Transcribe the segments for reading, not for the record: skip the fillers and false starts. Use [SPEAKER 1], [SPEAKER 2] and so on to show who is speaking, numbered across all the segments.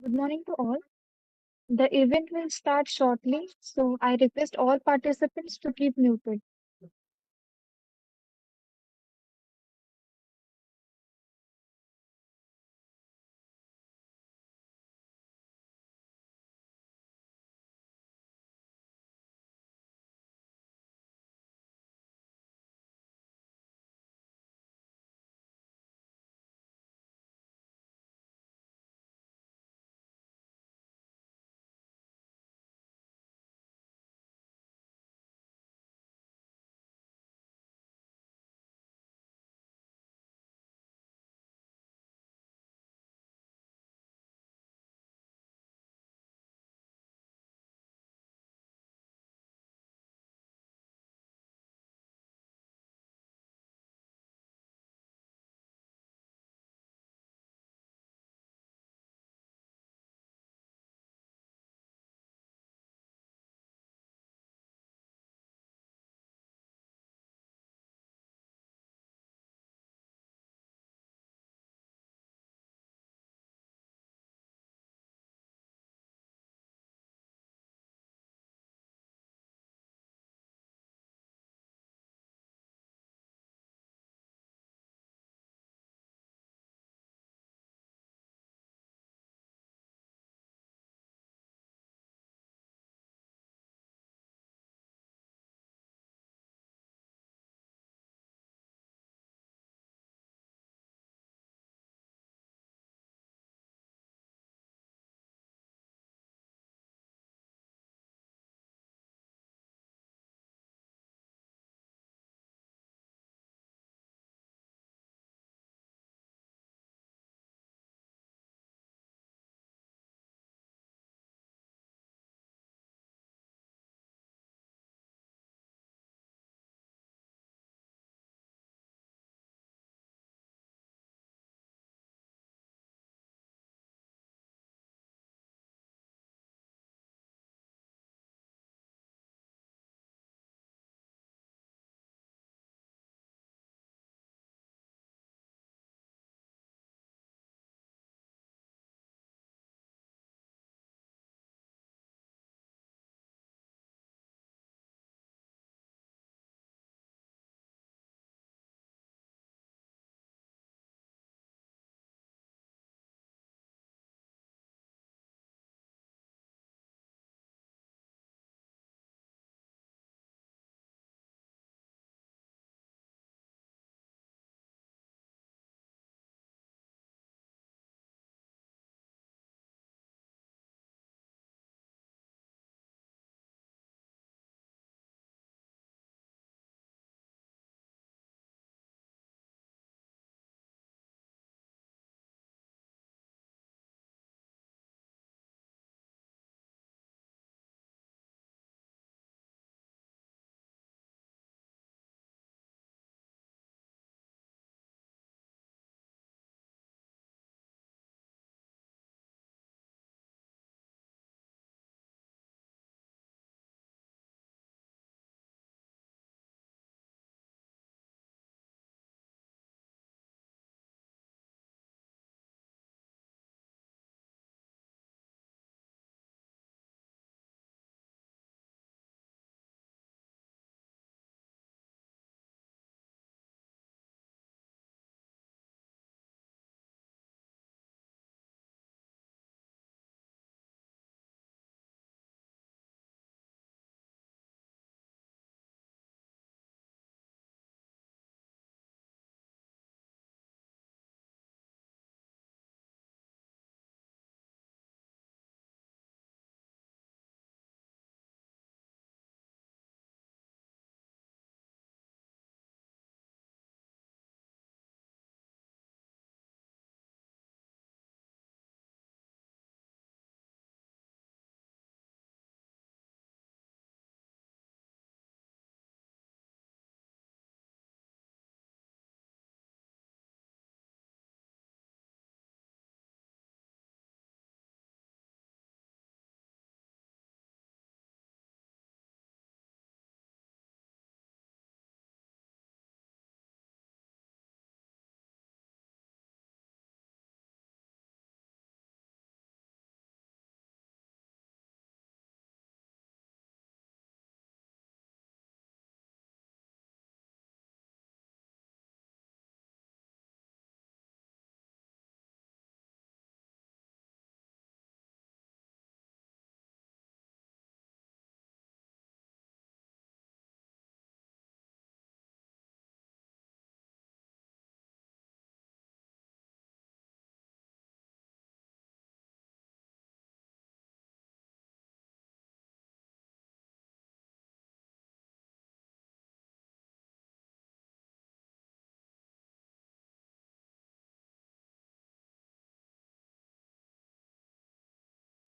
[SPEAKER 1] Good morning to all. The event will start shortly, so I request all participants to keep muted.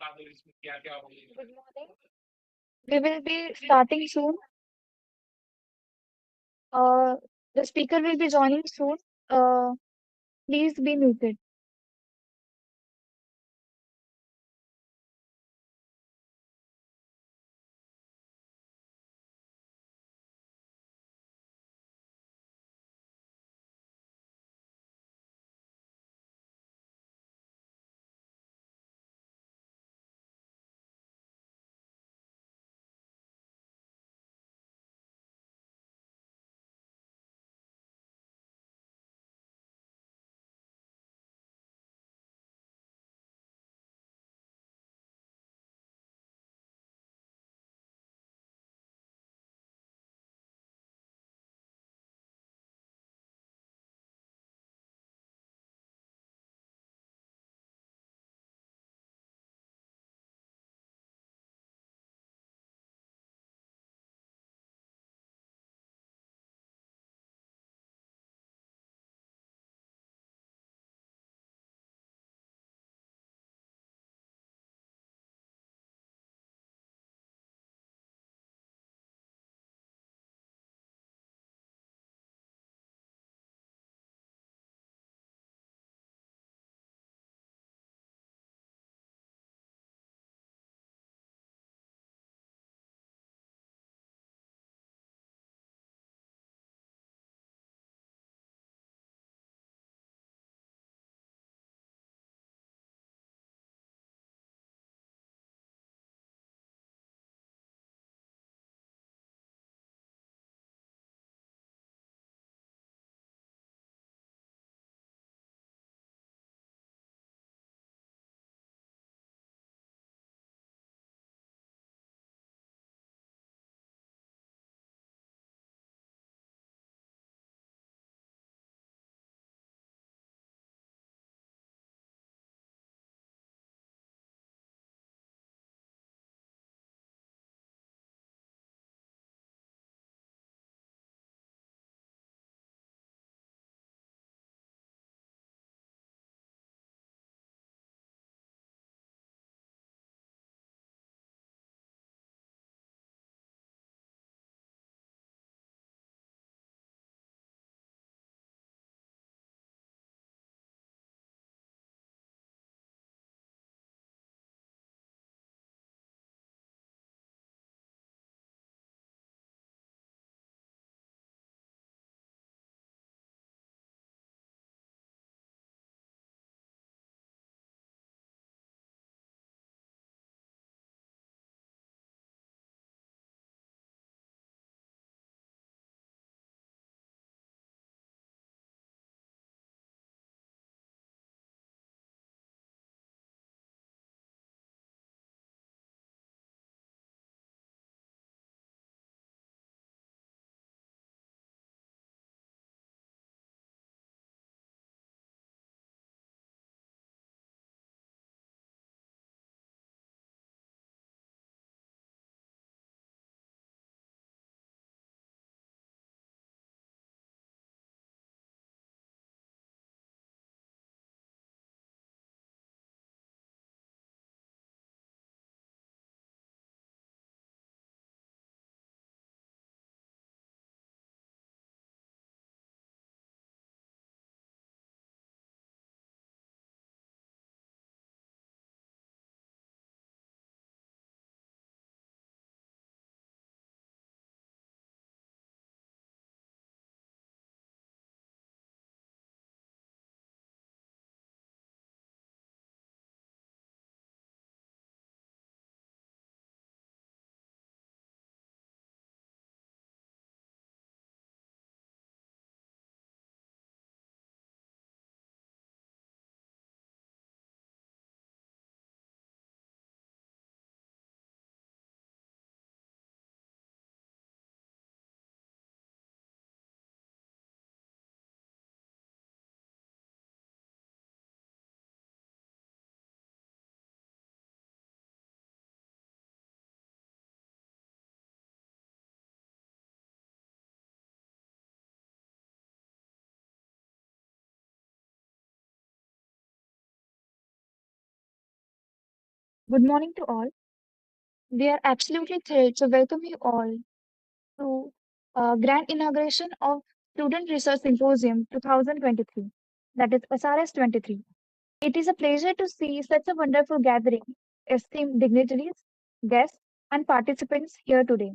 [SPEAKER 1] Good morning. We will be starting soon. Uh, the speaker will be joining soon. Uh, Please be muted. Good morning to all. We are absolutely thrilled to welcome you all to grand inauguration of Student Research Symposium 2023, that is SRS'23. It is a pleasure to see such a wonderful gathering, esteemed dignitaries, guests, and participants here today.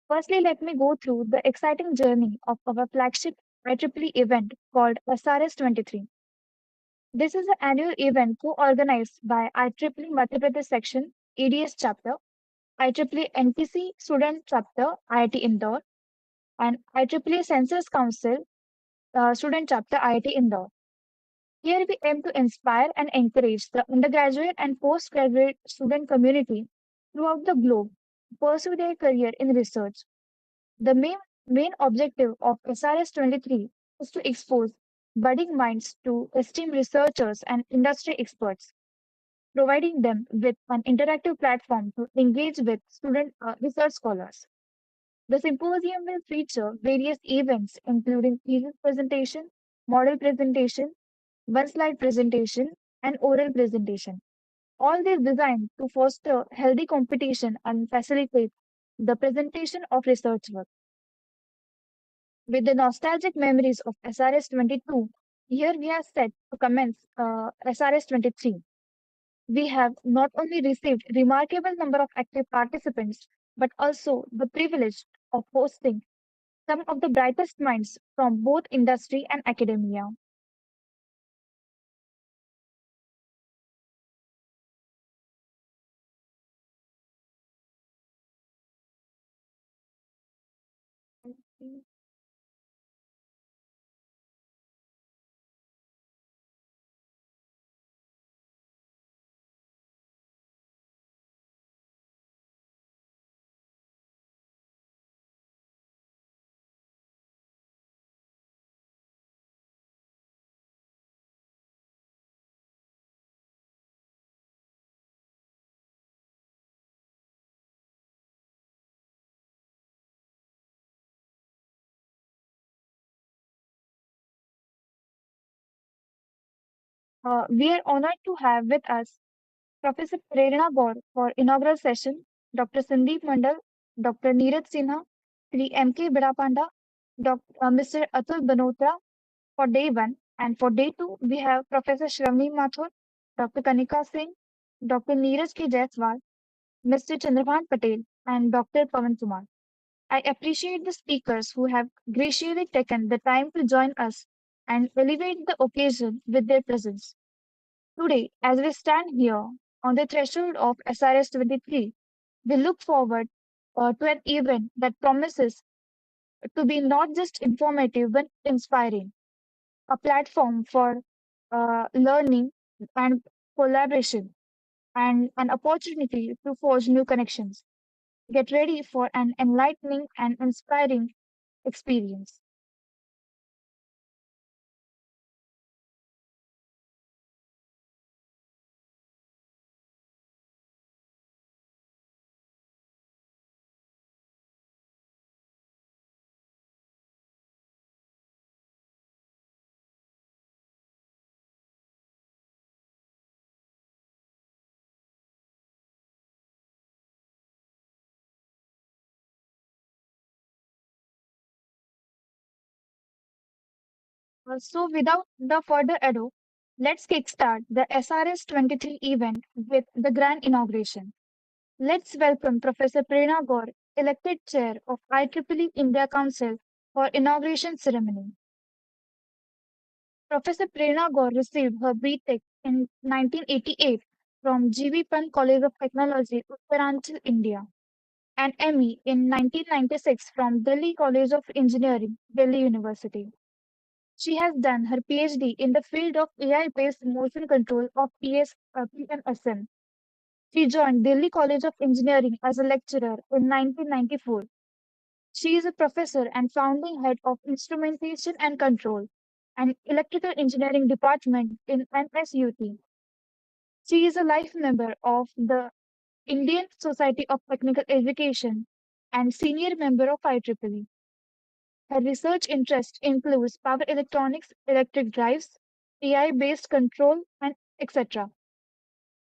[SPEAKER 1] Firstly, let me go through the exciting journey of our flagship IEEE event called SRS'23. This is an annual event co-organized by IEEE Madhya Pradesh Section EDS Chapter, IEEE NPC Student Chapter IIT Indore, and IEEE Census Council Student Chapter IIT Indore. Here we aim to inspire and encourage the undergraduate and postgraduate student community throughout the globe to pursue their career in research. The main objective of SRS'23 is to expose budding minds to esteemed researchers and industry experts, providing them with an interactive platform to engage with student research scholars. The symposium will feature various events including thesis presentation, model presentation, one-slide presentation, and oral presentation. All these designed to foster healthy competition and facilitate the presentation of research work. With the nostalgic memories of SRS'22, here we are set to commence SRS'23. We have not only received remarkable number of active participants, but also the privilege of hosting some of the brightest minds from both industry and academia. We are honored to have with us Professor Prerna Gaur for inaugural session, Dr. Sandeep Mandal, Dr. Neeraj Sinha, Sri M.K. Bidapanda, Mr. Atul Banotra for day one, and for day two, we have Professor Shravani Mathur, Dr. Kanika Singh, Dr. Neeraj K. Jaiswal, Mr. Chandrabhan Patel, and Dr. Pawan Kumar. I appreciate the speakers who have graciously taken the time to join us and elevate the occasion with their presence. Today, as we stand here on the threshold of SRS'23, we look forward to an event that promises to be not just informative but inspiring, a platform for learning and collaboration, and an opportunity to forge new connections. Get ready for an enlightening and inspiring experience. So, without the further ado, let's kickstart the SRS'23 event with the grand inauguration. Let's welcome Professor Prerna Gaur, elected chair of IEEE India Council for inauguration ceremony. Professor Prerna Gaur received her B.Tech in 1988 from G.V. Pant College of Technology, Uttaranchal, India, and ME in 1996 from Delhi College of Engineering, Delhi University. She has done her PhD in the field of AI-based motion control of PMSM. She joined Delhi College of Engineering as a lecturer in 1994. She is a professor and founding head of Instrumentation and Control and Electrical Engineering Department in MSUT. She is a life member of the Indian Society of Technical Education and senior member of IEEE. Her research interest includes power electronics, electric drives, AI-based control, and etc.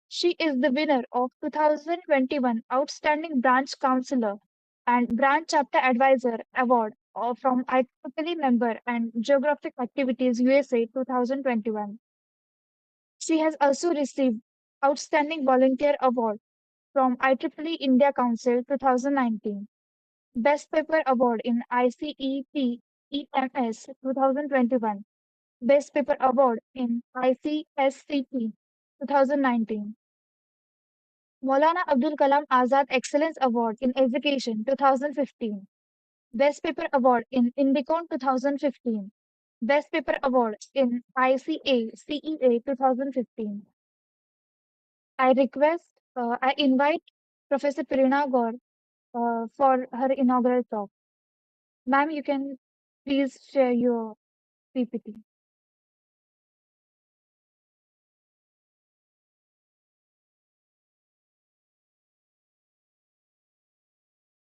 [SPEAKER 1] She is the winner of 2021 Outstanding Branch Counselor and Branch Chapter Advisor Award from IEEE Member and Geographic Activities USA 2021. She has also received Outstanding Volunteer Award from IEEE India Council 2019, Best Paper Award in ICEP EMS 2021, Best Paper Award in ICSCP 2019. Maulana Abdul Kalam Azad Excellence Award in Education 2015, Best Paper Award in Indicon 2015, Best Paper Award in ICA CEA 2015. I invite Professor Prerna Gaur for her inaugural talk. Ma'am, you can please share your PPT.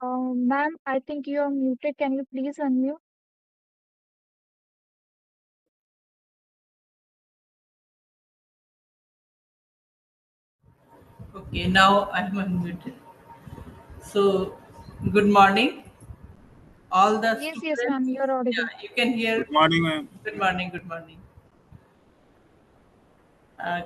[SPEAKER 1] Ma'am, I think you are muted. Can you please unmute?
[SPEAKER 2] Okay, now I'm unmuted. So, good morning, all the
[SPEAKER 1] Yes, ma'am,
[SPEAKER 2] students.
[SPEAKER 1] you're audible.
[SPEAKER 2] Yeah, you can hear.
[SPEAKER 3] Good morning, ma'am.
[SPEAKER 2] Good morning, good morning. Uh,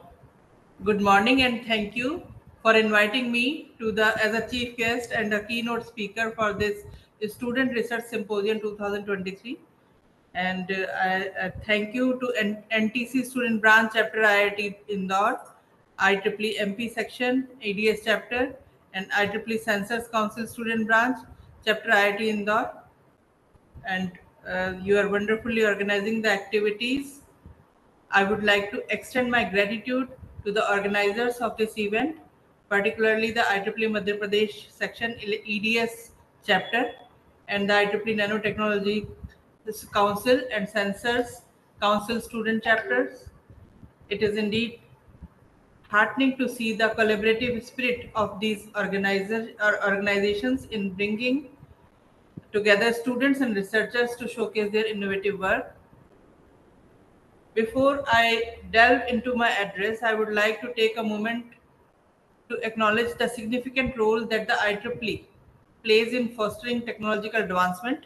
[SPEAKER 2] Good morning, and thank you for inviting me to the as a chief guest and a keynote speaker for this Student Research Symposium 2023. And I thank you to NTC Student Branch Chapter IIT Indore, IEEE MP Section ADS Chapter, and IEEE Census Council Student Branch Chapter IIT Indore. And you are wonderfully organizing the activities. I would like to extend my gratitude to the organizers of this event, particularly the IEEE Madhya Pradesh section EDS chapter and the IEEE Nanotechnology Council and Sensors Council student chapters. It is indeed heartening to see the collaborative spirit of these organizations in bringing together students and researchers to showcase their innovative work. Before I delve into my address, I would like to take a moment to acknowledge the significant role that the IEEE plays in fostering technological advancement,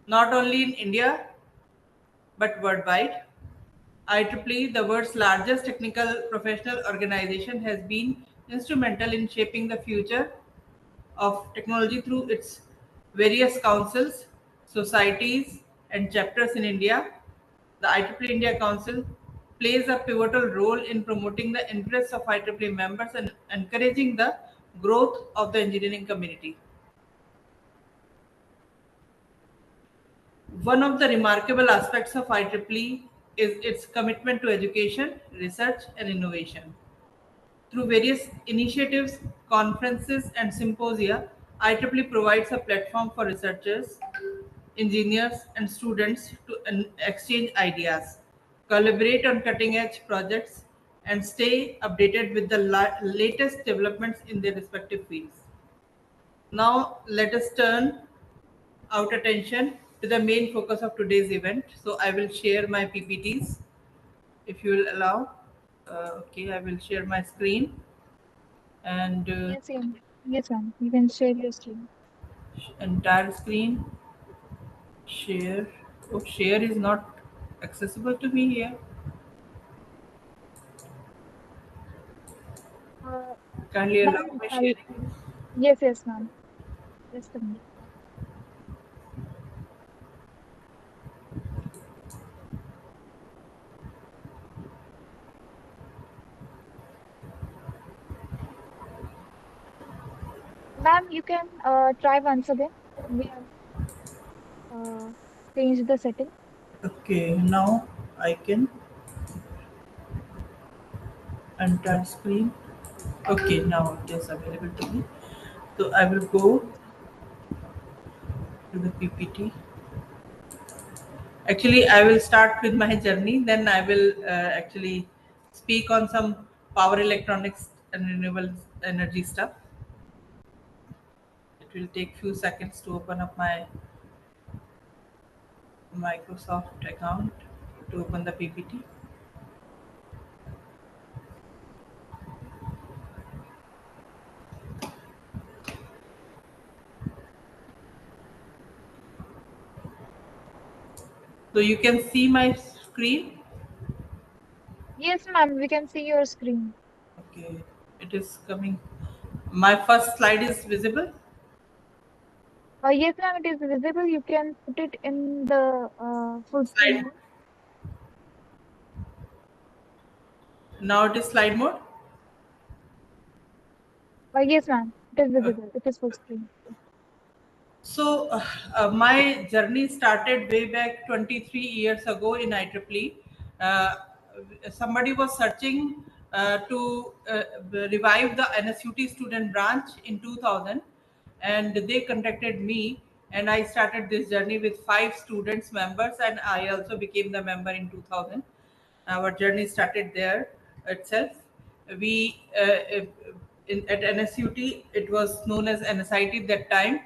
[SPEAKER 2] not only in India but worldwide. IEEE, the world's largest technical professional organization, has been instrumental in shaping the future of technology through its various councils, societies, and chapters in India. The IEEE India Council plays a pivotal role in promoting the interests of IEEE members and encouraging the growth of the engineering community. One of the remarkable aspects of IEEE is its commitment to education, research, and innovation. Through various initiatives, conferences, and symposia, IEEE provides a platform for researchers, engineers, and students to exchange ideas, collaborate on cutting edge projects, and stay updated with the latest developments in their respective fields. Now, let us turn our attention to the main focus of today's event. So, I will share my PPTs if you will allow. Okay, I will share my screen and
[SPEAKER 1] Yes, ma'am. You can share your screen.
[SPEAKER 2] entire screen share. Oh, share is not accessible to me here.
[SPEAKER 1] Uh,
[SPEAKER 2] Kindly allow
[SPEAKER 1] Ma'am,
[SPEAKER 2] my sharing.
[SPEAKER 1] yes, ma'am. Just a minute. Ma'am, you can try once again. We have uh, changed the setting.
[SPEAKER 2] Okay, now I can entire screen. Okay, now it is available to me. So I will go to the PPT. Actually, I will start with my journey. Then I will actually speak on some power electronics and renewable energy stuff. It will take few seconds to open up my Microsoft account to open the PPT. So you can see my screen.
[SPEAKER 1] Yes, ma'am, we can see your screen.
[SPEAKER 2] Okay, it is coming. My first slide is visible.
[SPEAKER 1] Yes, ma'am, it is visible. You can put it in the full screen
[SPEAKER 2] Slide.
[SPEAKER 1] mode.
[SPEAKER 2] Now it is slide mode.
[SPEAKER 1] Yes, ma'am, it is
[SPEAKER 2] Uh,
[SPEAKER 1] visible. It is full screen.
[SPEAKER 2] So, my journey started way back 23 years ago in IEEE. Uh, Somebody was searching to revive the NSUT student branch in 2000, and they contacted me, and I started this journey with 5 students members, and I also became the member in 2000. Our journey started there itself. We at NSUT, it was known as NSIT that time,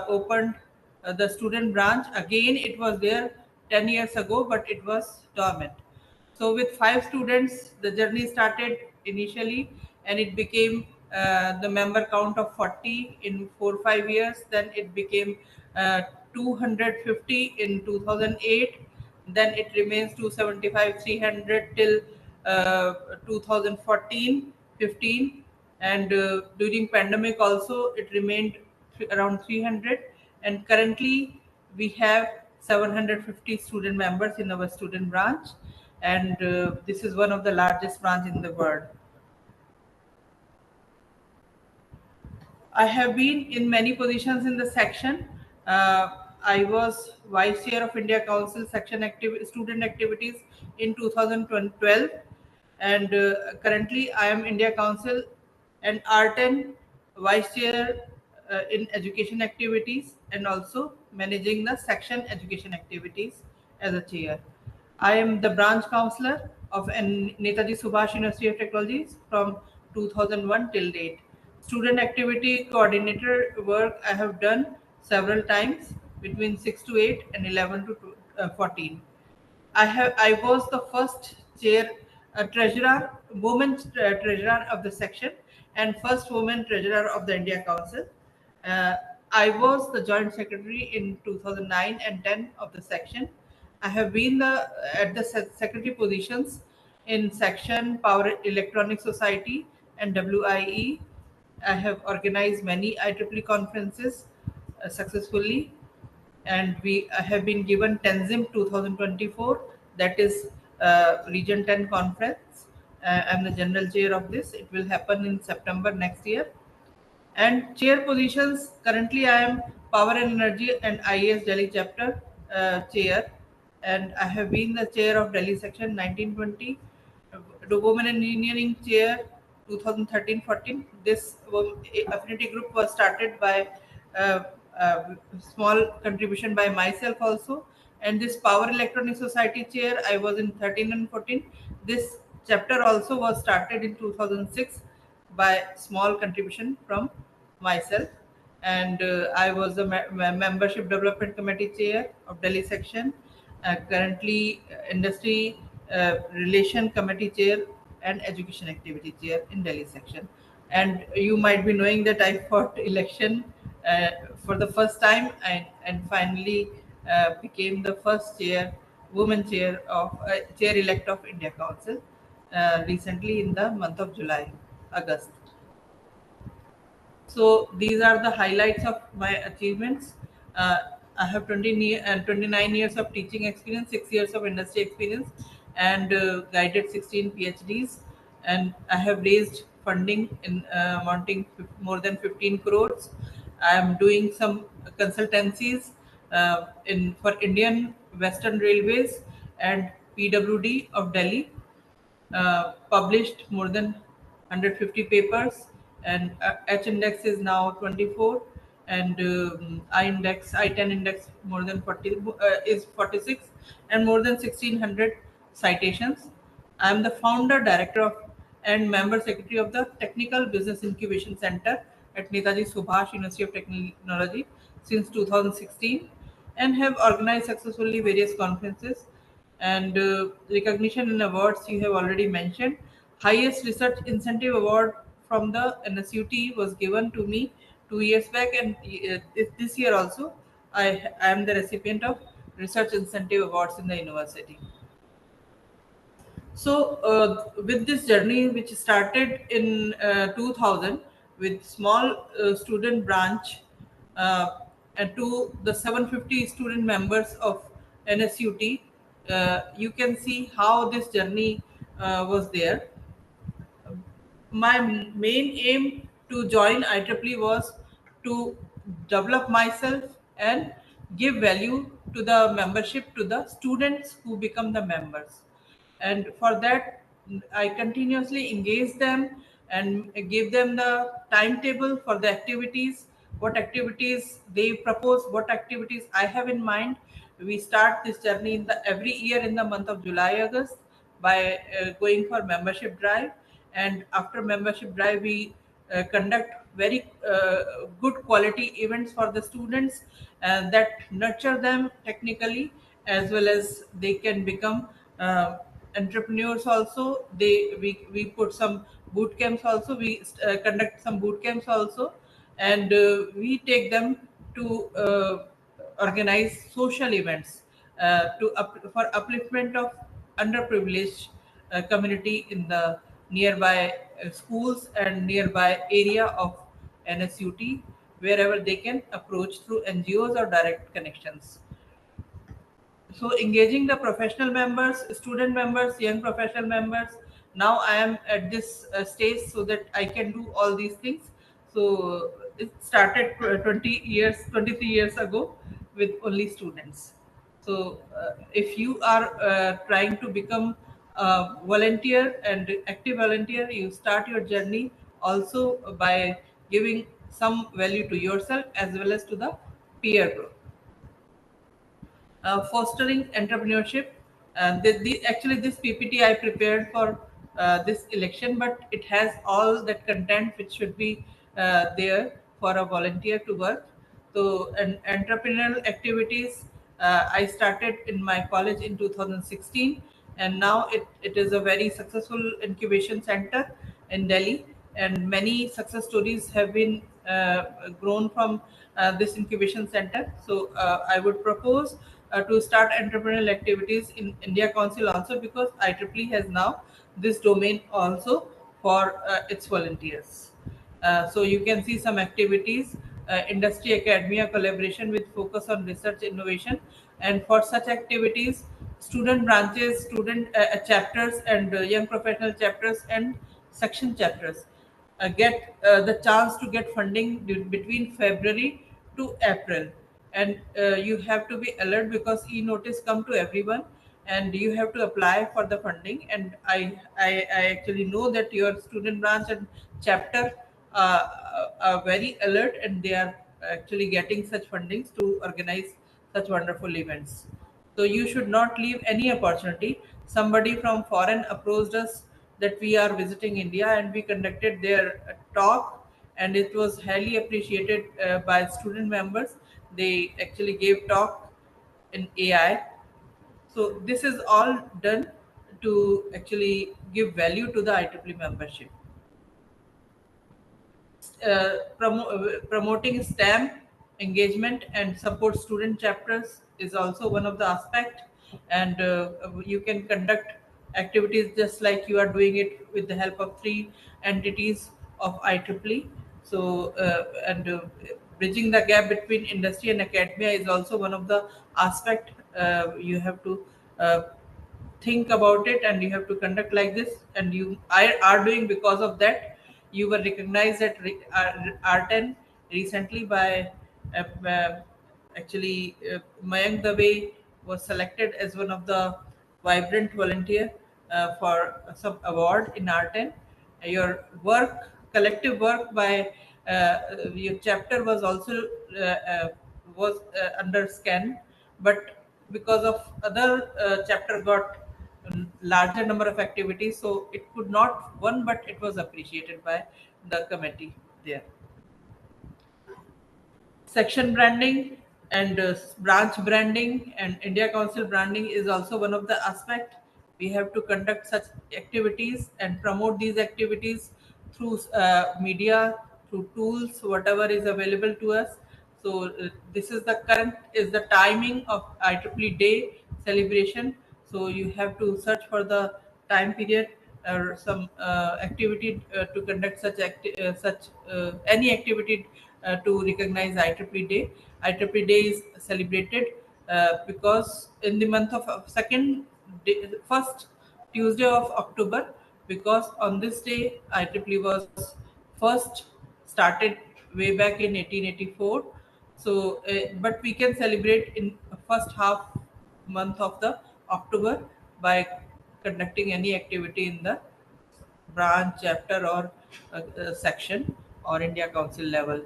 [SPEAKER 2] opened the student branch. Again, it was there 10 years ago, but it was dormant. So with 5 students, the journey started initially, and it became the member count of 40 in 4 5 years. Then it became 250 in 2008. Then it remains 275, 300 till 2014, 15, and during pandemic also it remained around 300. And currently we have 750 student members in our student branch, and this is one of the largest branch in the world. I have been in many positions in the section. I was vice chair of India Council section student activities in 2012, and currently I am India Council and R10 vice chair in education activities, and also managing the section education activities as a chair. I am the branch counselor of Netaji Subhash University of Technology from 2001 till date. Student activity coordinator work I have done several times between 6 to 8 and 11 to 14. I was the first chair treasurer, woman treasurer of the section, and first woman treasurer of the India Council. Uh, I was the joint secretary in 2009 and 10 of the section. I have been at the secretary positions in section Power Electronic Society and WIE. I have organized many IEEE conferences successfully, and we have been given Tenzim 2024, that is Region 10 conference. I'm the general chair of this. It will happen in September next year. And chair positions, currently I am Power and Energy and IAS Delhi chapter chair, and I have been the chair of Delhi section 1920, the Women in Engineering chair 2013-14. This affinity group was started by uh, small contribution by myself also, and this Power Electronic Society chair I was in 13 and 14. This chapter also was started in 2006 by small contribution from myself, and I was the membership development committee chair of Delhi section, currently industry relation committee chair and education activity chair in Delhi section. And you might be knowing that I fought election uh, for the first time, and finally became the first chair, woman chair of chair elect of India Council recently in the month of July, August. So these are the highlights of my achievements. Uh, I have 29 years of teaching experience, 6 years of industry experience, and guided 16 PhDs. And I have raised funding in amounting more than 15 crores. I am doing some consultancies in for Indian Western Railways and PWD of Delhi, published more than 150 papers, and H index is now 24, and I10 index more than 40 is 46, and more than 1600 citations. I am the founder, director of and member secretary of the Technical Business Incubation Center at Netaji Subhash University of Technology since 2016, and have organized successfully various conferences and recognition and awards you have already mentioned. Highest research incentive award from the NSUT was given to me 2 years back, and this year also I am the recipient of research incentive awards in the university. So, with this journey, which started in 2000 with small student branch and to the 750 student members of NSUT, you can see how this journey was there. My main aim to join IEEE was to develop myself and give value to the membership, to the students who become the members. And for that, I continuously engage them and give them the timetable for the activities, what activities they propose, what activities I have in mind. We start this journey in the every year in the month of July, August by going for membership drive, and after membership drive we conduct very good quality events for the students that nurture them technically, as well as they can become entrepreneurs also. We put some boot camps also, we conduct some boot camps also, and we take them to organize social events for upliftment of underprivileged community in the nearby schools and nearby area of NSUT, wherever they can approach through NGOs or direct connections. So engaging the professional members, student members, young professional members. Now I am at this stage so that I can do all these things. So it started 20 years, 23 years ago with only students. So if you are trying to become a volunteer and active volunteer, you start your journey also by giving some value to yourself as well as to the peer group. Fostering entrepreneurship. Actually, this PPT I prepared for this election, but it has all that content which should be there for a volunteer to work. So, entrepreneurial activities I started in my college in 2016, and now it is a very successful incubation center in Delhi, and many success stories have been grown from this incubation center. So I would propose to start entrepreneurial activities in India Council also, because IEEE has now this domain also for its volunteers. So you can see some activities, industry academia collaboration with focus on research innovation, and for such activities, student branches, student chapters, and young professional chapters and section chapters get the chance to get funding between February to April, and you have to be alert because e-notice come to everyone, and you have to apply for the funding. And I actually know that your student branch and chapter are very alert, and they are actually getting such fundings to organize such wonderful events. So you should not leave any opportunity. Somebody from foreign approached us that we are visiting India, and we conducted their talk, and it was highly appreciated by student members. They actually gave talk in AI. So this is all done to actually give value to the IEEE membership. Promoting STEM engagement and support student chapters is also one of the aspect, and you can conduct activities just like you are doing it with the help of three entities of IEEE. So and bridging the gap between industry and academia is also one of the aspect you have to uh, think about it, and you have to conduct like this, and you are doing. Because of that, you were recognized at R10 recently by actually Mayank Dave was selected as one of the vibrant volunteer for some award in R10. Your work, collective work by your chapter was also under scan, but because of other chapter got larger number of activities, so it could not won, but it was appreciated by the committee there. Section branding and branch branding and India Council branding is also one of the aspect. We have to conduct such activities and promote these activities through media, through tools, whatever is available to us. So this is the current is the timing of IEEE Day celebration. So you have to search for the time period or some activity to conduct such any activity to recognize IEEE Day. IEEE Day is celebrated because in the month of first Tuesday of October, because on this day IEEE was first started way back in 1884. So but we can celebrate in first half month of the October by conducting any activity in the branch, chapter, or section or India Council level.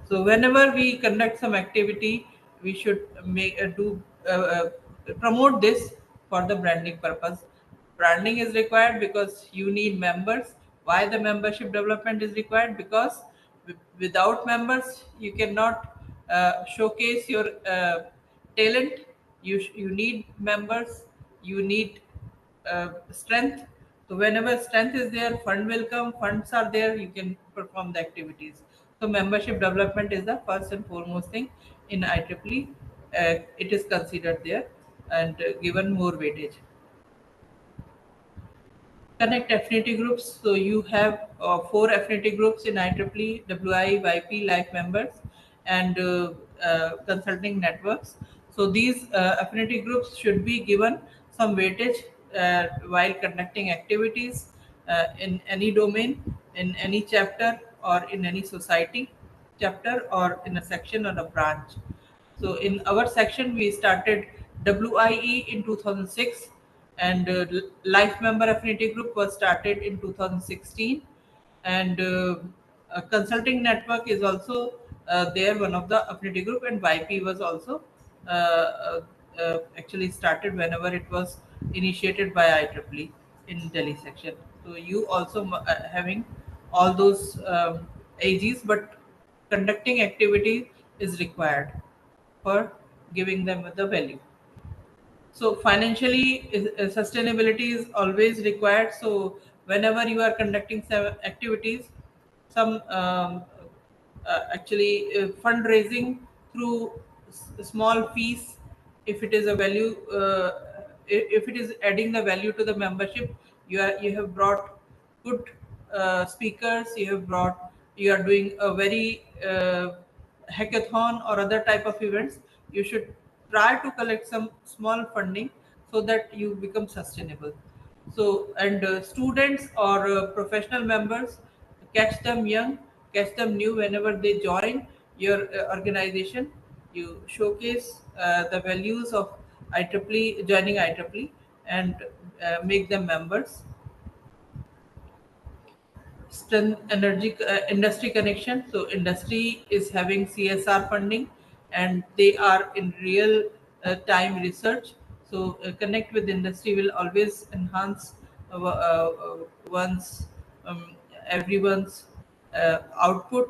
[SPEAKER 2] So whenever we conduct some activity, we should make do promote this for the branding purpose. Branding is required because you need members. Why the membership development is required? Because without members, you cannot showcase your talent. You need members. You need strength. So whenever strength is there, fund will come. Funds are there, you can perform the activities. So membership development is the first and foremost thing in IEEE. It is considered there and given more weightage. Connect affinity groups. So you have four affinity groups in IEEE: WI, YP, Life members, and consulting networks. So these affinity groups should be given some weightage while conducting activities in any domain, in any chapter, or in any society chapter, or in a section or a branch. So in our section, we started WIE in 2006, and Life Member Affinity Group was started in 2016, and a consulting network is also there, one of the affinity group, and YP was also actually started whenever it was initiated by IEEE in Delhi section. So you also having all those AGs, but conducting activity is required for giving them the value. So financially, sustainability is always required. So whenever you are conducting some activities, some actually fundraising through small fees, if it is a value, if it is adding the value to the membership, you have brought good speakers, you are doing a very hackathon or other type of events, you should try to collect some small funding so that you become sustainable. So and students or professional members, catch them young, catch them new whenever they join your organization. You showcase the values of IEEE, joining IEEE, and make them members. Strength energy industry connection. So industry is having CSR funding, and they are in real time research. So connect with industry will always enhance one's everyone's output.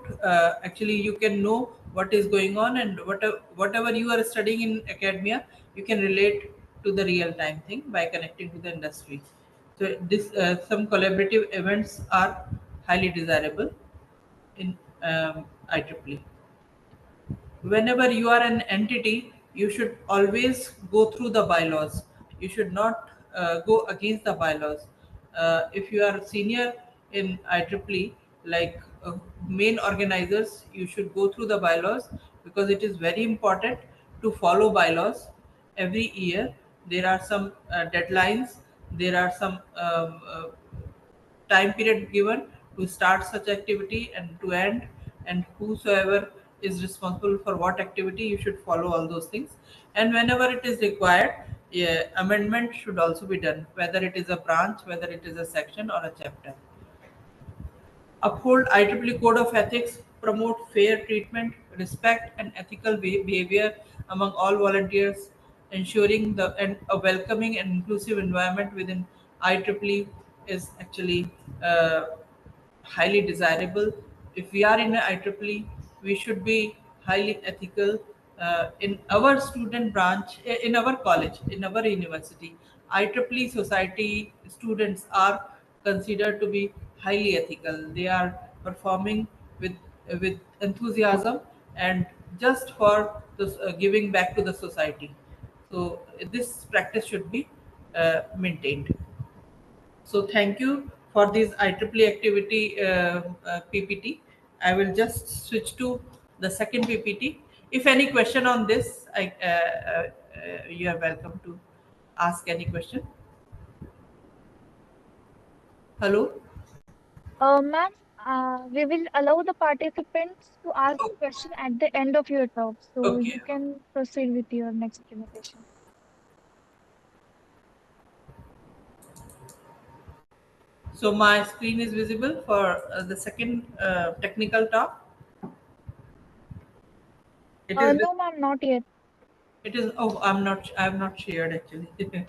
[SPEAKER 2] Actually, you can know what is going on, and whatever you are studying in academia, you can relate to the real time thing by connecting to the industry. So this some collaborative events are highly desirable in IEEE. Whenever you are an entity, you should always go through the bylaws. You should not go against the bylaws. If you are senior in IEEE, like main organizers, you should go through the bylaws, because it is very important to follow bylaws every year. There are some deadlines. There are some time period given to start such activity and to end, and whosoever is responsible for what activity, you should follow all those things. And whenever it is required, yeah, amendment should also be done, whether it is a branch, whether it is a section or a chapter. Uphold IEEE Code of Ethics, promote fair treatment, respect, and ethical behavior among all volunteers, ensuring a welcoming and inclusive environment within IEEE is actually uh, highly desirable. If we are in a IEEE, we should be highly ethical. In our student branch, in our college, in our university, IEEE society students are considered to be highly ethical. They are performing with enthusiasm, and just for giving back to the society. So this practice should be maintained. So thank you for this IEEE activity PPT. I will just switch to the second PPT. If any question on this, you are welcome to ask any question. Hello.
[SPEAKER 1] Ma'am, we will allow the participants to ask
[SPEAKER 2] Oh,
[SPEAKER 1] question at the end of your talk, so
[SPEAKER 2] okay.
[SPEAKER 1] you can proceed with your next presentation.
[SPEAKER 2] So my screen is visible for the second technical talk. It is.
[SPEAKER 1] No, ma'am, not yet.
[SPEAKER 2] It is. Oh, I'm not. I have not shared actually.
[SPEAKER 1] Yes.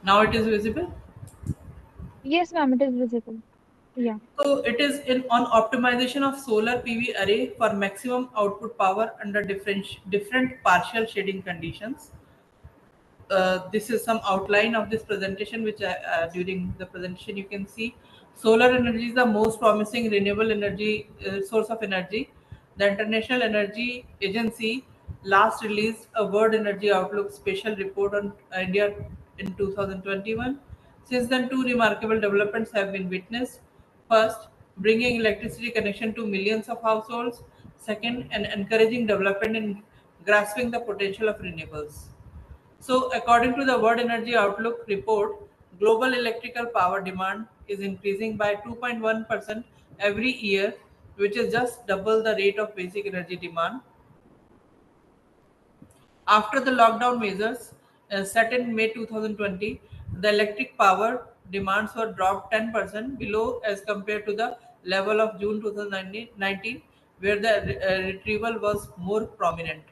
[SPEAKER 2] Now it is visible.
[SPEAKER 1] Yes, ma'am, it is visible. Yeah.
[SPEAKER 2] So it is in on optimization of solar PV array for maximum output power under different partial shading conditions. This is some outline of this presentation, which during the presentation you can see. Solar energy is the most promising renewable energy source of energy. The International Energy Agency last released a World Energy Outlook special report on India in 2021. Since then, two remarkable developments have been witnessed. First, bringing electricity connection to millions of households. Second, an encouraging development in grasping the potential of renewables. So, according to the World Energy Outlook report, global electrical power demand is increasing by 2.1% every year, which is just double the rate of basic energy demand. After the lockdown measures set in May 2020, the electric power demands were dropped 10% below as compared to the level of June 2019, where the retrieval was more prominent.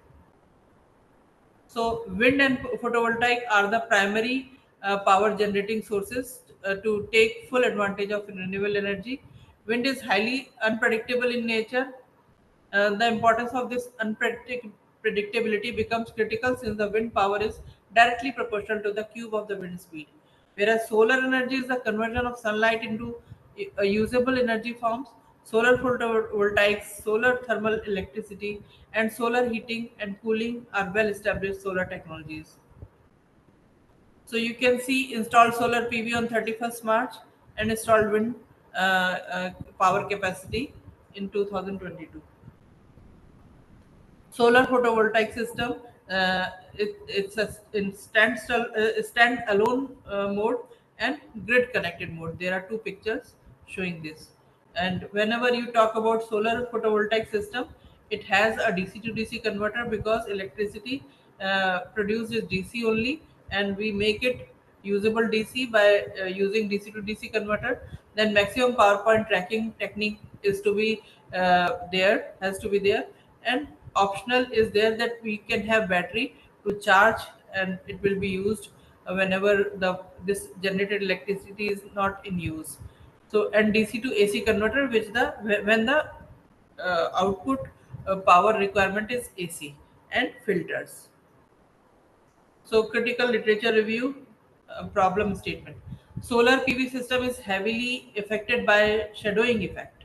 [SPEAKER 2] So wind and photovoltaic are the primary power generating sources to take full advantage of renewable energy. Wind is highly unpredictable in nature. The importance of this unpredictability becomes critical since the wind power is directly proportional to the cube of the wind speed. Whereas solar energy is the conversion of sunlight into usable energy forms. Solar photovoltaics, solar thermal electricity, and solar heating and cooling are well established solar technologies. So you can see installed solar PV on 31st March and installed wind power capacity in 2022. Solar photovoltaic system, it's a in stand alone mode and grid connected mode. There are two pictures showing this. And whenever you talk about solar photovoltaic system, it has a DC to DC converter because electricity produced is DC only, and we make it usable DC by using DC to DC converter. Then maximum power point tracking technique is to be there, has to be there, and optional is there that we can have battery to charge, and it will be used whenever the this generated electricity is not in use. So and DC to AC converter, which the when the output power requirement is AC, and filters. So critical literature review, problem statement. Solar PV system is heavily affected by shadowing effect.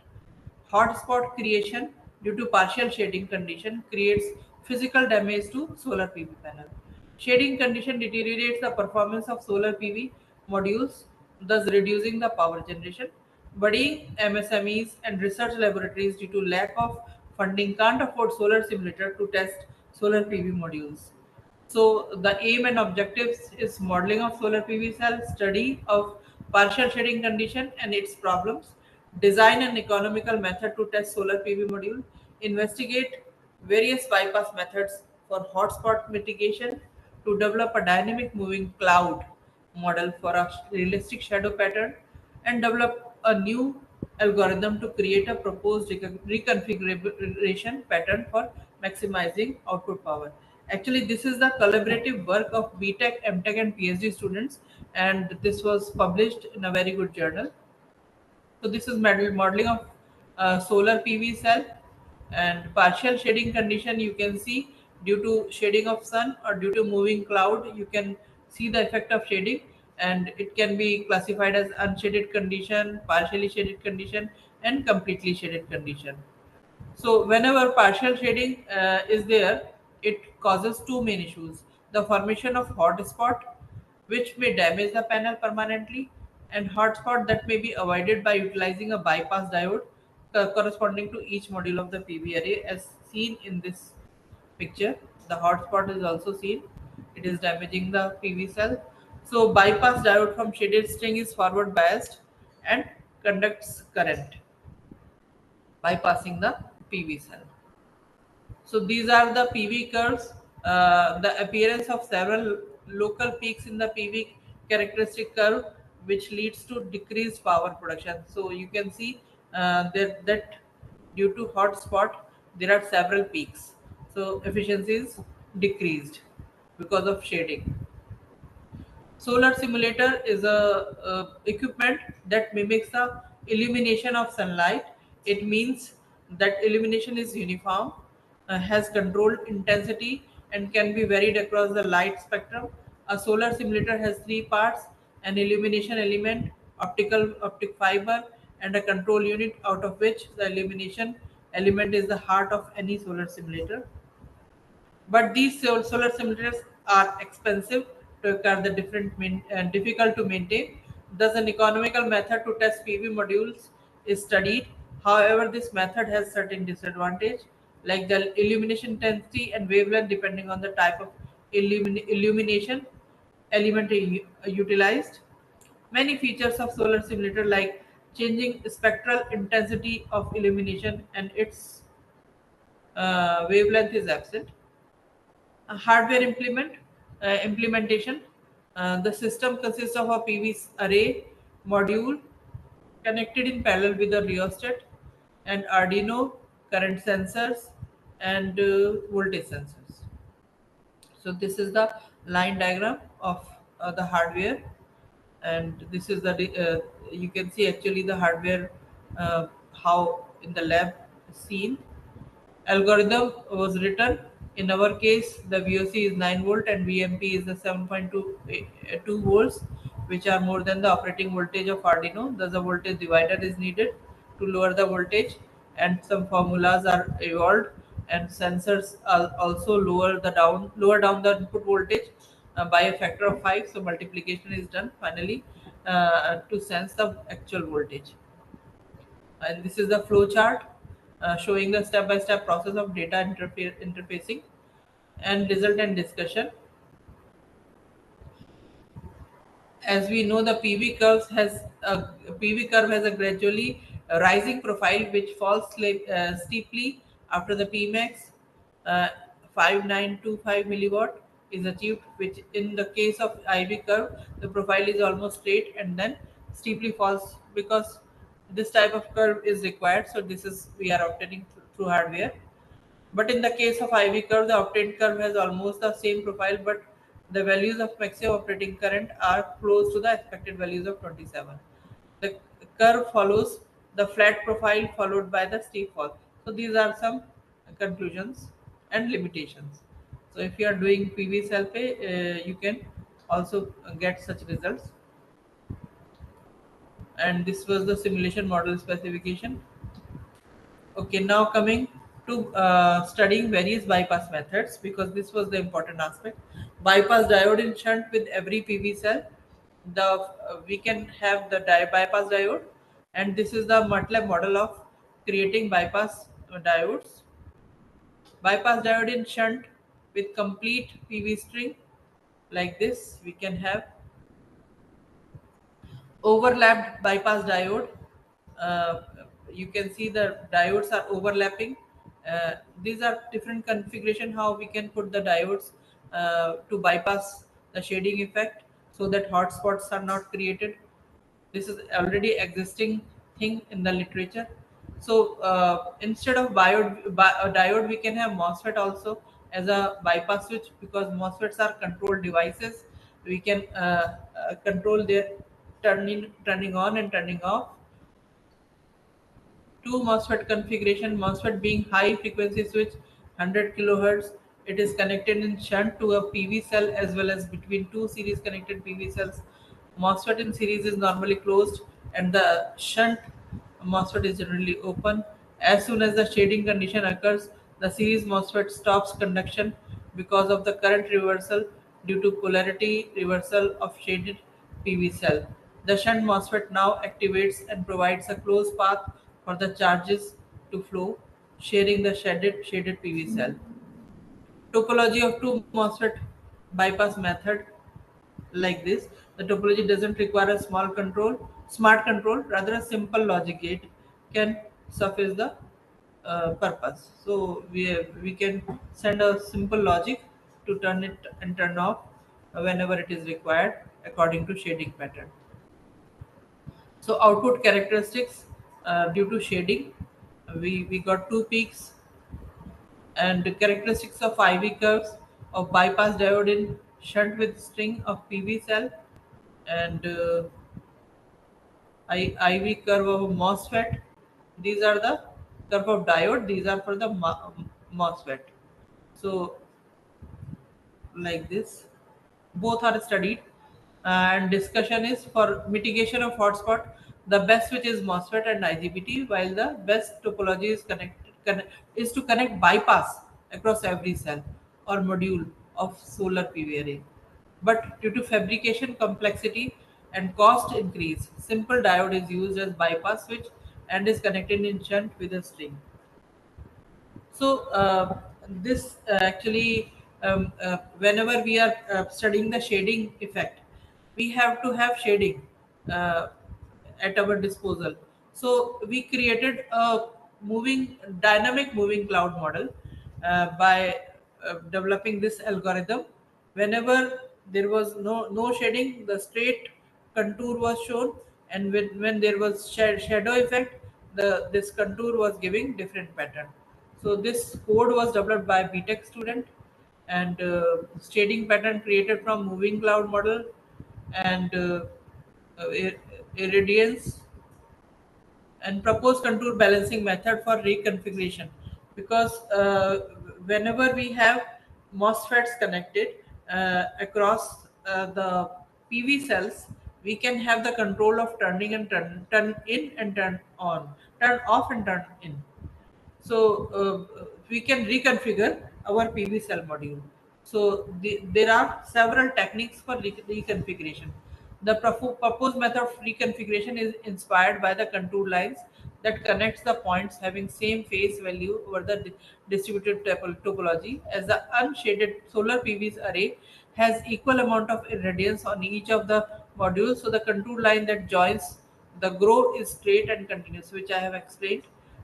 [SPEAKER 2] Hotspot creation due to partial shading condition creates physical damage to solar PV panel. Shading condition deteriorates the performance of solar PV modules, thus reducing the power generation. Budding MSMEs and research laboratories due to lack of funding can't afford solar simulator to test solar PV modules. So the aim and objectives is modeling of solar PV cell, study of partial shading condition and its problems, design an economical method to test solar PV module, investigate various bypass methods for hotspot mitigation, to develop a dynamic moving cloud model for a realistic shadow pattern, and develop a new algorithm to create a proposed reconfiguration pattern for maximizing output power. Actually, this is the collaborative work of BTech, MTech, and PhD students, and this was published in a very good journal. So this is modeling of solar PV cell and partial shading condition. You can see due to shading of sun or due to moving cloud, you can see the effect of shading, and it can be classified as unshaded condition, partially shaded condition, and completely shaded condition. So whenever partial shading is there, it causes two main issues: the formation of hot spot, which may damage the panel permanently, and hot spot that may be avoided by utilizing a bypass diode corresponding to each module of the PV array, as seen in this picture. The hot spot is also seen; it is damaging the PV cell. So bypass diode from shaded string is forward biased and conducts current, bypassing the PV cell. So these are the PV curves. The appearance of several local peaks in the PV characteristic curve, which leads to decreased power production. So you can see that due to hot spot, there are several peaks. So efficiency is decreased because of shading. Solar simulator is a equipment that mimics the illumination of sunlight. It means that illumination is uniform, has controlled intensity, and can be varied across the light spectrum. A solar simulator has three parts: an illumination element, optic fiber, and a control unit, out of which the illumination element is the heart of any solar simulator. But these solar simulators are expensive to occur, the difficult to maintain. Thus, an economical method to test PV modules is studied. However, this method has certain disadvantage, like the illumination intensity and wavelength, depending on the type of illumination element utilized. Many features of solar simulator, like changing spectral intensity of illumination and its wavelength, is absent. Hardware implementation. The system consists of a PV array module connected in parallel with a rheostat and Arduino, current sensors, and voltage sensors. So this is the line diagram of the hardware, and this is you can see actually the hardware, how in the lab seen. Algorithm was written. In our case, the VOC is 9 volt and VMP is the 7.2 volts, which are more than the operating voltage of Arduino. Thus, a voltage divider is needed to lower the voltage, and some formulas are evolved. And sensors are also lower down the input voltage by a factor of 5. So multiplication is done finally to sense the actual voltage. And this is the flow chart showing the step-by-step process of data interfacing and result and discussion. As we know, the PV curve has a gradually rising profile which falls steeply after the Pmax uh, 5925 milliwatt is achieved, which in the case of IV curve, the profile is almost straight and then steeply falls, because this type of curve is required. So this is we are obtaining through hardware. But in the case of IV curve, the obtained curve has almost the same profile, but the values of maximum operating current are close to the expected values of 27. The curve follows the flat profile followed by the steep fall. So these are some conclusions and limitations. So if you are doing PV self-pay, you can also get such results. And this was the simulation model specification. Okay, now coming to studying various bypass methods, because this was the important aspect. Bypass diode in shunt with every PV cell. We can have the bypass diode, and this is the MATLAB model of creating bypass diodes. Bypass diode in shunt with complete PV string, like this. We can have overlapped bypass diode. uh, you can see the diodes are overlapping. These are different configuration how we can put the diodes to bypass the shading effect, so that hot spots are not created. This is already existing thing in the literature. So instead of diode, we can have MOSFET also as a bypass switch, because MOSFETs are controlled devices. We can control their turning on and turning off. Two MOSFET configuration: MOSFET being high frequency switch 100 kilohertz, It is connected in shunt to a PV cell as well as between two series connected PV cells. MOSFET in series is normally closed and the shunt MOSFET is generally open. As soon as the shading condition occurs, the series MOSFET stops conduction because of the current reversal due to polarity reversal of shaded PV cell. The shunt MOSFET now activates and provides a closed path for the charges to flow, sharing the shaded PV cell. Topology of two MOSFET bypass method like this. The topology doesn't require a smart control, rather a simple logic gate can suffice the purpose. So we can send a simple logic to turn it and turn off whenever it is required according to shading pattern. So output characteristics due to shading, we got two peaks and the characteristics of IV curves of bypass diode in shunt with string of PV cell and IV curve of MOSFET. These are the curve of diode. These are for the MOSFET. So like this, both are studied, and discussion is for mitigation of hotspot. The best switch is MOSFET and IGBT, while the best topology is is to connect bypass across every cell or module of solar PV array. But due to fabrication complexity and cost increase, simple diode is used as bypass switch and is connected in shunt with a string. So this actually, whenever we are studying the shading effect, we have to have shading uh, at our disposal. So we created a dynamic moving cloud model by developing this algorithm. Whenever there was no shading, the straight contour was shown, and when there was shadow effect, the this contour was giving different pattern. So this code was developed by BTech student, and shading pattern created from moving cloud model and ir- irradiance and propose contour balancing method for reconfiguration, because whenever we have MOSFETs connected across the PV cells, we can have the control of turning and turn in and turn on, turn off and turn in. So we can reconfigure our PV cell module. So there are several techniques for reconfiguration. The proposed method of reconfiguration is inspired by the contour lines that connects the points having same phase value over the distributed topology, as the unshaded solar PV's array has equal amount of irradiance on each of the modules. So the contour line that joins the grow is straight and continuous, which I have explained.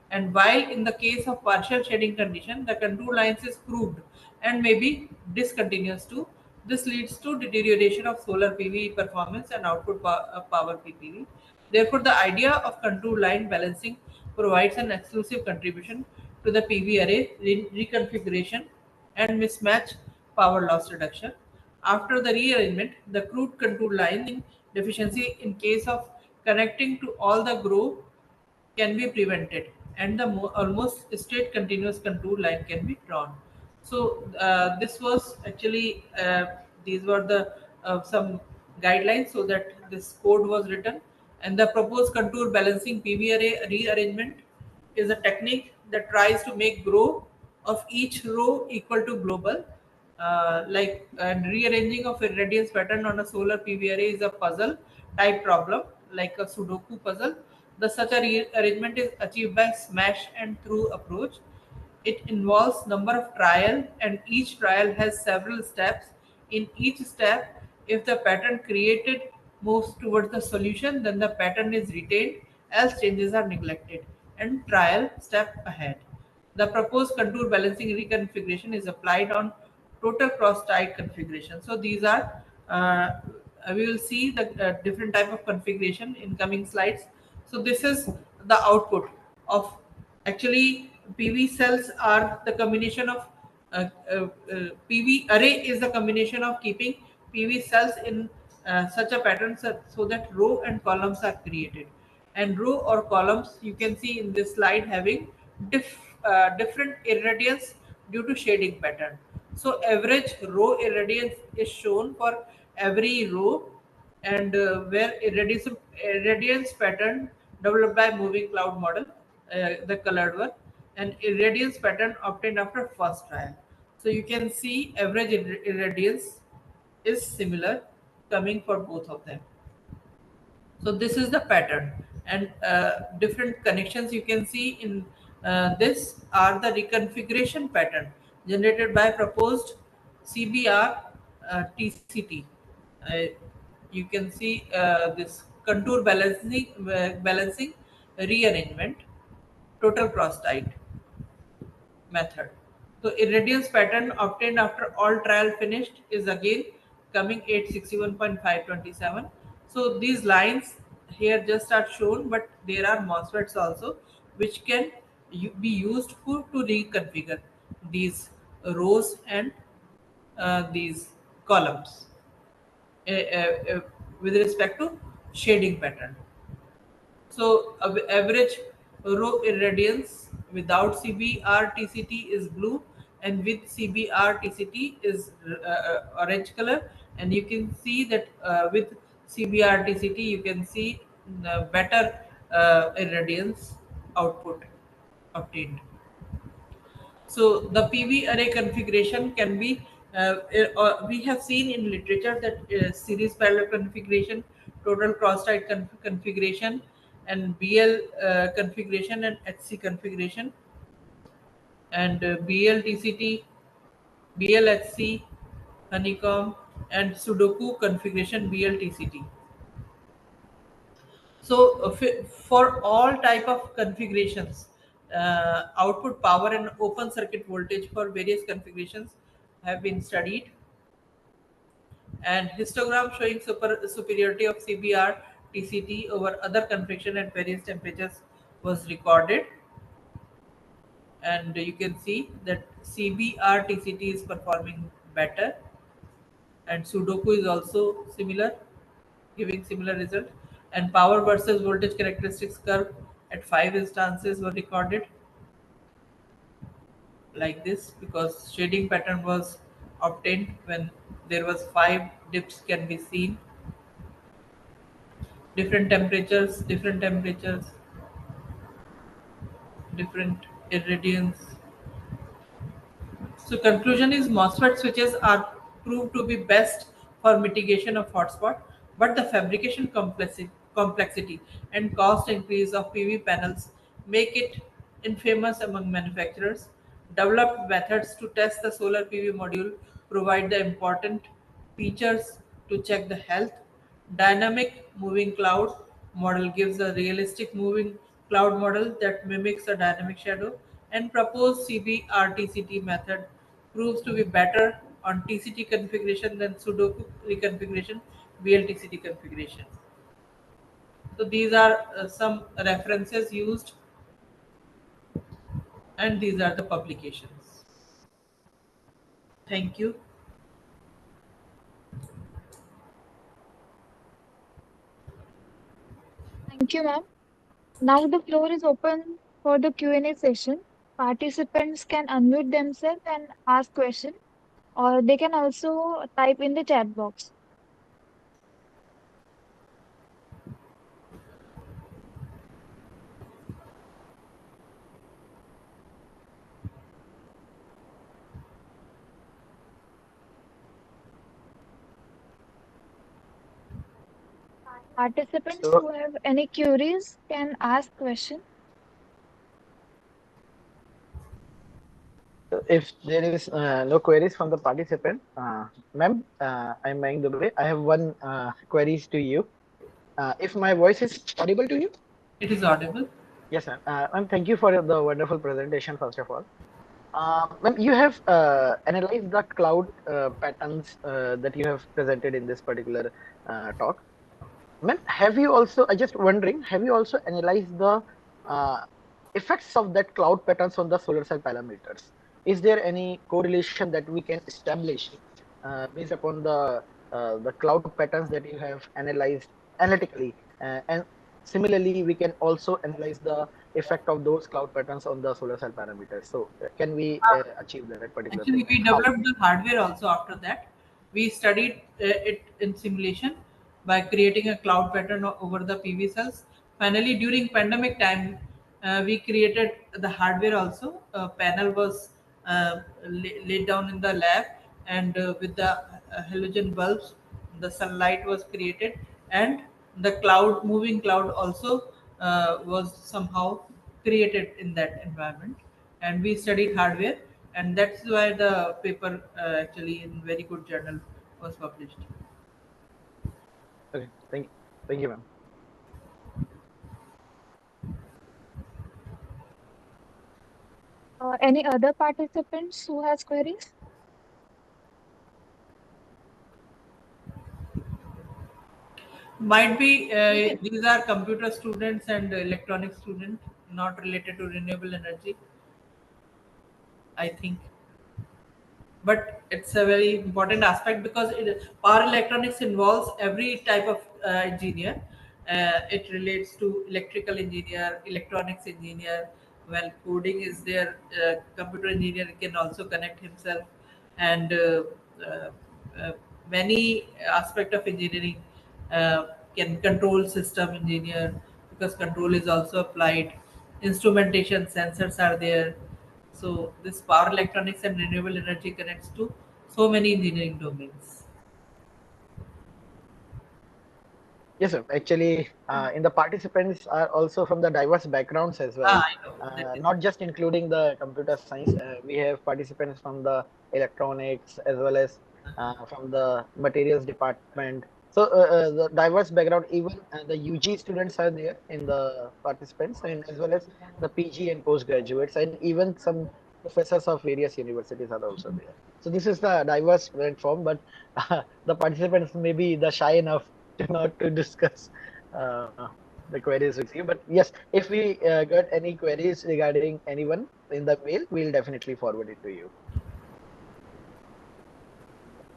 [SPEAKER 2] And while in the case of partial shading condition, the contour lines is crooked and may be discontinuous too. This leads to deterioration of solar PV performance and output power PPV. Therefore, the idea of contour line balancing provides an exclusive contribution to the PV array reconfiguration and mismatch power loss reduction. After the rearrangement, the crude contour line deficiency in case of connecting to all the grow can be prevented, and the almost straight continuous contour line can be drawn. So this was actually these were the some guidelines so that this code was written. And the proposed contour balancing PV array rearrangement is a technique that tries to make grow of each row equal to global. Like and rearranging of irradiance pattern on a solar PV array is a puzzle type problem, like a Sudoku puzzle. The such a arrangement is achieved by smash and through approach. It involves number of trial, and each trial has several steps. In each step, if the pattern created moves towards the solution, then the pattern is retained, else changes are neglected, and trial step ahead. The proposed contour balancing reconfiguration is applied on total cross tied configuration. So these are we will see the different type of configuration in coming slides. So this is the output of actually PV cells are the combination of PV array is the combination of keeping PV cells in such a pattern so that row and columns are created. And row or columns you can see in this slide having different irradiance due to shading pattern. So average row irradiance is shown for every row, and where irradiance pattern developed by moving cloud model, the colored one, and irradiance pattern obtained after first trial. So you can see average irradiance is similar coming for both of them. So this is the pattern, and different connections you can see in this are the reconfiguration pattern generated by proposed CBR TCT. Uh, you can see this contour balancing rearrangement, total cross tight method. So irradiance pattern obtained after all trial finished is again coming 861.527. So these lines here just are shown, but there are MOSFETs also which can be used to reconfigure these rows and these columns with respect to shading pattern. So average row irradiance without CBR-TCT is blue, and with CBR-TCT is orange color. And you can see that with CBR-TCT you can see better irradiance output obtained. So the PV array configuration can be, we have seen in literature that series parallel configuration, total cross-site configuration, and BL configuration and HC configuration, and BLTCT, BLHC, honeycomb, and Sudoku configuration BLTCT. So for all type of configurations, output power and open circuit voltage for various configurations have been studied, and histogram showing superiority of CBR TCT over other configuration at various temperatures was recorded, and you can see that CBR TCT is performing better, and Sudoku is also similar, giving similar result, and power versus voltage characteristics curve at 5 instances were recorded like this, because shading pattern was obtained when there was 5 dips can be seen, different temperatures, different irradiance. So conclusion is MOSFET switches are proved to be best for mitigation of hotspot, but the fabrication complexity and cost increase of PV panels make it infamous among manufacturers. Developed methods to test the solar PV module provide the important features to check the health. Dynamic moving cloud model gives a realistic moving cloud model that mimics a dynamic shadow, and proposed CBRTCT method proves to be better on TCT configuration than Sudoku reconfiguration, VLTCT configuration. So these are some references used, and these are the publications. Thank you.
[SPEAKER 1] Thank you, ma'am. Now the floor is open for the Q&A session. Participants can unmute themselves and ask questions, or they can also type in the chat box. Participants
[SPEAKER 3] So,
[SPEAKER 1] who have any queries can ask questions.
[SPEAKER 3] if there is no queries from the participant, ma'am, I'm Mayank Dubey. I have one queries to you. If my voice is audible to you?
[SPEAKER 2] It is audible.
[SPEAKER 3] Yes, ma'am. Ma'am, thank you for the wonderful presentation, first of all. Ma'am, you have analyzed the cloud patterns that you have presented in this particular talk. Ma'am, have you also, I just wondering, have you also analyzed the uh, effects of that cloud patterns on the solar cell parameters? Is there any correlation that we can establish based upon the cloud patterns that you have analyzed analytically? And similarly, we can also analyze the effect of those cloud patterns on the solar cell parameters. So, can we achieve that particular thing,
[SPEAKER 2] Actually,
[SPEAKER 3] and
[SPEAKER 2] we
[SPEAKER 3] how?
[SPEAKER 2] developed the hardware also after that. We studied it in simulation by creating a cloud pattern over the PV cells. Finally, during pandemic time, we created the hardware also. A panel was laid down in the lab, and with the halogen bulbs, the sunlight was created, and the cloud, moving cloud, also was somehow created in that environment. And we studied hardware, and that's why the paper actually in very good journal was published.
[SPEAKER 3] Okay, thank you, ma'am.
[SPEAKER 1] Any other participants who has queries?
[SPEAKER 2] Might be
[SPEAKER 1] We can.
[SPEAKER 2] these are computer students and electronic students, not related to renewable energy, I think. But it's a very important aspect because power electronics involves every type of engineer. It relates to electrical engineer, electronics engineer. Well, coding is there. Computer engineer can also connect himself, and uh, uh, many aspect of engineering can control system engineer, because control is also applied. Instrumentation sensors are there. So this power electronics and renewable energy connects to so many engineering domains.
[SPEAKER 3] Yes, sir. Actually, in the participants are also from the diverse backgrounds as well.
[SPEAKER 2] Ah, I know that is.
[SPEAKER 3] Not just including the computer science. We have participants from the electronics as well as from the materials department. So the diverse background, even the UG students are there in the participants, and as well as the PG and postgraduates, and even some professors of various universities are also there. So this is the diverse platform, but the participants may be the shy enough to not to discuss the queries with you. But yes, if we got any queries regarding anyone in the mail, we'll definitely forward it to you.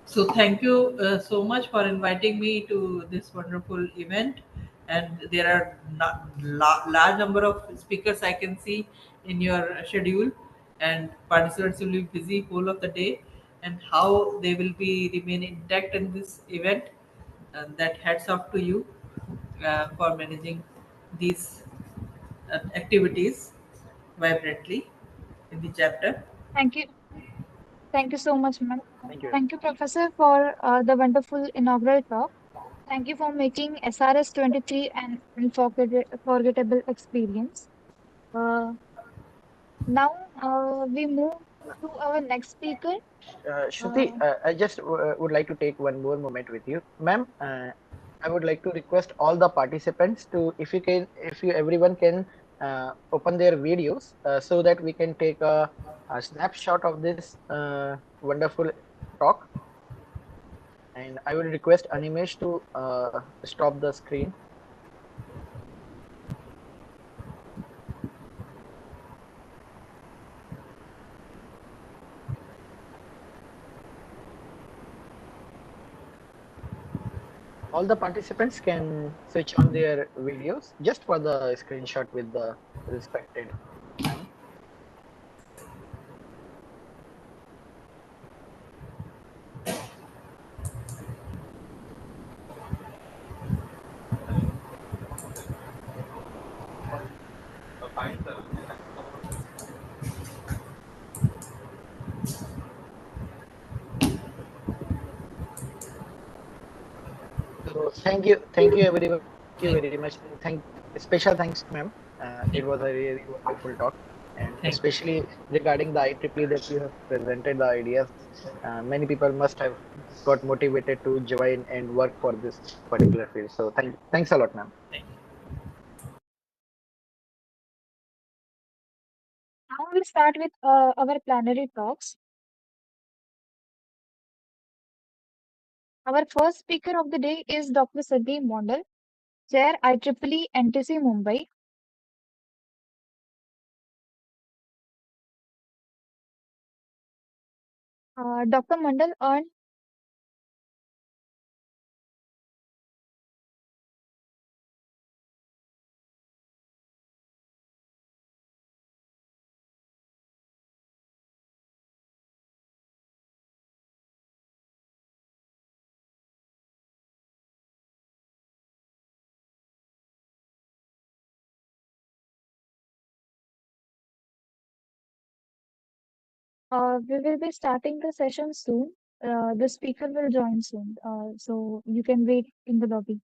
[SPEAKER 2] So thank you so much for inviting me to this wonderful event. And there are not large number of speakers I can see in your schedule, and participants will be busy whole of the day. And how they will be remain intact in this event, and that hats off to you for managing these activities vibrantly in the chapter.
[SPEAKER 1] Thank you. Thank you so much, ma'am.
[SPEAKER 3] Thank you.
[SPEAKER 1] Thank you, Professor, for the wonderful inaugural talk. Thank you for making SRS 23 an unforgettable experience. Uh, Now we move to our next speaker.
[SPEAKER 3] Shruti,
[SPEAKER 1] Uh,
[SPEAKER 3] I just would like to take one more moment with you, ma'am. I would like to request all the participants to, if you can, if you everyone can open their videos so that we can take a snapshot of this wonderful talk. And I will request Animesh to stop the screen. All the participants can switch on their videos just for the screenshot with the respected ma'am. So thank you everyone, thank you very much, and thank special thanks to ma'am. It was a really wonderful talk, and
[SPEAKER 2] Thank you.
[SPEAKER 3] especially regarding the IEEE that you have presented the ideas. Many people must have got motivated to join and work for this particular field. So thanks a lot, ma'am.
[SPEAKER 2] Thank you.
[SPEAKER 1] Now we'll start with our plenary talks. Our first speaker of the day is Dr. Sandeep Mondal, Chair IEEE NTC Mumbai. Dr. Mondal earned We will be starting the session soon. The speaker will join soon. So you can wait in the lobby.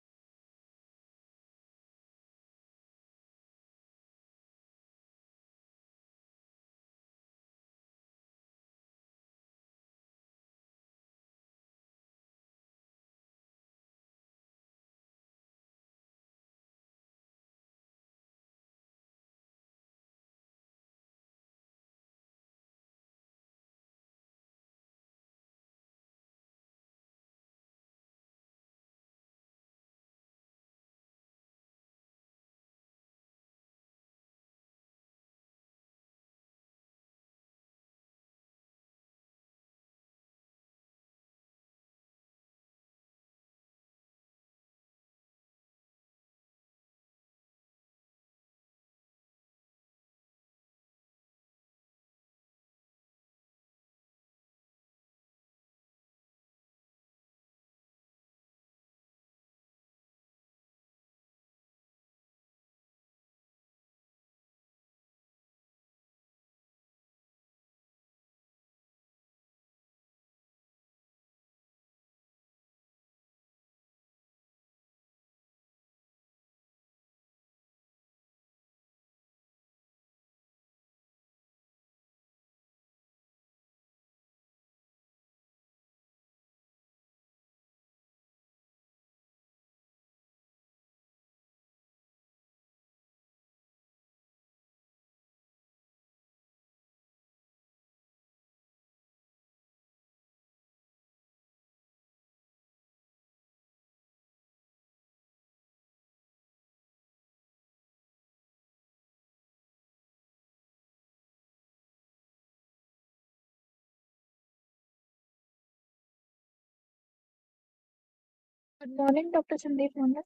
[SPEAKER 1] Good morning, Dr. Sandeep Mondal.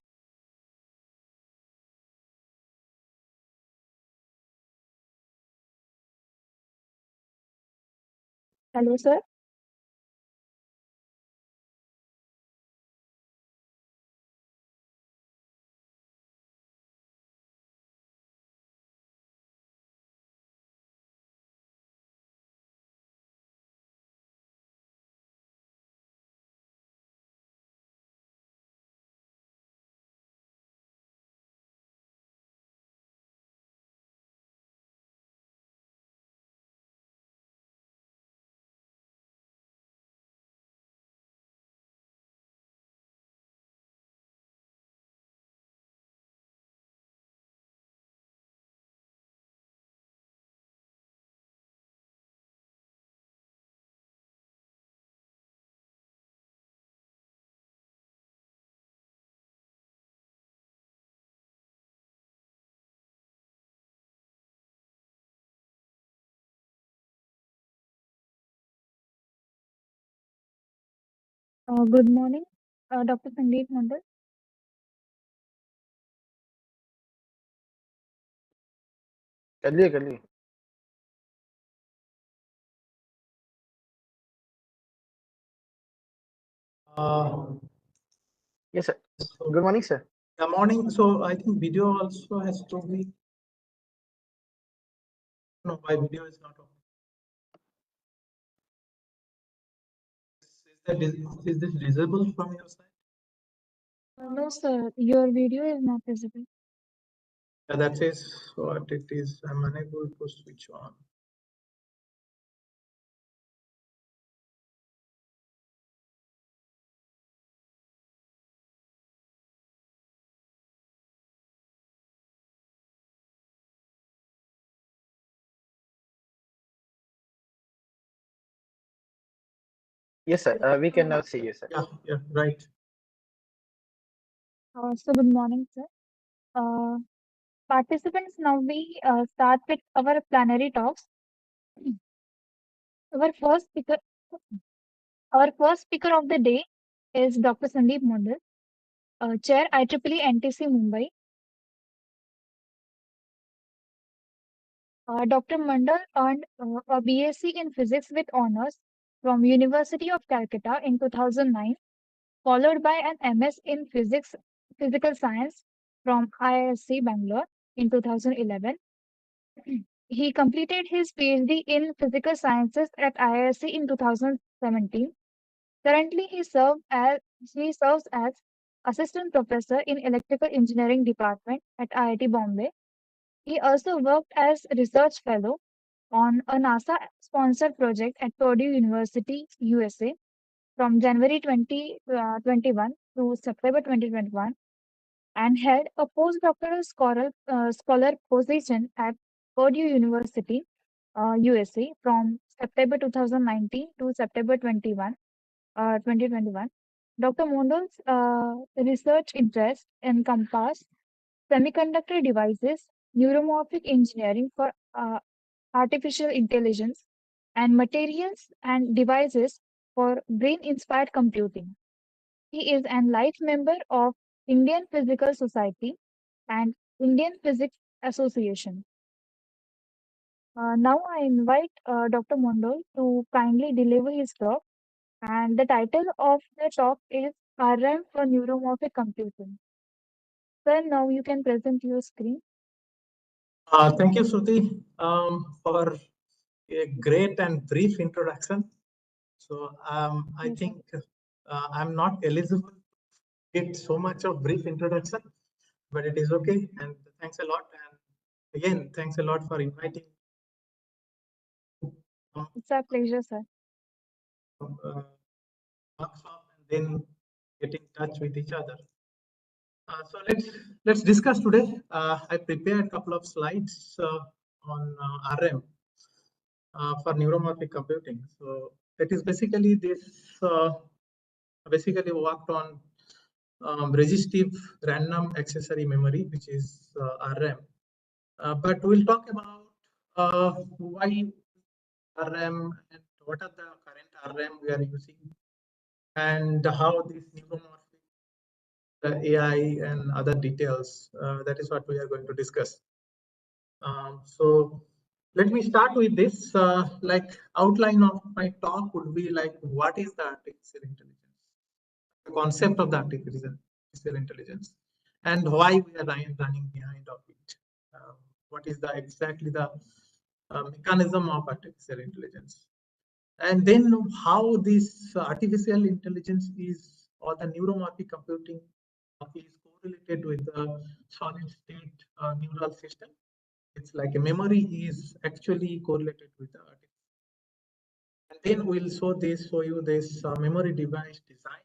[SPEAKER 1] Hello, sir. Good morning, Dr. Sandeep Mondal.
[SPEAKER 3] कर लिए
[SPEAKER 4] Uh,
[SPEAKER 3] Yes, sir.
[SPEAKER 4] so,
[SPEAKER 3] Good morning, sir.
[SPEAKER 4] yeah, morning. So I think video also has to be. No, my video is not on. Is this visible from your side?
[SPEAKER 1] No, sir. Your video is not visible.
[SPEAKER 4] Yeah, that is what it is. I'm unable to switch on.
[SPEAKER 3] Yes, sir. We can now see you, sir.
[SPEAKER 4] Yeah, right.
[SPEAKER 1] So good morning, sir. Uh, Participants, now we start with our plenary talks. Our first speaker, our first speaker of the day is Dr. Sandeep Mondal, Chair IEEE NTC Mumbai. Dr. Mandal earned a BSc in Physics with honors from University of Calcutta in 2009, followed by an MS in Physical Science from IISc Bangalore in 2011. He completed his PhD in physical sciences at IISc in 2017. Currently, he serves as assistant professor in electrical engineering department at IIT Bombay. He also worked as research fellow on a NASA-sponsored project at Purdue University, USA, from January 2021 to September 2021, and held a postdoctoral scholar position at Purdue University, USA, from September 2019 to September 2021. Dr. Mondol's research interests encompass semiconductor devices, neuromorphic engineering for artificial intelligence, and materials and devices for brain-inspired computing. He is an life member of Indian Physical Society and Indian Physics Association. Now I invite Dr. Mondol to kindly deliver his talk, and the title of the talk is RM for Neuromorphic Computing. Sir, now you can present your screen.
[SPEAKER 4] Thank you, Shruti, for a great and brief introduction. So I
[SPEAKER 1] Yes, sir.
[SPEAKER 4] think I'm not eligible to get so much of brief introduction, but it is okay. And thanks a lot. And again, thanks a lot for inviting
[SPEAKER 1] It's our pleasure, sir.
[SPEAKER 4] uh, workshop and then get in touch with each other. So let's discuss today. I prepared a couple of slides on RM for neuromorphic computing. So it is basically this. Basically worked on resistive random accessory memory, which is RM. But we'll talk about why RM and what are the current RM we are using, and how this neuromorphic AI and other details. That is what we are going to discuss. So let me start with this. Like outline of my talk would be like, what is the artificial intelligence? The concept of the artificial intelligence, and why we are running behind of it. What is the exactly the mechanism of artificial intelligence, and then how this artificial intelligence is, or the neuromorphic computing is correlated with the solid state neural system. It's like a memory is actually correlated with the artificial. And then we'll show you this memory device design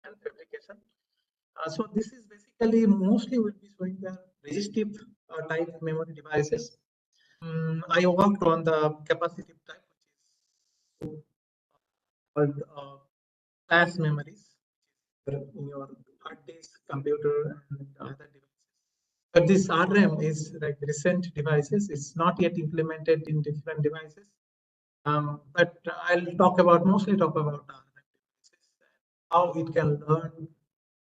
[SPEAKER 4] and fabrication. So this is basically mostly will be showing the resistive type memory devices. I worked on the capacitive type, which is called flash memories in your hard disk, computer, and other devices. But this RM is like recent devices. It's not yet implemented in different devices. But I'll mostly talk about RM devices, how it can learn,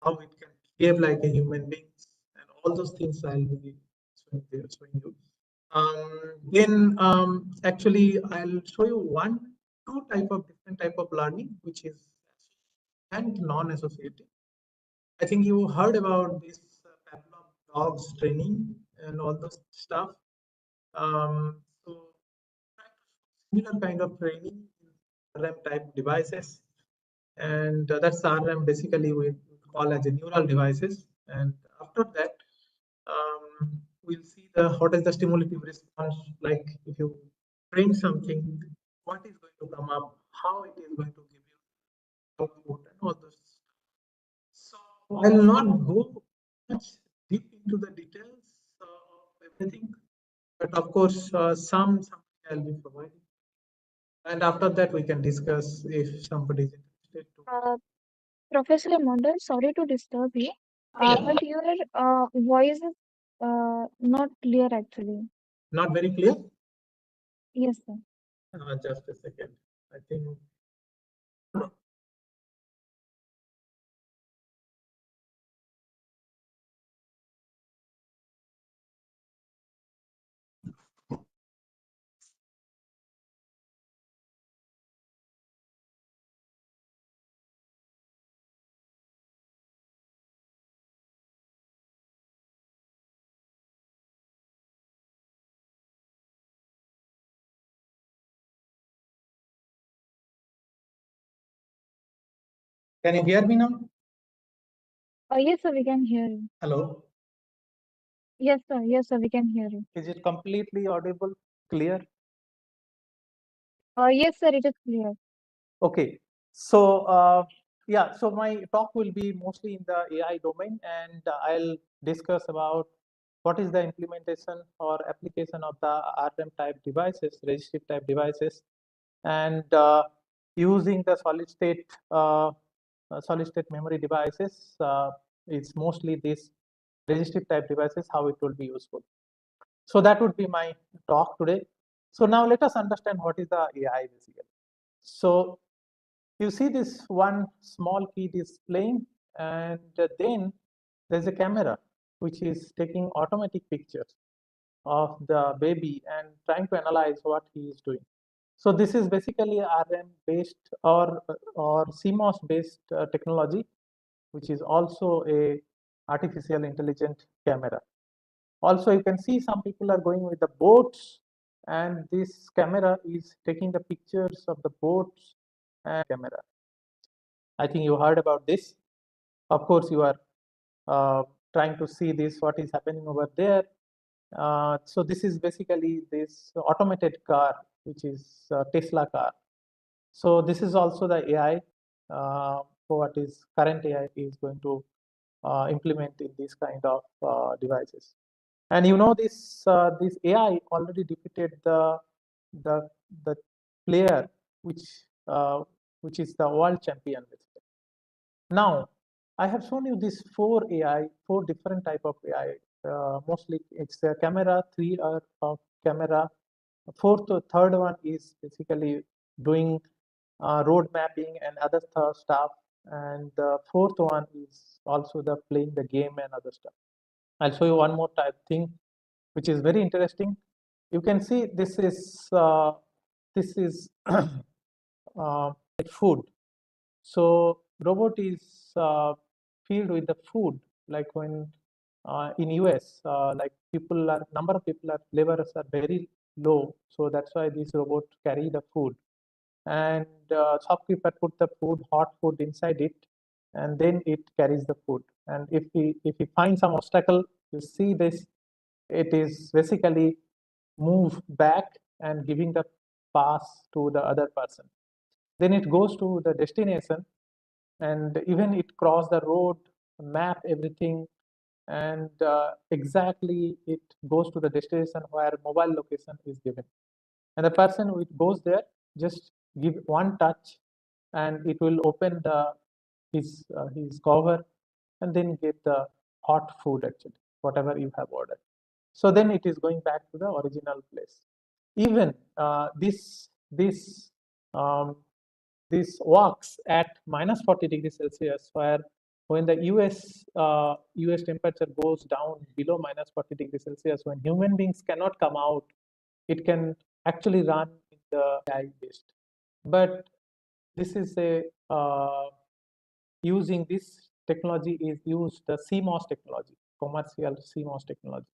[SPEAKER 4] how it can behave like a human being, and all those things I'll be showing you. Then actually I'll show you two different type of learning, which is and non-associative. I think you heard about this Pavlov dogs training and all those stuff. So similar kind of training in RM type devices, and that's RM basically we call as a neural devices. And after that, we'll see the what is the stimulative response, like if you train something, what is going to come up, how it is going to give you output, and all those. So I'll not go much deep into the details of everything, but of course, something I'll be providing. And after that, we can discuss if somebody is interested to.
[SPEAKER 1] Professor Mondal, sorry to disturb you,
[SPEAKER 4] Yeah.
[SPEAKER 1] but your voice is not clear actually.
[SPEAKER 4] Not very clear.
[SPEAKER 1] Yes, sir.
[SPEAKER 4] Just a second. I think Can you hear me now?
[SPEAKER 1] Yes, sir, we can hear you.
[SPEAKER 4] Hello.
[SPEAKER 1] Yes, sir. Yes, sir, we can hear you.
[SPEAKER 4] Is it completely audible, clear?
[SPEAKER 1] Yes, sir, it is clear.
[SPEAKER 4] Okay. So yeah, so my talk will be mostly in the AI domain, and I'll discuss about what is the implementation or application of the RM type devices, resistive type devices, and using the solid state memory devices is mostly this resistive type devices, how it will be useful. So that would be my talk today. So now let us understand what is the AI basically. So you see this one small kid is playing, and then there's a camera which is taking automatic pictures of the baby and trying to analyze what he is doing. So this is basically RM based or CMOS based technology, which is also a artificial intelligent camera. Also, you can see some people are going with the boats, and this camera is taking the pictures of the boats and camera. I think you heard about this. Of course, you are trying to see this, what is happening over there. So this is basically this automated car, which is Tesla car. So this is also the AI, what is current AI is going to implement in these kind of devices. And you know this AI already defeated the the player which is the world champion basically. Now I have shown you these four different type of AI. Mostly it's a camera, three are of camera. Third one is basically doing road mapping and other stuff. And the fourth one is also the playing the game and other stuff. I'll show you one more type thing, which is very interesting. You can see this is food. So robot is filled with the food, like when in US, like number of people are laborers are very low, so that's why this robot carry the food, and shopkeeper put the hot food inside it, and then it carries the food. And if he finds some obstacle, you see this, it is basically move back and giving the pass to the other person. Then it goes to the destination, and even it cross the road, map everything, and exactly it goes to the destination where mobile location is given. And the person who goes there just give one touch, and it will open his cover, and then get the hot food actually, whatever you have ordered. So then it is going back to the original place. Even um, this works at minus 40 degrees Celsius, where when the US temperature goes down below minus 40 degrees Celsius, when human beings cannot come out, it can actually run in the AI based. But this is a using this technology is used the CMOS technology, commercial CMOS technology.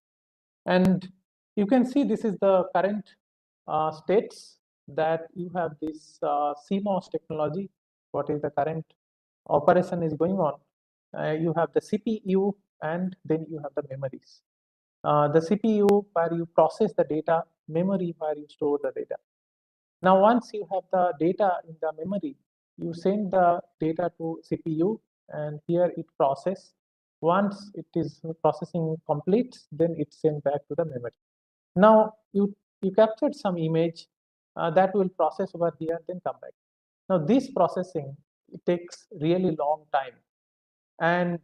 [SPEAKER 4] And you can see this is the current states that you have this CMOS technology. What is the current operation is going on? You have the CPU, and then you have the memories. The CPU where you process the data, memory where you store the data. Now, once you have the data in the memory, you send the data to CPU, and here it process. Once it is processing complete, then it's sent back to the memory. Now you captured some image that will process over here, then come back. Now this processing, it takes really long time, and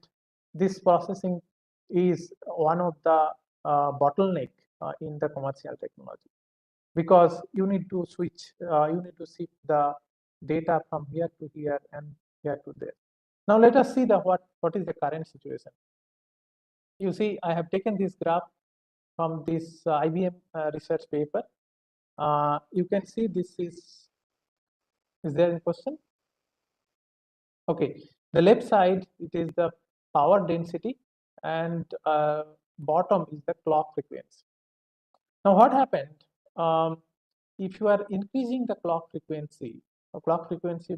[SPEAKER 4] this processing is one of the bottleneck in the commercial technology, because you need to switch, you need to shift the data from here to here and here to there. Now let us see the what is the current situation. You see, I have taken this graph from this IBM research paper. You can see this is there a question? Okay, the left side, it is the power density, and bottom is the clock frequency. Now what happened, if you are increasing the clock frequency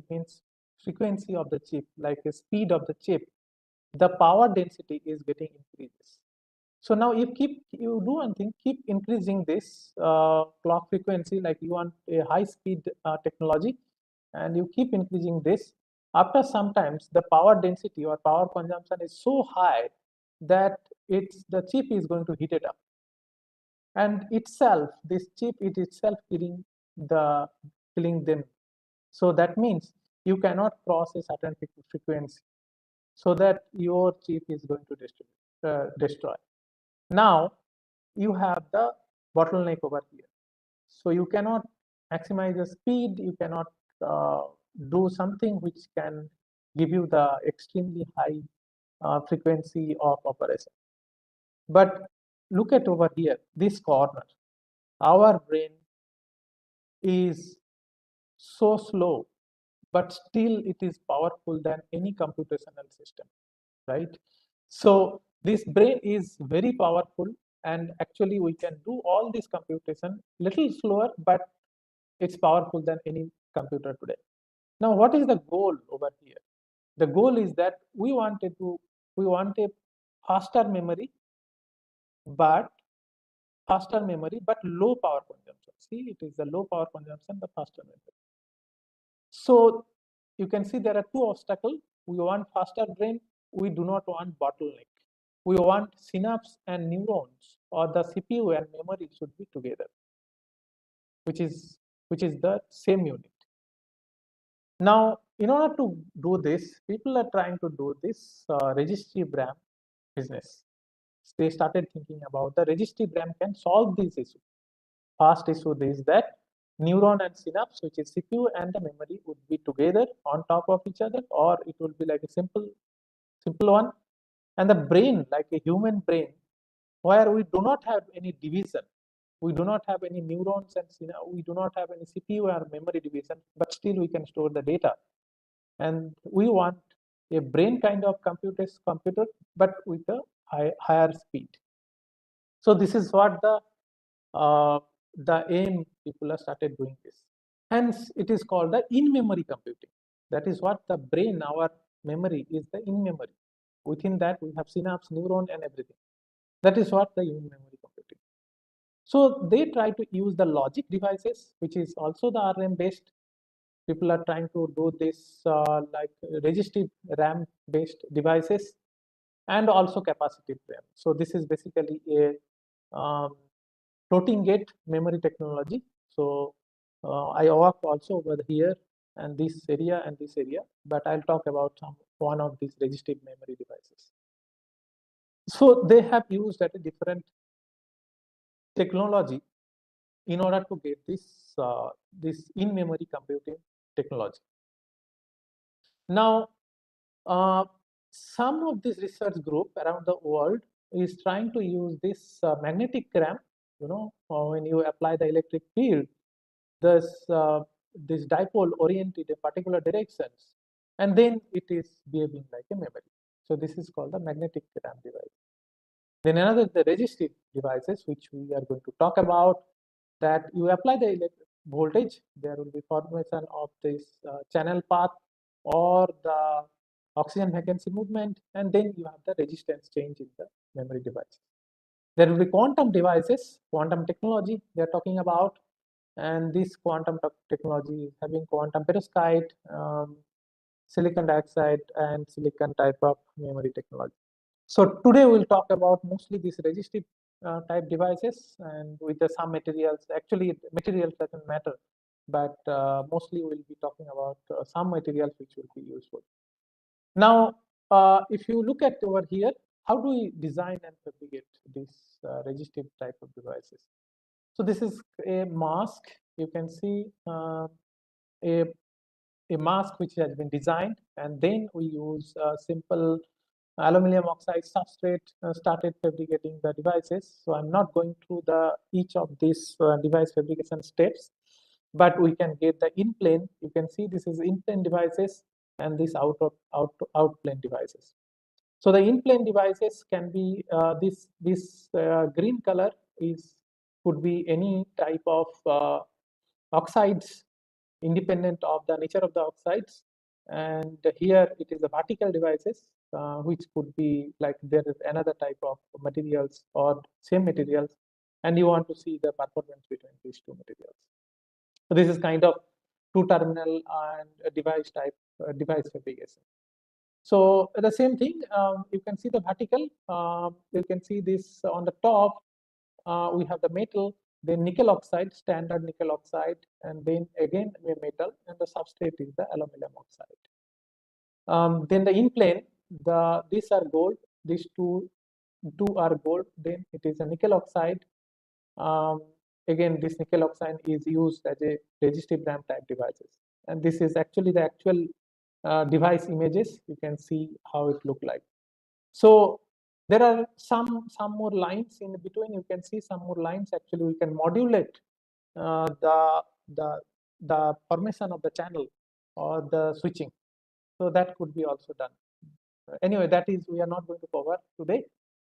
[SPEAKER 4] means frequency of the chip, like the speed of the chip, the power density is getting increases. So now you do one thing, keep increasing this clock frequency, like you want a high speed technology, and you keep increasing this. After sometimes the power density or power consumption is so high that the chip is going to heat it up, and itself this chip is itself killing them. So that means you cannot cross a certain frequency, so that your chip is going to destroy. Now you have the bottleneck over here, so you cannot maximize the speed, you cannot do something which can give you the extremely high frequency of operation. But look at over here, this corner, our brain is so slow, but still it is powerful than any computational system, right? So this brain is very powerful, and actually we can do all this computation little slower, but it's powerful than any computer today. Now, what is the goal over here? The goal is that we want a faster memory, but low power consumption. See, it is the low power consumption, the faster memory. So you can see there are two obstacles. We want faster brain, we do not want bottleneck. We want synapse and neurons, or the CPU and memory should be together, which is the same unit. Now, in order to do this, people are trying to do this registry RAM business. They started thinking about the registry RAM can solve this issue. First issue is that neuron and synapse, which is CPU and the memory, would be together on top of each other, or it will be like a simple one. And the brain, like a human brain, where we do not have any division, we do not have any neurons and we do not have any CPU or memory division, but still we can store the data. And we want a brain kind of computer, but with a higher speed. So this is what the aim people have started doing this. Hence, it is called the in-memory computing. That is what the brain, our memory, is the in-memory. Within that, we have synapse, neuron, and everything. That is what the in-memory computing. So they try to use the logic devices, which is also the RM based. People are trying to do this like resistive RAM based devices, and also capacitive RAM. So this is basically a floating gate memory technology. So I work also over here and this area, but I'll talk about one of these resistive memory devices. So they have used at a different technology in order to get this in-memory computing technology. Now, some of this research group around the world is trying to use this magnetic RAM. You know, when you apply the electric field, this dipole oriented in particular directions, and then it is behaving like a memory. So this is called the magnetic RAM device. Then another, the resistive devices, which we are going to talk about, that you apply the electric voltage, there will be formation of this channel path or the oxygen vacancy movement, and then you have the resistance change in the memory device. There will be quantum devices, quantum technology they are talking about, and this quantum technology is having quantum perovskite, silicon dioxide, and silicon type of memory technology. So today we'll talk about mostly these resistive type devices, and with some materials. Actually, materials doesn't matter, but mostly we'll be talking about some materials which will be useful. Now, if you look at over here, how do we design and fabricate these resistive type of devices? So this is a mask. You can see a mask which has been designed, and then we use simple aluminum oxide substrate, started fabricating the devices. So I'm not going through each of these device fabrication steps, but we can get the in plane. You can see this is in plane devices and this out plane devices. So the in plane devices can be this green color could be any type of oxides, independent of the nature of the oxides. And here it is the vertical devices, which could be like there is another type of materials or same materials, and you want to see the performance between these two materials. So this is kind of two terminal and a device type device fabrication. So the same thing, you can see the vertical, you can see this on the top, we have the metal, then nickel oxide, standard nickel oxide, and then again a metal, and the substrate is the aluminum oxide. Then the in plane, these are gold, these two are gold, then it is a nickel oxide. Again, this nickel oxide is used as a resistive RAM type devices. And this is actually the actual device images. You can see how it look like. So there are some more lines in between. You can see some more lines. Actually, we can modulate the formation of the channel or the switching. So that could be also done. Anyway, that is we are not going to cover today,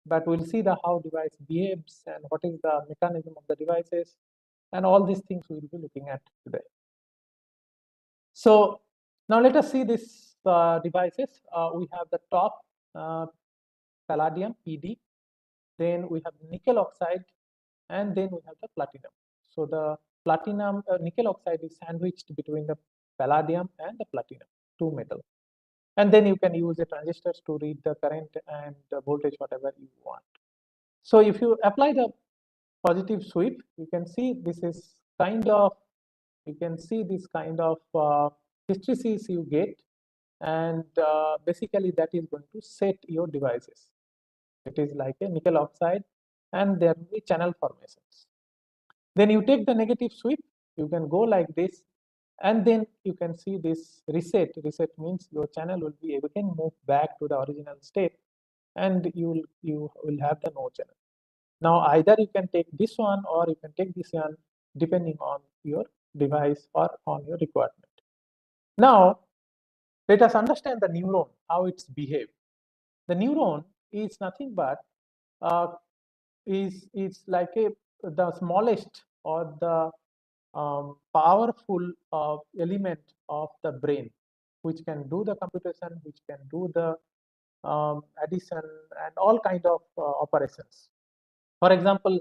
[SPEAKER 4] but we'll see the how device behaves and what is the mechanism of the devices, and all these things we'll be looking at today. So now let us see these devices. We have the top palladium PD, then we have nickel oxide, and then we have the platinum. So the platinum nickel oxide is sandwiched between the palladium and the platinum, two metal. And then you can use the transistors to read the current and the voltage, whatever you want. So if you apply the positive sweep, you can see this is kind of, you can see this kind of hysteresis you get, and basically that is going to set your devices. It is like a nickel oxide, and there will be channel formations. Then you take the negative sweep, you can go like this, and then you can see this reset. Reset means your channel will be able to move back to the original state, and you will have the no channel. Now either you can take this one or you can take this one, depending on your device or on your requirement. Now let us understand the neuron, how it's behave. The neuron is nothing but is like the smallest or the powerful element of the brain, which can do the computation, which can do the addition and all kind of operations. For example,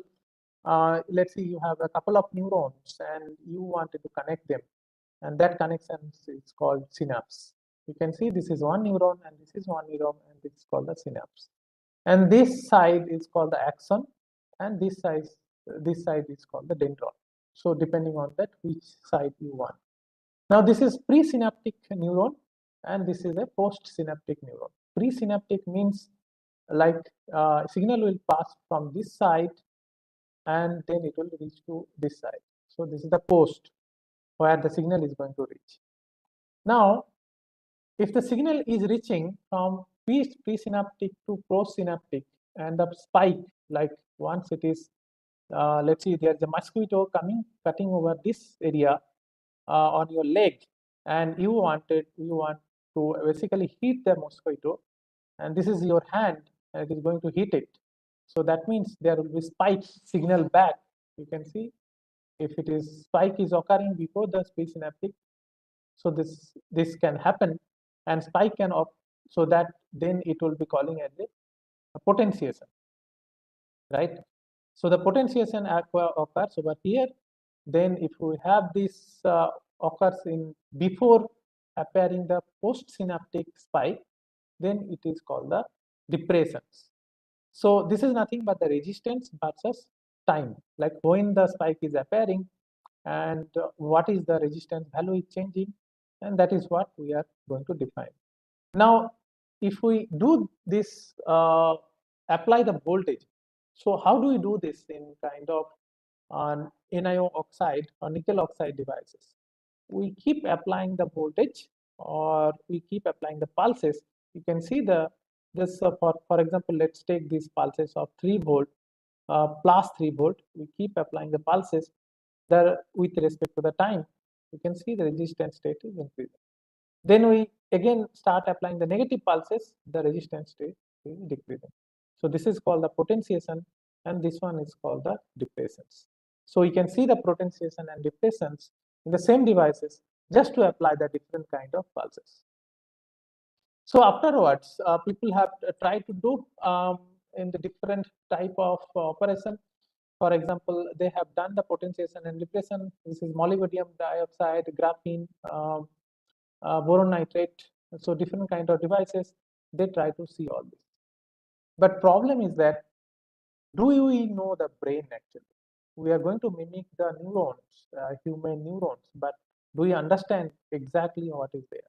[SPEAKER 4] let's say you have a couple of neurons and you wanted to connect them, and that connection is called synapse. You can see this is one neuron and this is one neuron, and this is called the synapse. And this side is called the axon, and this side is called the dendron. So depending on that, which side you want. Now this is presynaptic neuron, and this is a postsynaptic neuron. Presynaptic means like signal will pass from this side, and then it will reach to this side. So this is the post where the signal is going to reach. Now, if the signal is reaching from presynaptic to postsynaptic, and the spike, like once it is, let's see, there's a mosquito cutting over this area on your leg, and you want to basically hit the mosquito, and this is your hand, and it is going to hit it. So that means there will be spike signal back. You can see if it is spike is occurring before the presynaptic, so this can happen, and spike can so that then it will be calling as a potentiation, right? So the potentiation occurs over here. Then if we have this occurs in before appearing the postsynaptic spike, then it is called the depressions. So this is nothing but the resistance versus time, like when the spike is appearing and what is the resistance value is changing, and that is what we are going to define. Now if we do this, apply the voltage. So how do we do this in kind of NiO oxide or nickel oxide devices? We keep applying the voltage, or we keep applying the pulses. You can see this for example, let's take these pulses of 3 volt plus 3 volt. We keep applying the pulses there with respect to the time. You can see the resistance state is increasing. Then we again start applying the negative pulses, the resistance state is decreasing. So this is called the potentiation, and this one is called the depressions. So you can see the potentiation and depressions in the same devices just to apply the different kind of pulses. So afterwards, people have tried to do in the different type of operation. For example, they have done the potentiation and repression. This is molybdenum dioxide, graphene, boron nitrate. So different kind of devices. They try to see all this. But problem is that, do we know the brain actually? We are going to mimic the neurons, human neurons, but do we understand exactly what is there?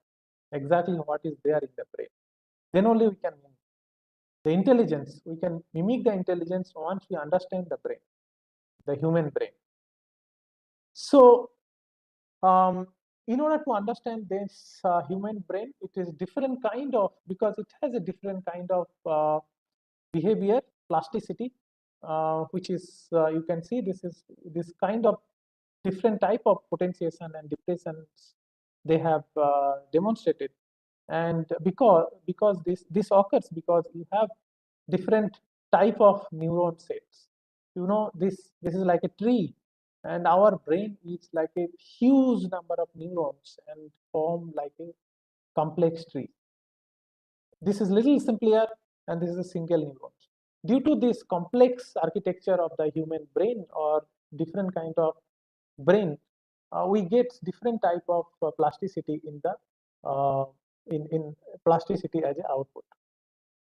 [SPEAKER 4] Exactly what is there in the brain? Then only we can mimic the intelligence. We can mimic the intelligence once we understand the brain, the human brain. So in order to understand this human brain, it is different kind of, because it has a different kind of behavior, plasticity, which is, you can see this is this kind of different type of potentiation and depressions they have demonstrated. And because this occurs because you have different type of neuron sets. You know, this is like a tree, and our brain is like a huge number of neurons and form like a complex tree. This is little simpler, and this is a single neuron. Due to this complex architecture of the human brain or different kind of brain, we get different type of plasticity in the in plasticity as an output.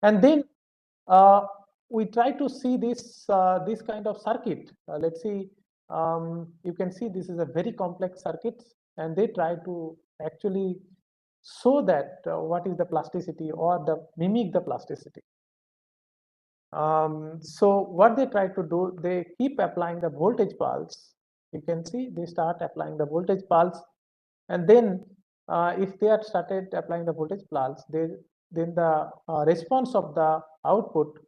[SPEAKER 4] And then we try to see this kind of circuit. Let's see, you can see this is a very complex circuit, and they try to actually show that what is the plasticity or the mimic the plasticity. So what they try to do, they keep applying the voltage pulse. You can see they start applying the voltage pulse, and then if they had started applying the voltage pulse, then the response of the output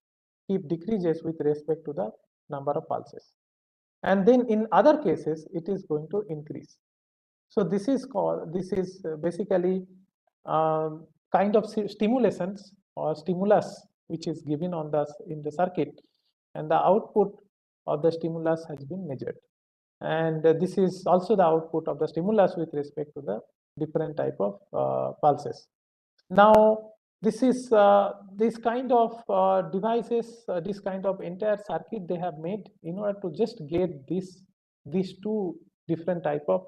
[SPEAKER 4] keep decreases with respect to the number of pulses, and then in other cases it is going to increase. So this is basically kind of stimulations or stimulus which is given on the in the circuit, and the output of the stimulus has been measured. And this is also the output of the stimulus with respect to the different type of pulses. Now, this is this kind of devices, this kind of entire circuit they have made in order to just get these two different type of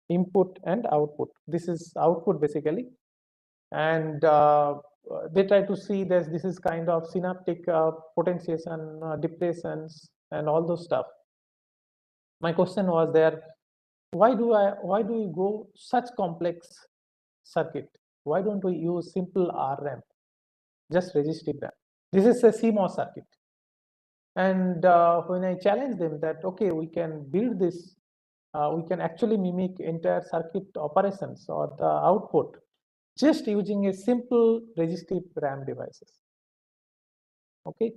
[SPEAKER 4] input and output. This is output basically, and they try to see this is kind of synaptic potentiation, depressions, and all those stuff. My question was there, why do we go such complex circuit? Why don't we use simple RAM, just resistive RAM? This is a CMOS circuit. And when I challenge them that, okay, we can build this, we can actually mimic entire circuit operations or the output just using a simple resistive RAM devices. Okay,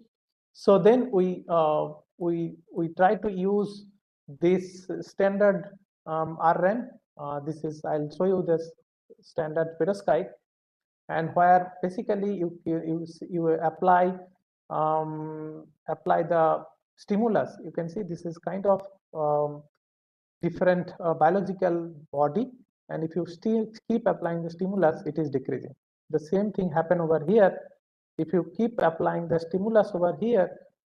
[SPEAKER 4] so then we try to use this standard RAM. This is, I'll show you this standard perovskite, and where basically you apply the stimulus. You can see this is kind of different biological body, and if you still keep applying the stimulus, it is decreasing. The same thing happen over here. If you keep applying the stimulus over here,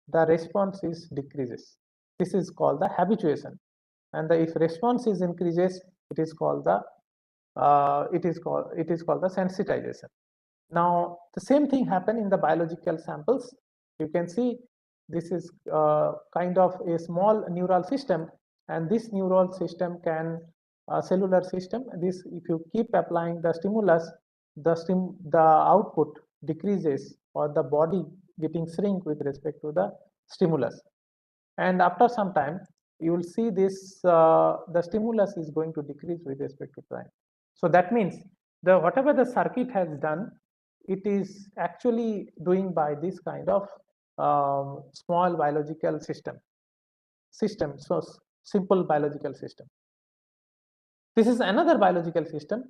[SPEAKER 4] the response is decreases. This is called the habituation, and if response is increases, it is called the the sensitization. Now the same thing happen in the biological samples. You can see this is kind of a small neural system, and this neural system can cellular system. This, if you keep applying the stimulus, the output decreases, or the body getting shrink with respect to the stimulus. And after some time, you will see this the stimulus is going to decrease with respect to time. So that means the whatever the circuit has done, it is actually doing by this kind of small biological system. So simple biological system. This is another biological system,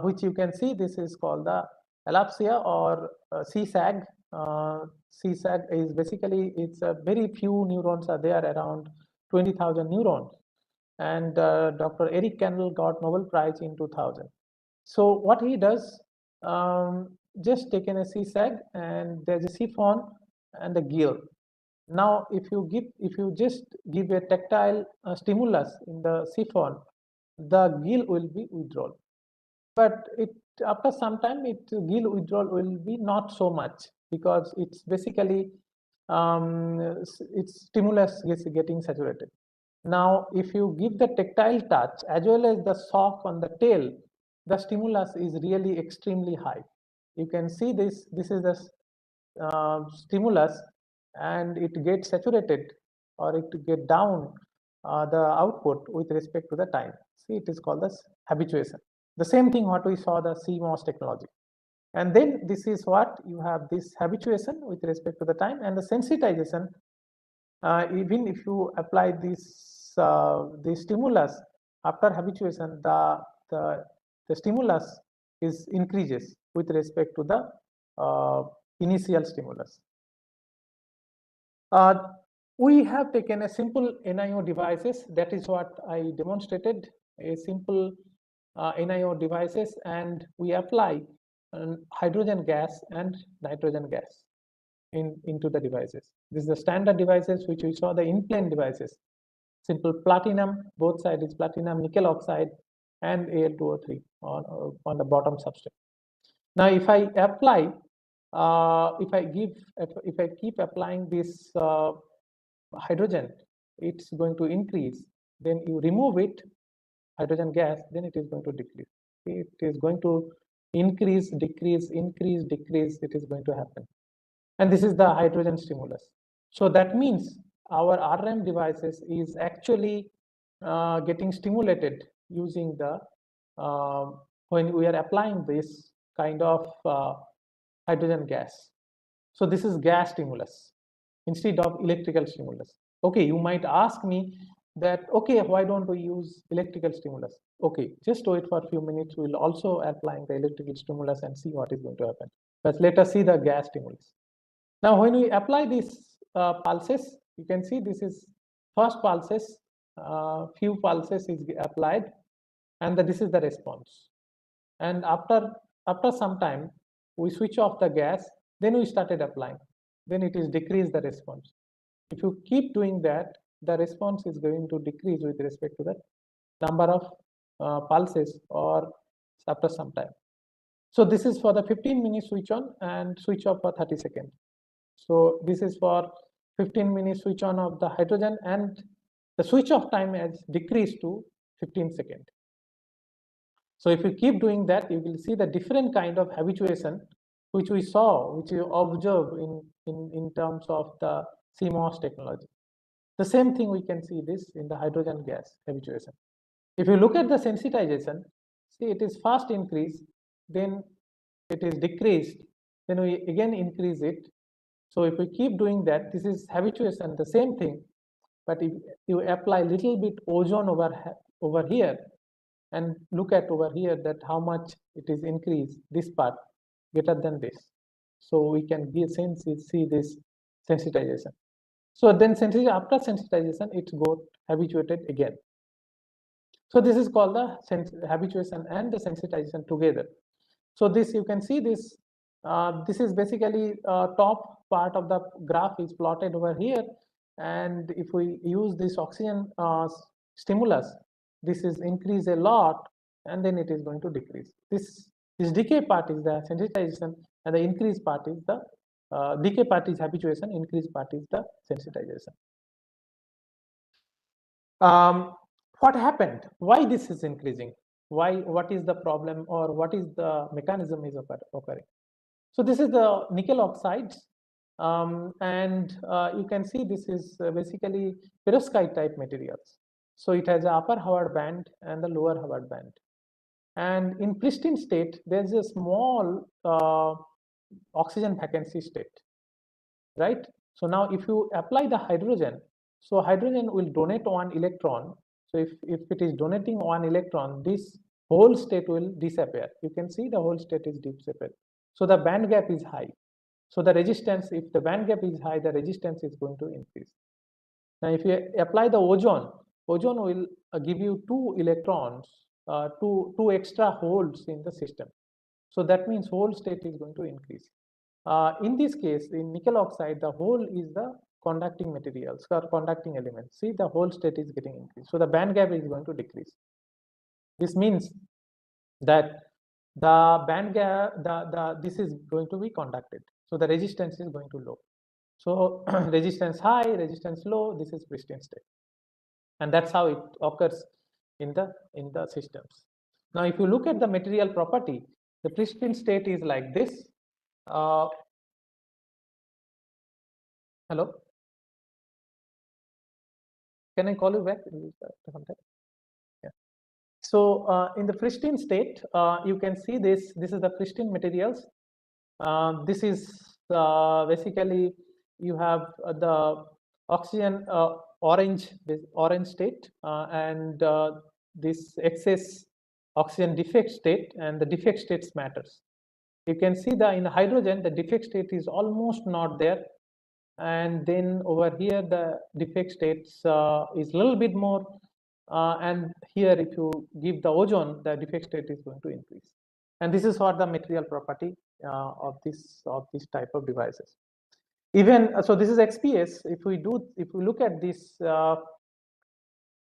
[SPEAKER 4] which you can see. This is called the alapsia or CSAG. CSAG is basically, it's a very few neurons are there, around 20,000 neurons, and Dr. Eric Kandel got Nobel Prize in 2000. So what he does,
[SPEAKER 5] just taken a CSAG and there's a siphon and a gill. Now, if you just give a tactile stimulus in the siphon, the gill will be withdrawn. But after some time, gill withdrawal will be not so much, because it's basically its stimulus is getting saturated. Now, if you give the tactile touch as well as the shock on the tail, the stimulus is really extremely high. You can see this. This is the stimulus, and it gets saturated, or it get down the output with respect to the time. See, it is called as habituation. The same thing what we saw the CMOS technology. And then this is what you have, this habituation with respect to the time, and the sensitization. Even if you apply this stimulus after habituation, the stimulus is increases with respect to the initial stimulus. We have taken a simple NIO devices. That is what I demonstrated, a simple NIO devices, and we apply hydrogen gas and nitrogen gas into the devices. This is the standard devices which we saw, the in-plane devices. Simple platinum, both sides is platinum, nickel oxide, and Al2O3 on the bottom substrate. Now, if I apply, if I keep applying this hydrogen, it's going to increase. Then you remove it, hydrogen gas, then it is going to decrease. It is going to increase, decrease, increase, decrease. It is going to happen. And this is the hydrogen stimulus. So that means our RM devices is actually getting stimulated using the when we are applying this kind of hydrogen gas. So this is gas stimulus instead of electrical stimulus. Okay, you might ask me that, okay, why don't we use electrical stimulus? Okay, just wait for a few minutes. We'll also applying the electrical stimulus and see what is going to happen. But let us see the gas stimulus. Now, when we apply these pulses, you can see this is first pulses, few pulses is applied, and this is the response. And after some time, we switch off the gas, then we started applying. Then it is decrease the response. If you keep doing that, the response is going to decrease with respect to the number of pulses or after some time. So this is for the 15-minute switch on and switch off for 30 seconds. So this is for 15-minute switch on of the hydrogen, and the switch off time has decreased to 15 seconds. So if you keep doing that, you will see the different kind of habituation which we saw, which we observed in terms of the CMOS technology. The same thing we can see this in the hydrogen gas habituation. If you look at the sensitization, see it is fast increase, then it is decreased, then we again increase it. So if we keep doing that, this is habituation, the same thing. But if you apply little bit ozone over here, and look at over here that how much it is increased, this part greater than this. So we can see this sensitization. So then after sensitization, it got habituated again. So this is called the habituation and the sensitization together. So this, you can see this, this is basically top part of the graph is plotted over here. And if we use this oxygen stimulus, this is increase a lot, and then it is going to decrease. This decay part is the sensitization, and the increase part is the decay part is habituation, increase part is the sensitization. What happened? Why this is increasing? Why? What is the problem, or what is the mechanism is occurring? So this is the nickel oxides, and you can see this is basically perovskite type materials. So it has an upper Howard band and the lower Howard band. And in pristine state, there's a small oxygen vacancy state, right? So now if you apply the hydrogen, so hydrogen will donate one electron. So if it is donating one electron, this whole state will disappear. You can see the whole state is disappear. So the band gap is high. So the resistance, if the band gap is high, the resistance is going to increase. Now, if you apply the ozone will give you two electrons, two extra holes in the system. So that means hole state is going to increase. In this case, in nickel oxide, the hole is the conducting materials or conducting elements. See, the hole state is getting increased. So the band gap is going to decrease. This means that the band gap, this is going to be conducted. So the resistance is going to low. So resistance high, resistance low, this is pristine state. And that's how it occurs in the systems. Now, if you look at the material property, the pristine state is like this. Hello? Can I call you back? Yeah. So in the pristine state, you can see this. This is the pristine materials. This is basically you have the oxygen orange state and this excess oxygen defect state, and the defect states matters. You can see that in the hydrogen the defect state is almost not there, and then over here the defect states is a little bit more, and here if you give the ozone, the defect state is going to increase. And this is what the material property of this type of devices. Even so, this is XPS. If we look at this,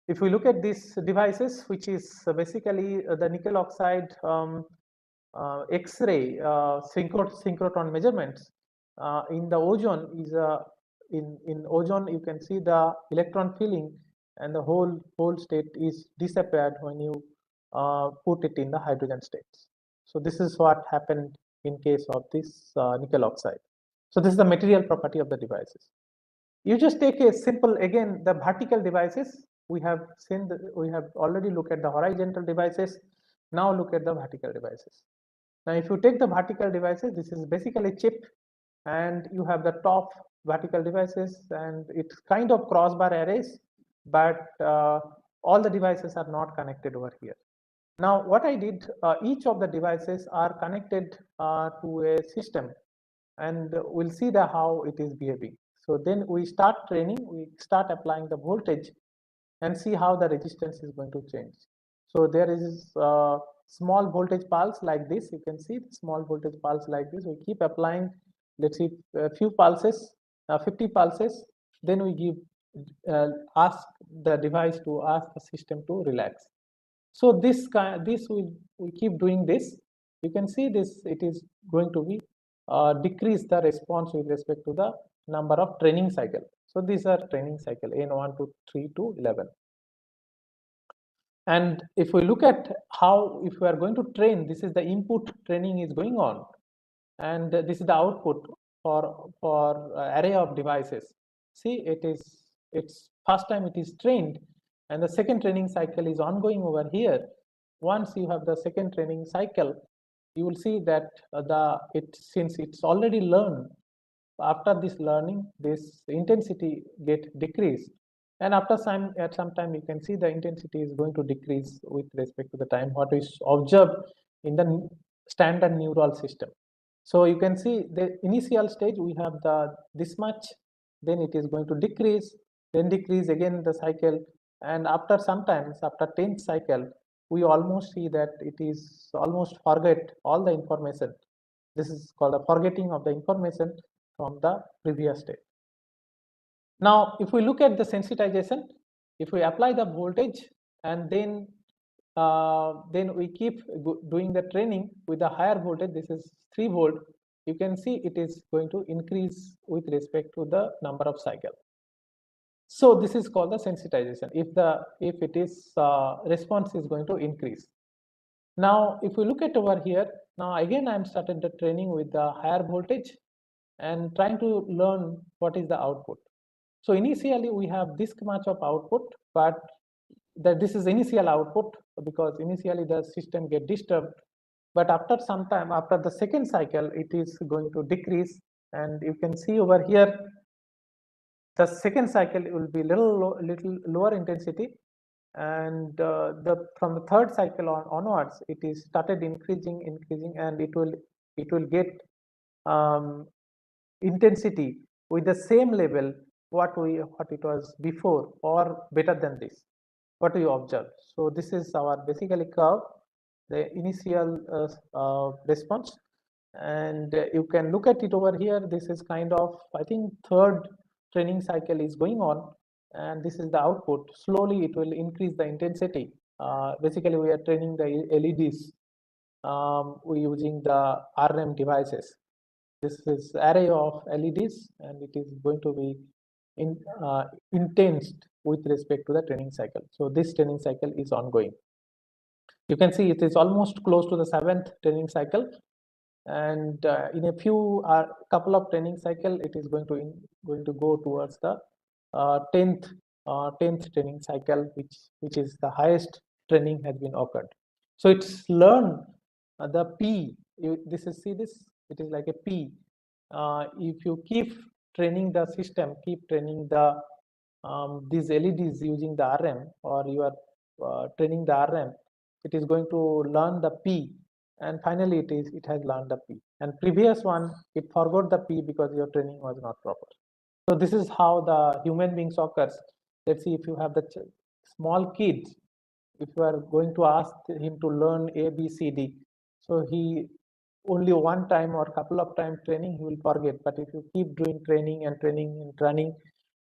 [SPEAKER 5] if we look at these devices, which is basically the nickel oxide X-ray synchrotron measurements, in the ozone is in ozone you can see the electron filling, and the whole state is disappeared when you put it in the hydrogen states. So this is what happened in case of this nickel oxide. So this is the material property of the devices. You just take a simple, again, the vertical devices. We have seen we have already looked at the horizontal devices. Now look at the vertical devices. Now, if you take the vertical devices, this is basically chip, and you have the top vertical devices, and it's kind of crossbar arrays, but all the devices are not connected over here. Now, what I did, each of the devices are connected to a system, and we'll see how it is behaving. So then we start training, we start applying the voltage and see how the resistance is going to change. So there is small voltage pulse like this. You can see the small voltage pulse like this. We keep applying, let's see, a few pulses, 50 pulses. Then we give ask the device to ask the system to relax. So this we keep doing this. You can see this. It is going to be decrease the response with respect to the number of training cycle. So these are training cycle N1 to 3 to 11. And if we look at how, if we are going to train, this is the input training is going on, and this is the output for array of devices. See, it's first time it is trained, and the second training cycle is ongoing over here. Once you have the second training cycle, you will see that since it's already learned, after this learning, this intensity get decreased, and after at some time you can see the intensity is going to decrease with respect to the time what is observed in the standard neural system. So you can see the initial stage we have this much, then it is going to decrease, then decrease again the cycle, and after sometimes after 10th cycle we almost see that it is almost forget all the information. This is called the forgetting of the information from the previous state. Now, if we look at the sensitization, if we apply the voltage and then we keep doing the training with the higher voltage, this is 3 volt, you can see it is going to increase with respect to the number of cycle. So this is called the sensitization, if it is response is going to increase. Now, if we look at over here, now again I am started the training with the higher voltage and trying to learn what is the output. So initially we have this much of output, but this is initial output because initially the system get disturbed. But after some time, after the second cycle, it is going to decrease, and you can see over here, the second cycle will be little lower intensity, and from the third cycle onwards, it is started increasing, and it will get intensity with the same level what it was before or better than this what we observe. So this is our basically curve, the initial response. And you can look at it over here. This is kind of, I think, third training cycle is going on, and this is the output. Slowly it will increase the intensity. Basically we are training the LEDs. We're using the RM devices. This is array of LEDs, and it is going to be intense with respect to the training cycle. So this training cycle is ongoing. You can see it is almost close to the 7th training cycle, and in a few couple of training cycle, it is going to go towards the 10th training cycle, which is the highest training has been occurred. So it's learn the P. This is, see this, it is like a P. If you keep training the system, keep training the these LEDs using the RM, or you are training the RM, it is going to learn the P, and finally it has learned the P. And previous one, it forgot the P because your training was not proper. So this is how the human beings occurs. Let's see, if you have the small kids, if you are going to ask him to learn A, B, C, D, so he only one time or couple of times training, he will forget. But if you keep doing training and training and training,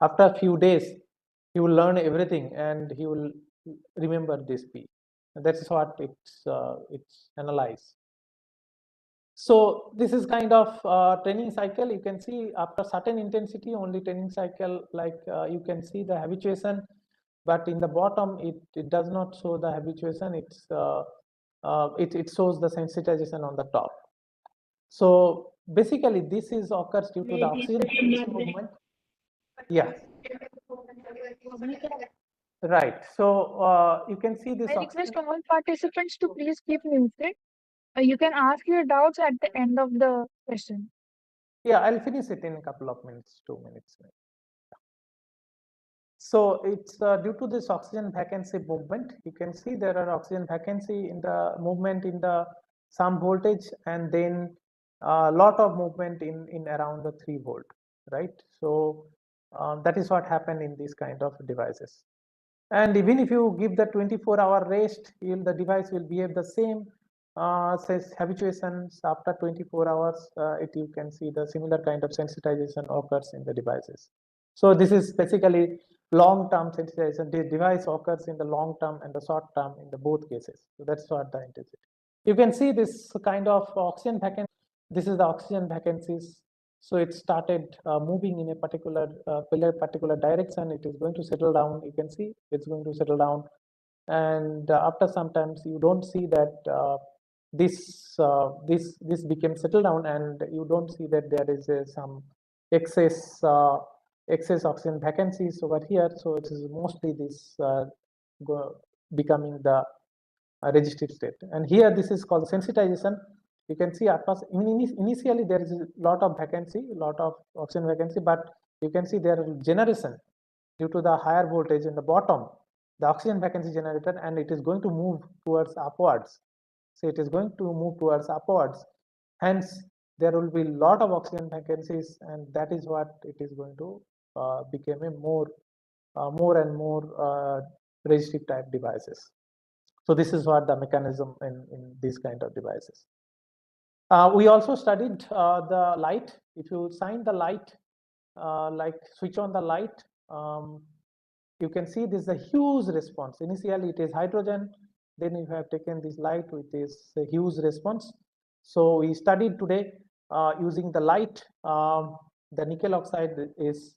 [SPEAKER 5] after a few days, he will learn everything and he will remember this P. And that's what it's analyzed. So this is kind of training cycle. You can see after certain intensity, only training cycle, like you can see the habituation, but in the bottom, it does not show the habituation. It shows the sensitization on the top. So basically, this is occurs due to the oxygen movement. Yeah. Right. So you can see this.
[SPEAKER 1] I request all participants to please keep muted. You can ask your doubts at the end of the session.
[SPEAKER 5] Yeah, I'll finish it in a couple of minutes, 2 minutes. So it's due to this oxygen vacancy movement. You can see there are oxygen vacancy in the movement in the some voltage, and then a lot of movement in around the 3 volt, right? So that is what happened in these kind of devices. And even if you give the 24-hour rest, the device will behave the same. Says habituations after 24 hours, you can see the similar kind of sensitization occurs in the devices. So this is basically long-term sensitization. The device occurs in the long term and the short term in the both cases. So that's what the intensity. You can see this kind of oxygen vacancy. This is the oxygen vacancies. So it started moving in a particular direction. It is going to settle down. You can see it's going to settle down, and after some times you don't see that this became settled down, and you don't see that there is some excess oxygen vacancies over here. So it is mostly this becoming the resistive state. And here this is called sensitization. You can see at first initially there is a lot of vacancy, lot of oxygen vacancy, but you can see there is generation due to the higher voltage in the bottom, the oxygen vacancy generated, and it is going to move towards upwards. So it is going to move towards upwards. Hence, there will be a lot of oxygen vacancies, and that is what it is going to become a more and more resistive type devices. So this is what the mechanism in these kind of devices. We also studied the light. If you shine the light, like switch on the light, you can see this is a huge response. Initially, it is hydrogen. Then you have taken this light with this huge response. So we studied today using the light. The nickel oxide is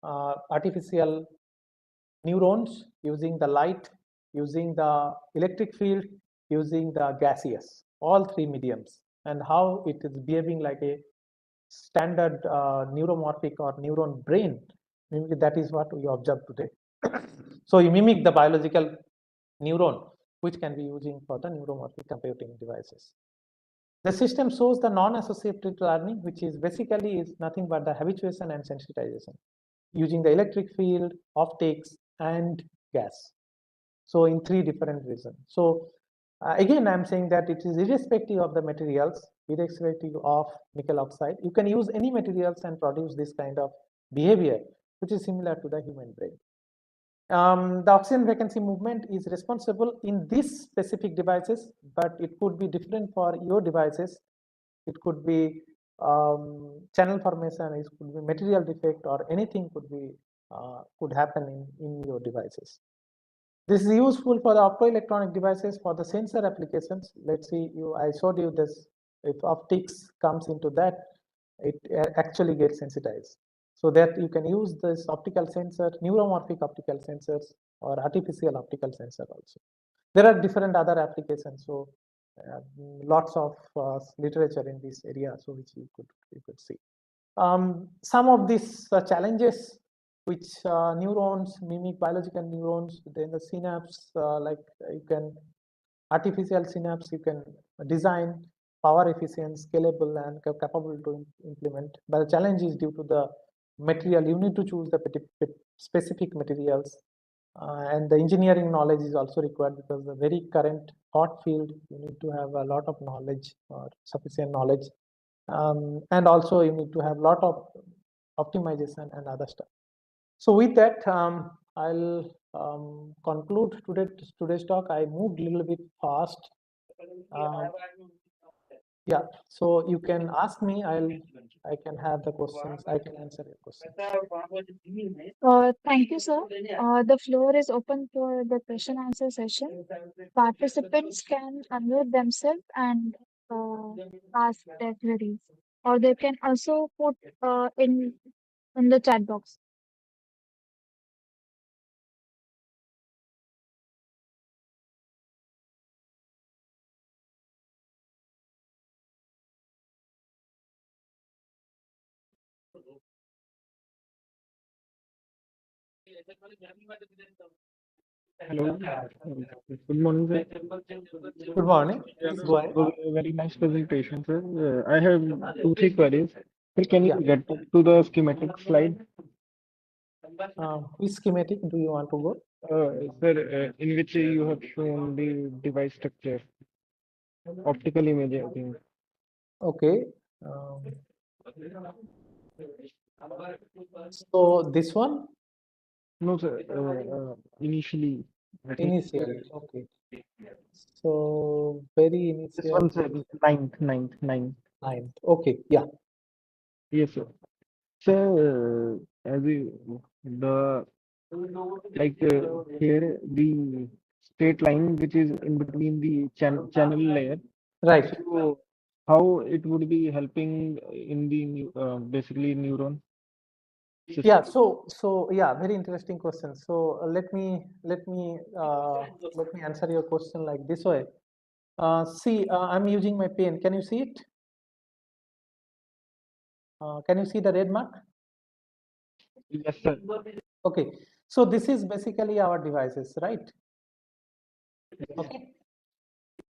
[SPEAKER 5] artificial neurons, using the light, using the electric field, using the gaseous, all three mediums, and how it is behaving like a standard neuromorphic or neuron brain. That is what we observed today. So you mimic the biological neuron, which can be using for the neuromorphic computing devices. The system shows the non-associated learning, which is basically is nothing but the habituation and sensitization using the electric field, optics, and gas. So in 3 different reasons. So again, I'm saying that it is irrespective of the materials, irrespective of nickel oxide. You can use any materials and produce this kind of behavior, which is similar to the human brain. The oxygen vacancy movement is responsible in these specific devices, but it could be different for your devices. It could be channel formation, it could be material defect, or anything could happen in your devices. This is useful for the optoelectronic devices for the sensor applications. Let's see, I showed you this. If optics comes into that, it actually gets sensitized. So that you can use this optical sensor, neuromorphic optical sensors, or artificial optical sensor also. There are different other applications. So lots of literature in this area, so which you could see. Some of these challenges which neurons mimic biological neurons, then the synapse, like you can artificial synapse, you can design power efficient, scalable, and capable to implement. But the challenge is due to the material. You need to choose the specific materials, and the engineering knowledge is also required, because the very current hot field, you need to have a lot of knowledge or sufficient knowledge. And also you need to have a lot of optimization and other stuff. So with that, I'll conclude today's talk. I moved a little bit fast. Yeah, so you can ask me. I can have the questions. I can answer your questions.
[SPEAKER 1] Thank you, sir. The floor is open for the question answer session. Participants can unmute themselves and ask their queries, or they can also put in the chat box.
[SPEAKER 6] Hello. Good morning, sir.
[SPEAKER 5] Good morning. Please go ahead.
[SPEAKER 6] Very nice presentation, sir. I have two, three queries. Sir, can you
[SPEAKER 5] Yeah.
[SPEAKER 6] get to the schematic slide?
[SPEAKER 5] Which schematic do you want to go?
[SPEAKER 6] Sir, in which you have shown the device structure, optical image, I think.
[SPEAKER 5] Okay. So this one?
[SPEAKER 6] No, sir. Initially, I think.
[SPEAKER 5] Initially, okay. So very
[SPEAKER 6] This
[SPEAKER 5] initial.
[SPEAKER 6] one, sir, ninth.
[SPEAKER 5] Ninth. Okay, yeah.
[SPEAKER 6] Yes, sir. So, as you, the here the straight line which is in between the channel layer.
[SPEAKER 5] Right.
[SPEAKER 6] So how it would be helping in the basically neuron system?
[SPEAKER 5] Yeah. So yeah, very interesting question. So let me answer your question like this way. See, I'm using my pen. Can you see it? Can you see the red mark?
[SPEAKER 6] Yes, sir.
[SPEAKER 5] Okay. So this is basically our devices, right? Okay.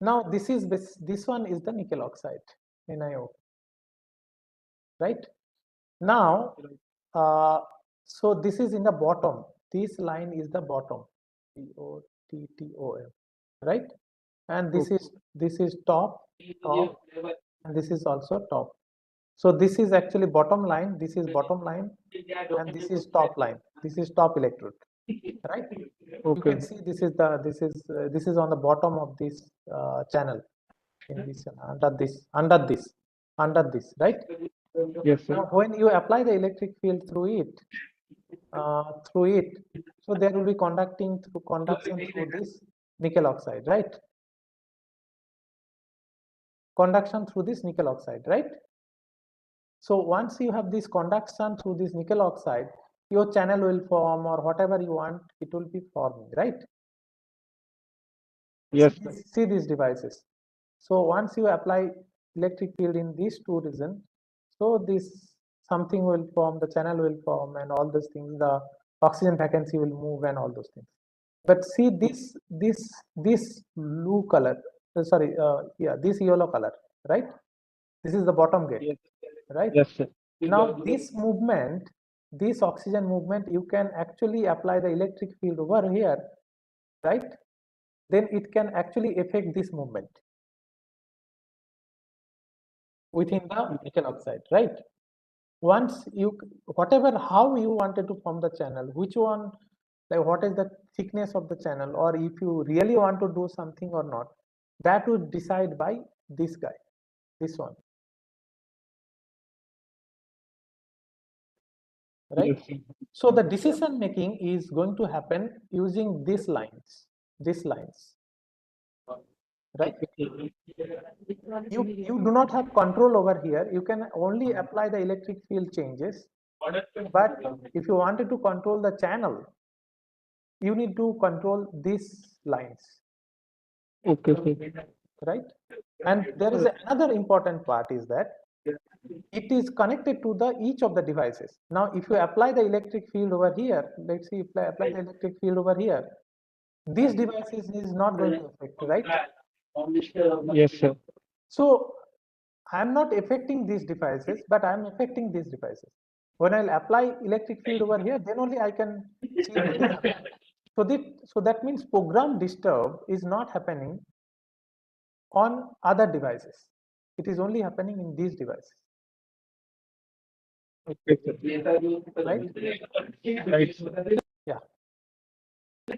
[SPEAKER 5] Now this one is the nickel oxide NiO, right? Now, so this is in the bottom. This line is the bottom, BOTTOM, right? And this is top, and this is also top. So this is actually bottom line. This is bottom line, and this is top line. This is top electrode, right? You can see this is on the bottom of this channel, in this under this, right?
[SPEAKER 6] Yes, sir.
[SPEAKER 5] Now, when you apply the electric field through it, so there will be conduction through this nickel oxide, right? Conduction through this nickel oxide, right? So once you have this conduction through this nickel oxide, your channel will form, or whatever you want, it will be forming, right?
[SPEAKER 6] Yes.
[SPEAKER 5] See these devices. So once you apply electric field in these two regions, so this something will form, the channel will form, and all those things, the oxygen vacancy will move, and all those things. But see this blue color, this yellow color, right? This is the bottom gate,
[SPEAKER 6] Yes.
[SPEAKER 5] right?
[SPEAKER 6] Yes, sir.
[SPEAKER 5] Now this movement, this oxygen movement, you can actually apply the electric field over here, right? Then it can actually affect this movement within the nickel oxide, right? Once you, how you wanted to form the channel, which one like what is the thickness of the channel, or if you really want to do something or not, that would decide by this guy, this one, right?
[SPEAKER 6] Yes, sir.
[SPEAKER 5] So the decision making is going to happen using these lines, right? You do not have control over here. You can only apply the electric field changes, but if you wanted to control the channel, you need to control these lines,
[SPEAKER 6] Okay, sir.
[SPEAKER 5] right? And there is another important part is that it is connected to the each of the devices. Now if you apply the electric field over here, let's see, apply the electric field over here, these devices is not going to affect, right?
[SPEAKER 6] Yes, sir.
[SPEAKER 5] So I'm not affecting these devices, but I'm affecting these devices. When I'll apply electric field over here, then only I can see this happen. So that means program disturb is not happening on other devices. It is only happening in these devices,
[SPEAKER 6] Okay, sir.
[SPEAKER 5] right?
[SPEAKER 6] Right, sir.
[SPEAKER 5] Yeah.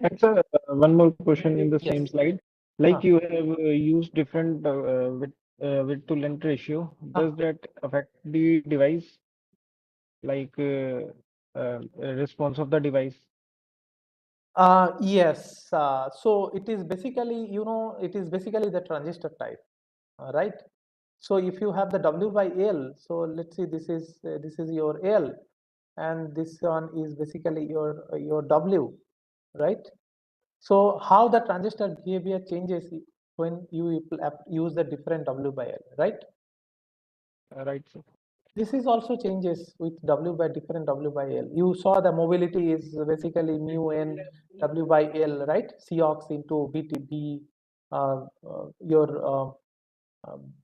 [SPEAKER 6] And sir, one more question in the same
[SPEAKER 5] Yes.
[SPEAKER 6] slide. Like you have used different width to length ratio. Does that affect the device, like response of the device?
[SPEAKER 5] Yes. So it is basically, it is basically the transistor type, right? So if you have the W by L, so let's see, this is your L, and this one is basically your W, right? So how the transistor behavior changes when you use the different W by L, right?
[SPEAKER 6] Right, sir.
[SPEAKER 5] This is also changes with W by different W by L. You saw the mobility is basically mu n W by L, right? Cox into BT, your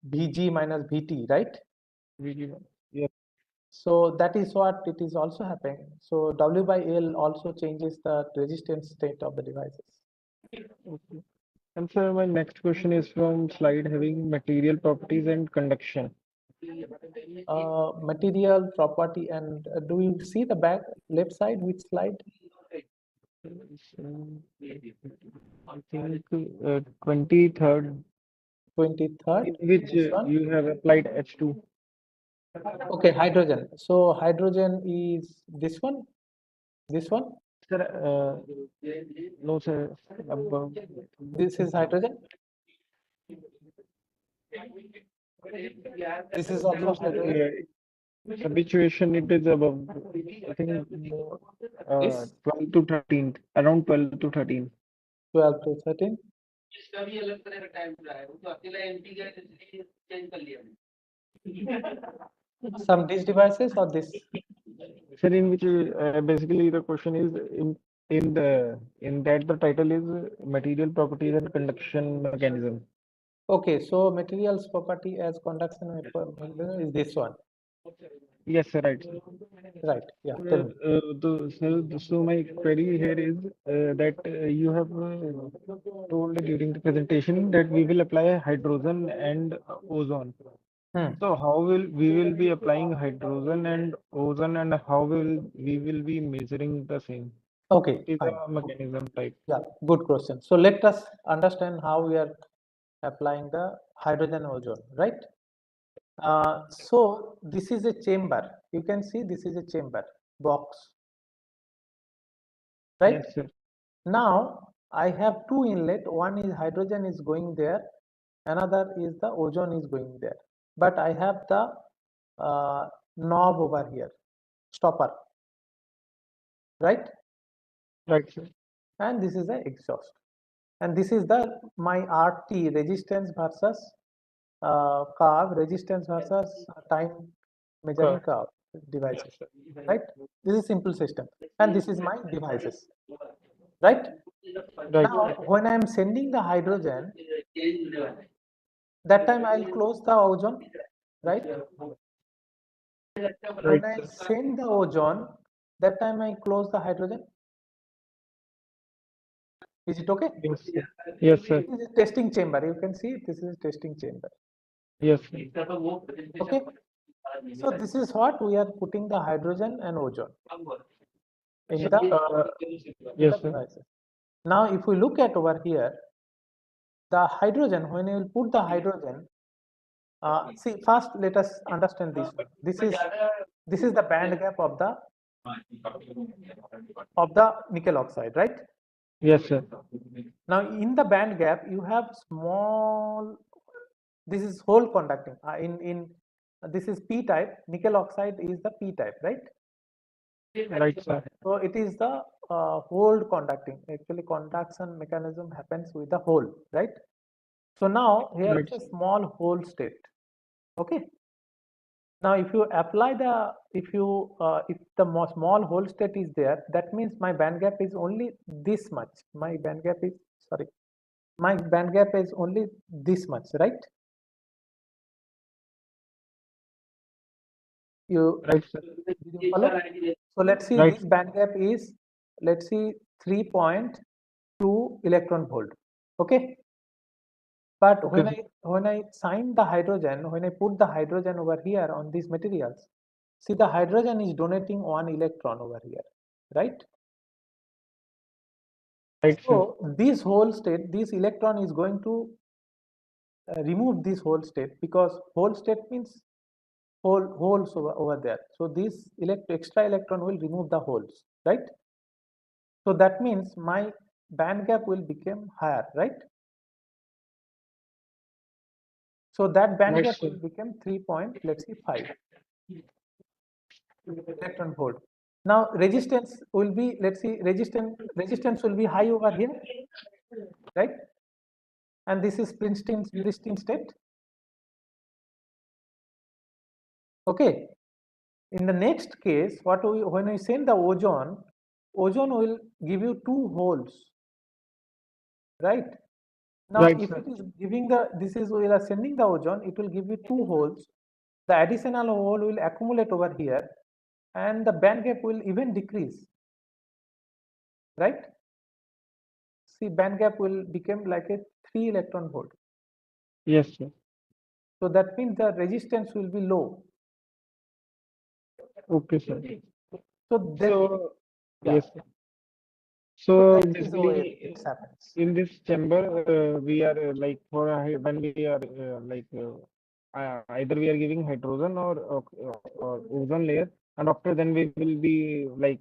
[SPEAKER 5] Vg minus Vt, right?
[SPEAKER 6] Yes.
[SPEAKER 5] So that is what it is also happening. So W by L also changes the resistance state of the devices.
[SPEAKER 6] Okay. And sir, my next question is from slide having material properties and conduction.
[SPEAKER 5] Material property, and do you see the back left side, which slide?
[SPEAKER 6] I think 23rd,
[SPEAKER 5] 23rd,
[SPEAKER 6] in which
[SPEAKER 5] this one.
[SPEAKER 6] you have applied H2.
[SPEAKER 5] Okay, hydrogen. So hydrogen is this one,
[SPEAKER 6] Sir, no, sir. Above.
[SPEAKER 5] this is hydrogen, this is
[SPEAKER 6] No,
[SPEAKER 5] also
[SPEAKER 6] sir.
[SPEAKER 5] hydrogen.
[SPEAKER 6] Habituation, it is above. I think
[SPEAKER 5] This
[SPEAKER 6] 12 to 13, around 12 to 13.
[SPEAKER 5] 12 to 13. Some these devices or this?
[SPEAKER 6] Sir, in which basically the question is in that the title is material properties and conduction mechanism.
[SPEAKER 5] Okay, so materials property as conduction mechanism is this one,
[SPEAKER 6] Yes, sir, right.
[SPEAKER 5] right? Yeah, tell me.
[SPEAKER 6] So my query here is that you have told during the presentation that we will apply hydrogen and ozone. So how will we will be applying hydrogen and ozone, and how will we will be measuring the same?
[SPEAKER 5] Okay,
[SPEAKER 6] It is
[SPEAKER 5] fine.
[SPEAKER 6] a mechanism type.
[SPEAKER 5] Yeah, good question. So let us understand how we are applying the hydrogen ozone, right? So this is a chamber. You can see this is a chamber box, right?
[SPEAKER 6] Yes, sir.
[SPEAKER 5] Now I have two inlet. One is hydrogen is going there, another is the ozone is going there. But I have the knob over here, stopper, right?
[SPEAKER 6] Right, sir.
[SPEAKER 5] And this is the exhaust. And this is the my RT, resistance versus curve, resistance versus time measuring curve devices, right? This is simple system, and this is my devices, right?
[SPEAKER 6] Right.
[SPEAKER 5] Now when I am sending the hydrogen, that time I'll close the ozone, right?
[SPEAKER 6] Right,
[SPEAKER 5] When I
[SPEAKER 6] sir.
[SPEAKER 5] send the ozone, that time I close the hydrogen. Is it okay?
[SPEAKER 6] Yes, sir. Yes, sir.
[SPEAKER 5] This is a testing chamber. You can see this is a testing chamber.
[SPEAKER 6] Yes, sir.
[SPEAKER 5] Okay. So this is what we are putting the hydrogen and ozone. in the
[SPEAKER 6] Yes, sir.
[SPEAKER 5] devices. Now, if we look at over here, the hydrogen, when you will put the hydrogen, see, first let us understand this one. This is the band gap of the nickel oxide, right?
[SPEAKER 6] Yes, sir.
[SPEAKER 5] Now, in the band gap, you have small. This is hole conducting. This is P type. Nickel oxide is the P type, right?
[SPEAKER 6] Right, sir.
[SPEAKER 5] So it is the hole conducting. Actually, conduction mechanism happens with the hole, right? So now here
[SPEAKER 6] Right.
[SPEAKER 5] is a small hole state. Okay. Now, if you apply the if the small hole state is there, that means my band gap is only this much. My band gap is only this much, right? You
[SPEAKER 6] Right, sir.
[SPEAKER 5] did you follow? So let's see,
[SPEAKER 6] Right.
[SPEAKER 5] this band gap is, let's see, 3.2 electron volt. Okay. But
[SPEAKER 6] Okay,
[SPEAKER 5] when I sign the hydrogen, when I put the hydrogen over here on these materials, see, the hydrogen is donating 1 electron over here, right?
[SPEAKER 6] right, sir.
[SPEAKER 5] So this whole state, this electron is going to remove this whole state, because whole state means holes over there. So this extra electron will remove the holes, right? So that means my band gap will become higher, right? So that band
[SPEAKER 6] Right,
[SPEAKER 5] gap
[SPEAKER 6] sir.
[SPEAKER 5] will become 3.5 electron volt. Now resistance will be, let's see, resistance will be high over here, right? And this is pristine state. Okay. In the next case, when we send the ozone will give you 2 holes, right? Now,
[SPEAKER 6] Right,
[SPEAKER 5] if
[SPEAKER 6] sir.
[SPEAKER 5] it is giving we are sending the ozone, it will give you 2 holes. The additional hole will accumulate over here, and the band gap will even decrease, right? See, band gap will become like a 3 electron volt.
[SPEAKER 6] Yes, sir.
[SPEAKER 5] So that means the resistance will be low.
[SPEAKER 6] Okay, sir.
[SPEAKER 5] So then,
[SPEAKER 6] So,
[SPEAKER 5] yeah.
[SPEAKER 6] yes, sir.
[SPEAKER 5] So
[SPEAKER 6] So
[SPEAKER 5] that is the way
[SPEAKER 6] basically,
[SPEAKER 5] it happens.
[SPEAKER 6] in this chamber, we are like when we are either we are giving hydrogen or ozone layer, and after then we will be like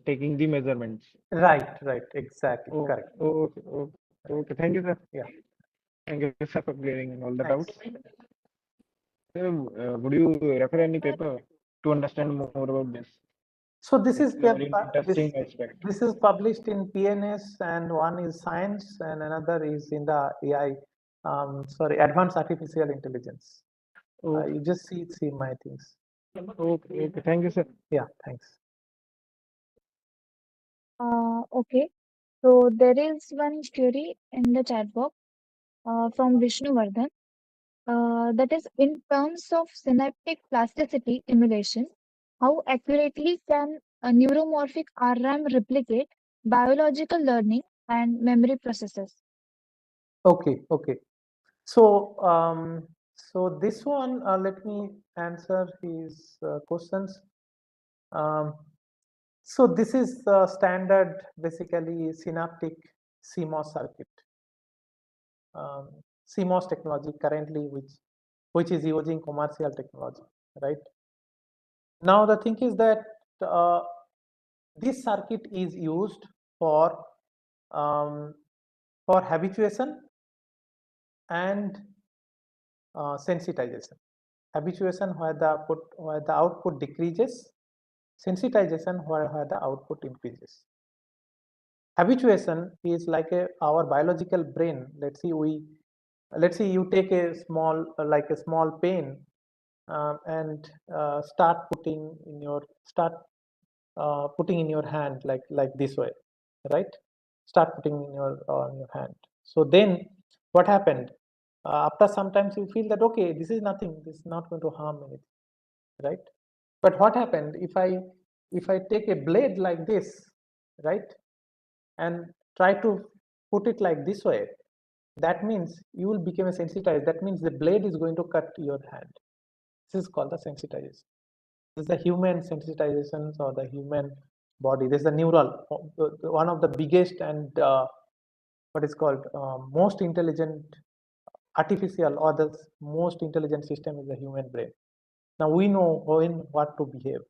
[SPEAKER 6] taking the measurements.
[SPEAKER 5] Right, exactly,
[SPEAKER 6] Oh,
[SPEAKER 5] correct.
[SPEAKER 6] okay, okay, okay. Thank you, sir.
[SPEAKER 5] Yeah.
[SPEAKER 6] Thank you, sir, for clearing all the
[SPEAKER 5] Thanks.
[SPEAKER 6] doubts. Sir, would you refer any paper to understand more about this?
[SPEAKER 5] So this
[SPEAKER 6] It's
[SPEAKER 5] is
[SPEAKER 6] a very interesting aspect.
[SPEAKER 5] this is published in PNS, and one is science, and another is in the AI, advanced artificial intelligence.
[SPEAKER 6] Oh,
[SPEAKER 5] You just see my things.
[SPEAKER 6] okay, okay. Thank you, sir.
[SPEAKER 5] Yeah, thanks.
[SPEAKER 1] Okay. So there is one query in the chat box from Vishnu Vardhan. That is, in terms of synaptic plasticity emulation, how accurately can a neuromorphic RAM replicate biological learning and memory processes?
[SPEAKER 5] Okay. So this one, let me answer his questions. So this is the standard, basically, synaptic CMOS circuit. CMOS technology currently, which is using commercial technology, right? Now the thing is that this circuit is used for habituation and sensitization. Habituation where the output decreases, sensitization where the output increases. Habituation is like our biological brain. Let's see you take a small pen, and start putting in your hand, like this way, right? Start putting in your hand. So then what happened? After sometimes you feel that, okay, this is nothing, this is not going to harm anything, right? But what happened if I take a blade like this, right, and try to put it like this way? That means you will become a sensitized. That means the blade is going to cut your hand. This is called the sensitization. This is the human sensitizations, or the human body. This is the neural, one of the biggest and what is called most intelligent artificial or the most intelligent system is the human brain. Now we know when what to behave,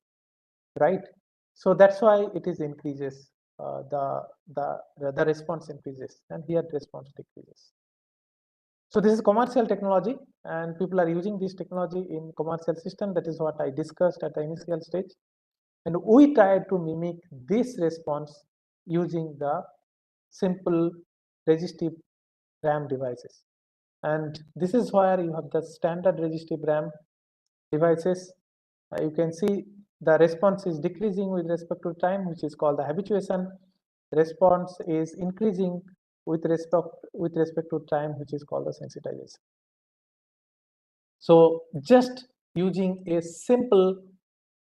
[SPEAKER 5] right? So that's why it is increases, the response increases, and here the response decreases. So this is commercial technology, and people are using this technology in commercial system. That is what I discussed at the initial stage. And we tried to mimic this response using the simple resistive RAM devices. And this is where you have the standard resistive RAM devices. You can see the response is decreasing with respect to time, which is called the habituation. Response is increasing with respect to time, which is called the sensitization. So just using a simple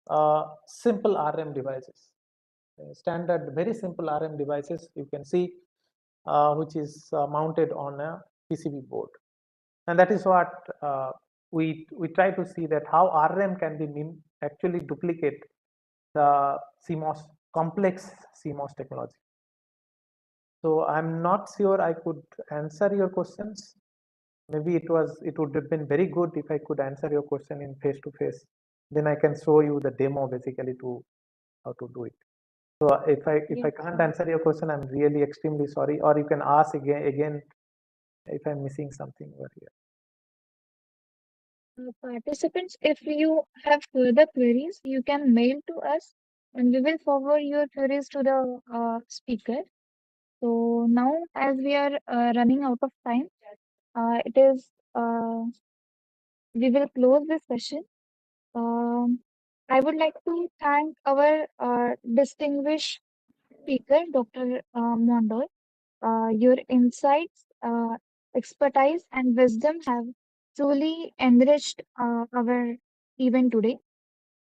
[SPEAKER 5] RM devices, standard very simple RM devices, you can see which is mounted on a PCB board, and that is what we try to see that how RM can be actually duplicate the CMOS complex CMOS technology. So I'm not sure I could answer your questions. Maybe it would have been very good if I could answer your question in face to face. Then I can show you the demo basically to how to do it. So if I can't answer your question, I'm really extremely sorry. Or you can ask again if I'm missing something over here.
[SPEAKER 1] Participants, if you have further queries, you can mail to us and we will forward your queries to the speaker. So now, as we are running out of time, it is we will close this session. I would like to thank our distinguished speaker, Dr. Mondor. Your insights, expertise, and wisdom have truly enriched our event today.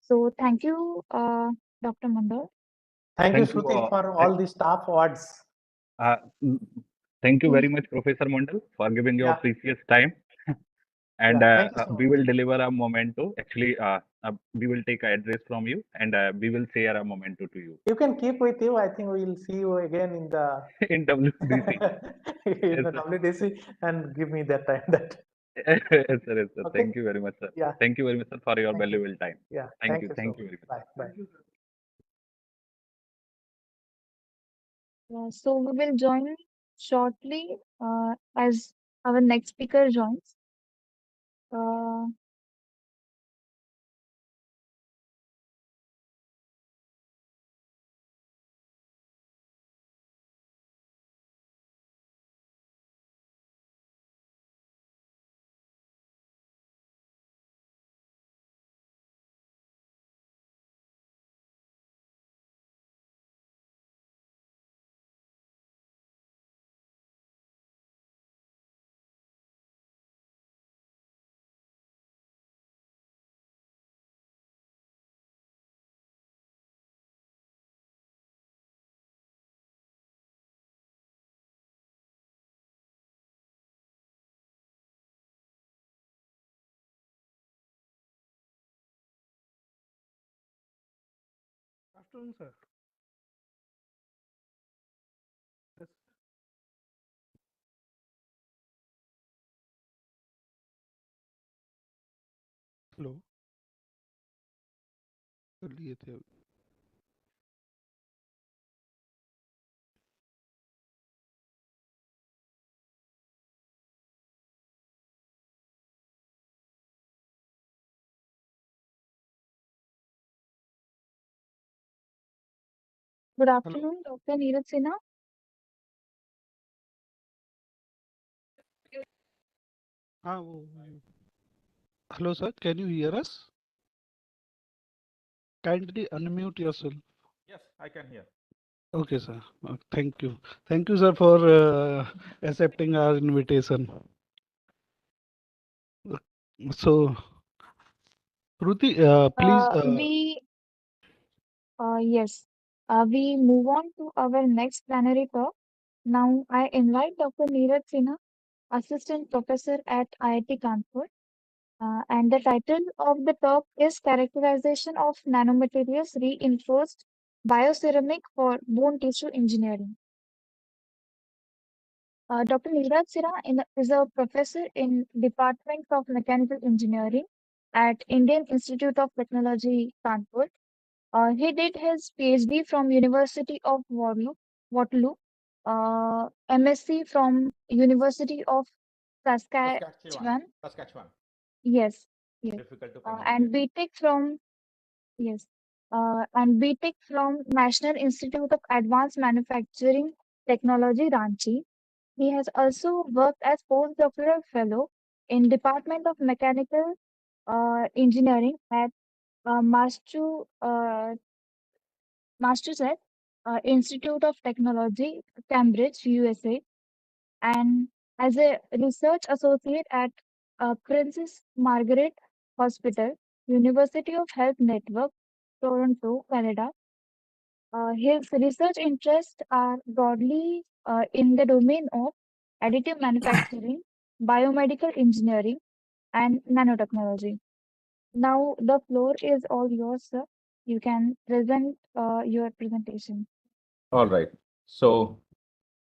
[SPEAKER 1] So, thank you, Dr. Mondor.
[SPEAKER 5] Thank you,
[SPEAKER 7] Thank you.
[SPEAKER 5] Shruti, for all the staff awards.
[SPEAKER 7] Mm, Thank you very much, Professor Mondal, for giving your
[SPEAKER 5] Yeah.
[SPEAKER 7] precious time. And
[SPEAKER 5] Thank you so
[SPEAKER 7] we
[SPEAKER 5] much.
[SPEAKER 7] will deliver a memento. Actually, we will take an address from you, and we will share a memento to you
[SPEAKER 5] You can keep with you. I think we will see you again in the
[SPEAKER 7] in WDC.
[SPEAKER 5] in the
[SPEAKER 7] Yes, sir.
[SPEAKER 5] WDC, and give me that time. That
[SPEAKER 7] Yes, sir. Yes, sir.
[SPEAKER 5] okay.
[SPEAKER 7] Thank you very much, sir.
[SPEAKER 5] Yeah.
[SPEAKER 7] Thank you very much, sir, for your
[SPEAKER 5] Thank you.
[SPEAKER 7] valuable time.
[SPEAKER 5] Yeah.
[SPEAKER 7] Thank you.
[SPEAKER 5] So
[SPEAKER 7] Thank you very
[SPEAKER 5] much.
[SPEAKER 7] much.
[SPEAKER 5] Bye.
[SPEAKER 1] So, we will join shortly as our next speaker joins.
[SPEAKER 6] Afternoon, sir. Yes. Hello कर लिए थे अभी।
[SPEAKER 1] Good
[SPEAKER 6] hello
[SPEAKER 1] afternoon, Dr. Neeraj Sinha.
[SPEAKER 6] हाँ वो hello sir, can you here us? Kindly unmute yourself.
[SPEAKER 8] Yes, I can hear.
[SPEAKER 6] Okay, sir. Thank you. Thank you, sir, for accepting our invitation. So, Shruti, please.
[SPEAKER 1] Yes, we move on to our next plenary talk. Now, I invite Dr. Neeraj Sinha, Assistant Professor at IIT Kanpur. And the title of the talk is Characterization of Nanomaterials Reinforced bioceramic for bone tissue engineering. Dr. Neeraj Sira is a professor in Department of Mechanical Engineering at Indian Institute of Technology, Kanpur. He did his PhD from University of Waterloo, MSc from University of Saskatchewan.
[SPEAKER 8] Saskatchewan.
[SPEAKER 1] Yes, yes.
[SPEAKER 8] Difficult to pronounce
[SPEAKER 1] And
[SPEAKER 8] it.
[SPEAKER 1] BTech from yes, and BTech from National Institute of Advanced Manufacturing Technology, Ranchi. He has also worked as postdoctoral fellow in Department of Mechanical Engineering at Massachusetts Institute of Technology, Cambridge, USA, and as a research associate at Princess Margaret Hospital, University of Health Network, Toronto, Canada. His research interests are broadly in the domain of additive manufacturing, biomedical engineering, and nanotechnology. Now the floor is all yours, sir. You can present your presentation.
[SPEAKER 8] All right. So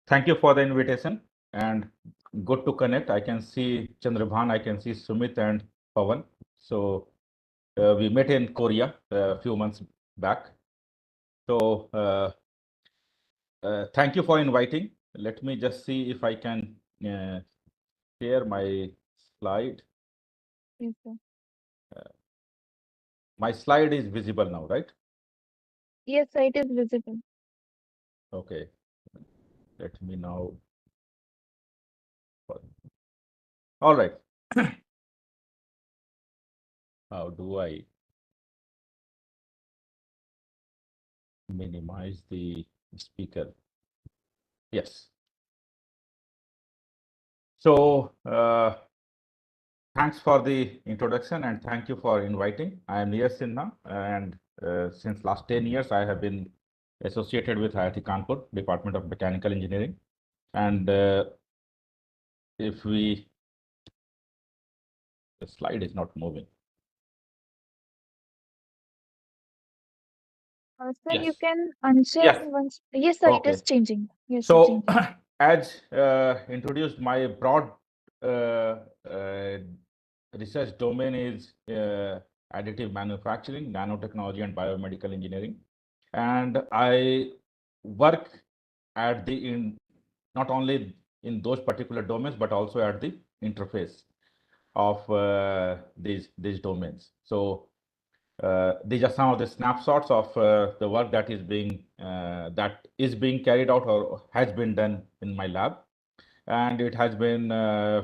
[SPEAKER 8] thank you for the invitation and good to connect. I can see Chandrabhan, I can see Sumit and Pawan. So we met in Korea a few months back. So thank you for inviting. Let me just see if I can share my slide.
[SPEAKER 1] Yes, sir.
[SPEAKER 8] My slide is visible now, right?
[SPEAKER 1] Yes, sir, it is visible.
[SPEAKER 8] Okay. Let me now. All right. How do I minimize the speaker? Yes. So thanks for the introduction and thank you for inviting. I am Neeraj Sinha, and since last 10 years, I have been associated with IIT Kanpur, Department of Mechanical Engineering. And if we, the slide is not moving.
[SPEAKER 1] Sir, you
[SPEAKER 8] Yes.
[SPEAKER 1] can unshare
[SPEAKER 8] Yes.
[SPEAKER 1] once. Yes, sir, it is
[SPEAKER 8] Okay.
[SPEAKER 1] changing. Yes, sir,
[SPEAKER 8] So
[SPEAKER 1] changing.
[SPEAKER 8] as introduced, my broad research domain is additive manufacturing, nanotechnology, and biomedical engineering. And I work at the not only in those particular domains, but also at the interface of these domains. So these are some of the snapshots of the work that is being carried out or has been done in my lab, and it has been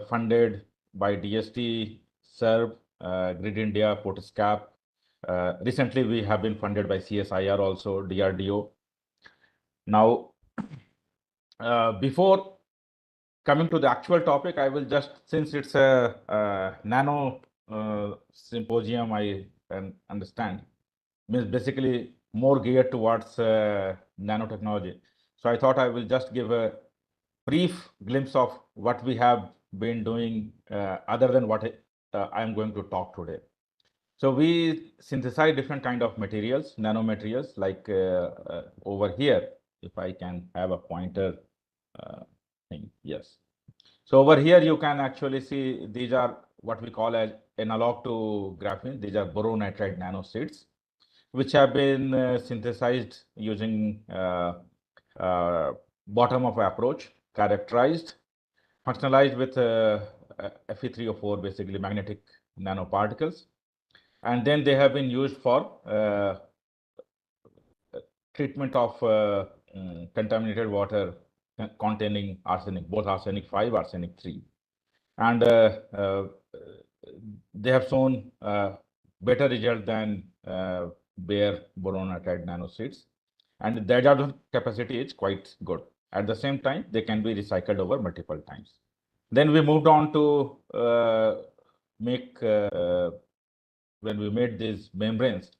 [SPEAKER 8] funded by DST, SERB, Grid India, Portiscap. Recently, we have been funded by CSIR also, DRDO. Now, before coming to the actual topic, I will just, since it's a nano symposium, I understand, means basically more geared towards nanotechnology. So I thought I will just give a brief glimpse of what we have been doing other than what I am going to talk today. So we synthesize different kind of materials, nanomaterials, like over here, if I can have a pointer thing, yes. So over here, you can actually see these are what we call as analog to graphene. These are boron nitride nanoseeds, which have been synthesized using bottom-up approach, characterized, functionalized with Fe3O4, basically magnetic nanoparticles. And then they have been used for treatment of contaminated water containing arsenic, both arsenic 5, arsenic 3. And they have shown better result than bare boron nitride nanoseeds. And the adsorption capacity is quite good. At the same time, they can be recycled over multiple times. Then we moved on to make, when we made these membranes,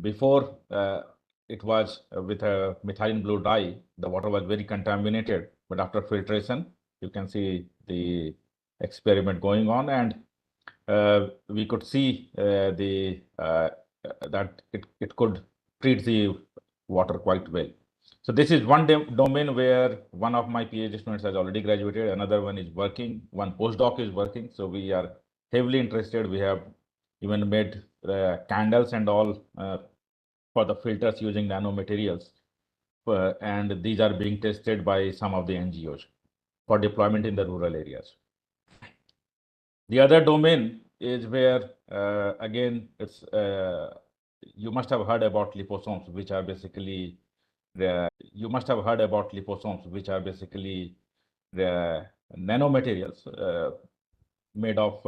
[SPEAKER 8] before it was with a methylene blue dye, the water was very contaminated, but after filtration, you can see the experiment going on, and we could see that it could treat the water quite well. So this is one domain where one of my PhD students has already graduated, another one is working, one postdoc is working. So we are heavily interested. We have even made candles and all for the filters using nanomaterials. And these are being tested by some of the NGOs for deployment in the rural areas. The other domain is where, again, it's you must have heard about liposomes, which are basically the nanomaterials made of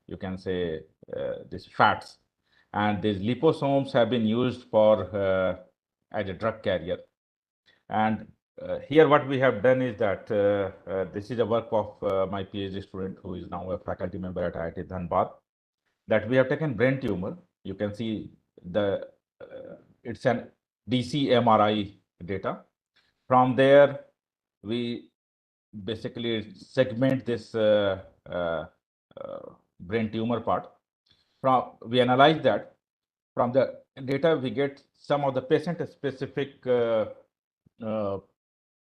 [SPEAKER 8] you can say these fats, and these liposomes have been used for as a drug carrier. And here what we have done is that this is a work of my PhD student who is now a faculty member at IIT Dhanbad, that we have taken brain tumor. You can see the it's an DC MRI data. From there, we basically segment this brain tumor part. We analyze that. From the data, we get some of the patient-specific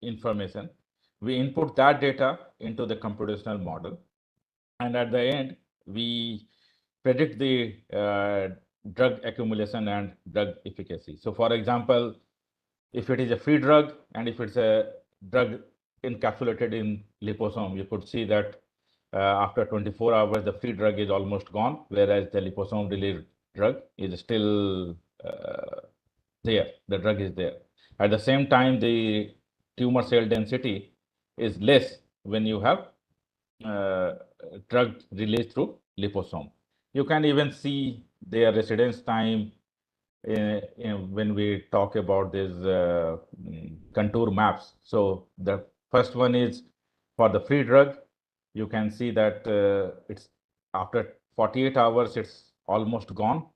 [SPEAKER 8] information. We input that data into the computational model, and at the end, we predict the drug accumulation and drug efficacy. So, for example, if it is a free drug and if it's a drug encapsulated in liposome, you could see that after 24 hours, the free drug is almost gone, whereas the liposome-released drug is still there. The drug is there. At the same time, the tumor cell density is less when you have drug released through liposome. You can even see their residence time when we talk about these contour maps. So the first one is for the free drug. You can see that it's after 48 hours, it's almost gone,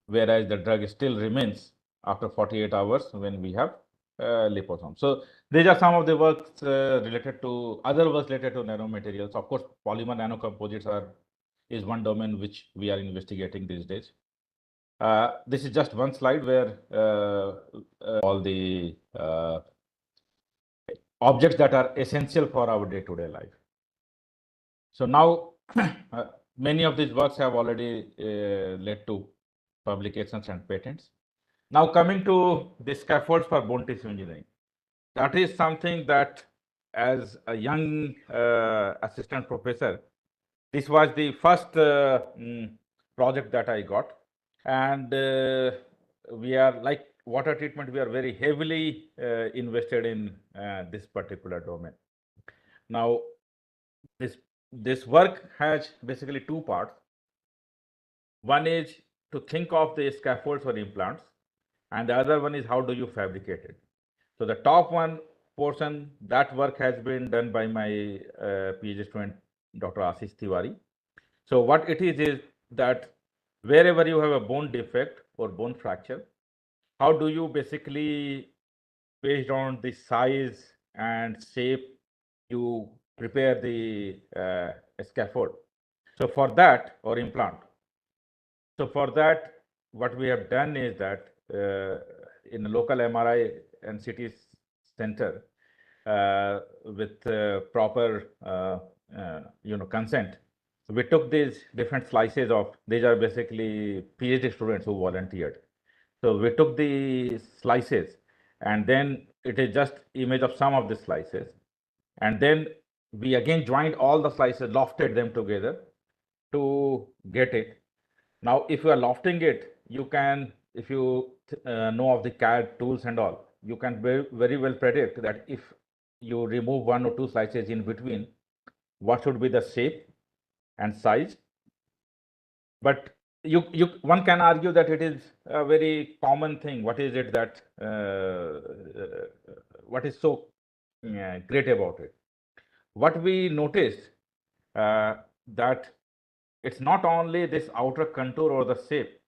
[SPEAKER 8] whereas the drug still remains after 48 hours when we have liposome. So these are some of the works related to other works related to nanomaterials. Of course, polymer nanocomposites is one domain which we are investigating these days. This is just one slide where all the objects that are essential for our day-to-day life. So now, many of these works have already led to publications and patents. Now coming to the scaffolds for bone tissue engineering. That is something that as a young assistant professor, this was the first project that I got. And we are like water treatment, we are very heavily invested in this particular domain. Now, this work has basically two parts. One is to think of the scaffolds or implants, and the other one is how do you fabricate it. So the top one portion, that work has been done by my PhD student, Dr. Ashish Tiwari. So what it is that wherever you have a bone defect or bone fracture, how do you basically, based on the size and shape, you prepare the scaffold? So for that, or implant. So for that, what we have done is that in a local MRI and CT center with proper consent, we took these different slices of, these are basically PhD students who volunteered. So we took the slices, and then it is just image of some of the slices. And then we again joined all the slices, lofted them together to get it. Now, if you are lofting it, you can, if you know of the CAD tools and all, you can very well predict that if you remove one or two slices in between, what should be the shape and size. But one can argue that it is a very common thing. What is it that what is so great about it? What we noticed that it's not only this outer contour or the shape,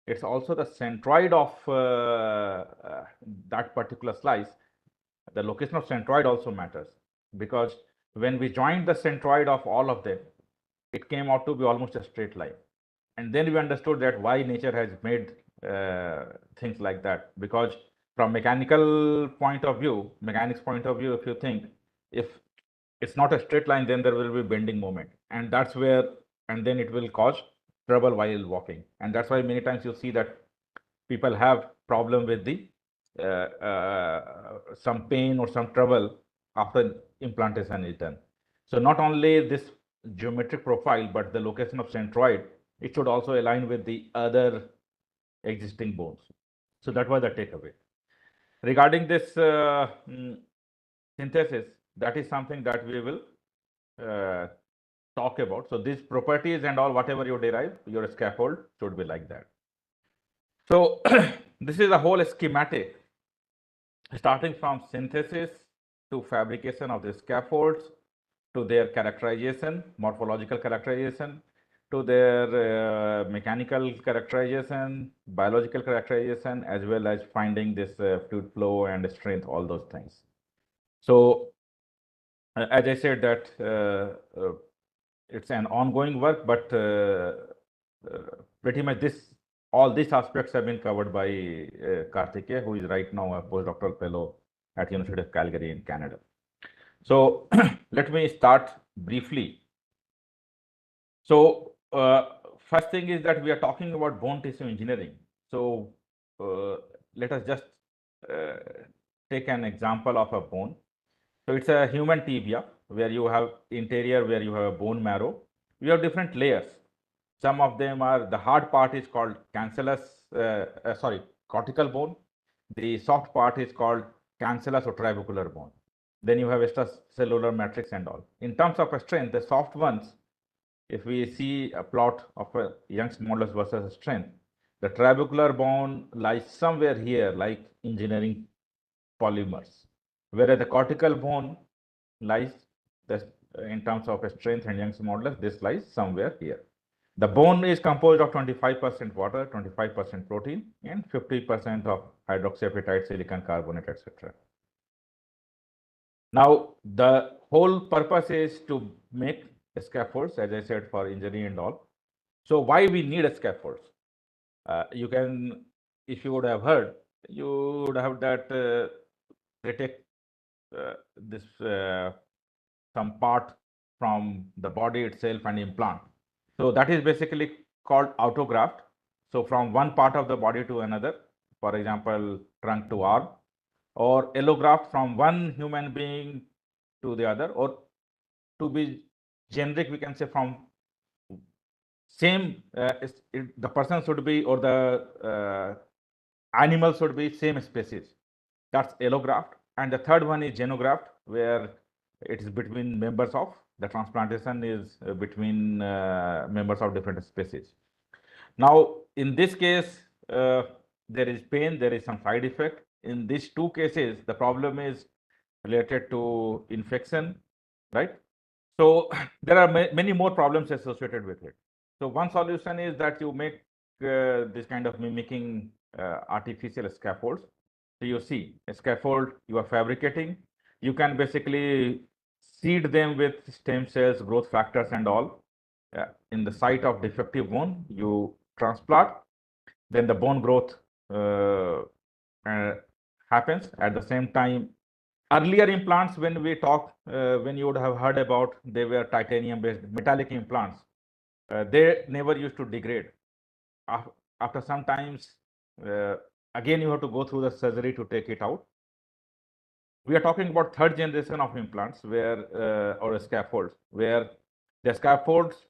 [SPEAKER 8] it's also the centroid of that particular slice. The location of centroid also matters, because when we joined the centroid of all of them, it came out to be almost a straight line. And then we understood that why nature has made things like that, because from mechanics point of view, if you think, if it's not a straight line, then there will be bending moment, and that's where, and then it will cause trouble while walking. And that's why many times you see that people have problem with the some pain or some trouble after implantation is done. So not only this geometric profile, but the location of centroid, it should also align with the other existing bones. So that was the takeaway. Regarding this synthesis, that is something that we will talk about. So these properties and all, whatever you derive, your scaffold should be like that. So this is a whole schematic, starting from synthesis to fabrication of the scaffolds, to their characterization, morphological characterization, to their mechanical characterization, biological characterization, as well as finding this fluid flow and strength, all those things. So as I said that it's an ongoing work, but pretty much all these aspects have been covered by Karthikeya, who is right now a postdoctoral fellow at University of Calgary in Canada. So let me start briefly. So first thing is that we are talking about bone tissue engineering. So let us just take an example of a bone. So it's a human tibia where you have interior, where you have a bone marrow. We have different layers. Some of them are, the hard part is called cortical bone. The soft part is called cancellous or trabecular bone. Then you have extracellular matrix and all. In terms of strength, the soft ones, if we see a plot of a Young's modulus versus strength, the trabecular bone lies somewhere here, like engineering polymers, whereas the cortical bone lies in terms of strength and Young's modulus, this lies somewhere here. The bone is composed of 25% water, 25% protein, and 50% of hydroxyapatite, silicon carbonate, etc. Now, the whole purpose is to make scaffolds, as I said, for injury and all. So why we need a scaffolds? You can, if you would have heard, you would have that they take this some part from the body itself and implant. So that is basically called autograft. So from one part of the body to another, for example, trunk to arm, or allograft from one human being to the other, or to be generic, we can say from same, the person should be, or the animal should be same species. That's allograft. And the third one is xenograft, where it is between members of, the transplantation is between members of different species. Now, in this case, there is pain, there is some side effect. In these two cases, the problem is related to infection, right? So there are many more problems associated with it. So one solution is that you make this kind of mimicking artificial scaffolds. So you see a scaffold you are fabricating, you can basically seed them with stem cells, growth factors and all. In the site of defective bone, you transplant, then the bone growth happens. At the same time, earlier implants, when we talk, when you would have heard about, they were titanium based metallic implants, they never used to degrade. After some times, again you have to go through the surgery to take it out. We are talking about third generation of implants, where or scaffolds, where the scaffolds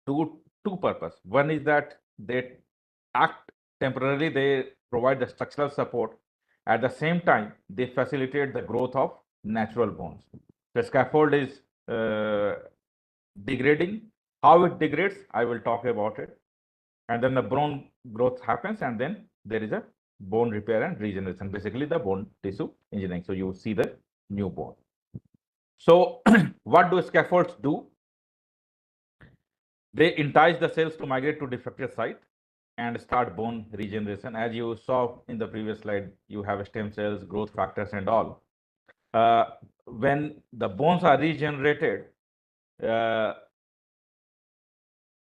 [SPEAKER 8] do two purpose. One is that they act temporarily, they provide the structural support. At the same time, they facilitate the growth of natural bones. The scaffold is degrading. How it degrades, I will talk about it. And then the bone growth happens, and then there is a bone repair and regeneration, basically the bone tissue engineering. So you see the new bone. So what do scaffolds do? They entice the cells to migrate to defective site and start bone regeneration. As you saw in the previous slide, you have stem cells, growth factors and all. When the bones are regenerated, they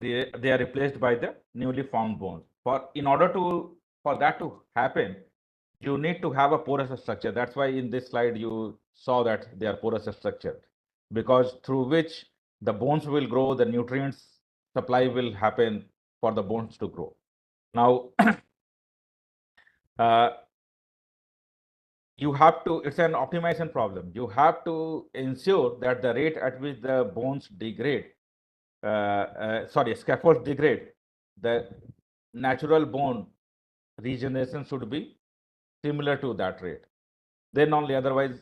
[SPEAKER 8] are replaced by the newly formed bones. For that to happen, you need to have a porous structure. That's why in this slide you saw that they are porous structure, because through which the bones will grow, the nutrients supply will happen for the bones to grow. Now, you have to, it's an optimization problem. You have to ensure that the rate at which the bones degrade, scaffolds degrade, the natural bone regeneration should be similar to that rate. Then only, otherwise,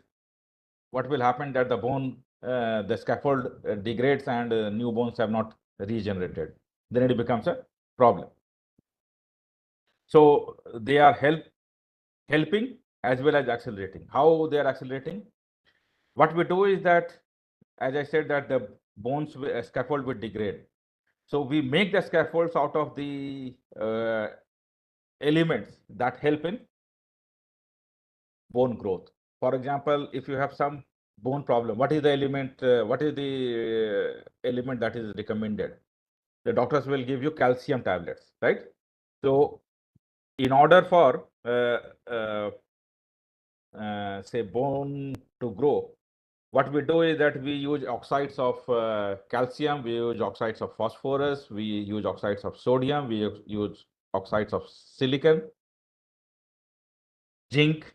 [SPEAKER 8] what will happen that the bone, the scaffold degrades and new bones have not regenerated. Then it becomes a problem. So they are helping as well as accelerating. How they are accelerating? What we do is that, as I said, that the bones scaffold will degrade. So we make the scaffolds out of the elements that help in bone growth. For example, if you have some bone problem, what is the element? What is the element that is recommended? The doctors will give you calcium tablets, right? So, in order for say bone to grow, what we do is that we use oxides of calcium, we use oxides of phosphorus, we use oxides of sodium, we use oxides of silicon, zinc,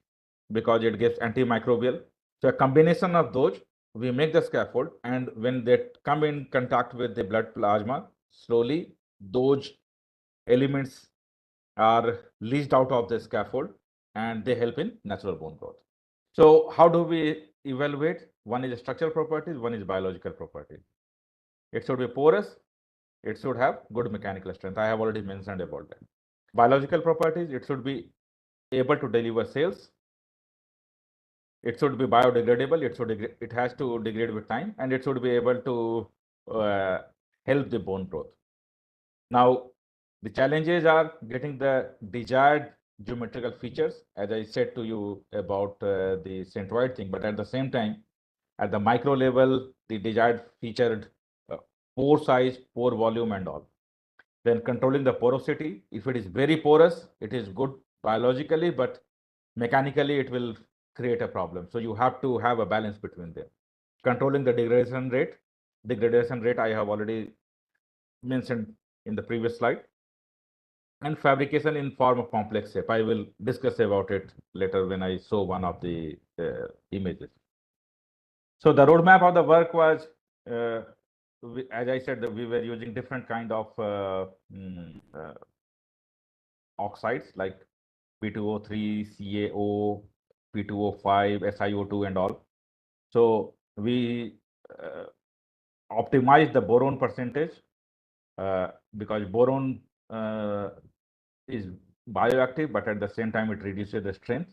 [SPEAKER 8] because it gives antimicrobial. So a combination of those, we make the scaffold, and when they come in contact with the blood plasma, slowly those elements are leached out of the scaffold and they help in natural bone growth. So how do we evaluate? One is structural properties, one is biological properties. It should be porous, it should have good mechanical strength. I have already mentioned about that. Biological properties, it should be able to deliver cells. It should be biodegradable. It has to degrade with time, and it should be able to help the bone growth. Now, the challenges are getting the desired geometrical features, as I said to you about the centroid thing, but at the same time, at the micro level, the desired featured pore size, pore volume, and all. Then controlling the porosity. If it is very porous, it is good biologically, but mechanically it will create a problem. So you have to have a balance between them. Controlling the degradation rate. Degradation rate I have already mentioned in the previous slide. And fabrication in form of complex shape. I will discuss about it later when I show one of the images. So the roadmap of the work was, as I said, that we were using different kind of oxides like P2O3, CaO, P2O5, SiO2, and all. So we optimize the boron percentage because boron is bioactive, but at the same time it reduces the strength.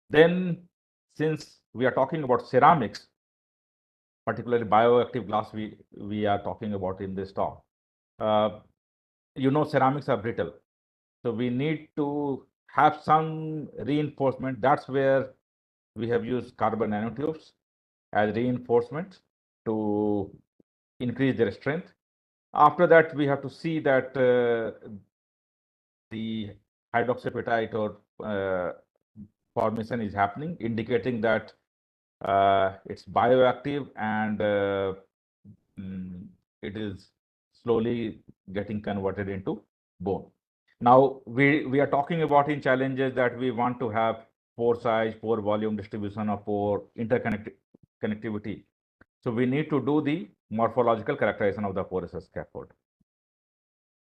[SPEAKER 8] Then, since we are talking about ceramics, particularly bioactive glass, we are talking about in this talk. You know, ceramics are brittle, so we need to have some reinforcement. That's where we have used carbon nanotubes as reinforcement to increase their strength. After that, we have to see that the hydroxyapatite or formation is happening, indicating that it's bioactive and it is slowly getting converted into bone. Now, we are talking about in challenges that we want to have pore size, pore volume, distribution of pore, interconnectivity. So we need to do the morphological characterization of the porous scaffold.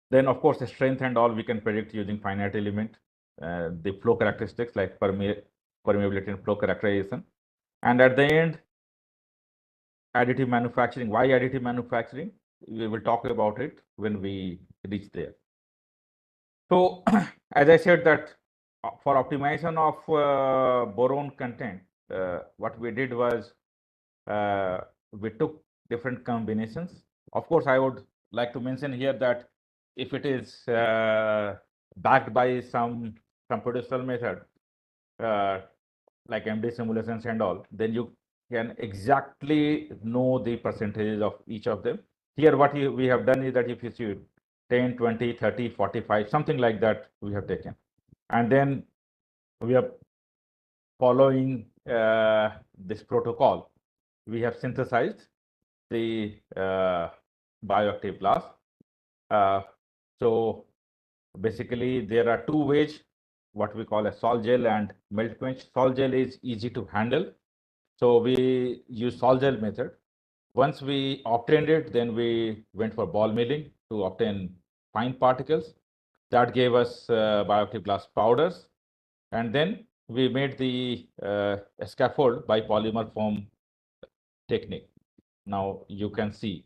[SPEAKER 8] Then, of course, the strength and all we can predict using finite element, the flow characteristics like permeability and flow characterization. And at the end, additive manufacturing. Why additive manufacturing? We will talk about it when we reach there. So, as I said that for optimization of boron content, what we did was we took different combinations. Of course, I would like to mention here that if it is backed by some computational method, like MD simulations and all, then you can exactly know the percentages of each of them. Here, what we have done is that if you see 10, 20, 30, 45, something like that we have taken. And then we have following this protocol, we have synthesized the bioactive glass. So basically, there are two ways, what we call a sol gel and melt quench. Sol gel is easy to handle, so we use sol gel method. Once we obtained it, then we went for ball milling to obtain fine particles. That gave us bioactive glass powders, and then we made the scaffold by polymer foam technique. Now you can see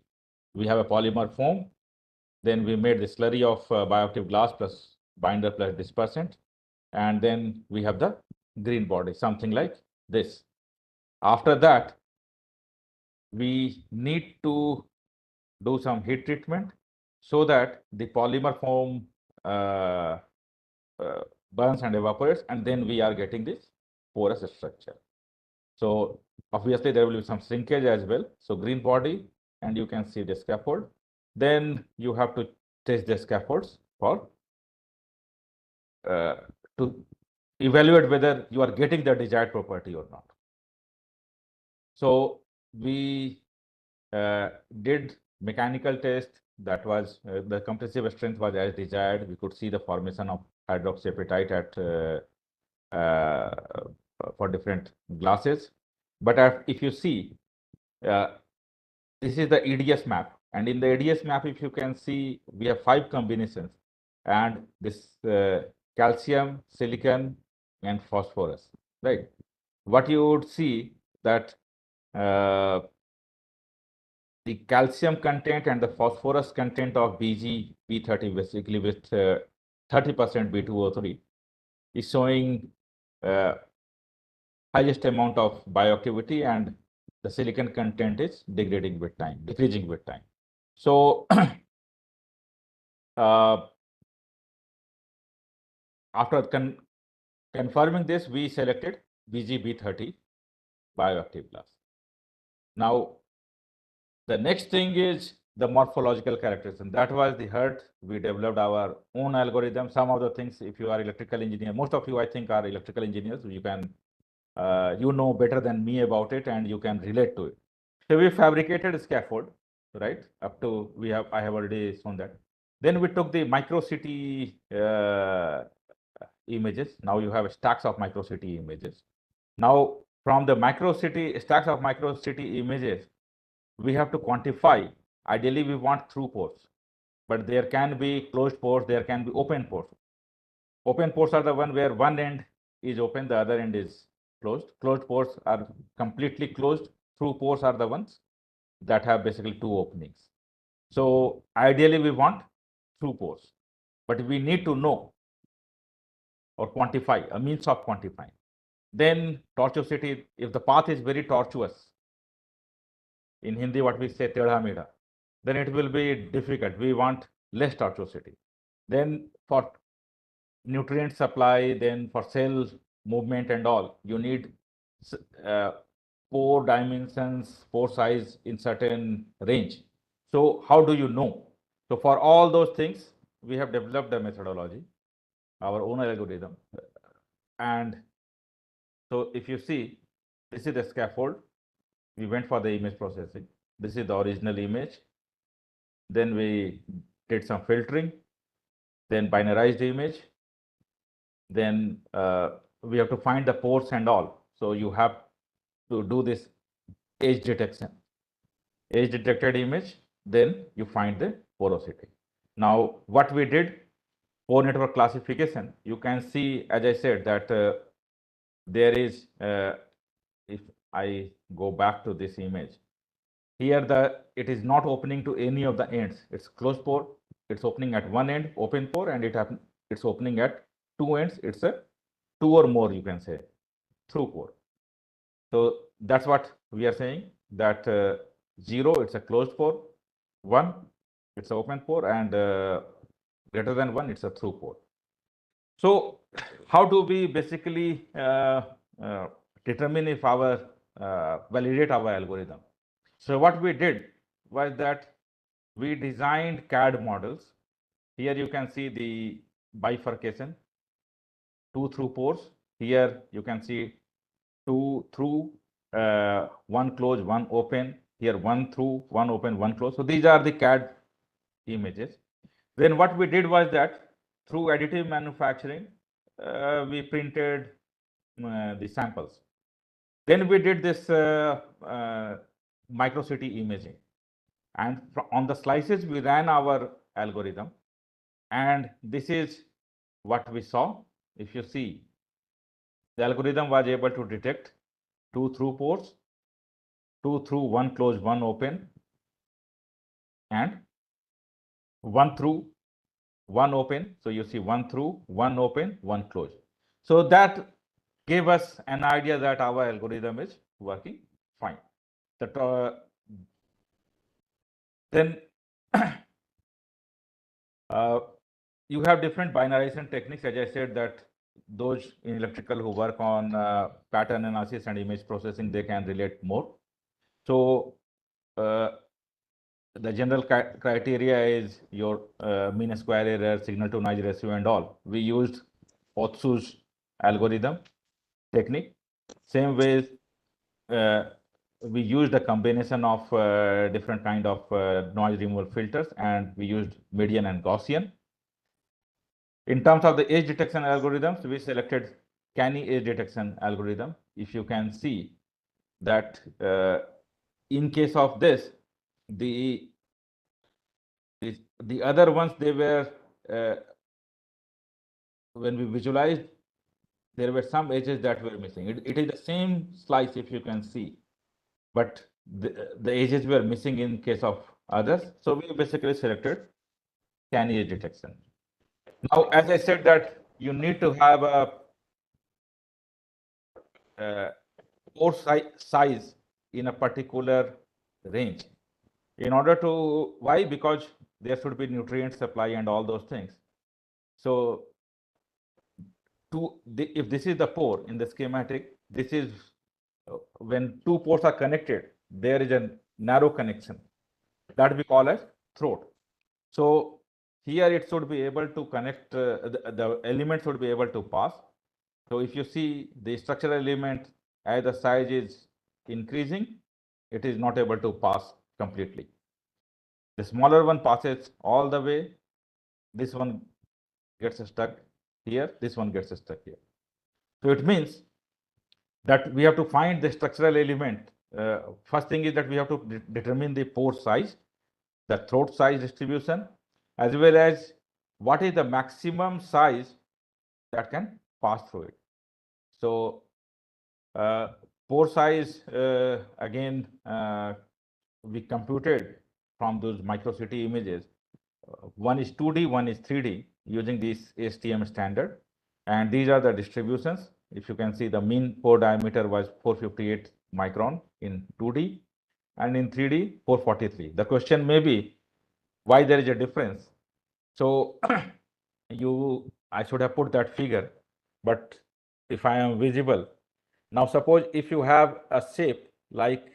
[SPEAKER 8] we have a polymer foam. Then we made the slurry of bioactive glass plus binder plus dispersant. And then we have the green body, something like this. After that, we need to do some heat treatment so that the polymer foam burns and evaporates, and then we are getting this porous structure. So obviously there will be some shrinkage as well. So green body, and you can see the scaffold. Then you have to test the scaffolds for to evaluate whether you are getting the desired property or not. So we did mechanical test. That was the compressive strength was as desired. We could see the formation of hydroxyapatite at for different glasses. But if you see, this is the EDS map, and in the EDS map, if you can see, we have 5 combinations, and this calcium, silicon, and phosphorus, right? What you would see that the calcium content and the phosphorus content of BG-B30, basically with 30% B2O3, is showing highest amount of bioactivity, and the silicon content is degrading with time, decreasing with time. So after confirming this, we selected BG-B30 bioactive glass. Now, the next thing is the morphological characteristic. That was the hurt. We developed our own algorithm. Some of the things, if you are electrical engineer, most of you I think are electrical engineers, you can you know better than me about it, and you can relate to it. So we fabricated a scaffold, right? Up to I have already shown that. Then we took the microcity images. Now you have stacks of microcity images. Now from the stacks of microcity images, we have to quantify. Ideally, we want through pores, but there can be closed pores, there can be open pores. Open pores are the one where one end is open, the other end is closed. Closed pores are completely closed. Through pores are the ones that have basically 2 openings. So ideally, we want through pores, but we need to know or quantify a means of quantifying. Then tortuosity, if the path is very tortuous, in Hindi what we say tedha medha, then it will be difficult. We want less tortuosity. Then for nutrient supply, then for cell movement and all, you need pore dimensions, pore size in certain range. So how do you know? So for all those things, we have developed a methodology, our own algorithm. And so if you see, this is the scaffold. We went for the image processing. This is the original image. Then we did some filtering, then binarized the image. Then we have to find the pores and all. So you have to do this edge detection. Edge detected image, then you find the porosity. Now, what we did, pore network classification, you can see, as I said, that there is, if I go back to this image, here it is not opening to any of the ends. It's closed pore. It's opening at one end, open pore, and it's opening at 2 ends. It's a 2 or more, you can say, through pore. So that's what we are saying, that 0, it's a closed pore, 1, it's an open pore, and greater than 1, it's a through pore. So how do we basically determine if validate our algorithm? So what we did was that we designed CAD models. Here you can see the bifurcation, 2 through pores. Here you can see two through, one close, one open, here one through, one open, one close. So these are the CAD images. Then what we did was that through additive manufacturing, we printed the samples. Then we did this microcity imaging, and on the slices we ran our algorithm, and this is what we saw. If you see, the algorithm was able to detect two through ports, two through, one close, one open, and one through, one open. So you see one through, one open, one close. So that gave us an idea that our algorithm is working fine. Then you have different binarization techniques. As I said, that those in electrical who work on pattern analysis and image processing, they can relate more. So the general criteria is your mean square error, signal to noise ratio, and all. We used Otsu's algorithm technique. Same way, we used a combination of different kind of noise removal filters, and we used median and Gaussian. In terms of the edge detection algorithms, we selected Canny edge detection algorithm. If you can see that in case of this, the other ones, they were when we visualized, there were some edges that were missing. It is the same slice, if you can see, but the edges were missing in case of others. So we basically selected Canny edge detection. Now, as I said, that you need to have a pore size in a particular range. In order to, why? Because there should be nutrient supply and all those things. So if this is the pore in the schematic, this is when two pores are connected, there is a narrow connection that we call as throat. So here it should be able to connect, the element should be able to pass. So if you see the structural element, as the size is increasing, it is not able to pass completely. The smaller one passes all the way. This one gets stuck here. This one gets stuck here. So it means that we have to find the structural element. First thing is that we have to determine the pore size, the throat size distribution, as well as what is the maximum size that can pass through it. So pore size, again, we computed from those microcity images. One is 2D, one is 3D using this STM standard. And these are the distributions. If you can see, the mean pore diameter was 458 micron in 2D, and in 3D, 443. The question may be why there is a difference. So I should have put that figure, but if I am visible, now suppose if you have a shape like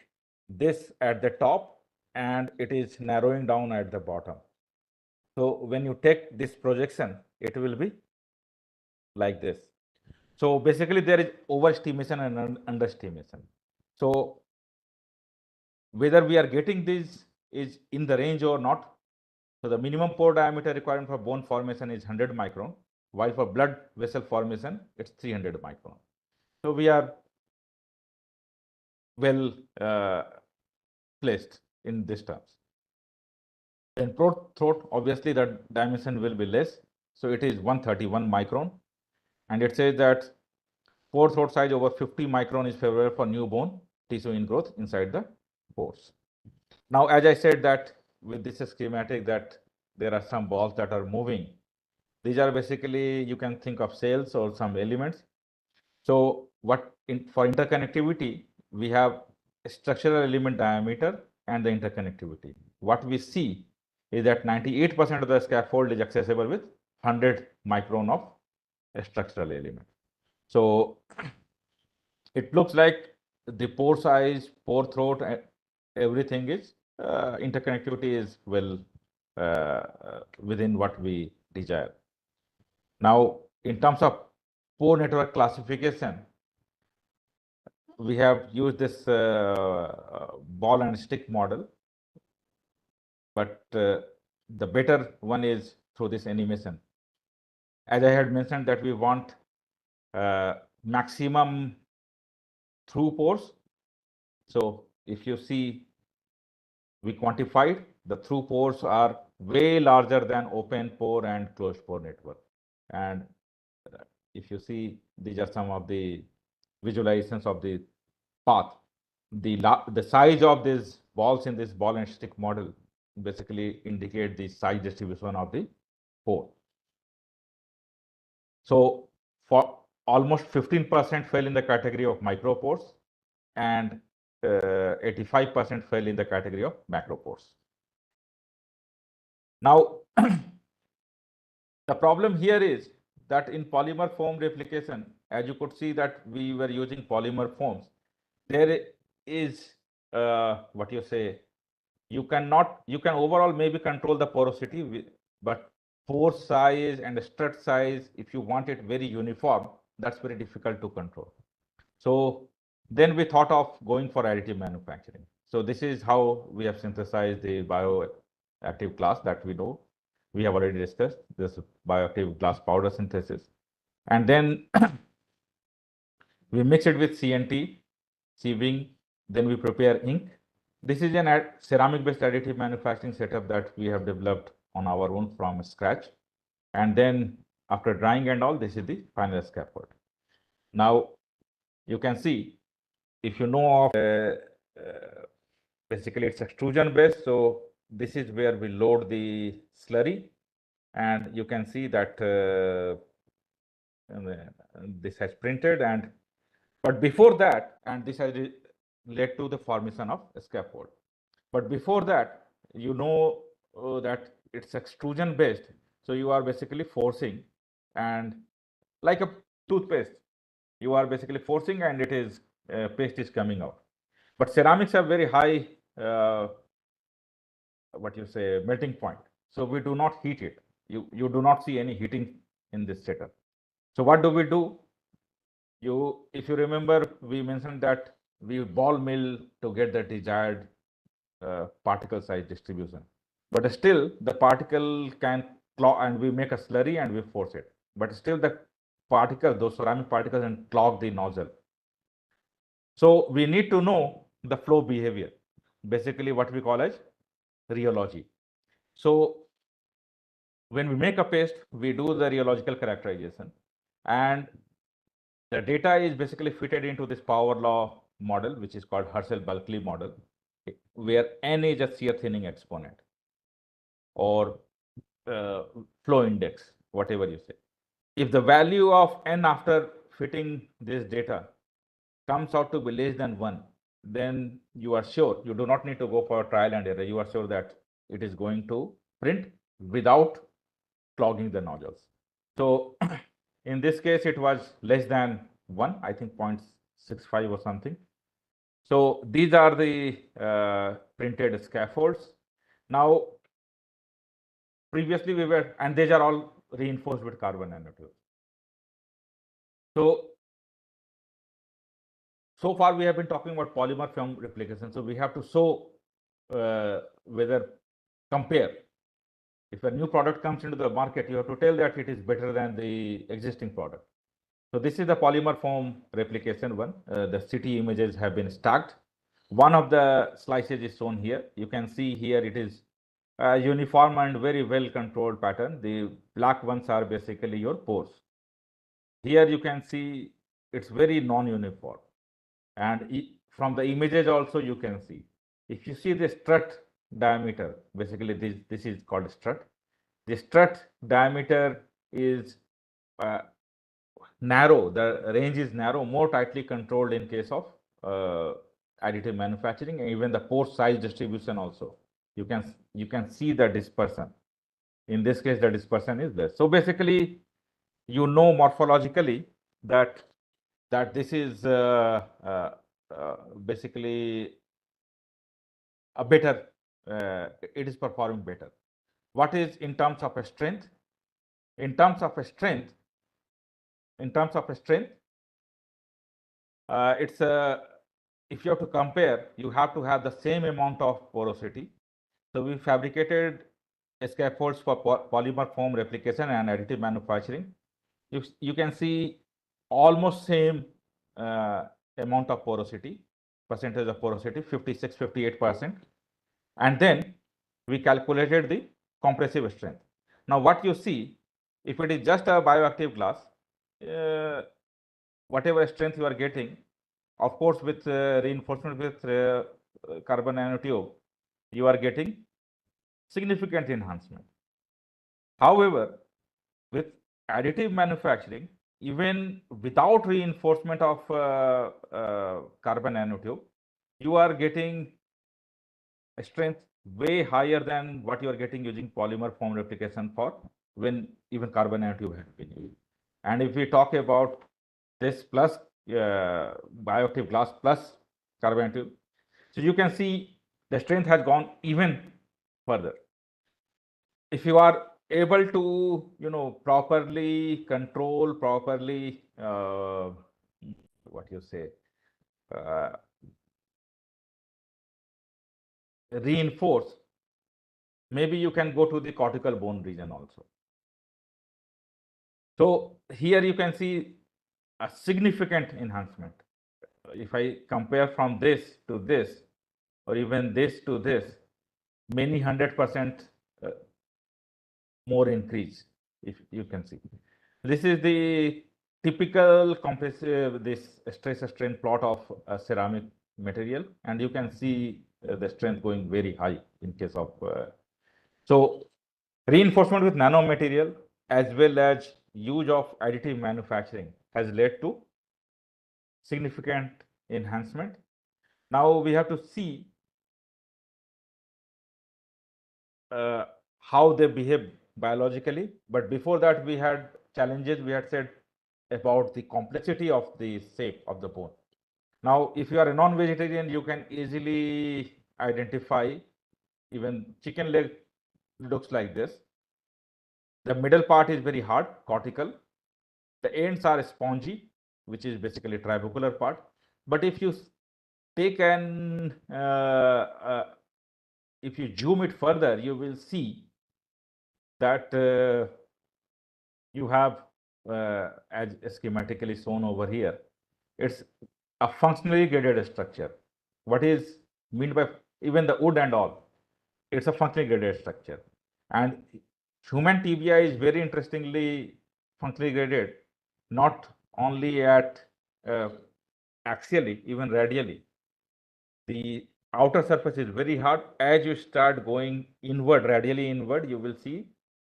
[SPEAKER 8] this at the top and it is narrowing down at the bottom. So when you take this projection, it will be like this. So basically there is overestimation and underestimation. So whether we are getting this is in the range or not. So the minimum pore diameter requirement for bone formation is 100 micron, while for blood vessel formation, it's 300 micron. So we are well placed in these terms. In throat, obviously the dimension will be less. So it is 131 micron. And it says that pore throat size over 50 micron is favorable for new bone tissue ingrowth inside the pores. Now, as I said that with this schematic that there are some balls that are moving. These are basically, you can think of cells or some elements. So for interconnectivity, we have a structural element diameter and the interconnectivity. What we see is that 98% of the scaffold is accessible with 100 micron of a structural element. So it looks like the pore size, pore throat, everything is interconnectivity is well within what we desire. Now, in terms of pore network classification, we have used this ball and stick model, but the better one is through this animation. As I had mentioned that we want maximum through pores. So if you see, we quantified the through pores are way larger than open pore and closed pore network. And if you see, these are some of the visualizations of the path. The size of these balls in this ball and stick model basically indicate the size distribution of the pore. So for almost 15% fell in the category of micropores, and 85% fell in the category of macropores. Now, the problem here is that in polymer foam replication, as you could see that we were using polymer foams, there is what you say, you can overall maybe control the porosity, but pore size and strut size, if you want it very uniform, that's very difficult to control. So then we thought of going for additive manufacturing. So this is how we have synthesized the bioactive glass that we know. We have already discussed this bioactive glass powder synthesis. And then we mix it with CNT, sieving, then we prepare ink. This is a ceramic-based additive manufacturing setup that we have developed on our own from scratch. And then after drying and all, this is the final scaffold. Now, you can see, if you know of, basically it's extrusion-based. So this is where we load the slurry. And you can see that this has printed. But before that, and this has led to the formation of a scaffold. But before that, you know that it's extrusion based. So you are basically forcing, and like a toothpaste, you are basically forcing and it is paste is coming out. But ceramics have very high what you say melting point. So we do not heat it. You do not see any heating in this setup. So what do we do? If you remember, we mentioned that we ball mill to get the desired particle size distribution. But still, the particle can clog, and we make a slurry and we force it. But still, the particles, those ceramic particles, can clog the nozzle. So we need to know the flow behavior, basically what we call as rheology. So when we make a paste, we do the rheological characterization, and the data is basically fitted into this power law model, which is called Herschel-Bulkley model, where N is a shear thinning exponent or flow index, whatever you say. If the value of N after fitting this data comes out to be less than 1, then you are sure, you do not need to go for trial and error. You are sure that it is going to print without clogging the nodules. So in this case, it was less than 1, I think 0.65 or something. So these are the printed scaffolds. Now, previously we were, and these are all reinforced with carbon nanotubes. So far we have been talking about polymer film replication. So we have to show whether compare. If a new product comes into the market, you have to tell that it is better than the existing product. So this is the polymer foam replication one. The city images have been stacked. One of the slices is shown here. You can see here it is a uniform and very well controlled pattern. The black ones are basically your pores. Here you can see it's very non-uniform. And from the images also you can see. If you see the strut diameter, basically this is called strut. The strut diameter is narrow, the range is narrow, more tightly controlled in case of additive manufacturing, and even the pore size distribution also. You can see the dispersion. In this case, the dispersion is less. So basically, you know morphologically that this is basically a better, it is performing better. What is in terms of a strength? In terms of a strength, it's if you have to compare, you have to have the same amount of porosity. So we fabricated scaffolds for polymer foam replication and additive manufacturing. You can see almost same amount of porosity, percentage of porosity, 56, 58%. And then we calculated the compressive strength. Now what you see, if it is just a bioactive glass, whatever strength you are getting, of course, with reinforcement with carbon nanotube, you are getting significant enhancement. However, with additive manufacturing, even without reinforcement of carbon nanotube, you are getting a strength way higher than what you are getting using polymer foam replication for when even carbon nanotube has been used. And if we talk about this plus bioactive glass plus carbon nanotube, so you can see the strength has gone even further. If you are able to, properly control, properly, what you say, reinforce, maybe you can go to the cortical bone region also. So here you can see a significant enhancement. If I compare from this to this, or even this to this, many 100% more increase, if you can see. This is the typical compressive, this stress strain plot of a ceramic material, and you can see the strength going very high in case of. So reinforcement with nanomaterial as well as use of additive manufacturing has led to significant enhancement. Now we have to see how they behave biologically. But before that, we had challenges. We had said about the complexity of the shape of the bone. Now, if you are a non-vegetarian, you can easily identify even chicken leg looks like this. The middle part is very hard, cortical. The ends are spongy, which is basically trabecular part. But if you take an if you zoom it further, you will see that you have, as schematically shown over here, it's a functionally graded structure. What is meant by even the wood and all? It's a functionally graded structure. And human tibia is very interestingly functionally graded, not only at axially, even radially. The outer surface is very hard. As you start going inward, radially inward, you will see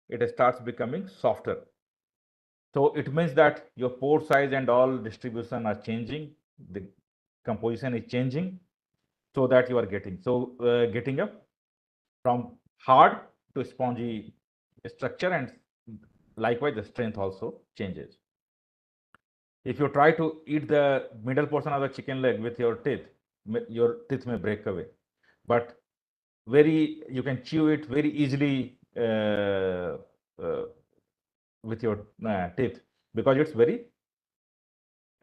[SPEAKER 8] it starts becoming softer. So it means that your pore size and all distribution are changing. The composition is changing, so that you are getting getting up from hard to spongy structure, and likewise the strength also changes. If you try to eat the middle portion of the chicken leg with your teeth may break away, but you can chew it very easily with your teeth, because it's very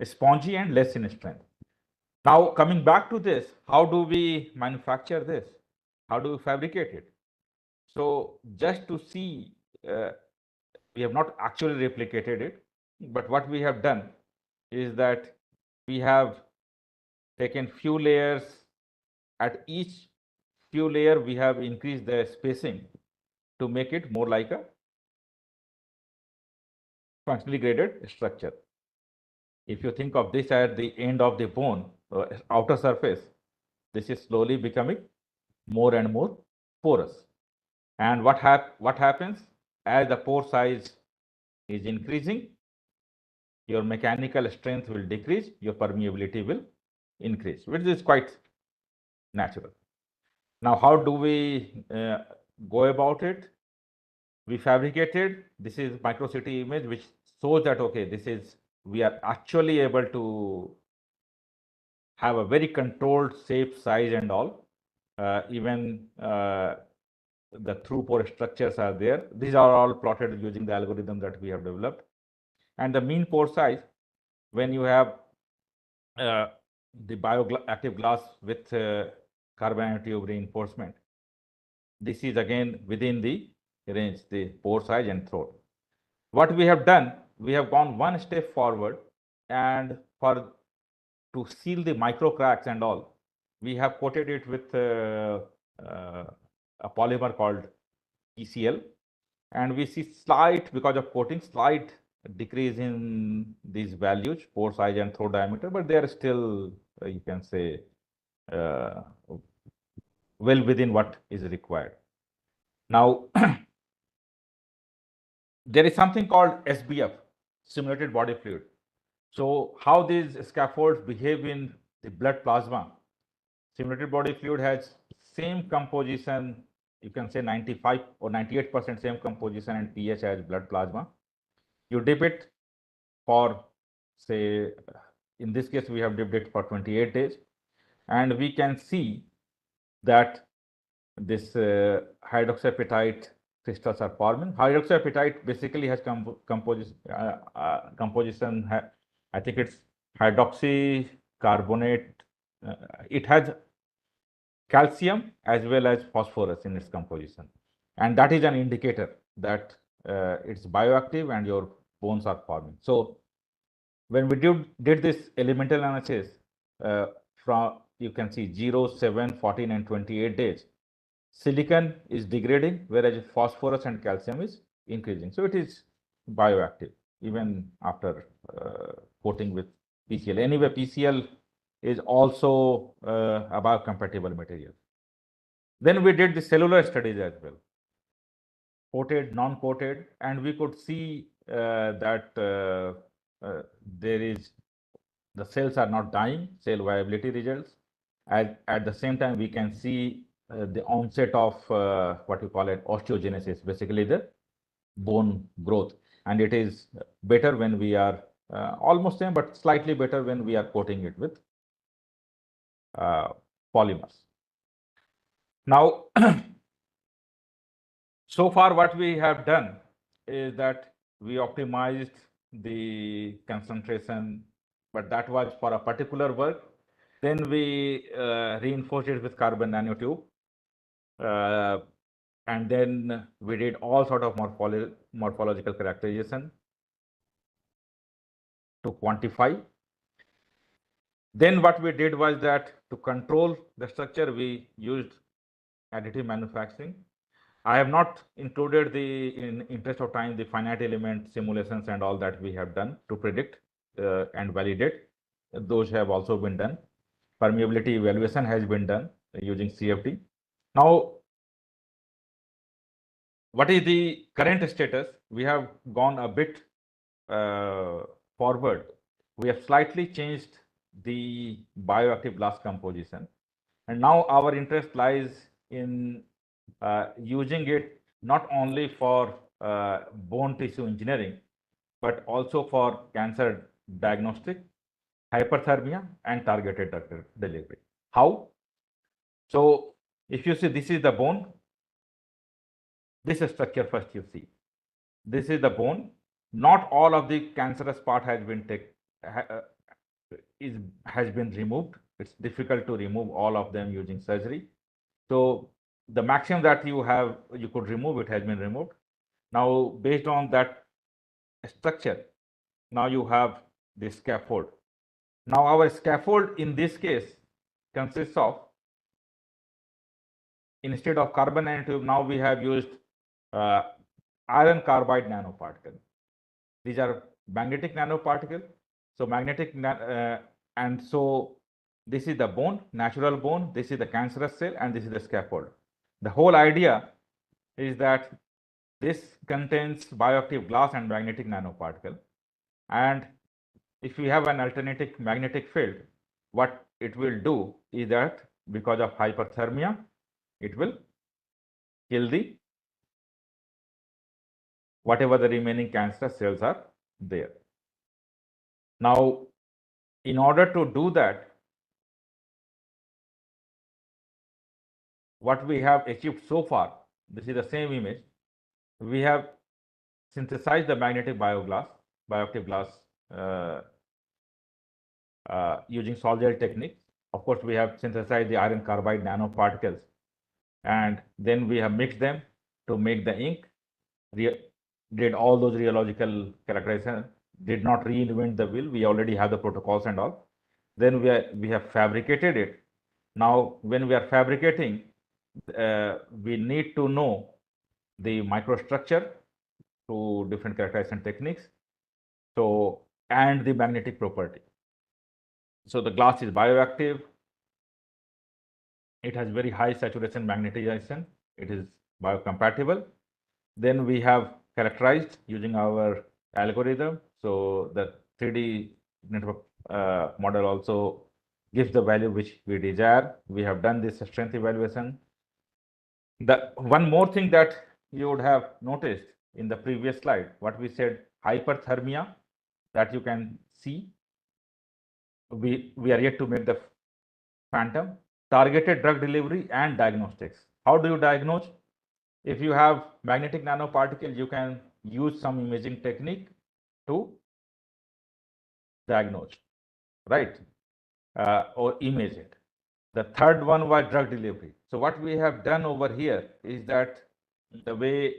[SPEAKER 8] spongy and less in strength. Now coming back to this, how do we manufacture this? How do we fabricate it? So just to see, we have not actually replicated it, but what we have done is that we have taken few layers. At each few layer, we have increased the spacing to make it more like a functionally graded structure. If you think of this at the end of the bone, outer surface, this is slowly becoming more and more porous. And what happens as the pore size is increasing, your mechanical strength will decrease, your permeability will increase, which is quite natural. Now, how do we go about it? We fabricated, this is microcity image, which shows that, okay, we are actually able to have a very controlled shape, size and all. Even the through pore structures are there. These are all plotted using the algorithm that we have developed. And the mean pore size, when you have the bioactive glass with carbon nanotube reinforcement. This is again within the range, the pore size and throat. What we have done, we have gone one step forward, and to seal the micro cracks and all, we have coated it with a polymer called PCL, and we see slight, because of coating, slight decrease in these values, pore size and throat diameter, but they are still, you can say, well within what is required. Now, there is something called SBF, simulated body fluid. So how these scaffolds behave in the blood plasma? Simulated body fluid has same composition, you can say 95 or 98% same composition and pH as blood plasma. You dip it for, say, in this case, we have dipped it for 28 days, and we can see that this hydroxyapatite crystals are forming. Hydroxyapatite basically has composition, I think it's hydroxycarbonate. It has calcium as well as phosphorus in its composition, and that is an indicator that it's bioactive and your bones are forming. So when we did this elemental analysis from, you can see 0, 7, 14 and 28 days, silicon is degrading, whereas phosphorus and calcium is increasing. So it is bioactive even after coating with PCL. Anyway, PCL is also a biocompatible material. Then we did the cellular studies as well, coated, non-coated, and we could see that the cells are not dying, cell viability results. At the same time, we can see the onset of what you call it osteogenesis, basically the bone growth, and it is better when we are almost same, but slightly better when we are coating it with polymers. Now, so far what we have done is that we optimized the concentration, but that was for a particular work. Then we reinforced it with carbon nanotube. And then we did all sort of morphological characterization to quantify. Then what we did was that to control the structure, we used additive manufacturing. I have not included in interest of time, the finite element simulations and all that we have done to predict and validate. Those have also been done. Permeability evaluation has been done using CFD. Now, what is the current status? We have gone a bit forward. We have slightly changed the bioactive glass composition. And now our interest lies in using it not only for bone tissue engineering, but also for cancer diagnostic, hyperthermia, and targeted drug delivery. How? So if you see, this is the bone. This structure first you see. This is the bone. Not all of the cancerous part has been removed. It's difficult to remove all of them using surgery. So the maximum that you could remove, it has been removed. Now, based on that structure, now you have the scaffold. Now our scaffold in this case consists of, instead of carbon nanotube, now we have used iron carbide nanoparticle. These are magnetic nanoparticle. So magnetic, and so this is the bone, natural bone, this is the cancerous cell, and this is the scaffold. The whole idea is that this contains bioactive glass and magnetic nanoparticle. And if we have an alternating magnetic field, what it will do is that because of hyperthermia, it will kill whatever the remaining cancerous cells are there. Now, in order to do that, what we have achieved so far, this is the same image. We have synthesized the magnetic bioactive glass using sol-gel technique. Of course, we have synthesized the iron carbide nanoparticles, and then we have mixed them to make the ink. Did all those rheological characterization, did not reinvent the wheel. We already have the protocols and all. Then we have fabricated it. Now, when we are fabricating, we need to know the microstructure through different characterization techniques. So, and the magnetic property. So the glass is bioactive. It has very high saturation magnetization. It is biocompatible. Then we have characterized using our algorithm. So the 3D network model also gives the value which we desire. We have done this strength evaluation. The one more thing that you would have noticed in the previous slide, what we said, hyperthermia, that you can see. We are yet to make the phantom. Targeted drug delivery and diagnostics. How do you diagnose? If you have magnetic nanoparticle, you can use some imaging technique to diagnose, right? Or image it. The third one was drug delivery. So what we have done over here is that the way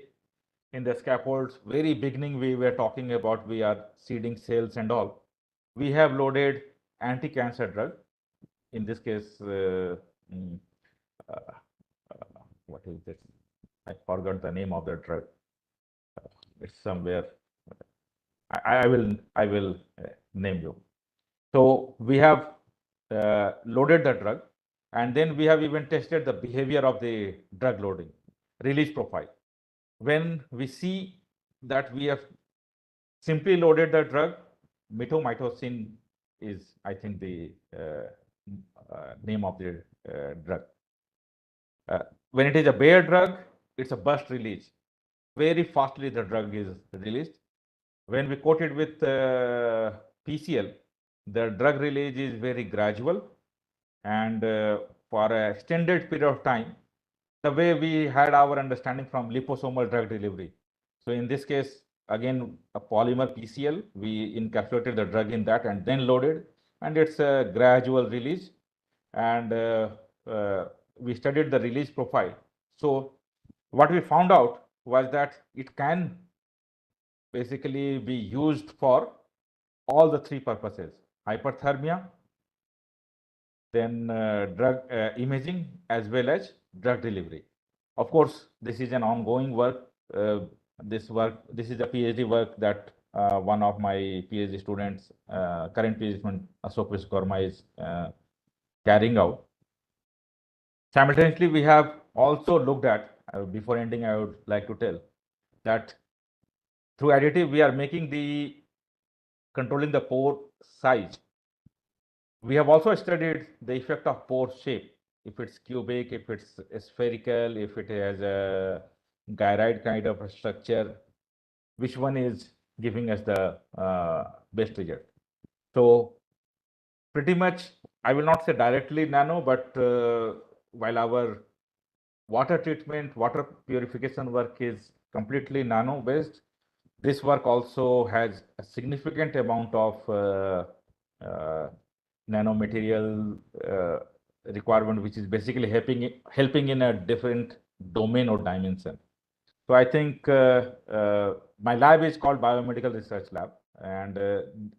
[SPEAKER 8] in the scaffolds, very beginning we were talking about, we are seeding cells and all. We have loaded anti-cancer drug. In this case, what is this? I forgot the name of the drug. It's somewhere. I will name you. So we have loaded the drug, and then we have even tested the behavior of the drug loading, release profile. When we see that we have simply loaded the drug, mitomycin is, I think, the name of the drug. When it is a bare drug, it's a burst release. Very fastly the drug is released. When we coat it with PCL, the drug release is very gradual, and for an extended period of time, the way we had our understanding from liposomal drug delivery. So in this case, again, a polymer PCL, we encapsulated the drug in that and then loaded, and it's a gradual release. And we studied the release profile. So what we found out was that it can basically be used for all the three purposes: hyperthermia, then drug imaging, as well as drug delivery. Of course, this is an ongoing work. This is a PhD work that one of my PhD students, current PhD student Ashok Vishwakarma, is carrying out. Simultaneously, we have also looked at, before ending, I would like to tell that through additive, we are making the controlling the pore size. We have also studied the effect of pore shape. If it's cubic, if it's spherical, if it has a gyroid kind of a structure, which one is giving us the best result. So pretty much, I will not say directly nano, but while our water treatment, water purification work is completely nano based, this work also has a significant amount of nanomaterial requirement, which is basically helping in a different domain or dimension. So I think my lab is called Biomedical Research Lab, and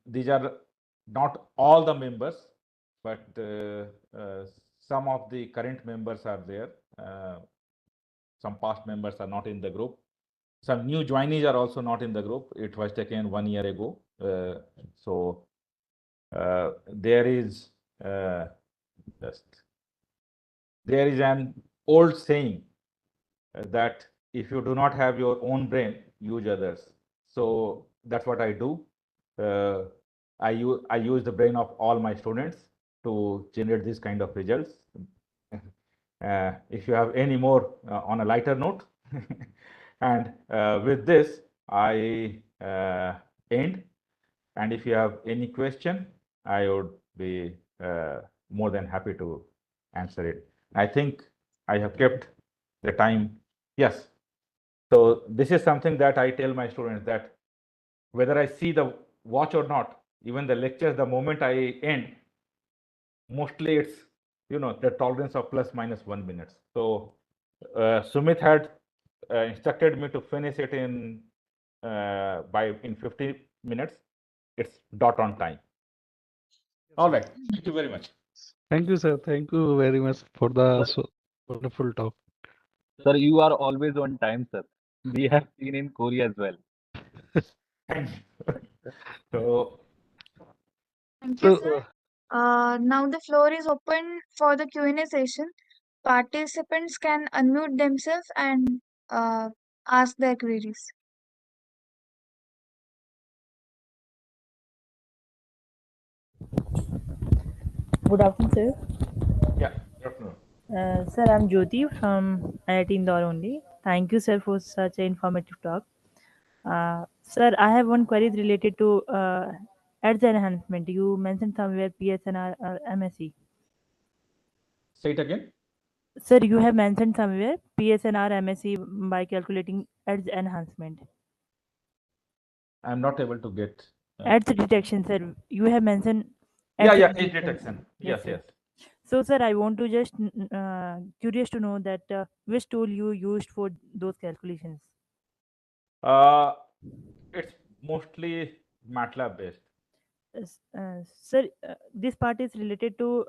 [SPEAKER 8] these are not all the members, but some of the current members are there. Some past members are not in the group. Some new joinees are also not in the group. It was taken 1 year ago. So there is an old saying that if you do not have your own brain, use others. So that's what I do. I use the brain of all my students to generate this kind of results. If you have any more on a lighter note, and with this, I end. And if you have any question, I would be more than happy to answer it. I think I have kept the time. Yes. So this is something that I tell my students, that whether I see the watch or not, even the lectures, the moment I end, mostly it's, the tolerance of plus minus 1 minutes. So Sumit had instructed me to finish it in 50 minutes. It's dot on time. All right. Thank you very much.
[SPEAKER 6] Thank you, sir. Thank you very much for the wonderful talk.
[SPEAKER 7] Sir, you are always on time, sir. We have seen in Korea as well.
[SPEAKER 8] So
[SPEAKER 1] Thank you,
[SPEAKER 6] So,
[SPEAKER 1] sir. Now the floor is open for the Q&A session. Participants can unmute themselves and ask their queries.
[SPEAKER 9] Good afternoon, sir.
[SPEAKER 8] yeah, good afternoon.
[SPEAKER 9] Sir, I'm Jyoti from IIT Indore only. Thank you, sir, for such an informative talk. Sir, I have one query related to ads enhancement. You mentioned somewhere PSNR or MSE.
[SPEAKER 8] Say it again.
[SPEAKER 9] Sir, you have mentioned somewhere PSNR MSE by calculating ads enhancement.
[SPEAKER 8] I'm not able to get.
[SPEAKER 9] Ads detection, sir. You have mentioned.
[SPEAKER 8] Yeah, age detection. Yes,
[SPEAKER 9] sir.
[SPEAKER 8] yes.
[SPEAKER 9] So, sir, I want to just curious to know that which tool you used for those calculations.
[SPEAKER 8] It's mostly MATLAB based.
[SPEAKER 9] Sir, this part is related to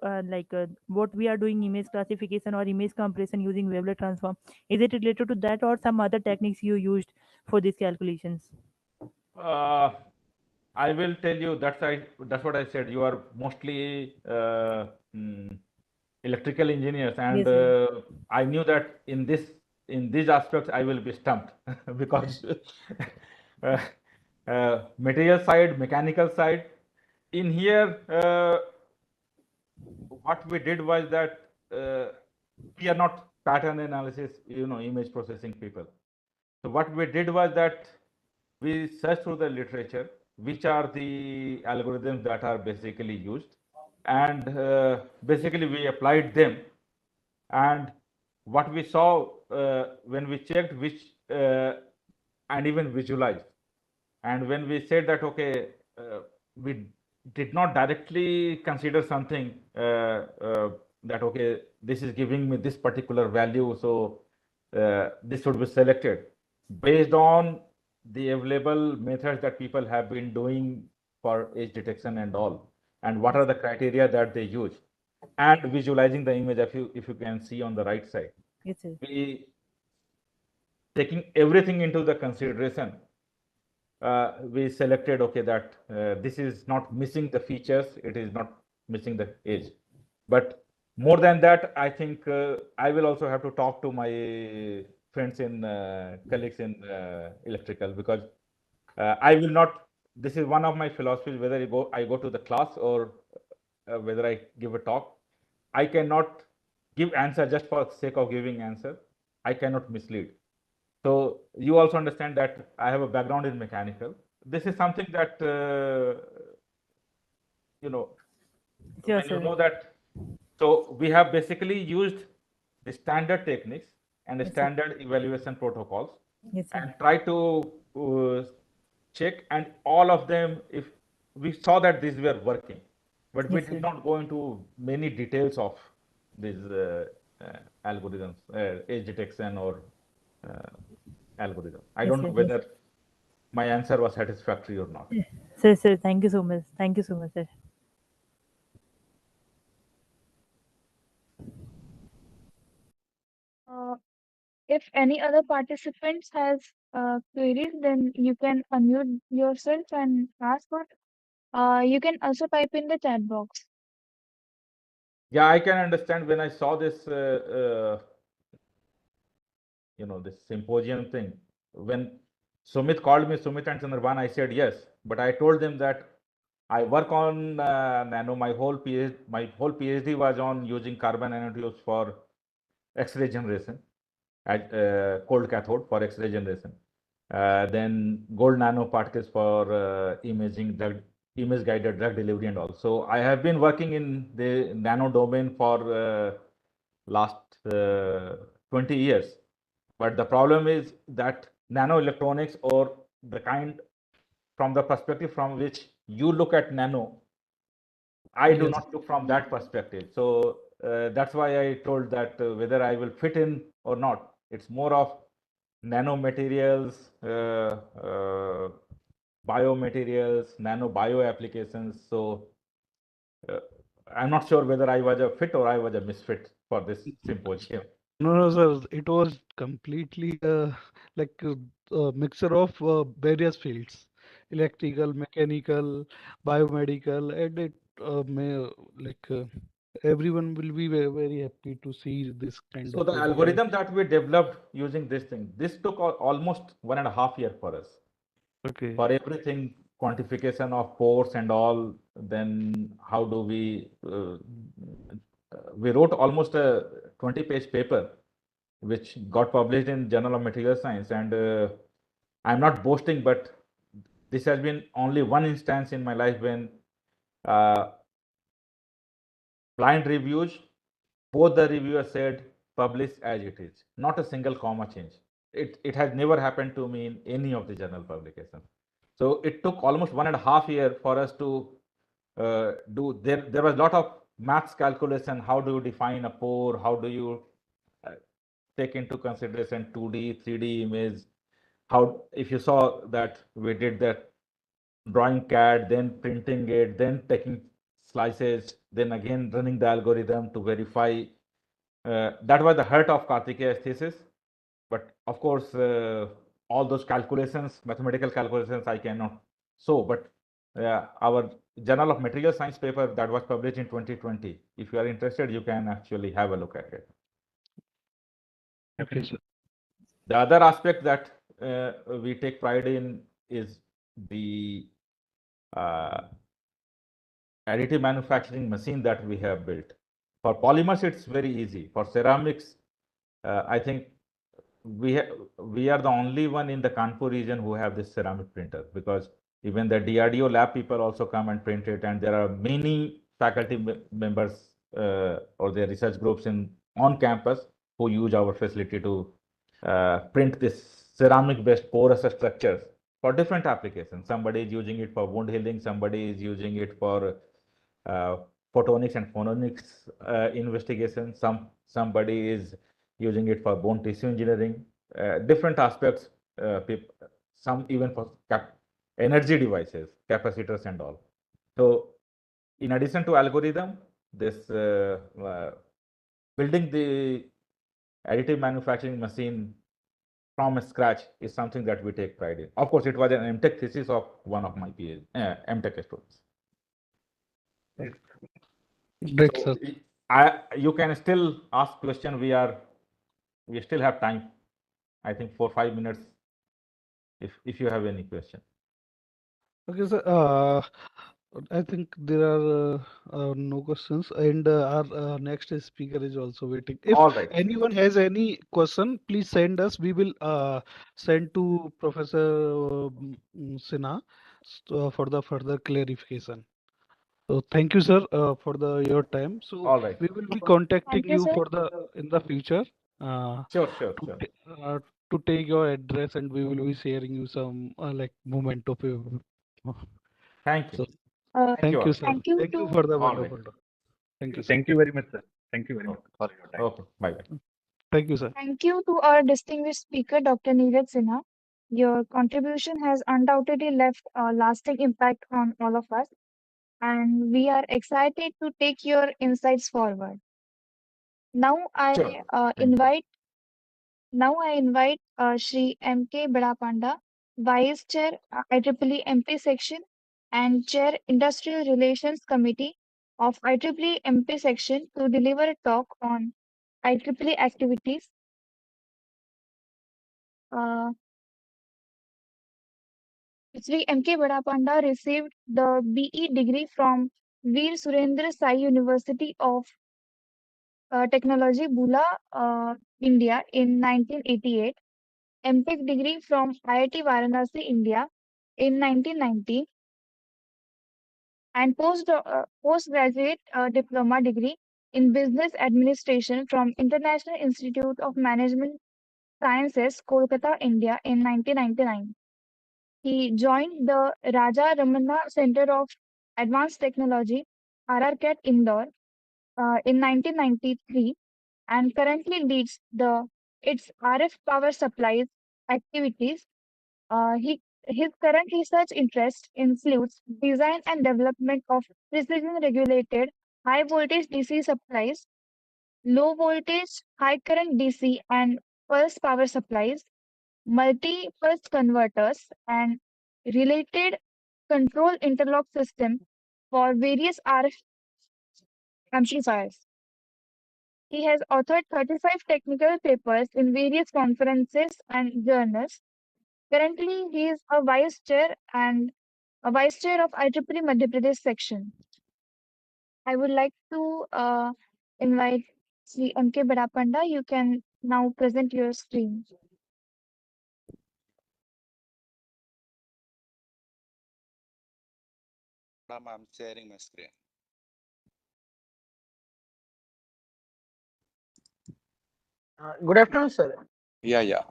[SPEAKER 9] what we are doing image classification or image compression using Weber transform. Is it related to that or some other techniques you used for these calculations?
[SPEAKER 8] I will tell you that's what I said. You are mostly electrical engineers, and
[SPEAKER 9] Yes,
[SPEAKER 8] I knew that in these aspects I will be stumped because material side, mechanical side. In here, what we did was that we are not pattern analysis, image processing people. So what we did was that we searched through the literature, which are the algorithms that are basically used, and basically we applied them. And what we saw when we checked which and even visualized, and when we said that, okay, we did not directly consider something that, okay, this is giving me this particular value, so this should be selected based on the available methods that people have been doing for age detection and all, and what are the criteria that they use, and visualizing the image. If you can see on the right side,
[SPEAKER 9] yes, sir.
[SPEAKER 8] we taking everything into the consideration, we selected, okay, that this is not missing the features, it is not missing the age. But more than that, I think I will also have to talk to my friends in colleagues in electrical, because I will not, this is one of my philosophies, whether I go to the class or whether I give a talk, I cannot give answer just for sake of giving answer. I cannot mislead. So you also understand that I have a background in mechanical. This is something that
[SPEAKER 9] Sure,
[SPEAKER 8] when you
[SPEAKER 9] sir.
[SPEAKER 8] know that. So we have basically used the standard techniques and the
[SPEAKER 9] Yes, sir.
[SPEAKER 8] standard evaluation protocols,
[SPEAKER 9] Yes, sir.
[SPEAKER 8] and try to check, and all of them, if we saw that these were working, but we
[SPEAKER 9] Yes,
[SPEAKER 8] did
[SPEAKER 9] sir.
[SPEAKER 8] not go into many details of these algorithms, age detection or algorithm. I
[SPEAKER 9] Yes,
[SPEAKER 8] don't
[SPEAKER 9] sir.
[SPEAKER 8] know
[SPEAKER 9] Yes.
[SPEAKER 8] whether my answer was satisfactory or not.
[SPEAKER 9] Sir, thank you so much. Thank you so much, sir.
[SPEAKER 1] If any other participants has queries, then you can unmute yourself and ask what. You can also type in the chat box.
[SPEAKER 8] Yeah, I can understand when I saw this, this symposium thing. When Sumit called me, Sumit and Chandraban, I said yes, but I told them that I work on nano. My whole PhD was on using carbon nanotubes for X-ray generation, cold cathode for X-ray generation. Then gold nanoparticles for image guided drug delivery and all. So I have been working in the nano domain for last 20 years. But the problem is that nanoelectronics, or the kind, from the perspective from which you look at nano, I do not look from that perspective. So that's why I told that whether I will fit in or not, it's more of nanomaterials, biomaterials, nano bio applications. So I'm not sure whether I was a fit or I was a misfit for this symposium.
[SPEAKER 10] No, no, sir. It was completely like a mixture of various fields, electrical, mechanical, biomedical, and it may like everyone will be very, very happy to see this kind
[SPEAKER 8] So
[SPEAKER 10] of
[SPEAKER 8] the
[SPEAKER 10] project.
[SPEAKER 8] algorithm that we developed using this thing, this took almost 1.5 years for us.
[SPEAKER 10] Okay.
[SPEAKER 8] For everything, quantification of pores and all, then how do we wrote almost a 20-page paper, which got published in Journal of Material Science. And I'm not boasting, but this has been only one instance in my life when blind reviews, both the reviewers said publish as it is, not a single comma change. It has never happened to me in any of the journal publications. So it took almost 1.5 years for us to do. There was a lot of maths calculation. How do you define a pore? How do you take into consideration 2D, 3D image? How, if you saw that we did that drawing CAD, then printing it, then taking slices, then again running the algorithm to verify. That was the heart of Kartikeya's thesis. But of course, all those calculations, mathematical calculations, I cannot show. But our Journal of Material Science paper that was published in 2020, if you are interested, you can actually have a look at it.
[SPEAKER 10] Okay, sir.
[SPEAKER 8] The other aspect that we take pride in is the additive manufacturing machine that we have built. For polymers, it's very easy. For ceramics, I think we are the only one in the Kanpur region who have this ceramic printer, because even the DRDO lab people also come and print it, and there are many faculty members or their research groups on campus who use our facility to print this ceramic-based porous structures for different applications. Somebody is using it for wound healing, somebody is using it for photonics and phononics investigation, somebody is using it for bone tissue engineering, different aspects, some even for energy devices, capacitors and all. So in addition to algorithm, this building the additive manufacturing machine from scratch is something that we take pride in. Of course, it was an MTech thesis of one of my MTech students.
[SPEAKER 10] Great,
[SPEAKER 8] So
[SPEAKER 10] sir.
[SPEAKER 8] you can still ask question. We still have time. I think 4-5 minutes. If you have any question.
[SPEAKER 10] Okay, sir. I think there are no questions, and our next speaker is also waiting. If
[SPEAKER 8] All right.
[SPEAKER 10] anyone has any question, please send us. We will send to Professor Sinha for the further clarification. So thank you, sir, for your time. So
[SPEAKER 8] all right,
[SPEAKER 10] we will be contacting
[SPEAKER 1] Thank you,
[SPEAKER 10] you
[SPEAKER 1] sir.
[SPEAKER 10] for in the future.
[SPEAKER 8] Sure.
[SPEAKER 10] To take your address, and we will be sharing you some like moment of
[SPEAKER 8] Thank you.
[SPEAKER 10] So
[SPEAKER 8] Thank
[SPEAKER 10] thank
[SPEAKER 8] you
[SPEAKER 10] you,
[SPEAKER 8] all.
[SPEAKER 10] sir.
[SPEAKER 1] Thank you
[SPEAKER 10] Thank you
[SPEAKER 1] to
[SPEAKER 10] for the
[SPEAKER 8] All right.
[SPEAKER 10] wonderful talk. Thank you, sir.
[SPEAKER 7] Thank you very much, sir. Thank you very much for your time.
[SPEAKER 8] Okay. Bye.
[SPEAKER 10] Thank you, sir.
[SPEAKER 1] thank you to our distinguished speaker, Dr. Neeraj Sinha. Your contribution has undoubtedly left a lasting impact on all of us, and we are excited to take your insights forward. Now I
[SPEAKER 8] Sure.
[SPEAKER 1] uh,
[SPEAKER 8] Thank you.
[SPEAKER 1] invite Now I invite Shri M.K. Badapanda, Vice Chair IEEE MP Section and Chair Industrial Relations Committee of IEEE MP Section to deliver a talk on IEEE activities. Uh, Shri M.K. Badapanda received the BE degree from Veer Surendra Sai University of Technology, Bula, India in 1988. MTech degree from IIT Varanasi, India in 1990, and postgraduate diploma degree in business administration from International Institute of Management Sciences, Kolkata, India in 1999. He joined the Raja Ramanna Center of Advanced Technology RRCAT Indore in 1993 and currently leads its RF power supplies activities. His current research interest includes design and development of precision regulated high voltage DC supplies, low voltage high current DC and pulse power supplies, multi-pulse converters, and related control interlock system for various RF amplifiers. He has authored 35 technical papers in various conferences and journals. Currently, he is a vice chair of IEEE Madhya Pradesh section. I would like to invite Sri M.K. Badapanda. You can now present your screen.
[SPEAKER 11] Madam, I'm sharing my screen.
[SPEAKER 3] Good afternoon, sir.
[SPEAKER 11] Yeah, yeah.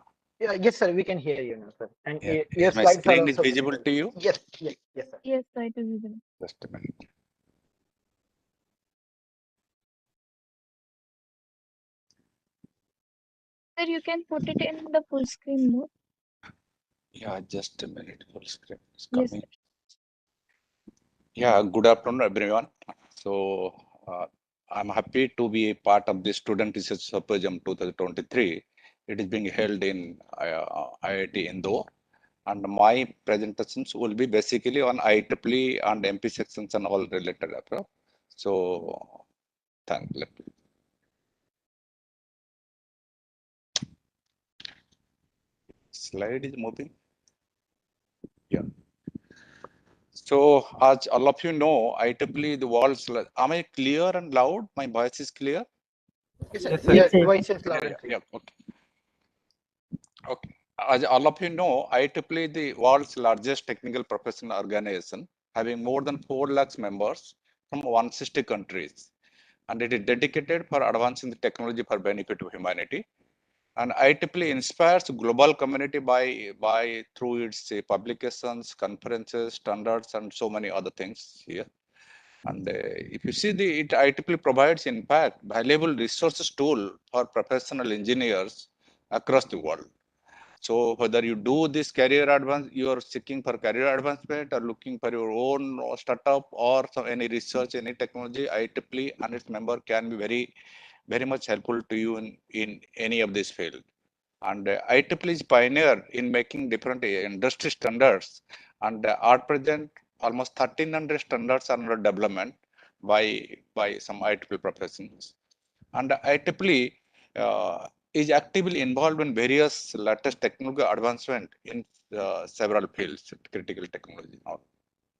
[SPEAKER 3] Yeah, yes, sir. We can hear you now, sir. And
[SPEAKER 11] Yeah.
[SPEAKER 3] your
[SPEAKER 11] Is my
[SPEAKER 3] slides are
[SPEAKER 11] screen is
[SPEAKER 3] also
[SPEAKER 11] visible
[SPEAKER 3] visible.
[SPEAKER 11] to you?
[SPEAKER 3] Yes, yes, yes, sir.
[SPEAKER 1] Yes, sir, it is visible.
[SPEAKER 11] Just a minute.
[SPEAKER 1] Sir, you can put it in the full screen mode.
[SPEAKER 11] Yeah, just a minute. Full screen is
[SPEAKER 1] Yes,
[SPEAKER 11] coming.
[SPEAKER 1] sir.
[SPEAKER 11] Yeah, good afternoon, everyone. So, I'm happy to be a part of the Student Research Symposium 2023. It is being held in IIT Indore. And my presentations will be basically on IEEE and MP sections and all related. So, thank you. Slide is moving. Yeah. So, as all of you know, IEEE, the world's, am I clear and loud? My voice is clear?
[SPEAKER 3] Yes, sir.
[SPEAKER 9] Yes,
[SPEAKER 3] Your
[SPEAKER 9] sir.
[SPEAKER 3] voice is loud
[SPEAKER 11] Yeah,
[SPEAKER 3] and clear.
[SPEAKER 11] yeah, okay. Okay. As all of you know, IEEE, the world's largest technical professional organization, having more than 4 lakhs members from 160 countries. And it is dedicated for advancing the technology for benefit of humanity. And IEEE inspires global community by through its publications, conferences, standards, and so many other things here. And if you see it IEEE provides, in fact, valuable resources tool for professional engineers across the world. So whether you do this career advance, you are seeking for career advancement or looking for your own startup or any research, any technology, IEEE and its member can be very much helpful to you in any of this field. And IEEE is pioneer in making different industry standards, and at present almost 1300 standards are under development by some IEEE professionals. And IEEE is actively involved in various latest technology advancement in several fields, critical technology.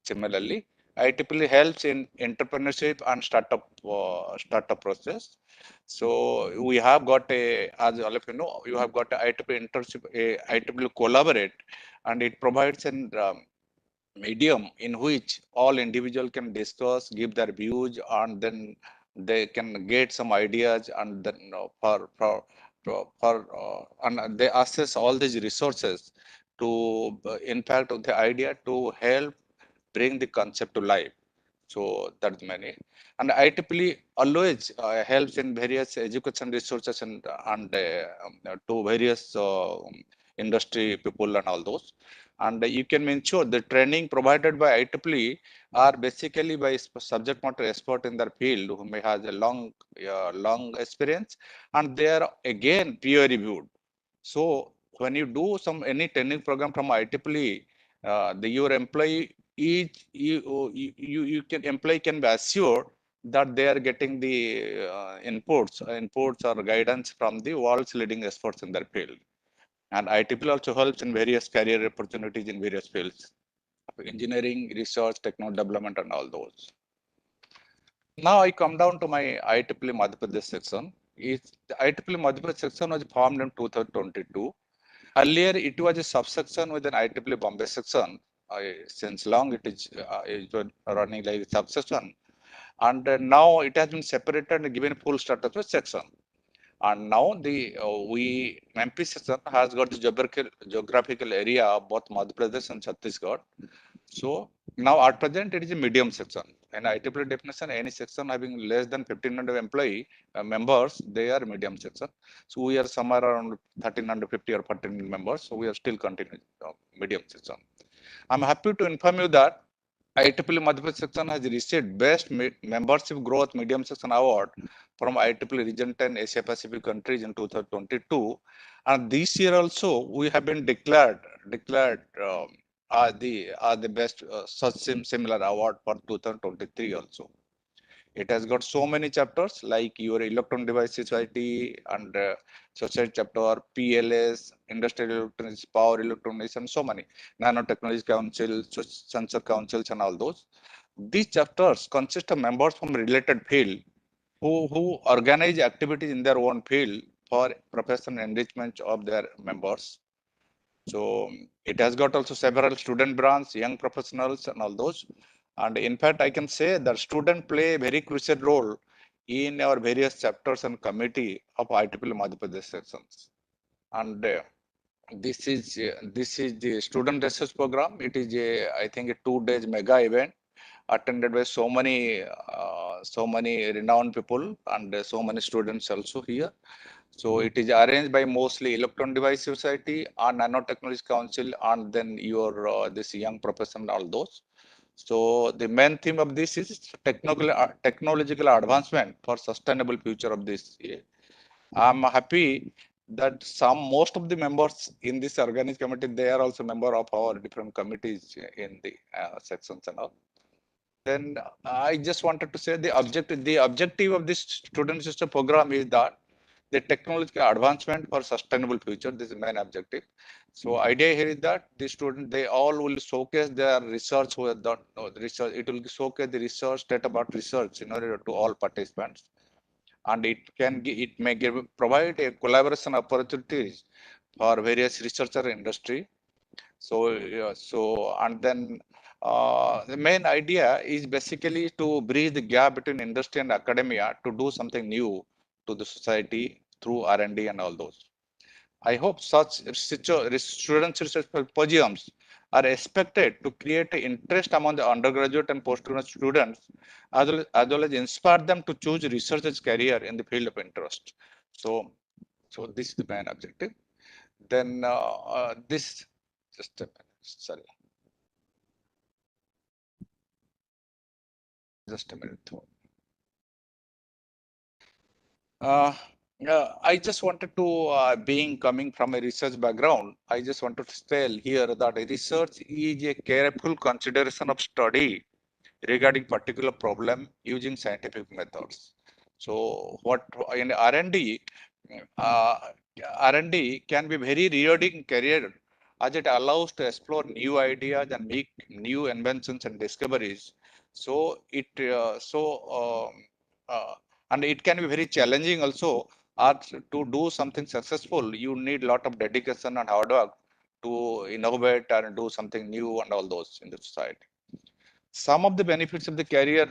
[SPEAKER 11] Similarly, IEEE helps in entrepreneurship and startup process. So we have got as all of you know, you have got a IEEE internship, IEEE collaborate, and it provides an medium in which all individuals can discuss, give their views, and then they can get some ideas, and then and they access all these resources to in fact the idea to help bring the concept to life. So that's many. And IEEE always helps in various education resources to various industry people and all those. And you can ensure the training provided by IEEE are basically by subject matter expert in their field who may have a long experience, and they are again peer reviewed. So when you do any training program from IEEE, your employee you can employee can be assured that they are getting the inputs or guidance from the world's leading experts in their field. And IEEE also helps in various career opportunities in various fields of engineering, research, technology development, and all those. Now I come down to my IEEE Madhya Pradesh section. The IEEE Madhya Pradesh section was formed in 2022. Earlier, it was a subsection within IEEE Bombay section. Since long, it was running like a subsection. And now it has been separated and given full status to section. And now the MP section has got the geographical area of both Madhya Pradesh and Chhattisgarh. So now at present it is a medium section. In IEEE definition, any section having less than 1500 employee members, they are medium section. So we are somewhere around 1350 or 14 members. So we are still continuing medium section. I'm happy to inform you that IEEE Madhya Pradesh section has received Best Membership Growth Medium Section Award from IEEE Region 10 Asia Pacific countries in 2022. And this year also we have been declared the best such similar award for 2023 also. It has got so many chapters like your electron device society and society chapter, PLS, industrial electronics, power electronics, and so many nanotechnology council, sensor councils, and all those. These chapters consist of members from related field who organize activities in their own field for professional enrichment of their members. So it has got also several student branches, young professionals, and all those. And in fact, I can say that students play a very crucial role in our various chapters and committee of IEEE Madhya Pradesh sections. And this is the student research program. It is I think a 2 days mega event attended by so many renowned people and so many students also here. So it is arranged by mostly Electron Device Society and Nanotechnology Council, and then your this young professional, all those. So the main theme of this is technological advancement for sustainable future of this. I'm happy that most of the members in this organized committee, they are also member of our different committees in the sections and all. Then I just wanted to say the objective of this student sister program is that the technological advancement for sustainable future. This is the main objective. So idea here is that the student, they all will showcase their research with the research. It will showcase the research data about research in order to all participants, and it may provide a collaboration opportunities for various researcher industry. So and then the main idea is basically to bridge the gap between industry and academia to do something new to the society through R&D and all those. I hope such student research symposiums are expected to create interest among the undergraduate and postgraduate students, as well as inspire them to choose research as career in the field of interest. So this is the main objective. Then this, just a minute, sorry. Just a minute. I just wanted to, being coming from a research background, I just wanted to tell here that research is a careful consideration of study regarding particular problem using scientific methods. So what in R&D, uh, R&D can be very rewarding career as it allows to explore new ideas and make new inventions and discoveries. So and it can be very challenging also. To do something successful, you need a lot of dedication and hard work to innovate and do something new and all those in the society. Some of the benefits of the career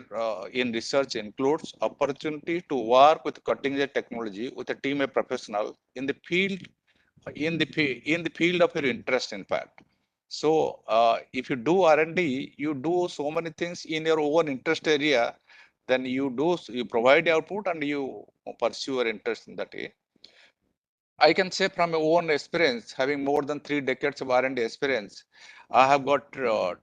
[SPEAKER 11] in research includes opportunity to work with cutting edge technology with a team of professionals in the field in the field of your interest. In fact, so if you do R&D, you do so many things in your own interest area. Then you provide output and you pursue your interest in that area. I can say from my own experience, having more than 3 decades of R&D experience, I have got 2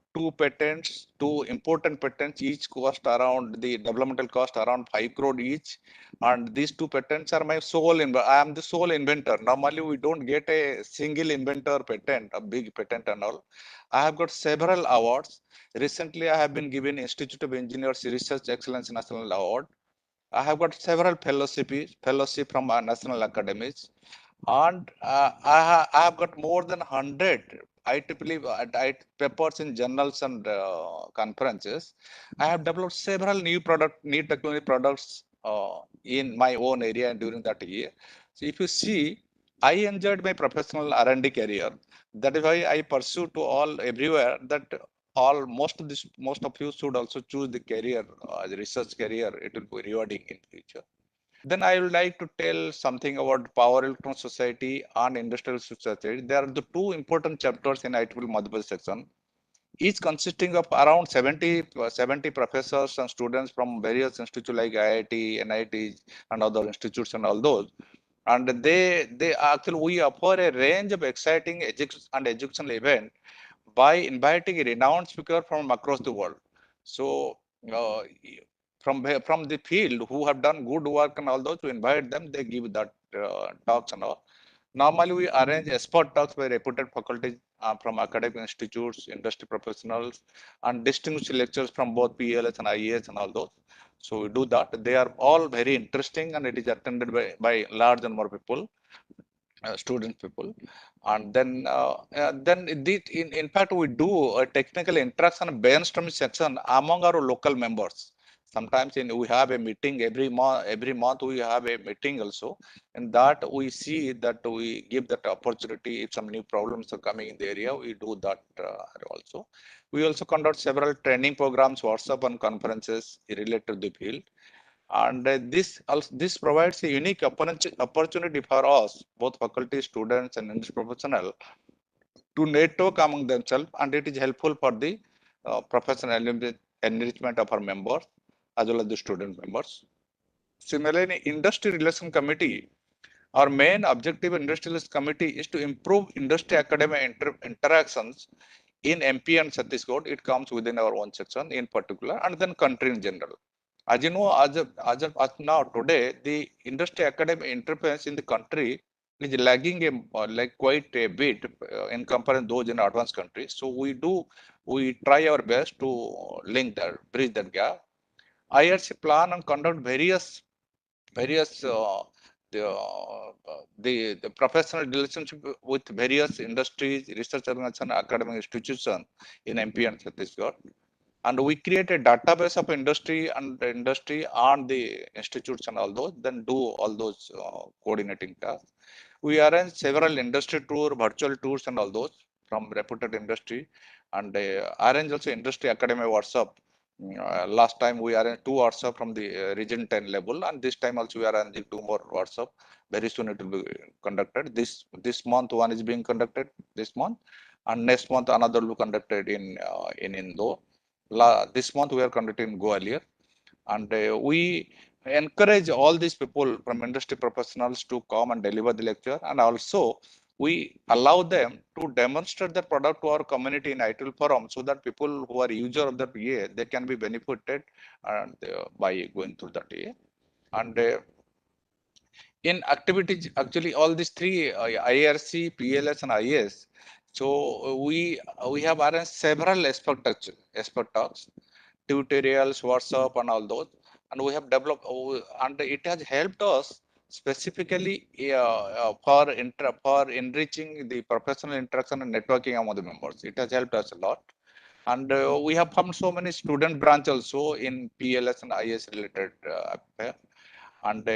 [SPEAKER 11] important patents, each cost around the developmental cost around 5 crore each. And these 2 patents are my I am the sole inventor. Normally, we don't get a single inventor patent, a big patent and all. I have got several awards. Recently, I have been given Institute of Engineers Research Excellence National Award. I have got several fellowship from national academies, and I have got more than 100 papers in journals and conferences. I have developed several new technology products in my own area during that year. So if you see, I enjoyed my professional R&D career. That is why I pursue to all everywhere that most of you should also choose the career as a research career. It will be rewarding in future. Then I would like to tell something about Power Electron Society and Industrial Society. There are the 2 important chapters in IEEE Madhya Pradesh section. each consisting of around 70 professors and students from various institutes like IIT, NIT, and other institutes and all those. And they actually, we offer a range of exciting educational event by inviting a renowned speaker from across the world. So uh, from the field who have done good work and all those, to invite them, they give that talks and all. Normally, we arrange expert talks by reputed faculties from academic institutes, industry professionals, and distinguished lecturers from both PLS and IES and all those. So we do that. They are all very interesting, and it is attended by large number of people, student people. And then in fact, we do a technical interaction brainstorming section among our local members. Sometimes we have a meeting every month we have a meeting also. And that we see that we give that opportunity. If some new problems are coming in the area, we do that also. We also conduct several training programs, workshop and conferences related to the field. And this provides a unique opportunity for us, both faculty, students, and industry professional, to network among themselves, and it is helpful for the professional enrichment of our members as well as the student members. Similarly, in industry relation committee, our main objective in industry relation committee is to improve industry academic interactions in MP and Chhattisgarh. It comes within our own section in particular, and then country in general. As you know, as now today, the industry academic interface in the country is lagging like quite a bit in comparison to those in advanced countries. So we try our best to link that, bridge that gap. IRC plan and conduct various the professional relationship with various industries, research organizations, academic institutions in MP and Chhattisgarh. And we create a database of industry and the institutes and all those, then do all those coordinating tasks. We arrange several industry tour, virtual tours and all those from reputed industry, and arrange also industry academy workshop. Last time we arranged 2 workshops from the region 10 level, and this time also we are arranging 2 more workshops. Very soon it will be conducted. This month one is being conducted this month, and next month another will be conducted in Indore. This month we are conducting Gwalior, and we encourage all these people from industry professionals to come and deliver the lecture, and also we allow them to demonstrate their product to our community in ITIL forum, so that people who are user of the PA, they can be benefited and by going through that PA. And in activities, actually all these three IRC, PLS, and IS. So we have arranged several expert talks, tutorials, workshop, and all those, and we have developed, and it has helped us specifically for enriching the professional interaction and networking among the members. It has helped us a lot. And we have formed so many student branch also in PLS and IS related affair. And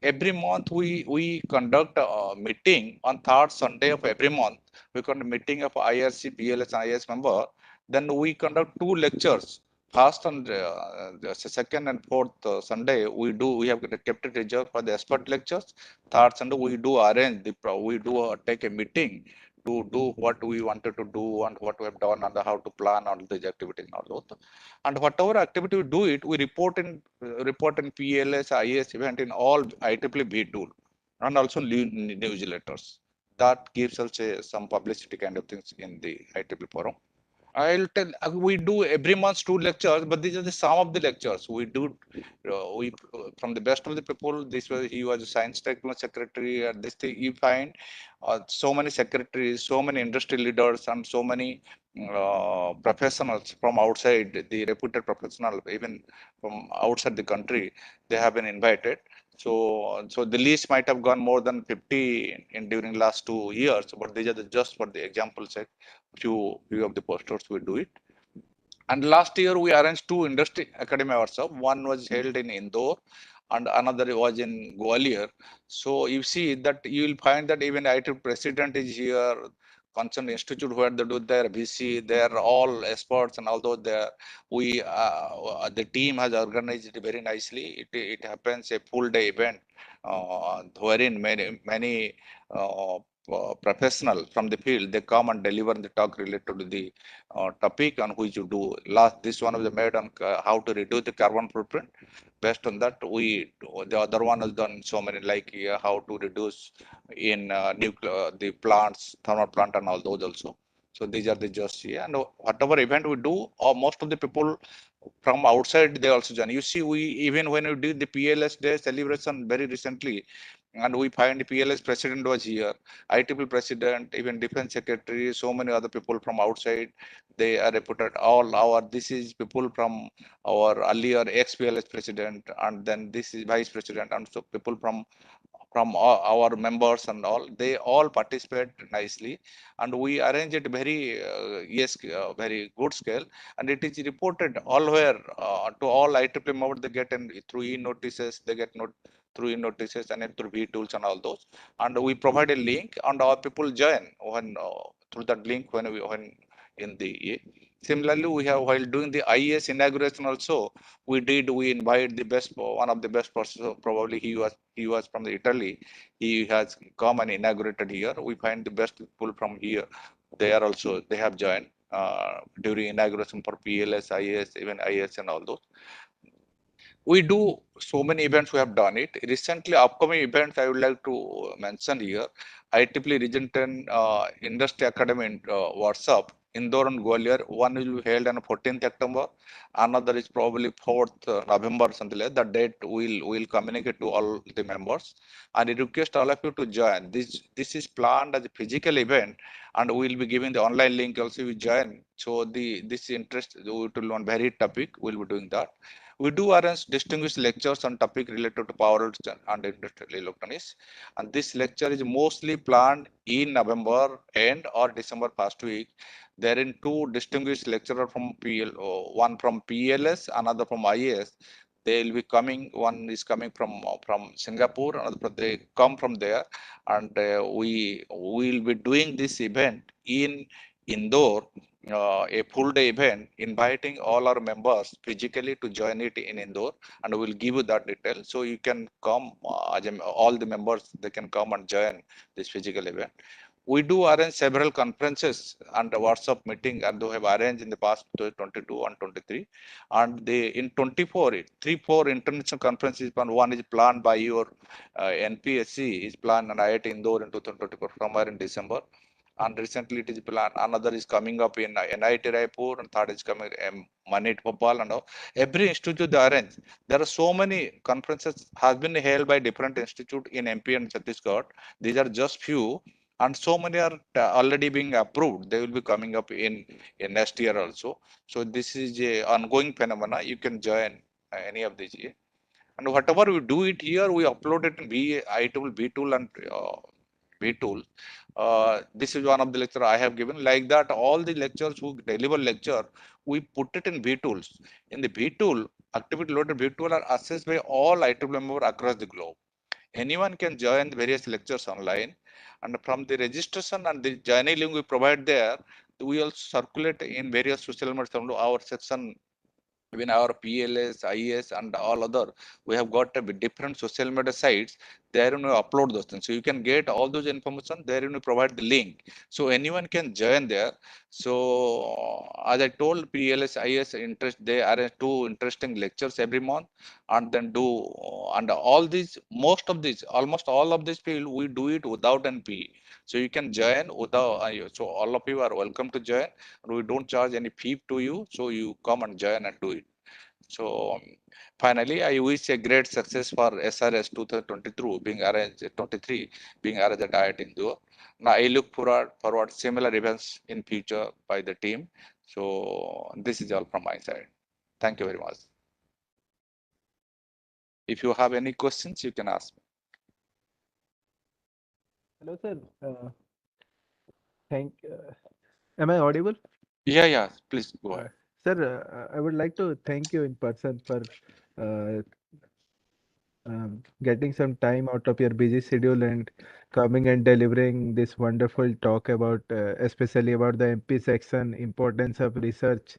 [SPEAKER 11] every month we conduct a meeting on third Sunday of every month. We conduct a meeting of IRC, PLS, and IS member. Then we conduct 2 lectures. First and the second and fourth Sunday, we have kept it reserved for the expert lectures. Third Sunday we do arrange we do take a meeting to do what we wanted to do and what we have done and how to plan all these activities and all those. And whatever activity we do it, we report in PLS, IS event in all IEEE tool, and also newsletters. That gives us some publicity kind of things in the IEEE forum. I'll tell, we do every month 2 lectures, but these are the some of the lectures we do. We from the best of the people. He was a science technology secretary, and this thing you find so many secretaries, so many industry leaders, and so many professionals from outside, the reputed professional, even from outside the country, they have been invited. So the list might have gone more than 50 in during last 2 years, but these are just for the example sake. Few of the posters we do it. And last year we arranged 2 industry academy workshops. One was held in Indore and another was in Gwalior. So you see that you will find that even IT president is here, concerned institute where they do their VC, they are all experts, and although the team has organized it very nicely. It happens a full day event wherein many professional from the field, they come and deliver the talk related to the topic on which you do. This one of the made on how to reduce the carbon footprint. Based on that, the other one has done so many like how to reduce in nuclear the plants, thermal plant, and all those also. So these are the just here, and whatever event we do, or most of the people from outside they also join. You see, we even when we did the PLS Day celebration very recently, and we find the PLS president was here, ITP president, even defense secretary, so many other people from outside. They are reputed. All our this is people from our earlier ex PLS president, and then this is vice president, and so people from our members and all, they all participate nicely, and we arrange it very very good scale, and it is reported all where to all IEEE members. They get in through e-notices, they get through e-notices and then through v-tools and all those, and we provide a link and our people join when through that link when in the similarly we have while doing the IES inauguration also, we invite the best, one of the best persons, probably he was from the Italy. He has come and inaugurated here. We find the best people from here. They are also, they have joined during inauguration for PLS, IAS, even IAS and all those. We do so many events, we have done it. Recently, upcoming events I would like to mention here. IEEE Region 10 Industry Academy workshop, Indore and Gwalior. One will be held on 14th October. Another is probably 4th November, something like that. Date will communicate to all the members. And I request all of you to join. This is planned as a physical event, and we will be giving the online link also. We join. So this interest to learn very topic, we'll be doing that. We do arrange distinguished lectures on topic related to power and industrial electronics. And this lecture is mostly planned in November end or December first week. There are two distinguished lecturers from one from PLS, another from IAS. They will be coming. One is coming from Singapore, another they come from there, and we will be doing this event in Indore, a full day event, inviting all our members physically to join it in Indore, and we'll give you that detail. So you can come, all the members, they can come and join this physical event. We do arrange several conferences and a WhatsApp meeting, and they have arranged in the past 22 and 23. And in 24, 4 international conferences, one is planned by your NPSC, is planned and IIT Indore in 2024 somewhere in December. And recently it is planned, another is coming up in NIT Raipur, and third is coming in Manit Bhopal, and all. Every institute they arrange. There are so many conferences has been held by different institute in MP and Chhattisgarh. These are just few, and so many are already being approved. They will be coming up in next year also. So this is a ongoing phenomena. You can join any of these. And whatever we do it here, we upload it in B tool and B tool. This is one of the lecture I have given. Like that, all the lectures who deliver lecture, we put it in B tools. In the B tool, activity loaded B tool are accessed by all IEEE members across the globe. Anyone can join the various lectures online, and from the registration and the joining link we provide there, we also circulate in various social media. Our section, even our PLS, IES, and all other, we have got a different social media sites. There you upload those things, so you can get all those information. There you provide the link, so anyone can join there. So as I told, PLS, IES interest, they arrange 2 interesting lectures every month, and then and all these, almost all of this field, we do it without NP. So you can join without. So all of you are welcome to join. We don't charge any fee to you, so you come and join and do it. So finally, I wish a great success for SRS 2023 being arranged at IIT Indore. Now I look forward similar events in future by the team. So this is all from my side. Thank you very much. If you have any questions, you can ask me.
[SPEAKER 6] Hello, sir. Thank. Am I audible?
[SPEAKER 11] Yeah, please go ahead.
[SPEAKER 6] Sir, I would like to thank you in person for uh, getting some time out of your busy schedule and coming and delivering this wonderful talk about, especially about the MP section, importance of research.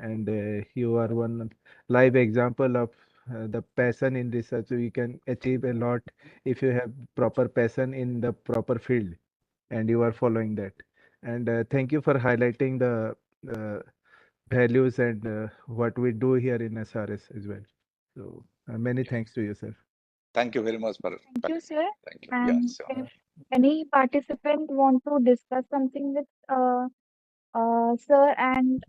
[SPEAKER 6] And you are one live example of the passion in research. You can achieve a lot if you have proper passion in the proper field. and you are following that. And thank you for highlighting the values and what we do here in SRS as well. So many thanks to you, sir.
[SPEAKER 11] Thank you very much for
[SPEAKER 1] Thank you, sir.
[SPEAKER 11] thank you. Yeah,
[SPEAKER 1] And
[SPEAKER 11] sure.
[SPEAKER 1] if any participant want to discuss something with sir, and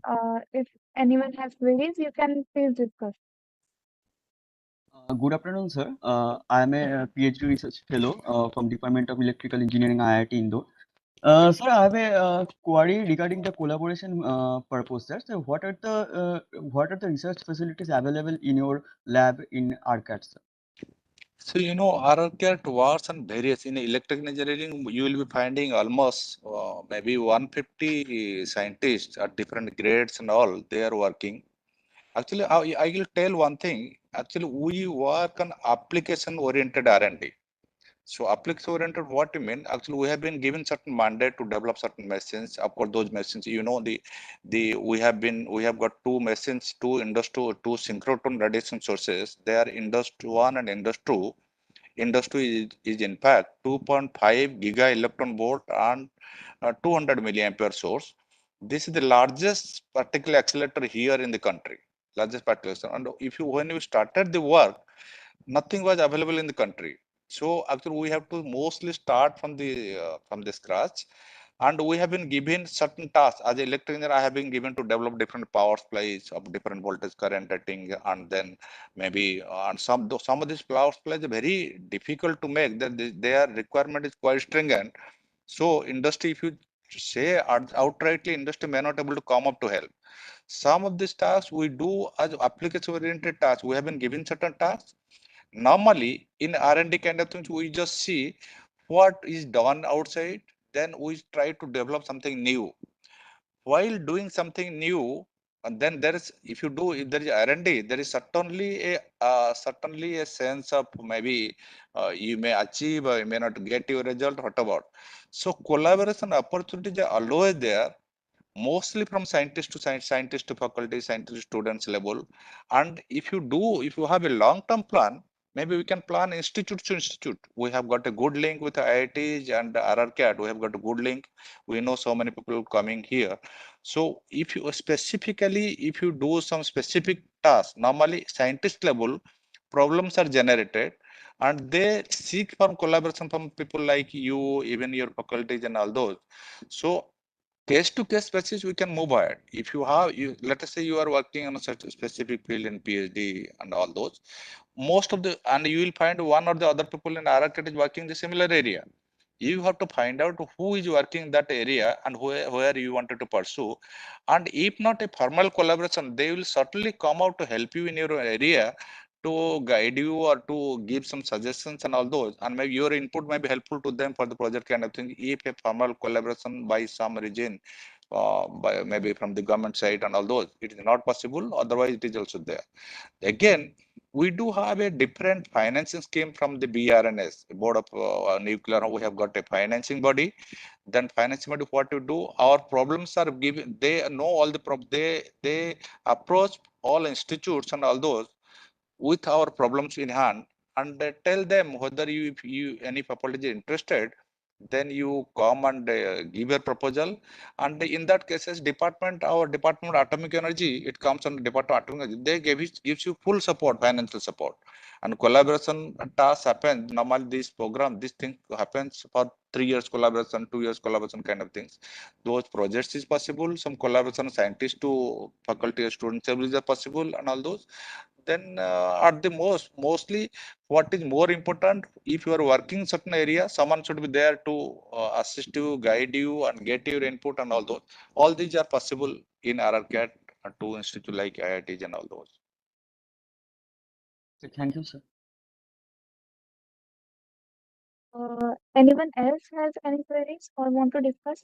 [SPEAKER 1] if anyone has queries, you can please discuss.
[SPEAKER 12] Good afternoon, sir. I am a PhD research fellow from Department of Electrical Engineering, IIT Indore. Sir, I have a query regarding the collaboration purpose. Sir, so what are the research facilities available in your lab in ARCAT, sir?
[SPEAKER 11] So, RRCAT was and various in electrical engineering, you will be finding almost maybe 150 scientists at different grades and all, they are working. Actually, I will tell one thing. Actually, we work on application-oriented R&D. So application-oriented, what you mean? Actually, we have been given certain mandate to develop certain machines. Of course, those machines, we have got two machines, two synchrotron radiation sources. They are Industry 1 and Industry 2. Industry is in fact 2.5 giga electron volt and 200 milliampere source. This is the largest particle accelerator here in the country. Largest particle accelerator. And if you when you started the work, nothing was available in the country. So actually, we have to mostly start from the scratch, and we have been given certain tasks as an electric engineer. I have been given to develop different power supplies of different voltage current rating, and then maybe and some of these power supplies are very difficult to make. That their requirement is quite stringent. So industry, if you say outrightly, industry may not able to come up to help. Some of these tasks we do as application oriented tasks. We have been given certain tasks. Normally in R&D kind of things, we just see what is done outside, then we try to develop something new. While doing something new, and then if there is R&D, there is certainly a sense of maybe you may achieve or you may not get your result, whatever. So collaboration opportunities are always there, mostly from scientist to scientist to faculty, scientist to students level. And if you have a long-term plan, maybe we can plan institute to institute. We have got a good link with IITs and RRCAT. We have got a good link. We know so many people coming here. So if you do some specific task, normally scientist level problems are generated, and they seek for collaboration from people like you, even your faculties and all those. So case to case basis we can move ahead. If let us say you are working on a certain specific field in PhD and all those, and you will find one or the other people in RRCAT is working the similar area. You have to find out who is working that area and where you wanted to pursue. And if not a formal collaboration, they will certainly come out to help you in your area, to guide you or to give some suggestions and all those. And maybe your input may be helpful to them for the project kind of thing. If a formal collaboration by some region, by maybe from the government side and all those, it is not possible. Otherwise, it is also there. Again, we do have a different financing scheme from the BRNS, Board of Nuclear. We have got a financing body. Then financing body, what to do? Our problems are given. They know all the they approach all institutes and all those with our problems in hand, and tell them whether if any faculty is interested, then you come and give your proposal. And in that cases, our department of atomic energy, it comes under department of atomic energy, they gives you full support, financial support. And collaboration tasks happen normally. This thing happens for 3 years collaboration, 2 years collaboration kind of things. Those projects is possible. Some collaboration scientists to faculty or students is possible and all those. Then at the mostly what is more important, if you are working certain area, someone should be there to assist you, guide you, and get your input and all those. All these are possible in RRCAT to institute like IITs and all those.
[SPEAKER 12] So thank you, sir.
[SPEAKER 1] Anyone else has any queries or want to discuss?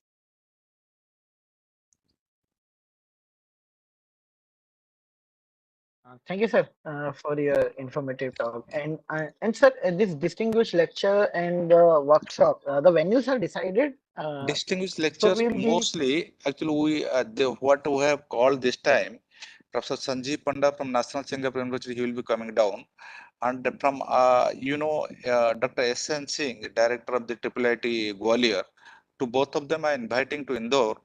[SPEAKER 3] Thank you, sir, for your informative talk. And sir, this distinguished lecture and workshop, the venues are decided.
[SPEAKER 11] Distinguished
[SPEAKER 3] So
[SPEAKER 11] lectures
[SPEAKER 3] we'll be.
[SPEAKER 11] mostly, actually, what we have called this time, Professor Sanjeev Panda from National Singapore University, he will be coming down. And from, Dr. S.N. Singh, director of the IIIT Gwalior, to both of them, I'm inviting to Indore.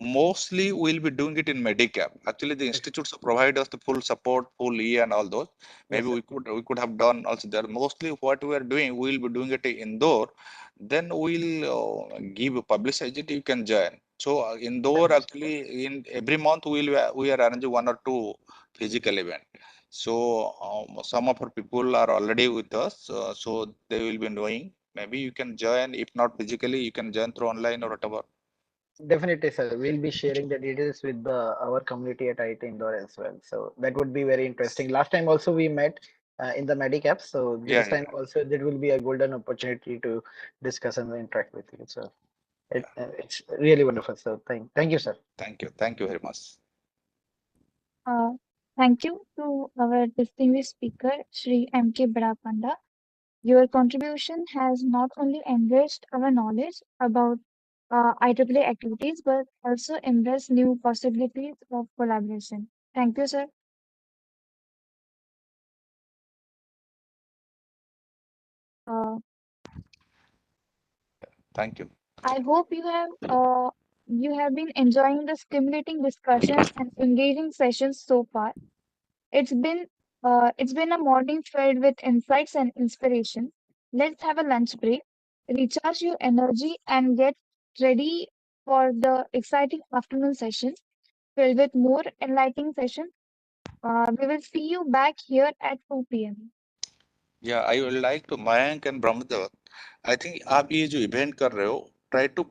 [SPEAKER 11] Mostly we'll be doing it in Medicap. Actually, the institutes provide us the full support, full E and all those. Maybe
[SPEAKER 3] Yes,
[SPEAKER 11] we could have done also there. Mostly what we are doing, we'll be doing it in Indore. Then we'll give a publicity it. You can join. So Indore
[SPEAKER 3] definitely.
[SPEAKER 11] actually in every month we are arranging one or two physical event. So some of our people are already with us, so they will be knowing. Maybe you can join. If not physically, you can join through online or whatever.
[SPEAKER 3] Definitely, sir. We'll be sharing the details with our community at IT Indore as well. So that would be very interesting. Last time also we met in the Medicap. So
[SPEAKER 11] Yeah,
[SPEAKER 3] this
[SPEAKER 11] yeah,
[SPEAKER 3] time also there will be a golden opportunity to discuss and interact with you. So
[SPEAKER 11] yeah.
[SPEAKER 3] it's really wonderful. So thank you, sir.
[SPEAKER 11] Thank you very much.
[SPEAKER 1] Uh, Thank you to our distinguished speaker, Shri M.K. Badapanda. Your contribution has not only enriched our knowledge about IEEE activities, but also embraced new possibilities of collaboration. Thank you, sir. Uh,
[SPEAKER 11] Thank you.
[SPEAKER 1] I hope you have been enjoying the stimulating discussions and engaging sessions so far. It's been it's been a morning filled with insights and inspiration. Let's have a lunch break, recharge your energy, and get ready for the exciting afternoon session filled with more enlightening sessions. We will see you back here at 2 p.m.
[SPEAKER 11] Yeah, I would like to Mayank and Brahmadev. I think आप ये जो event कर रहे हो, try to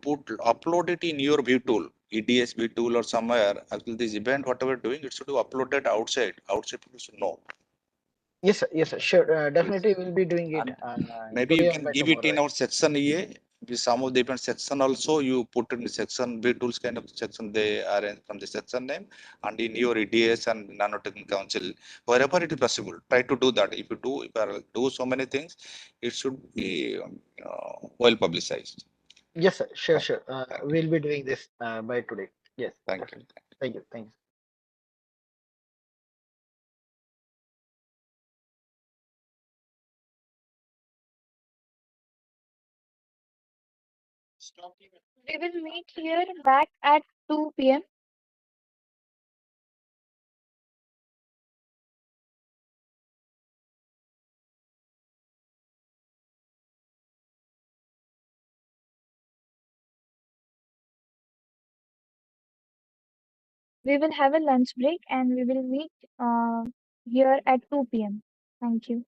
[SPEAKER 11] upload it in your view tool, EDS view tool or somewhere. Actually, this event, whatever doing, it should be uploaded outside. Outside people should know.
[SPEAKER 3] Yes, sir. Yes, sir. Sure.
[SPEAKER 11] Please.
[SPEAKER 3] Definitely we'll be doing it
[SPEAKER 11] And maybe you
[SPEAKER 3] today or
[SPEAKER 11] can
[SPEAKER 3] by
[SPEAKER 11] give it
[SPEAKER 3] tomorrow.
[SPEAKER 11] in our section EA. With some of the event section also, you put in the section view tools kind of section they are in from the section name, and in your EDS and nanotechnical council, wherever it is possible, try to do that. If you do so many things, it should be well publicized.
[SPEAKER 3] Yes, sir. Sure,
[SPEAKER 11] Thank,
[SPEAKER 3] sure.
[SPEAKER 11] thank you,
[SPEAKER 3] We'll be doing this by today. Yes,
[SPEAKER 11] thank you.
[SPEAKER 3] definitely. Thank you. Thank you.
[SPEAKER 1] We will meet here back at 2 p.m. We will have a lunch break and we will meet here at 2 p.m. Thank you.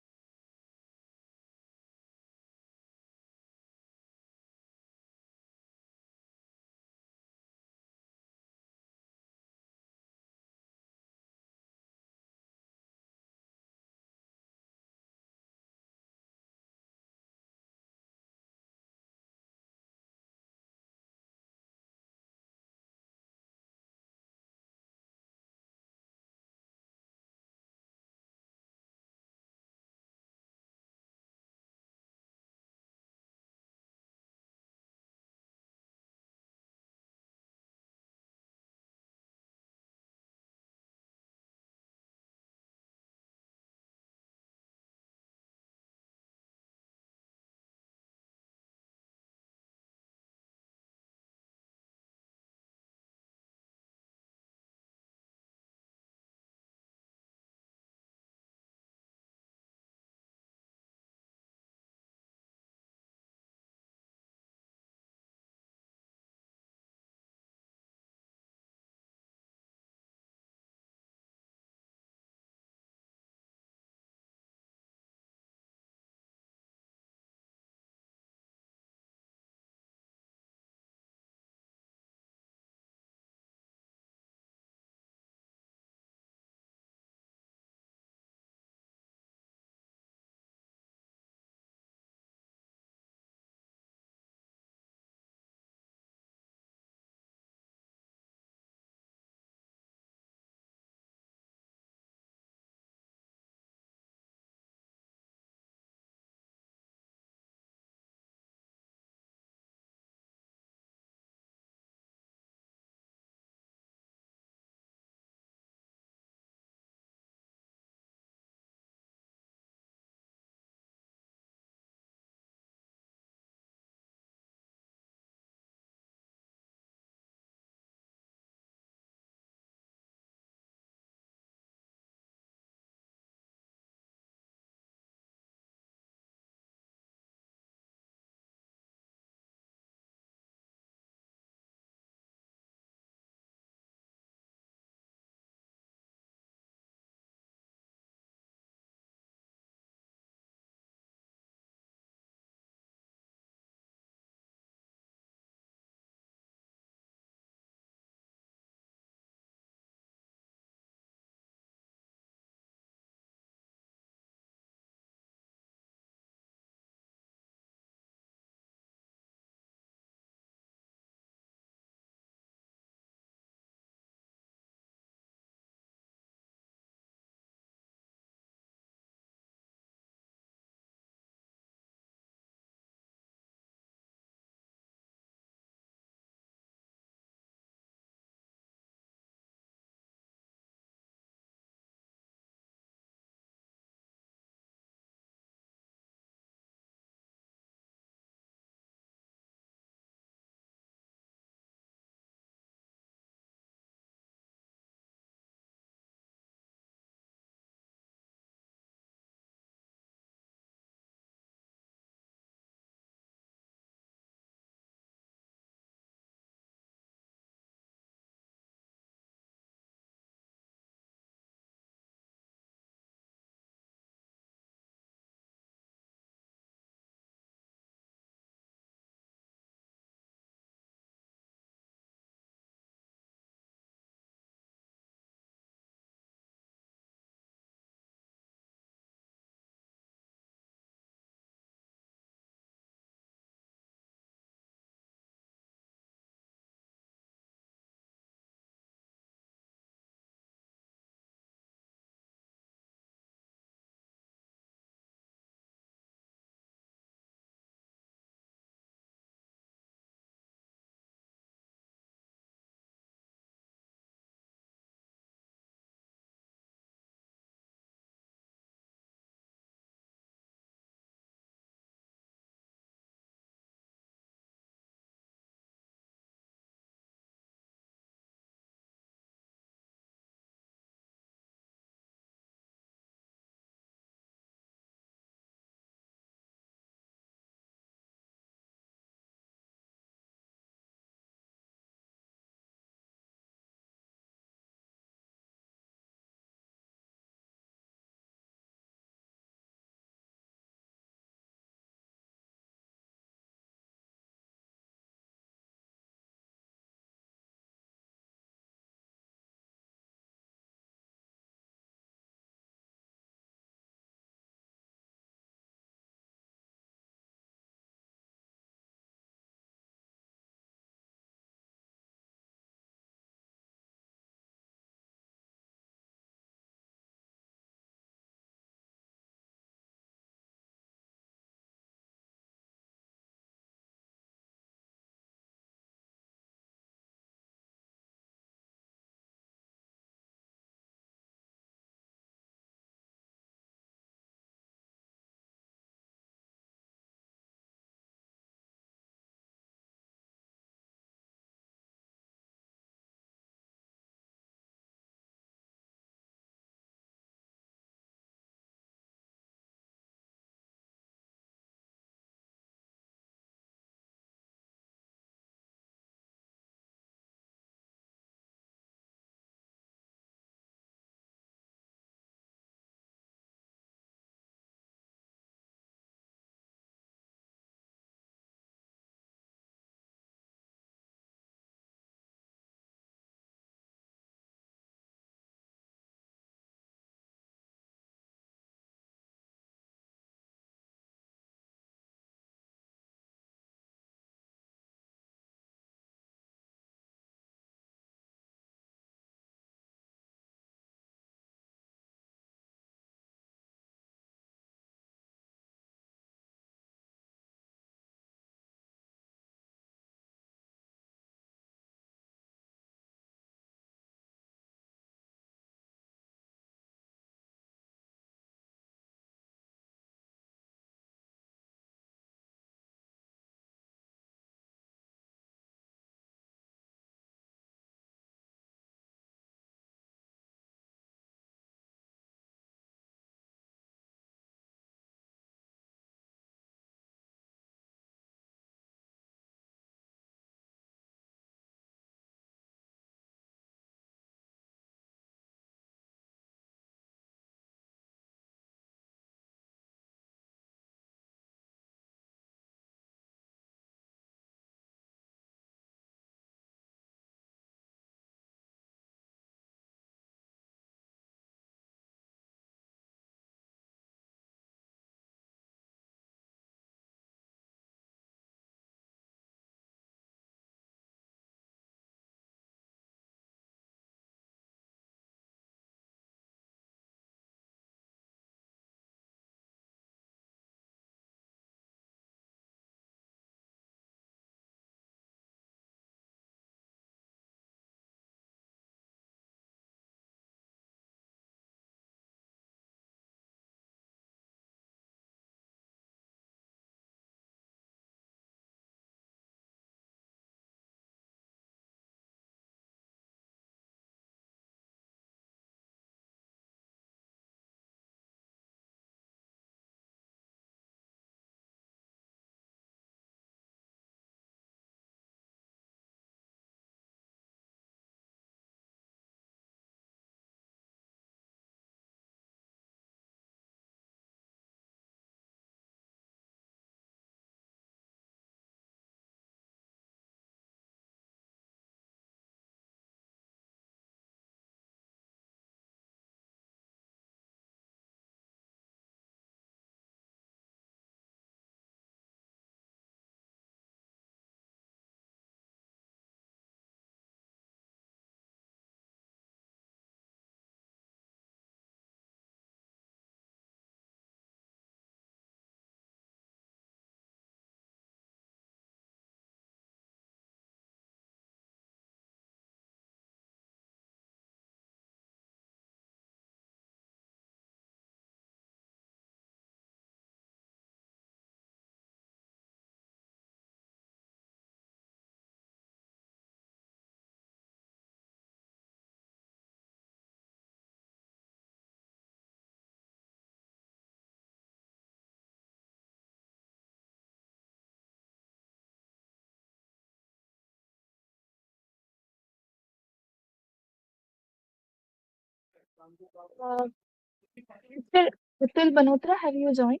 [SPEAKER 1] Mr. Atul Banotra, have you joined?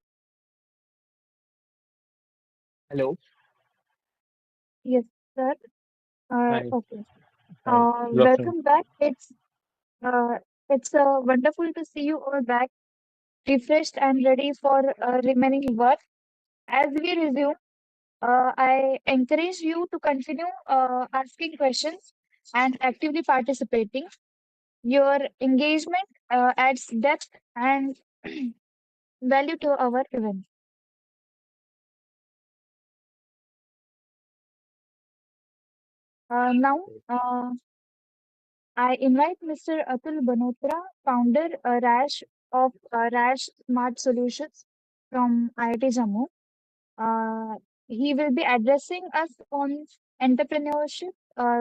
[SPEAKER 13] Hello.
[SPEAKER 1] Yes, sir.
[SPEAKER 13] Hi.
[SPEAKER 1] Okay.
[SPEAKER 13] Hi. Good afternoon.
[SPEAKER 1] Welcome back. It's wonderful to see you all back, refreshed and ready for remaining work. As we resume, I encourage you to continue asking questions and actively participating. Your engagement adds depth and value to our event. Now, I invite Mr. Atul Banotra, founder Rash Smart Solutions from IIT Jammu. Uh, he will be addressing us on entrepreneurship,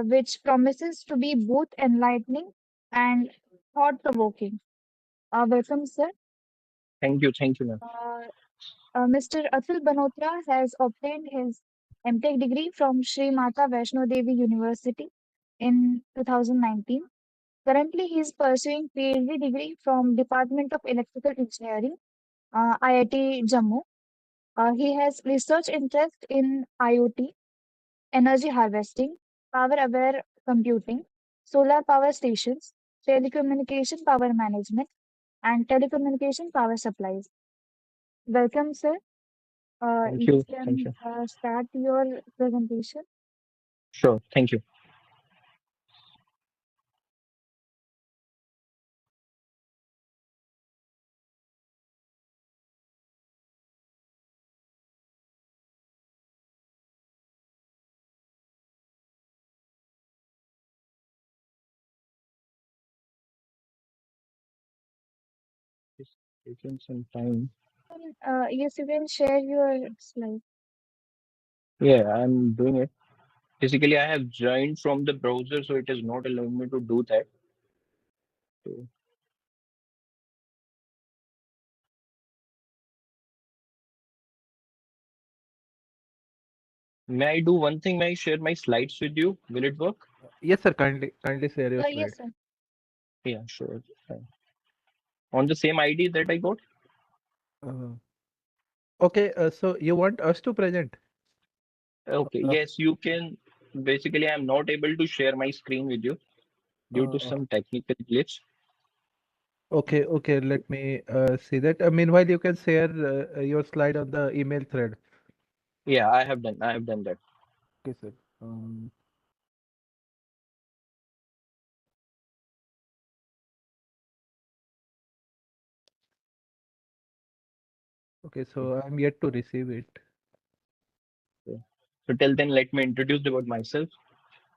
[SPEAKER 1] which promises to be both enlightening and thought-provoking. Welcome, sir.
[SPEAKER 13] Thank you, ma'am.
[SPEAKER 1] Mr. Atul Banotra has obtained his MTech degree from Sri Mata Vaishno Devi University in 2019. Currently, he is pursuing PhD degree from Department of Electrical Engineering, IIT Jammu. He has research interest in IoT, energy harvesting, power-aware computing, solar power stations, telecommunication power management, and telecommunication power supplies. Welcome, sir.
[SPEAKER 13] Thank
[SPEAKER 1] You
[SPEAKER 13] you. Thank
[SPEAKER 1] can
[SPEAKER 13] you.
[SPEAKER 1] start your presentation.
[SPEAKER 13] Sure. Thank you. Just taking some time.
[SPEAKER 1] Yes, you can share your slide.
[SPEAKER 13] Yeah, I'm doing it. Basically, I have joined from the browser, so it is not allowing me to do that. So, may I do one thing? May I share my slides with you? Will it work?
[SPEAKER 10] Yes, sir. Kindly share your
[SPEAKER 1] Yes,
[SPEAKER 10] slide.
[SPEAKER 1] sir.
[SPEAKER 13] Yeah, sure. On the same ID that I got?
[SPEAKER 10] Uh, okay, so you want us to present?
[SPEAKER 13] Okay.
[SPEAKER 10] Uh,
[SPEAKER 13] Yes, you can. Basically, I'm not able to share my screen with you due to
[SPEAKER 10] uh,
[SPEAKER 13] some technical glitch.
[SPEAKER 10] okay, let me see that. Meanwhile, you can share your slide on the email thread.
[SPEAKER 13] Yeah, I have done. I have done that.
[SPEAKER 10] Okay, sir. Um, okay, so I'm yet to receive it.
[SPEAKER 13] Yeah. So till then, let me introduce about myself.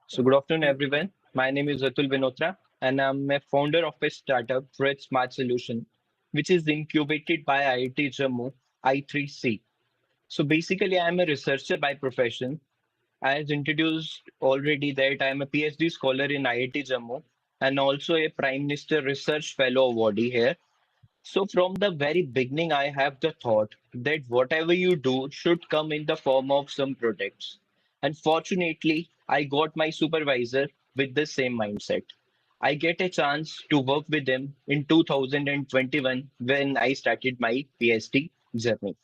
[SPEAKER 13] So good afternoon, everyone. My name is Atul Vinotra, and I'm a founder of a startup, Red Smart Solution, which is incubated by IIT Jammu I3C. So basically, I'm a researcher by profession. As introduced already that I'm a PhD scholar in IIT Jammu and also a Prime Minister Research Fellow awardee here. So from the very beginning, I have the thought that whatever you do should come in the form of some products. And fortunately, I got my supervisor with the same mindset. I get a chance to work with him in 2021 when I started my PhD journey.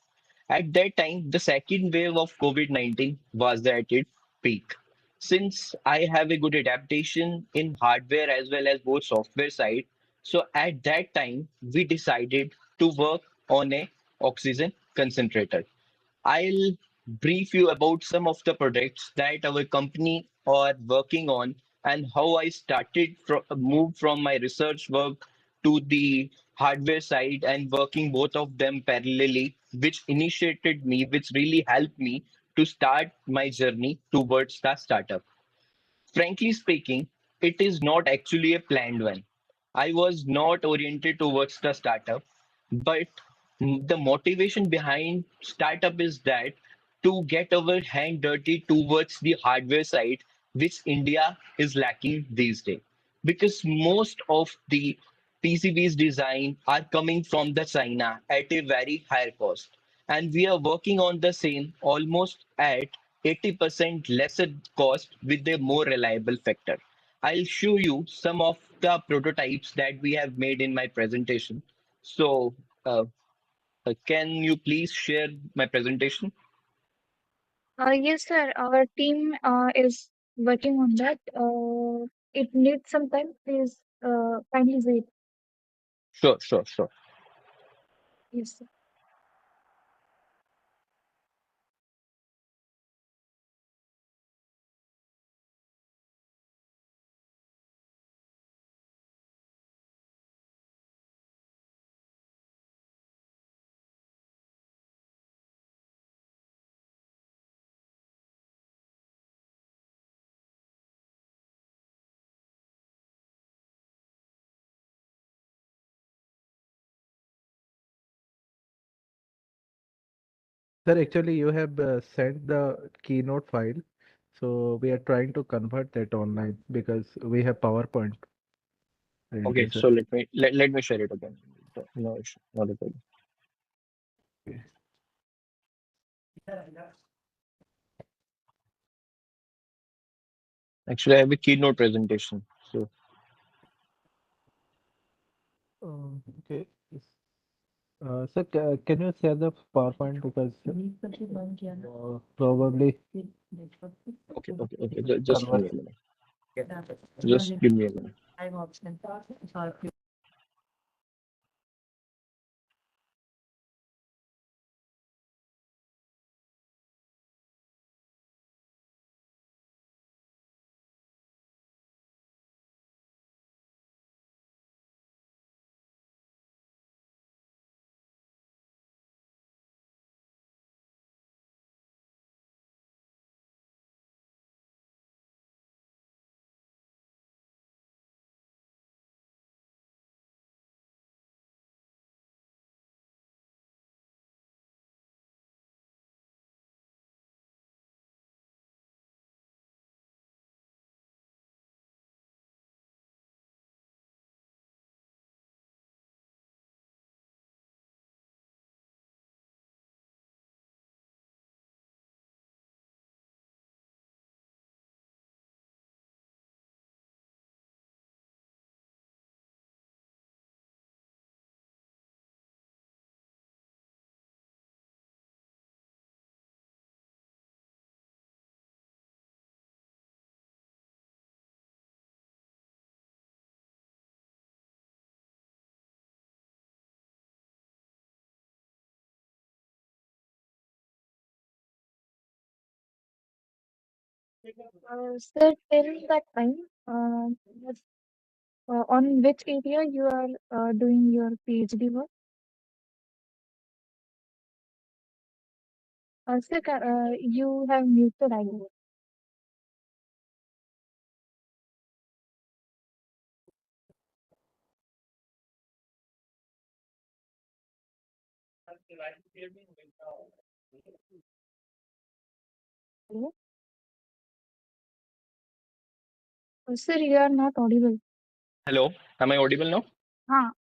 [SPEAKER 13] At that time, the second wave of COVID-19 was at its peak. Since I have a good adaptation in hardware as well as both software side, so at that time we decided to work on a oxygen concentrator. I'll brief you about some of the projects that our company are working on and how I started moved from my research work to the hardware side and working both of them parallelly, which initiated me, which really helped me to start my journey towards the startup. Frankly speaking, it is not actually a planned one. I was not oriented towards the startup, but the motivation behind startup is that to get our hand dirty towards the hardware side, which India is lacking these days. Because most of the PCBs design are coming from the China at a very higher cost. And we are working on the same almost at 80% lesser cost with a more reliable factor. I'll show you some of the prototypes that we have made in my presentation. So can you please share my presentation?
[SPEAKER 1] Yes, sir. Our team is working on that. It needs some time. Please kindly wait.
[SPEAKER 13] Sure, sure, sure.
[SPEAKER 1] Yes, sir.
[SPEAKER 10] Sir, actually, you have sent the keynote file, so we are trying to convert that online because we have PowerPoint
[SPEAKER 13] Okay,
[SPEAKER 10] ready, sir.
[SPEAKER 13] so let me share it again. No issue, not a problem.
[SPEAKER 10] Okay.
[SPEAKER 13] Actually, I have a keynote presentation. So
[SPEAKER 10] Okay. Sir, can you share the PowerPoint because probably
[SPEAKER 13] okay. Just give me
[SPEAKER 10] convert.
[SPEAKER 13] a minute. Just give me a minute.
[SPEAKER 1] Sir, till that time, yes, on which area you are doing your PhD work? Sir, you have muted, I guess. Hello? Sir, you are not audible.
[SPEAKER 13] Hello, am I audible now?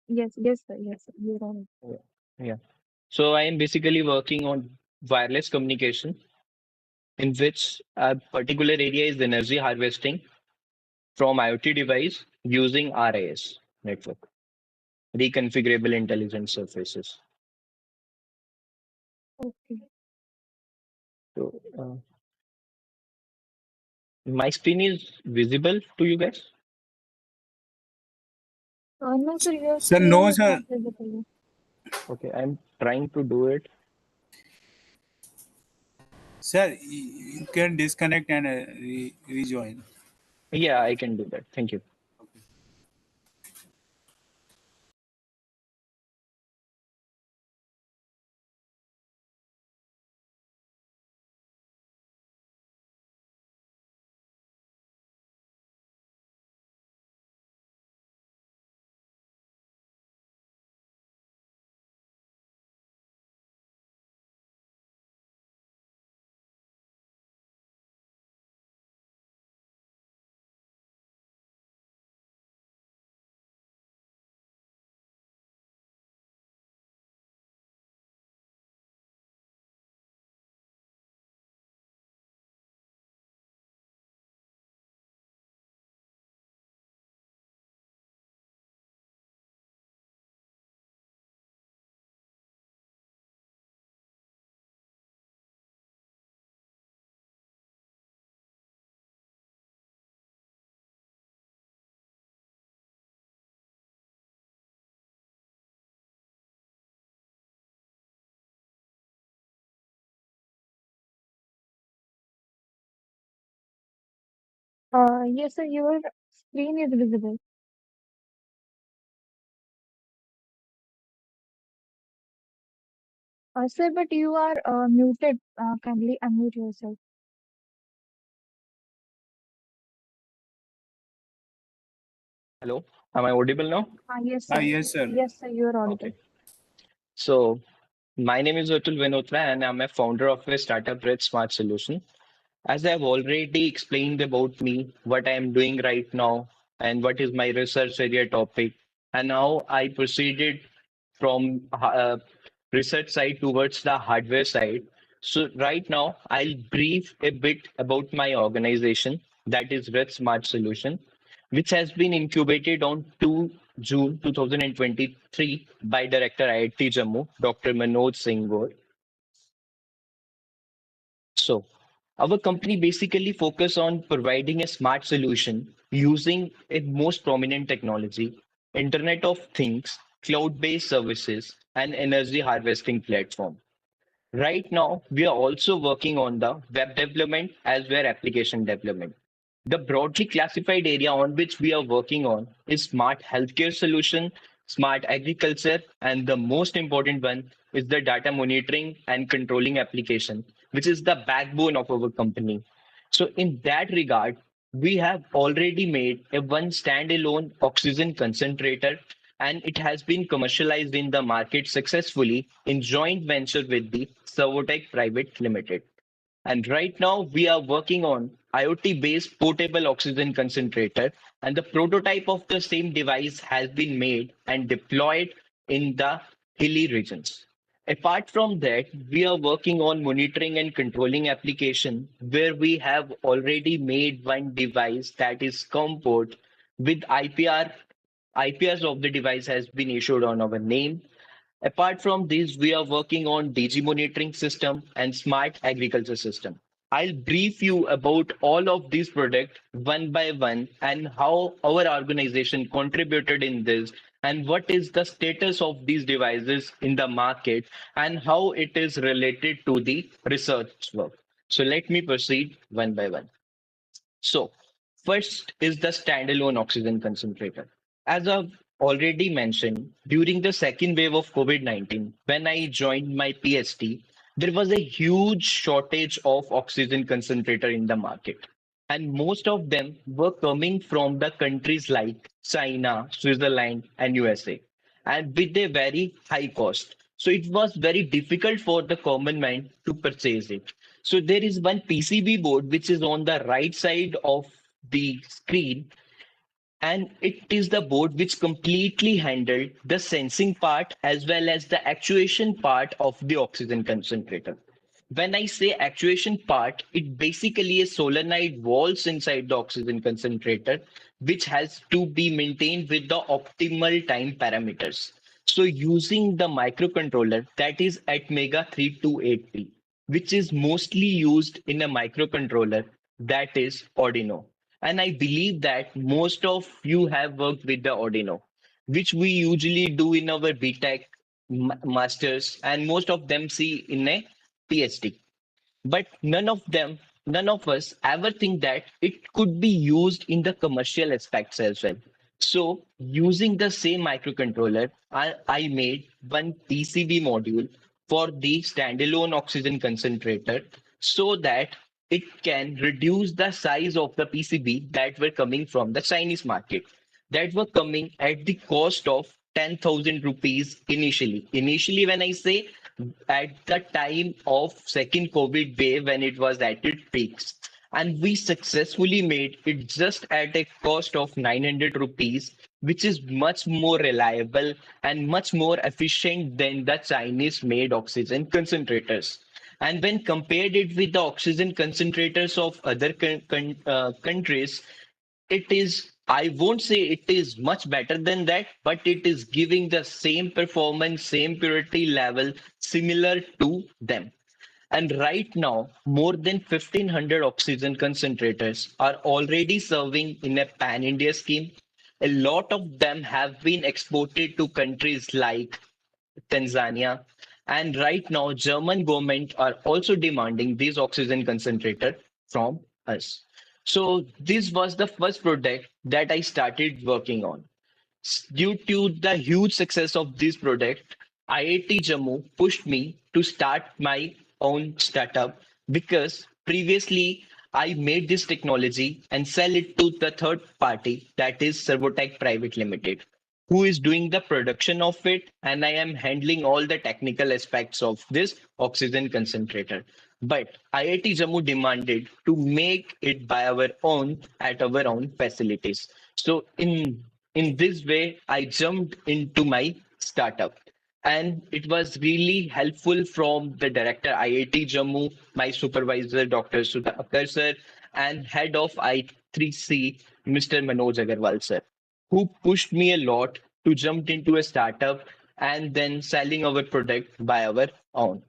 [SPEAKER 1] Yes, sir. Yes, sir. You are audible.
[SPEAKER 13] Yeah. So I am basically working on wireless communication, in which a particular area is energy harvesting from IoT device using RIS network, reconfigurable intelligent surfaces.
[SPEAKER 1] Okay.
[SPEAKER 13] So my screen is visible to you guys?
[SPEAKER 1] No, sir, your
[SPEAKER 14] Sir, no,
[SPEAKER 1] screen is
[SPEAKER 14] sir.
[SPEAKER 1] not visible.
[SPEAKER 13] Okay, I'm trying to do it.
[SPEAKER 14] Sir, you can disconnect and rejoin.
[SPEAKER 13] Yeah, I can do that. Thank you.
[SPEAKER 1] Yes, sir, your screen is visible. Sir, but you are muted. Kindly unmute yourself.
[SPEAKER 13] Hello, am I audible now?
[SPEAKER 1] Yes, sir.
[SPEAKER 14] Yes, sir.
[SPEAKER 1] Yes, sir, you are audible.
[SPEAKER 13] Okay. So my name is Atul Vinotra and I'm a founder of a startup Red Smart Solution. As I've already explained about me, what I am doing right now, and what is my research area topic, and now I proceeded from research side towards the hardware side. So right now, I'll brief a bit about my organization, that is Red Smart Solution, which has been incubated on 2 June 2023 by Director IIT Jammu, Dr. Manoj Singh Gaur. So our company basically focus on providing a smart solution using a most prominent technology, Internet of Things, cloud-based services, and energy harvesting platform. Right now, we are also working on the web development as well as application development. The broadly classified area on which we are working on is smart healthcare solution, smart agriculture, and the most important one is the data monitoring and controlling application, which is the backbone of our company. So in that regard, we have already made a one standalone oxygen concentrator and it has been commercialized in the market successfully in joint venture with the Servotech Private Limited. And right now we are working on IoT-based portable oxygen concentrator, and the prototype of the same device has been made and deployed in the hilly regions. Apart from that, we are working on monitoring and controlling application where we have already made one device that is COMPORT with IPR. IPRs of the device has been issued on our name. Apart from this, we are working on DG monitoring system and smart agriculture system. I'll brief you about all of these products one by one and how our organization contributed in this and what is the status of these devices in the market and how it is related to the research work. So let me proceed one by one. So, first is the standalone oxygen concentrator. As I've already mentioned, during the second wave of COVID-19, when I joined my PhD, there was a huge shortage of oxygen concentrator in the market. And most of them were coming from the countries like China, Switzerland, and USA, and with a very high cost. So it was very difficult for the common man to purchase it. So there is one PCB board which is on the right side of the screen, and it is the board which completely handled the sensing part as well as the actuation part of the oxygen concentrator. When I say actuation part, it basically is solenoid valves inside the oxygen concentrator, which has to be maintained with the optimal time parameters. So using the microcontroller that is at Mega 328P, which is mostly used in a microcontroller that is Arduino. And I believe that most of you have worked with the Arduino, which we usually do in our BTech masters, and most of them see in a PhD. But none of us ever think that it could be used in the commercial aspects as well. So using the same microcontroller, I made one PCB module for the standalone oxygen concentrator so that it can reduce the size of the PCB that were coming from the Chinese market, that were coming at the cost of 10,000 rupees initially. Initially, when I say at the time of second COVID wave when it was at its peaks, and we successfully made it just at a cost of 900 rupees, which is much more reliable and much more efficient than the Chinese made oxygen concentrators. And when compared it with the oxygen concentrators of other countries, it is, I won't say it is much better than that, but it is giving the same performance, same purity level similar to them. And right now, more than 1,500 oxygen concentrators are already serving in a pan-India scheme. A lot of them have been exported to countries like Tanzania. And right now, German government are also demanding these oxygen concentrator from us. So this was the first product that I started working on. Due to the huge success of this product, IIT Jammu pushed me to start my own startup because previously I made this technology and sell it to the third party, that is Servotech Private Limited, who is doing the production of it, and I am handling all the technical aspects of this oxygen concentrator. But IIT Jammu demanded to make it by our own at our own facilities. So in this way, I jumped into my startup. And it was really helpful from the director IIT Jammu, my supervisor Dr. Sudhakar sir, and head of I3C, Mr. Manoj Agarwal sir, who pushed me a lot to jump into a startup and then selling our product by our own.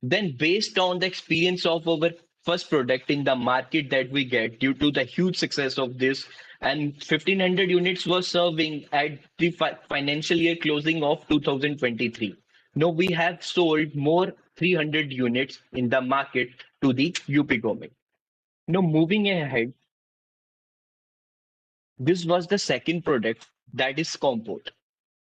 [SPEAKER 13] Then, based on the experience of our first product in the market that we get due to the huge success of this, and 1500 units were serving at the financial year closing of 2023. Now we have sold more 300 units in the market to the UP government. Now moving ahead, this was the second product, that is Comport,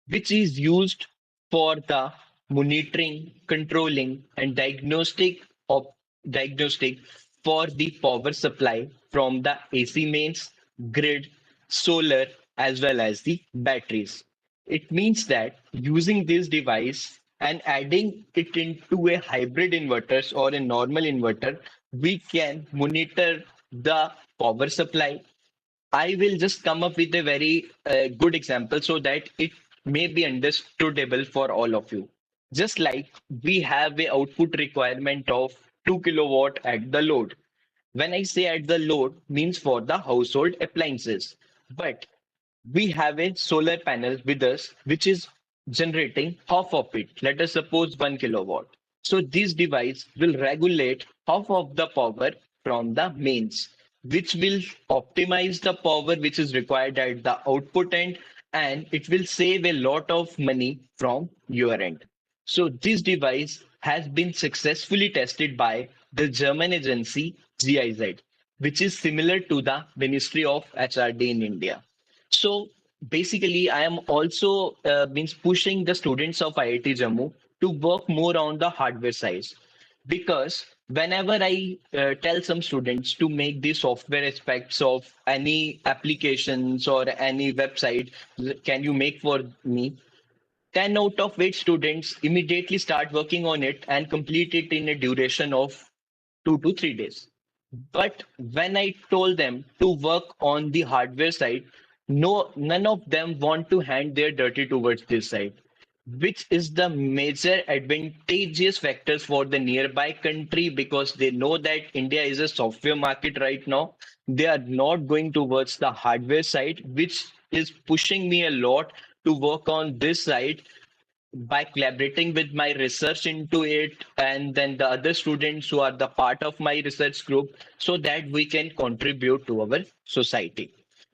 [SPEAKER 13] which is used for the monitoring, controlling, and diagnostic for the power supply from the AC mains, grid, solar, as well as the batteries. It means that using this device and adding it into a hybrid inverters or a normal inverter, we can monitor the power supply. I will just come up with a very good example so that it may be understandable for all of you. Just like we have a output requirement of 2 kilowatt at the load. When I say at the load means for the household appliances. But we have a solar panel with us which is generating half of it. Let us suppose 1 kilowatt. So this device will regulate half of the power from the mains, which will optimize the power which is required at the output end, and it will save a lot of money from your end. So this device has been successfully tested by the German agency GIZ, which is similar to the Ministry of HRD in India. So basically, I am also means pushing the students of IIT Jammu to work more on the hardware side, because whenever I tell some students to make the software aspects of any applications or any website, can you make for me? 10 out of 8 students immediately start working on it and complete it in a duration of 2 to 3 days. But when I told them to work on the hardware side, none of them want to hand their dirty towards this side, which is the major advantageous factors for the nearby country, because they know that India is a software market right now. They are not going towards the hardware side, which is pushing me a lot to work on this side by collaborating with my research into it and then the other students who are the part of my research group, so that we can contribute to our society.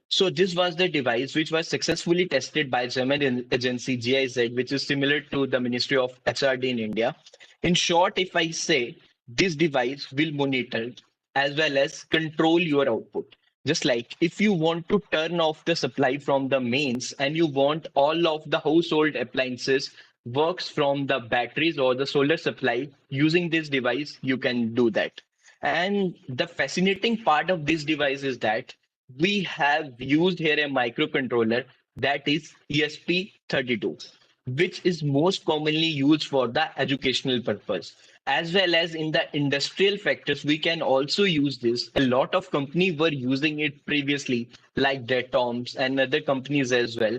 [SPEAKER 13] So this was the device which was successfully tested by German agency GIZ, which is similar to the Ministry of HRD in India. In short, if I say, this device will monitor as well as control your output. Just like if you want to turn off the supply from the mains and you want all of the household appliances works from the batteries or the solar supply, using this device, you can do that. And the fascinating part of this device is that we have used here a microcontroller, that is ESP32, which is most commonly used for the educational purpose. As well as in the industrial factors, we can also use this. A lot of companies were using it previously, like Detoms and other companies as well.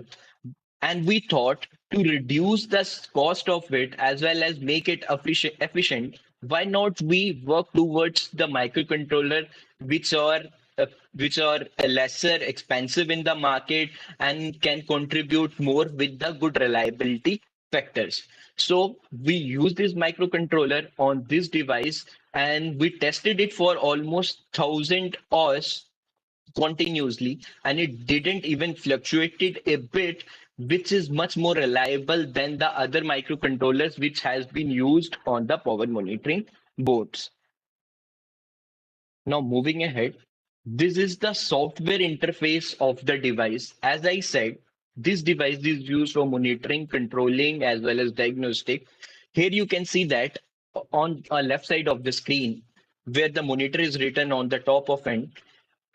[SPEAKER 13] And we thought, to reduce the cost of it as well as make it efficient, why not we work towards the microcontroller, which are uh, lesser expensive in the market and can contribute more with the good reliability factors. So we use this microcontroller on this device and we tested it for almost 1,000 hours continuously, and it didn't even fluctuated a bit, which is much more reliable than the other microcontrollers which has been used on the power monitoring boards. Now moving ahead, This is the software interface of the device. As I said, this device is used for monitoring, controlling, as well as diagnostic. Here you can see that on the left side of the screen, where the monitor is written on the top of it,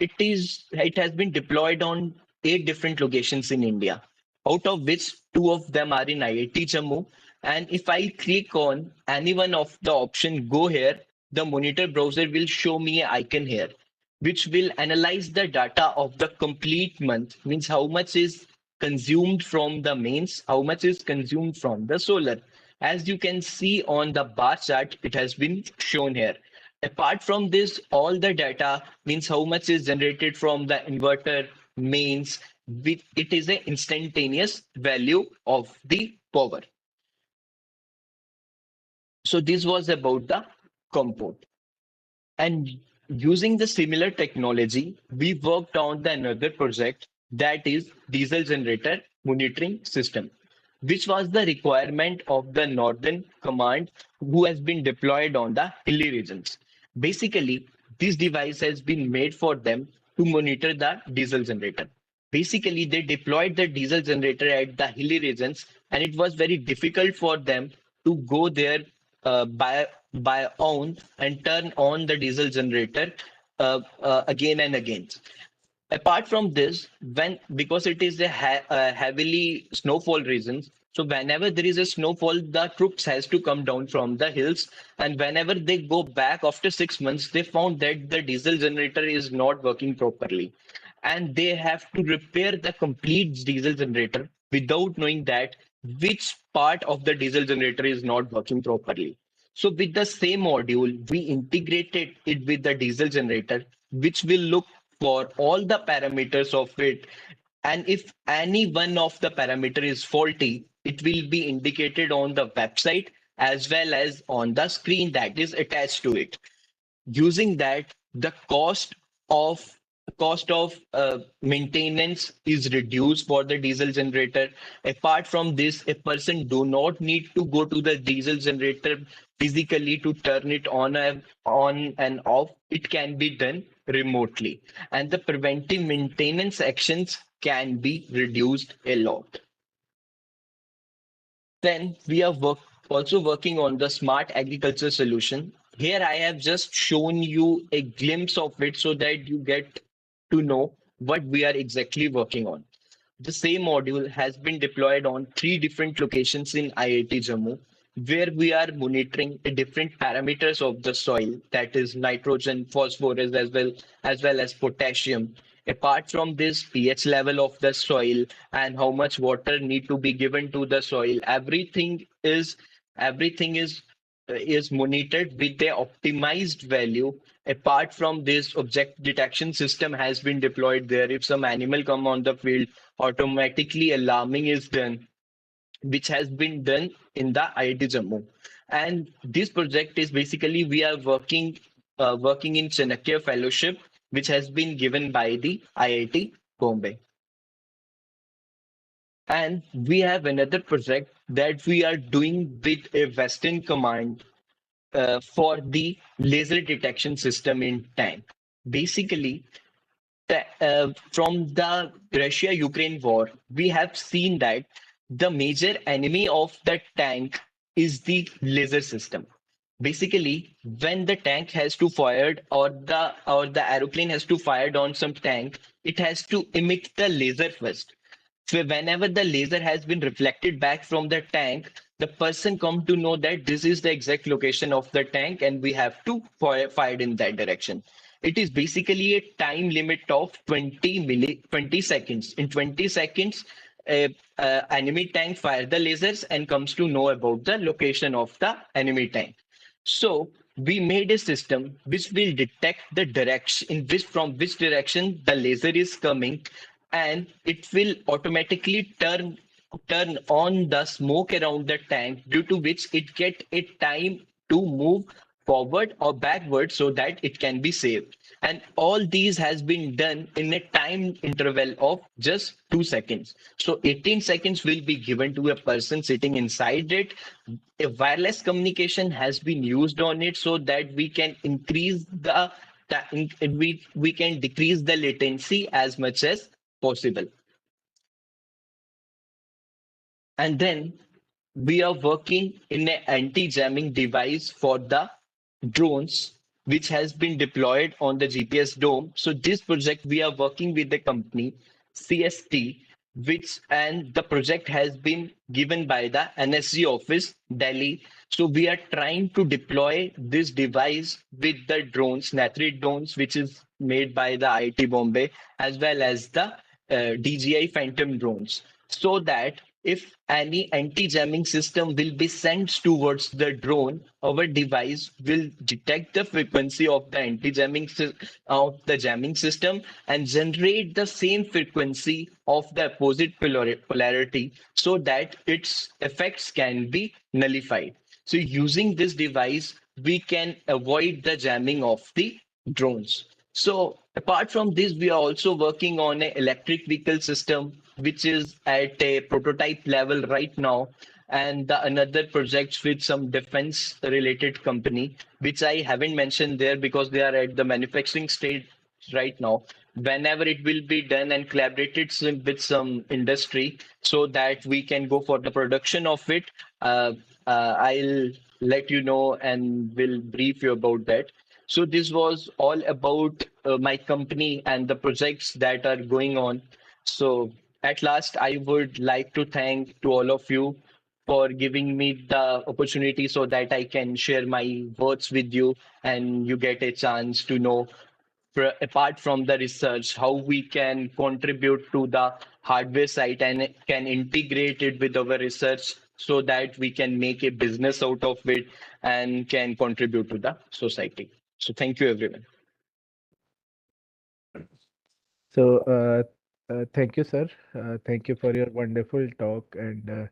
[SPEAKER 13] it has been deployed on 8 different locations in India, out of which 2 of them are in IIT Jammu. And if I click on any one of the option go here, the monitor browser will show me an icon here, which will analyze the data of the complete month, means how much is consumed from the mains, how much is consumed from the solar. As you can see on the bar chart, it has been shown here. Apart from this, all the data means how much is generated from the inverter mains, it is an instantaneous value of the power. So this was about the compute. And using the similar technology, we worked on the another project, that is diesel generator monitoring system, which was the requirement of the Northern Command, who has been deployed on the hilly regions. Basically, this device has been made for them to monitor the diesel generator. Basically, they deployed the diesel generator at the hilly regions, and it was very difficult for them to go there by own and turn on the diesel generator again and again. Apart from this, because it is a heavily snowfall regions, so whenever there is a snowfall, the troops has to come down from the hills, and whenever they go back after 6 months, they found that the diesel generator is not working properly, and they have to repair the complete diesel generator without knowing that which part of the diesel generator is not working properly. So with the same module, we integrated it with the diesel generator, which will look for all the parameters of it. And if any one of the parameter is faulty, it will be indicated on the website as well as on the screen that is attached to it. Using that, the cost of maintenance is reduced for the diesel generator. Apart from this, a person do not need to go to the diesel generator physically to turn it on and off. It can be done remotely, and the preventive maintenance actions can be reduced a lot. Then we are also working on the smart agriculture solution. Here I have just shown you a glimpse of it so that you get to know what we are exactly working on. The same module has been deployed on 3 different locations in IIT Jammu, where we are monitoring the different parameters of the soil, that is nitrogen, phosphorus, as well as potassium. Apart from this, pH level of the soil and how much water need to be given to the soil, everything is monitored with the optimized value. Apart from this, object detection system has been deployed there. If some animal come on the field, automatically alarming is done, which has been done in the IIT Jammu. And this project is basically we are working in Chanakya Fellowship, which has been given by the IIT Bombay. And we have another project that we are doing with a Western Command for the laser detection system in tank. Basically, from the Russia-Ukraine war, we have seen that the major enemy of the tank is the laser system. Basically, when the tank has to fire or the aeroplane has to fire on some tank, it has to emit the laser first. So whenever the laser has been reflected back from the tank, the person come to know that this is the exact location of the tank and we have to fire in that direction. It is basically a time limit of 20 seconds. In 20 seconds, enemy tank fire the lasers and comes to know about the location of the enemy tank. So we made a system which will detect the direction from which direction the laser is coming, and it will automatically turn on the smoke around the tank, due to which it get a time to move forward or backward so that it can be saved. And all these has been done in a time interval of just 2 seconds. So 18 seconds will be given to a person sitting inside it. A wireless communication has been used on it so that we can increase the we can decrease the latency as much as possible. And then we are working in an anti-jamming device for the drones, which has been deployed on the GPS dome. So this project, we are working with the company CST, and the project has been given by the NSG office, Delhi. So we are trying to deploy this device with the drones, Nathrid drones, which is made by the IIT Bombay, as well as the DJI Phantom drones, so that if any anti-jamming system will be sent towards the drone, our device will detect the frequency of the of the jamming system and generate the same frequency of the opposite polarity, so that its effects can be nullified. So using this device, we can avoid the jamming of the drones. So apart from this, we are also working on an electric vehicle system, which is at a prototype level right now. And another project with some defense related company, which I haven't mentioned there because they are at the manufacturing stage right now. Whenever it will be done and collaborated with some industry so that we can go for the production of it, I'll let you know and will brief you about that. So this was all about my company and the projects that are going on. So at last, I would like to thank to all of you for giving me the opportunity so that I can share my words with you and you get a chance to know, apart from the research, how we can contribute to the hardware side and can integrate it with our research so that we can make a business out of it and can contribute to the society. So thank you, everyone.
[SPEAKER 6] So, thank you, sir. Thank you for your wonderful talk, and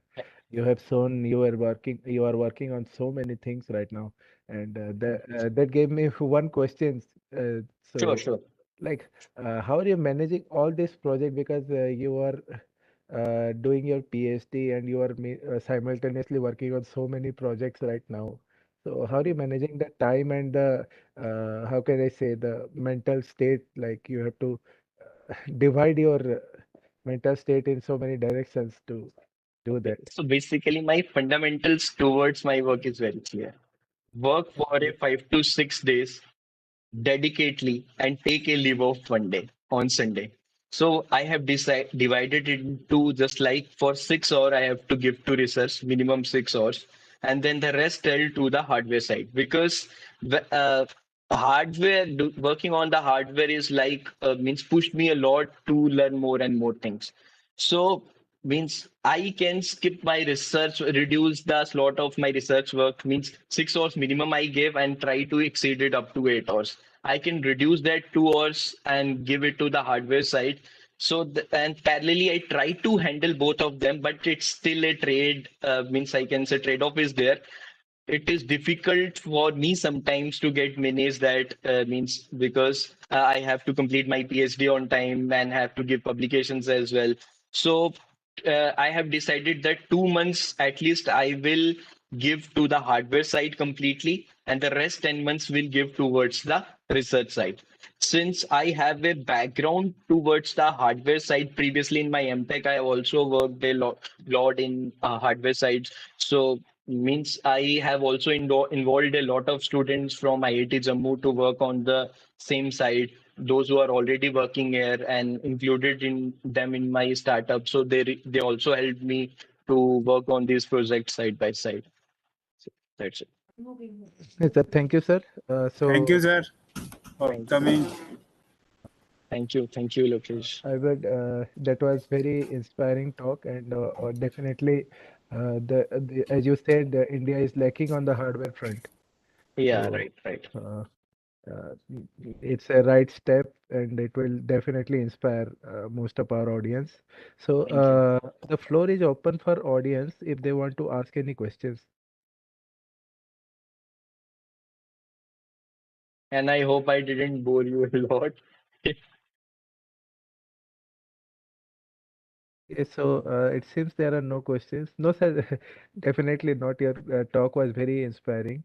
[SPEAKER 6] you have shown you are working on so many things right now, and that gave me one question.
[SPEAKER 13] Sure,
[SPEAKER 6] So,
[SPEAKER 13] sure.
[SPEAKER 6] like, how are you managing all this project? Because you are doing your PhD and you are simultaneously working on so many projects right now. So, how are you managing the time and the how can I say the mental state? Like, you have to divide your mental state in so many directions to do
[SPEAKER 13] Okay.
[SPEAKER 6] that.
[SPEAKER 13] So basically, my fundamentals towards my work is very clear. Work for a 5 to 6 days dedicatedly and take a leave of one day on Sunday. So I have divided it into just like for 6 hours I have to give to research, minimum 6 hours, and then the rest tell to the hardware side, because the working on the hardware is like means pushed me a lot to learn more and more things. So means I can skip my research, reduce the slot of my research work, means 6 hours minimum I gave and try to exceed it up to 8 hours. I can reduce that 2 hours and give it to the hardware side. So and parallelly, I try to handle both of them, but it's still a trade. Means I can say trade-off is there. It is difficult for me sometimes to get manage that means because I have to complete my PhD on time and have to give publications as well. So I have decided that 2 months at least I will give to the hardware side completely, and the rest 10 months will give towards the research side. Since I have a background towards the hardware side, previously in my MTech, I also worked a lot in hardware sides. So means I have also involved a lot of students from IIT Jammu to work on the same side. Those who are already working here and included in them in my startup. So they also helped me to work on these projects side by side. So that's it.
[SPEAKER 6] Yes, sir. Thank you, sir.
[SPEAKER 14] Thank you,
[SPEAKER 6] So
[SPEAKER 14] sir, for
[SPEAKER 13] Thank you.
[SPEAKER 14] coming.
[SPEAKER 13] Thank you, Lokesh.
[SPEAKER 6] I would that was very inspiring talk, and definitely as you said, India is lacking on the hardware front.
[SPEAKER 13] Yeah,
[SPEAKER 6] So
[SPEAKER 13] right.
[SPEAKER 6] uh, uh, it's a right step, and it will definitely inspire most of our audience. So
[SPEAKER 13] Thank you.
[SPEAKER 6] the floor is open for audience if they want to ask any questions.
[SPEAKER 13] And I hope I didn't bore you a lot.
[SPEAKER 6] Yes, so it seems there are no questions. No, sir, definitely not. Your talk was very inspiring.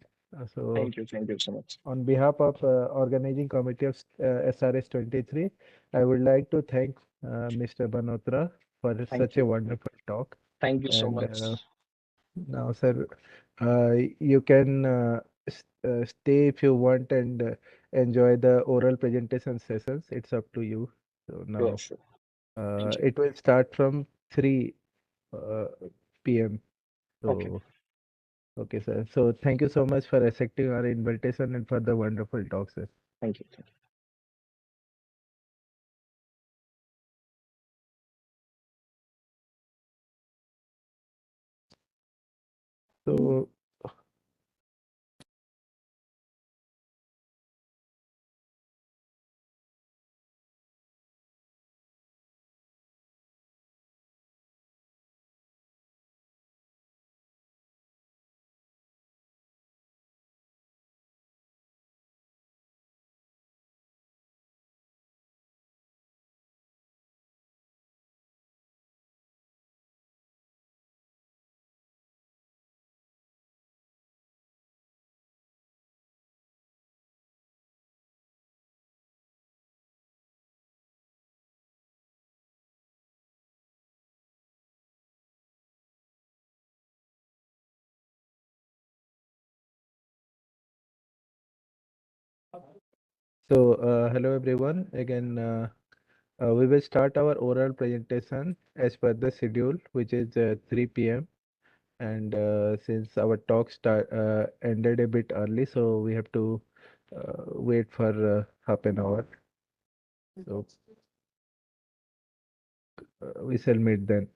[SPEAKER 6] So
[SPEAKER 13] Thank you so much.
[SPEAKER 6] on behalf of organizing committee of SRS'23, I would like to thank Mr. Banotra for
[SPEAKER 13] Thank
[SPEAKER 6] such a
[SPEAKER 13] you.
[SPEAKER 6] wonderful talk.
[SPEAKER 13] Thank you so
[SPEAKER 6] And
[SPEAKER 13] much.
[SPEAKER 6] now, sir, you can stay if you want and enjoy the oral presentation sessions. It's up to you. So
[SPEAKER 13] Sure,
[SPEAKER 6] now
[SPEAKER 13] sure. Thank you.
[SPEAKER 6] it will start from 3 uh, p.m.
[SPEAKER 13] Okay.
[SPEAKER 6] So, okay, sir. So thank you so much for accepting our invitation and for the wonderful talk, sir.
[SPEAKER 13] Thank you. Thank you.
[SPEAKER 6] So hello everyone. Again, we will start our oral presentation as per the schedule, which is 3 p.m. And since our talk ended a bit early, so we have to wait for half an hour. So we shall meet then.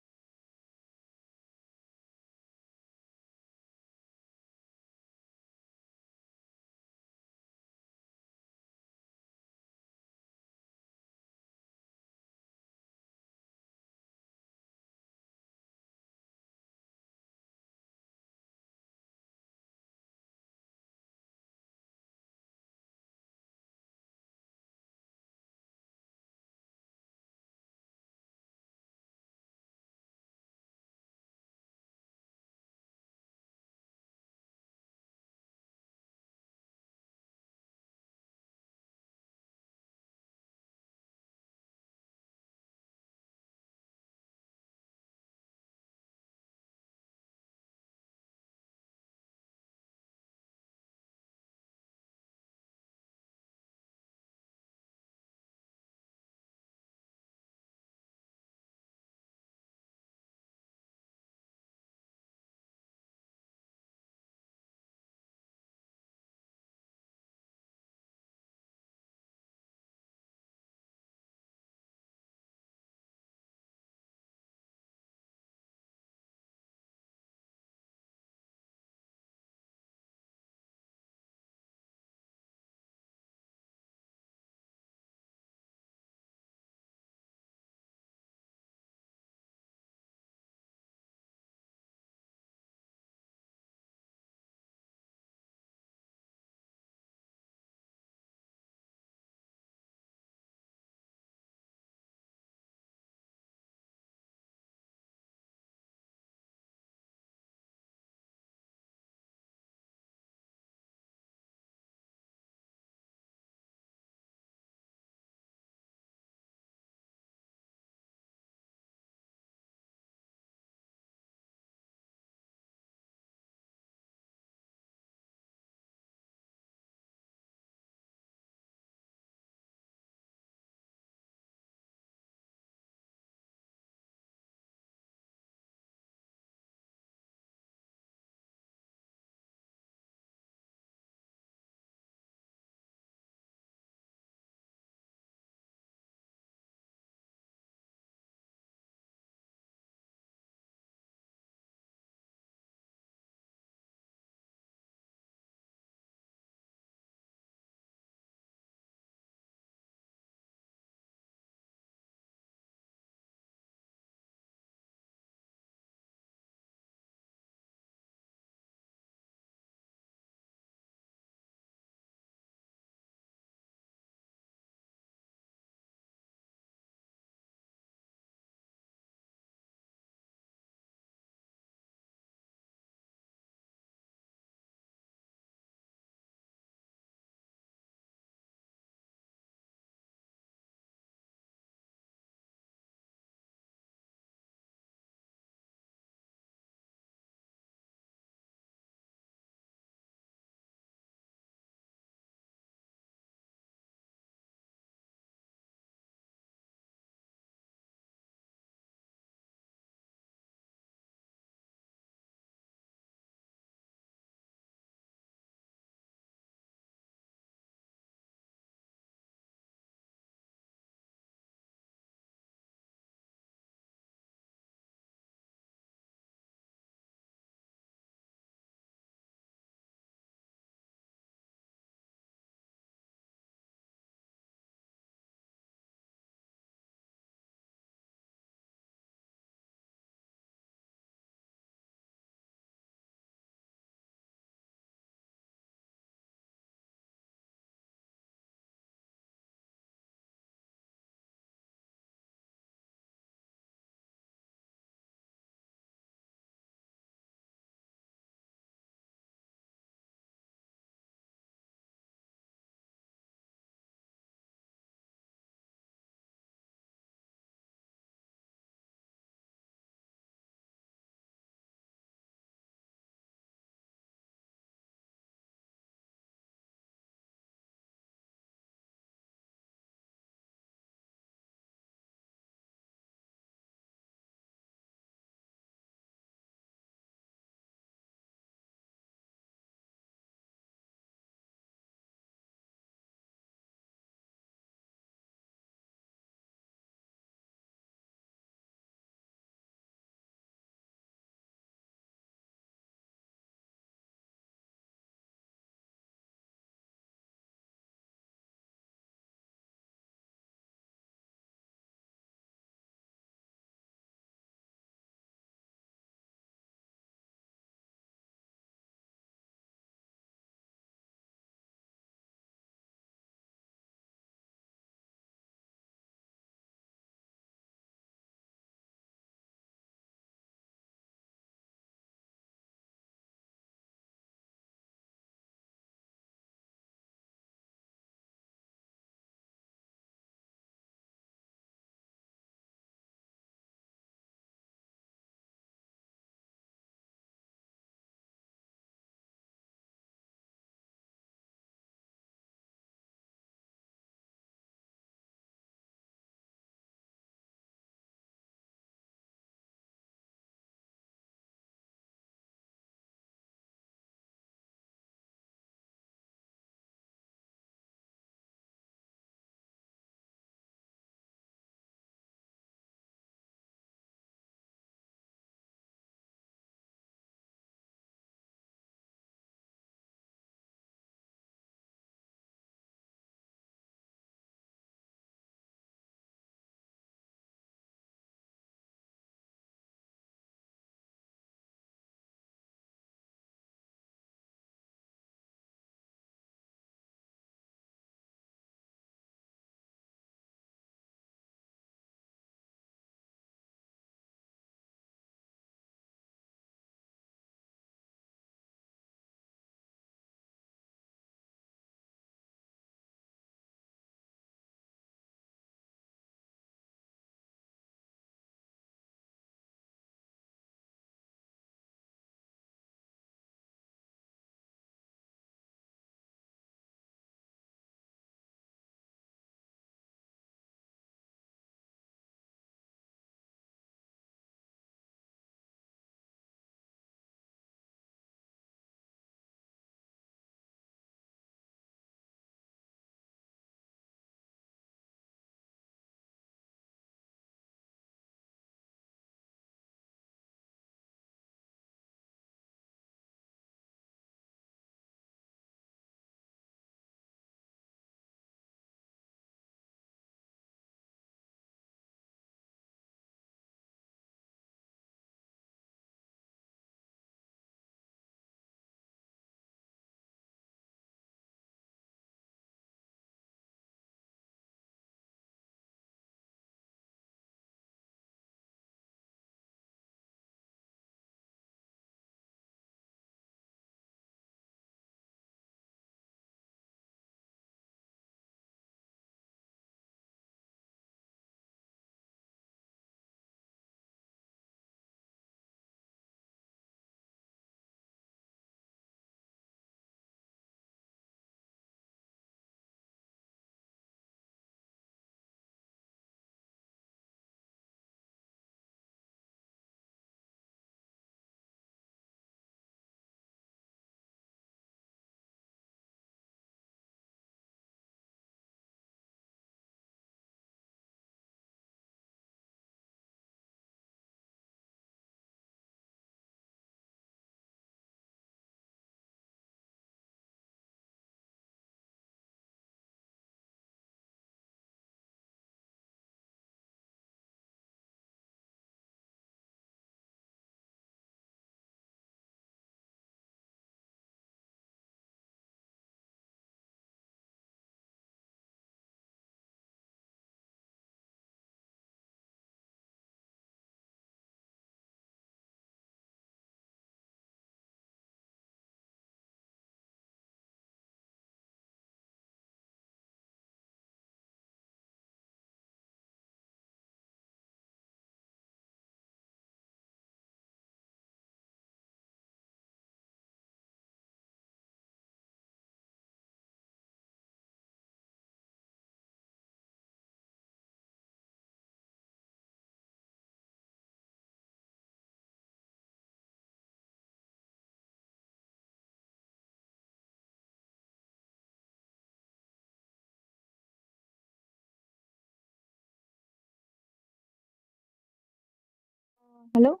[SPEAKER 1] Hello,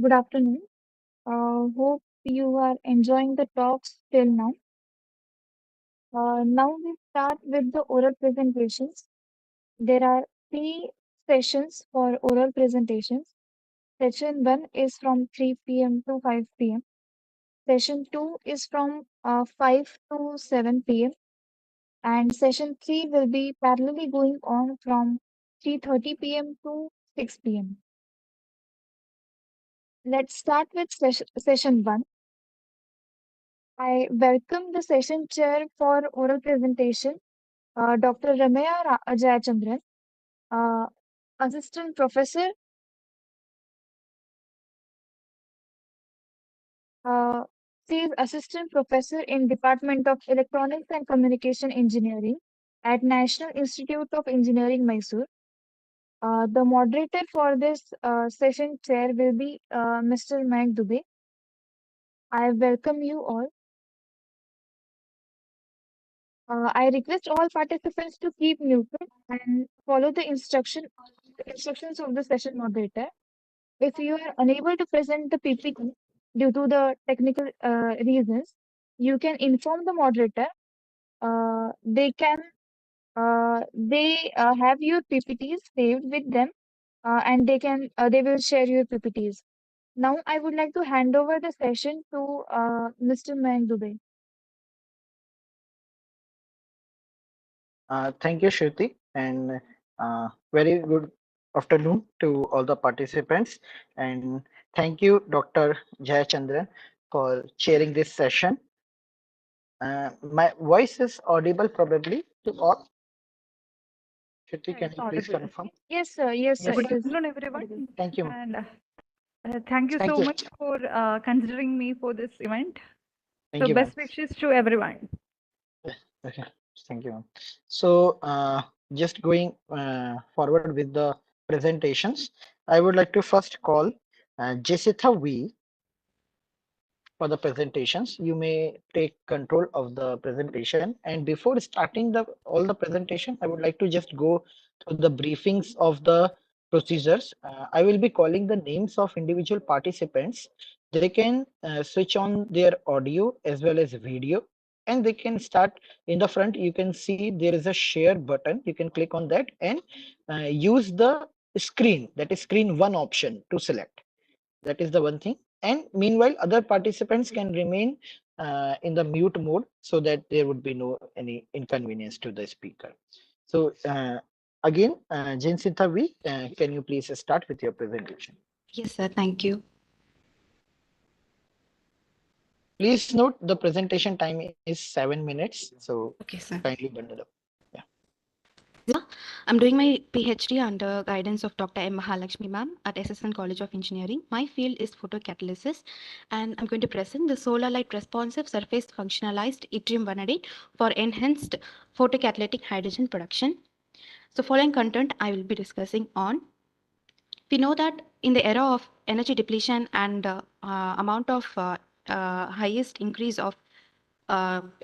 [SPEAKER 1] good afternoon. Hope you are enjoying the talks till now. Now we start with the oral presentations. There are three sessions for oral presentations. Session 1 is from 3 p.m. to 5 p.m. Session 2 is from 5 to 7 p.m. And session 3 will be parallelly going on from 3:30 p.m. to 6 p.m. Let's start with session 1. I welcome the session chair for oral presentation, Dr. Ramaya Jayachandran, uh, Assistant Professor. Uh, she is Assistant Professor in Department of Electronics and Communication Engineering at National Institute of Engineering, Mysore. The moderator for this session chair will be Mr. Mayank Dubey. I welcome you all. I request all participants to keep muted and follow the instructions of the session moderator. If you are unable to present the PPT due to the technical reasons, you can inform the moderator. They have your PPTs saved with them, and they will share your PPTs. Now I would like to hand over the session to Mr. Mayank Dubey.
[SPEAKER 3] Thank you, Shruti, and very good afternoon to all the participants. And thank you, Dr. Jayachandran, for chairing this session. My voice is audible probably to all. Shruti, can you please confirm?
[SPEAKER 1] Yes, sir. Yes, sir.
[SPEAKER 3] Yes.
[SPEAKER 1] It is.
[SPEAKER 15] Good afternoon, everyone.
[SPEAKER 3] Thank you.
[SPEAKER 15] And thank you
[SPEAKER 3] Thank
[SPEAKER 15] so
[SPEAKER 3] you.
[SPEAKER 15] much for considering me for this event.
[SPEAKER 3] Thank
[SPEAKER 15] So
[SPEAKER 3] you, ma'am.
[SPEAKER 15] best wishes to everyone.
[SPEAKER 3] Okay. Thank you, ma'am. So, just going forward with the presentations, I would like to first call Jessica V for the presentations. You may take control of the presentation. And before starting all the presentation, I would like to just go through the briefings of the procedures. I will be calling the names of individual participants. They can switch on their audio as well as video, and they can start in the front. You can see there is a share button. You can click on that and use the screen, that is screen 1 option to select. That is the one thing. And meanwhile, other participants can remain in the mute mode so that there would be no any inconvenience to the speaker. So again, Jinsita V, can you please start with your presentation?
[SPEAKER 16] Yes, sir. Thank you.
[SPEAKER 3] Please note the presentation time is 7 minutes. So
[SPEAKER 16] Okay, sir.
[SPEAKER 3] kindly bundle up.
[SPEAKER 16] I'm doing my PhD under guidance of Dr. M. Mahalakshmi ma'am at SSN College of Engineering. My field is photocatalysis, and I'm going to present the solar light responsive surface functionalized yttrium vanadate for enhanced photocatalytic hydrogen production. So following content I will be discussing on. We know that in the era of energy depletion and amount of highest increase of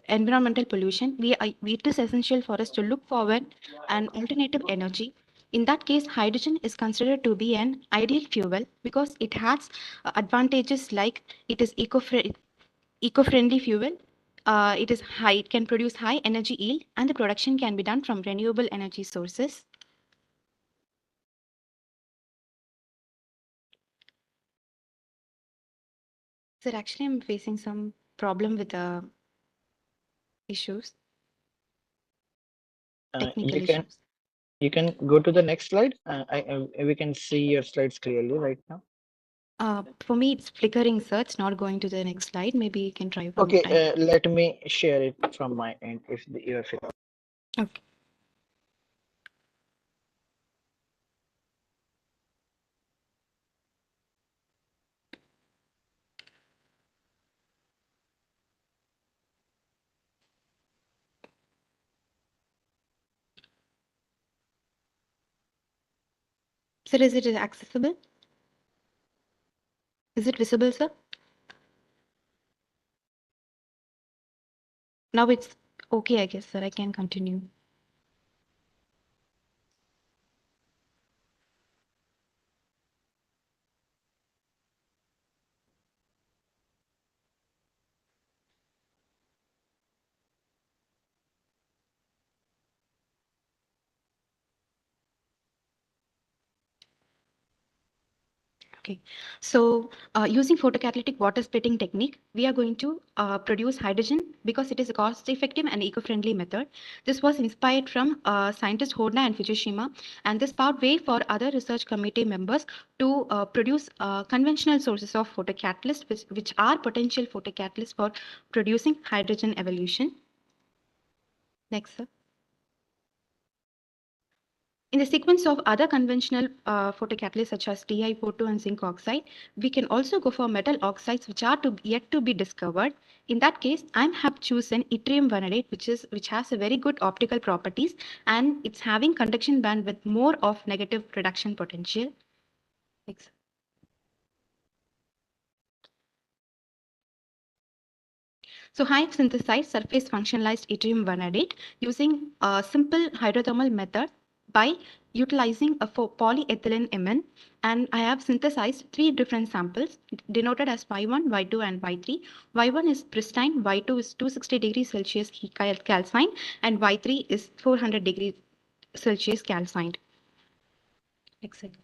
[SPEAKER 16] environmental pollution, it is essential for us to look forward an alternative energy. In that case, hydrogen is considered to be an ideal fuel because it has advantages like it is eco-friendly fuel. It is high, it can produce high energy yield, and the production can be done from renewable energy sources. Sir, actually, I'm facing some problem with the issues. Technical issues.
[SPEAKER 3] You can go to the next slide. We can see your slides clearly right now.
[SPEAKER 16] For me, it's flickering, sir. It's not going to the next slide. Maybe you can try one more time.
[SPEAKER 3] Okay, let me share it from my end if you are.
[SPEAKER 16] Okay. Sir, is it accessible? Is it visible, sir? Now it's okay, I guess, sir. I can continue. Okay, so using photocatalytic water splitting technique, we are going to produce hydrogen because it is a cost-effective and eco-friendly method. This was inspired from scientists Honda and Fukushima, and this paved way for other research committee members to produce conventional sources of photocatalysts, which are potential photocatalysts for producing hydrogen evolution. Next, sir. In the sequence of other conventional photocatalysts such as Ti-2 and zinc oxide, we can also go for metal oxides which are yet to be discovered. In that case, I have chosen yttrium vanadate, which has a very good optical properties, and it's having conduction band with more of negative reduction potential. Thanks. So I have synthesized surface functionalized yttrium vanadate using a simple hydrothermal method by utilizing a polyethylene imine, and I have synthesized 3 different samples denoted as Y1, Y2 and Y3. Y1 is pristine, Y2 is 260 degrees Celsius calcined, and Y3 is 400 degrees Celsius calcined. Excellent.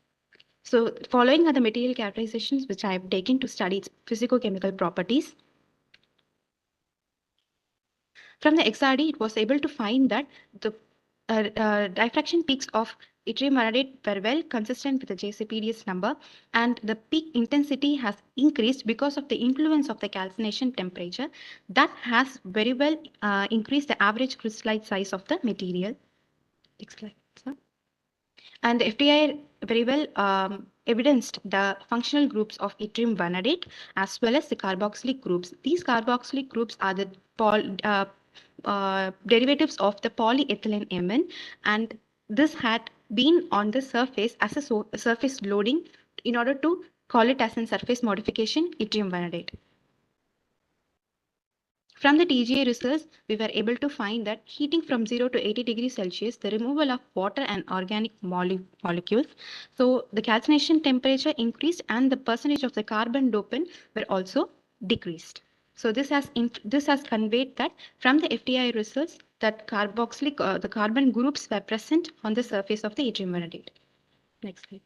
[SPEAKER 16] So following are the material characterizations which I have taken to study its physicochemical properties. From the XRD, it was able to find that the diffraction peaks of yttrium vanadate were well consistent with the JCPDS number, and the peak intensity has increased because of the influence of the calcination temperature. That has very well increased the average crystallite size of the material. Next slide, sir. And the FTI very well evidenced the functional groups of yttrium vanadate as well as the carboxylic groups. These carboxylic groups are the derivatives of the polyethylene imine, and this had been on the surface as a surface loading in order to call it as a surface modification yttrium vanadate. From the TGA results, we were able to find that heating from 0 to 80 degrees Celsius, the removal of water and organic molecules. So the calcination temperature increased and the percentage of the carbon dopant were also decreased. So this has conveyed that from the FTI results that the carbon groups were present on the surface of the yttrium vanadate. Next slide.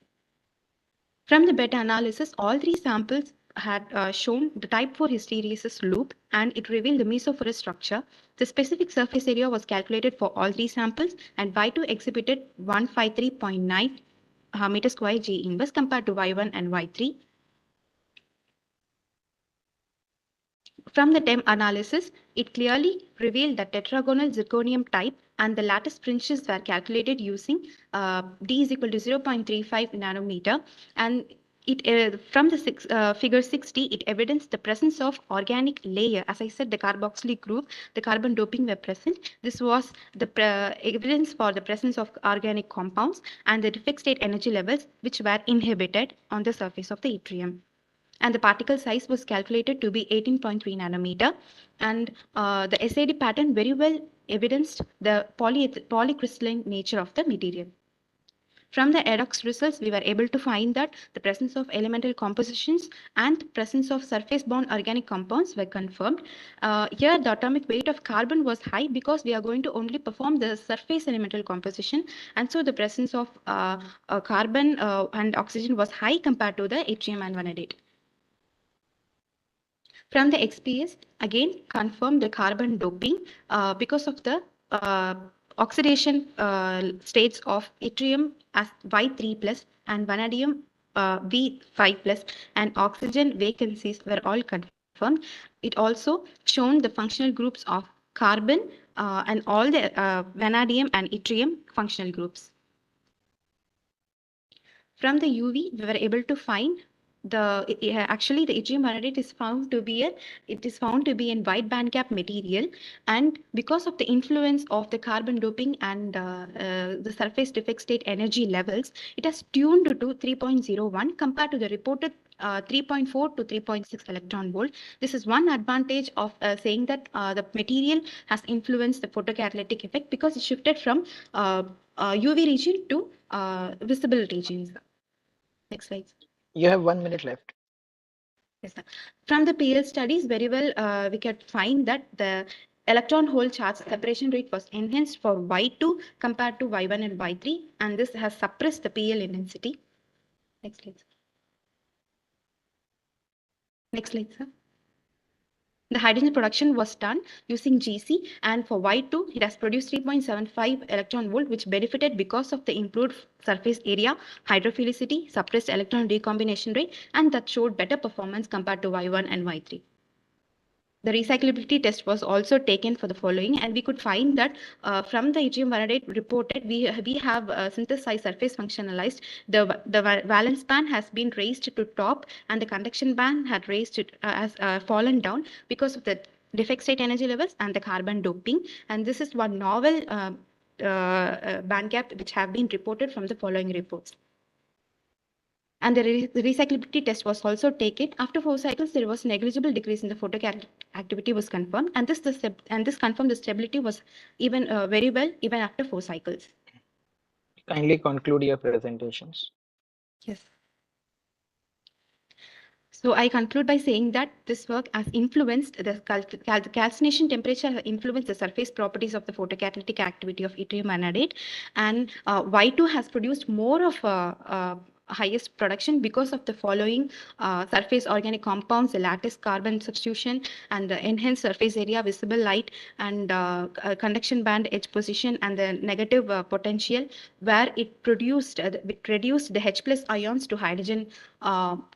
[SPEAKER 16] From the beta analysis, all 3 samples had shown the type 4 hysteresis loop, and it revealed the mesophorous structure. The specific surface area was calculated for all 3 samples, and Y2 exhibited 153.9 meter square G inverse compared to Y1 and Y3. From the TEM analysis, it clearly revealed that tetragonal zirconium type and the lattice fringes were calculated using D is equal to 0.35 nanometer, and from the figure 60, it evidenced the presence of organic layer. As I said, the carboxylic group, the carbon doping were present. This was the evidence for the presence of organic compounds and the fixed state energy levels which were inhibited on the surface of the yttrium. And the particle size was calculated to be 18.3 nanometer. And the SAD pattern very well evidenced the polycrystalline nature of the material. From the EDOX results, we were able to find that the presence of elemental compositions and presence of surface-bound organic compounds were confirmed. Here, the atomic weight of carbon was high because we are going to only perform the surface elemental composition, and so the presence of carbon and oxygen was high compared to the yttrium and vanadate. From the XPS, again confirmed the carbon doping because of the oxidation states of yttrium as Y3 plus and vanadium V5 plus and oxygen vacancies were all confirmed. It also shown the functional groups of carbon and all the vanadium and yttrium functional groups. From the UV, we were able to find actually the yttrium vanadate is found to be in wide band gap material, and because of the influence of the carbon doping and the surface defect state energy levels, it has tuned to 3.01 compared to the reported 3.4 to 3.6 electron volt. This is one advantage of saying that the material has influenced the photocatalytic effect because it shifted from UV region to visible regions. Next slide.
[SPEAKER 3] You have 1 minute left.
[SPEAKER 16] Yes, sir. From the PL studies, very well we could find that the electron hole charge separation rate was enhanced for Y2 compared to Y1 and Y3, and this has suppressed the PL intensity. Next slide. Next slide, sir. The hydrogen production was done using GC, and for Y2, it has produced 3.75 electron volt, which benefited because of the improved surface area, hydrophilicity, suppressed electron recombination rate, and that showed better performance compared to Y1 and Y3. The recyclability test was also taken for the following, and we could find that from the yttrium vanadate reported, we have synthesized surface functionalized. The valence band has been raised to top, and the conduction band had raised has fallen down because of the defect state energy levels and the carbon doping. And this is one novel band gap which have been reported from the following reports. And the recyclability test was also taken. After 4 cycles, there was negligible decrease in the photocatalytic activity was confirmed, and this confirmed the stability was even very well even after 4 cycles.
[SPEAKER 3] Kindly conclude your presentations.
[SPEAKER 16] Yes. So I conclude by saying that this work has influenced the calcination temperature, has influenced the surface properties of the photocatalytic activity of yttrium vanadate, and Y2 has produced more of highest production because of the following surface organic compounds, the lattice carbon substitution, and the enhanced surface area, visible light, and conduction band edge position, and the negative potential, where it produced it reduced the H plus ions to hydrogen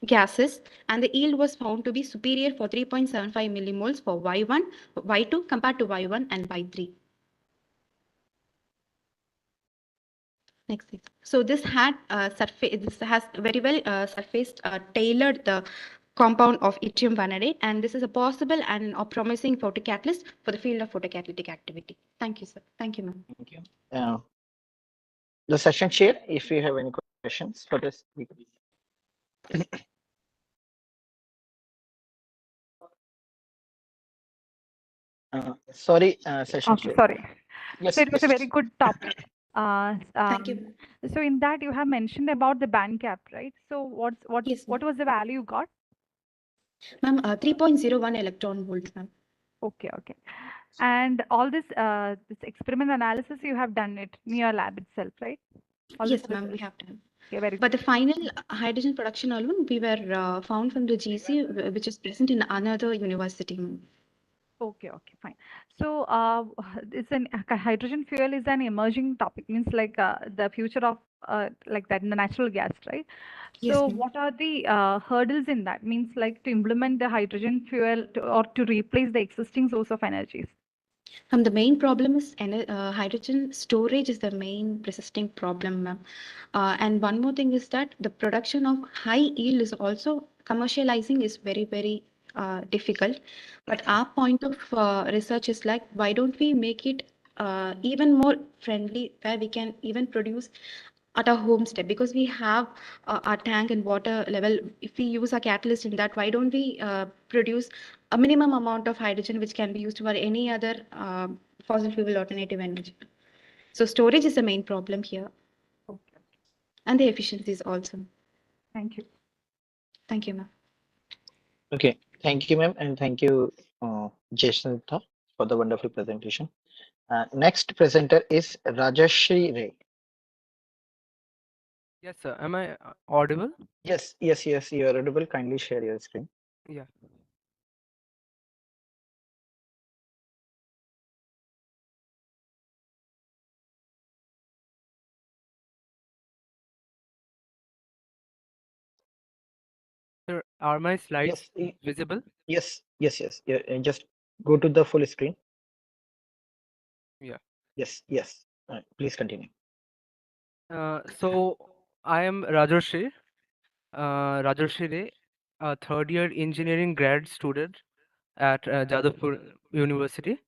[SPEAKER 16] gases, and the yield was found to be superior for 3.75 millimoles for Y1, Y2 compared to Y1 and Y3. Next, please. So this had this has very well surfaced tailored the compound of yttrium vanadate, and this is a possible and a promising photocatalyst for the field of photocatalytic activity. Thank you, sir. Thank you, ma'am.
[SPEAKER 3] Thank you. The session chair, if you have any questions for this. Sorry, session
[SPEAKER 15] Okay,
[SPEAKER 3] chair.
[SPEAKER 15] sorry.
[SPEAKER 3] Yes,
[SPEAKER 15] So it was
[SPEAKER 3] yes.
[SPEAKER 15] a very good topic.
[SPEAKER 16] Thank you.
[SPEAKER 15] So in that you have mentioned about the band gap, right? So what was the value you got?
[SPEAKER 16] Ma'am, 3.01 electron volts, ma'am.
[SPEAKER 15] Okay, okay. And all this this experiment analysis you have done it in your lab itself, right? All
[SPEAKER 16] Yes,
[SPEAKER 15] this
[SPEAKER 16] ma'am, we
[SPEAKER 15] research.
[SPEAKER 16] have done.
[SPEAKER 15] Okay, very
[SPEAKER 16] But
[SPEAKER 15] good.
[SPEAKER 16] the final hydrogen production alone, we were found from the GC, which is present in another university, ma'am.
[SPEAKER 15] Okay, okay, fine. So, it's an hydrogen fuel is an emerging topic, means like the future of like that in the natural gas, right?
[SPEAKER 16] Yes,
[SPEAKER 15] So,
[SPEAKER 16] ma'am.
[SPEAKER 15] what are the hurdles in that? Means like to implement the hydrogen fuel or to replace the existing source of energies.
[SPEAKER 16] The main problem is hydrogen storage is the main persisting problem, ma'am. And one more thing is that the production of high yield is also commercializing is very, very difficult. But our point of research is like, why don't we make it even more friendly, where we can even produce at our homestead, because we have our tank and water level. If we use a catalyst in that, why don't we produce a minimum amount of hydrogen which can be used for any other fossil fuel alternative energy? So storage is the main problem here.
[SPEAKER 15] Okay.
[SPEAKER 16] And the efficiencies also.
[SPEAKER 15] Thank you.
[SPEAKER 16] Thank you, ma'am.
[SPEAKER 3] Okay, thank you, ma'am, and thank you, Jason, for the wonderful presentation. Next presenter is Rajashri Ray.
[SPEAKER 17] Yes, sir. Am I audible?
[SPEAKER 3] Yes, yes, yes, you are audible. Kindly share your screen.
[SPEAKER 17] Yeah. Sir, are my slides
[SPEAKER 3] Yes,
[SPEAKER 17] visible?
[SPEAKER 3] yes, yes, yes. Yeah, and just go to the full screen.
[SPEAKER 17] Yeah.
[SPEAKER 3] Yes, yes. Please continue.
[SPEAKER 17] So I am Rajarshi, Rajarshi Ray, a third year engineering grad student at Jadavpur University.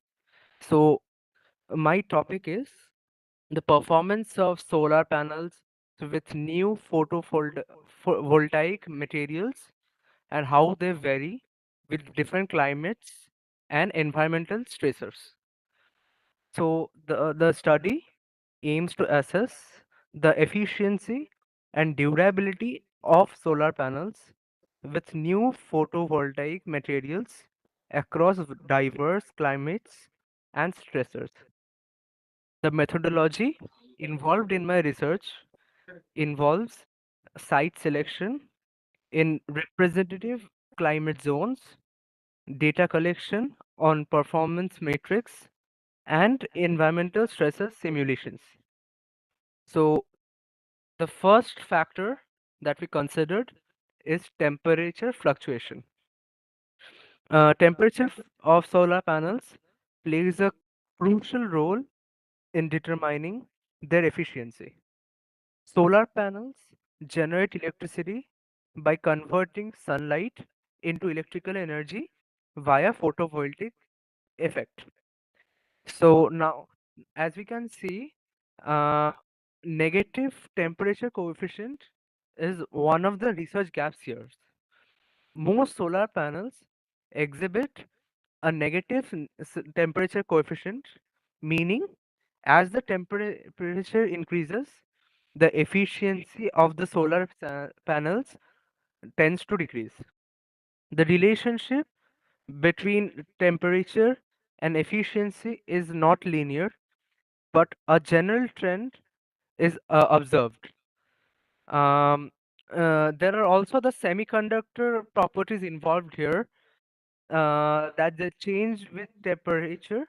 [SPEAKER 17] So my topic is the performance of solar panels with new photovoltaic materials and how they vary with different climates and environmental stressors. So the study aims to assess the efficiency and durability of solar panels with new photovoltaic materials across diverse climates and stressors. The methodology involved in my research involves site selection in representative climate zones, data collection on performance matrix, and environmental stresses simulations. So the first factor that we considered is temperature fluctuation. Temperature of solar panels plays a crucial role in determining their efficiency. Solar panels generate electricity by converting sunlight into electrical energy via photovoltaic effect. So now, as we can see, uh, negative temperature coefficient is one of the research gaps here. Most solar panels exhibit a negative temperature coefficient, meaning as the temperature increases, the efficiency of the solar panels tends to decrease. The relationship between temperature and efficiency is not linear, but a general trend is observed. There are also the semiconductor properties involved here that they change with temperature.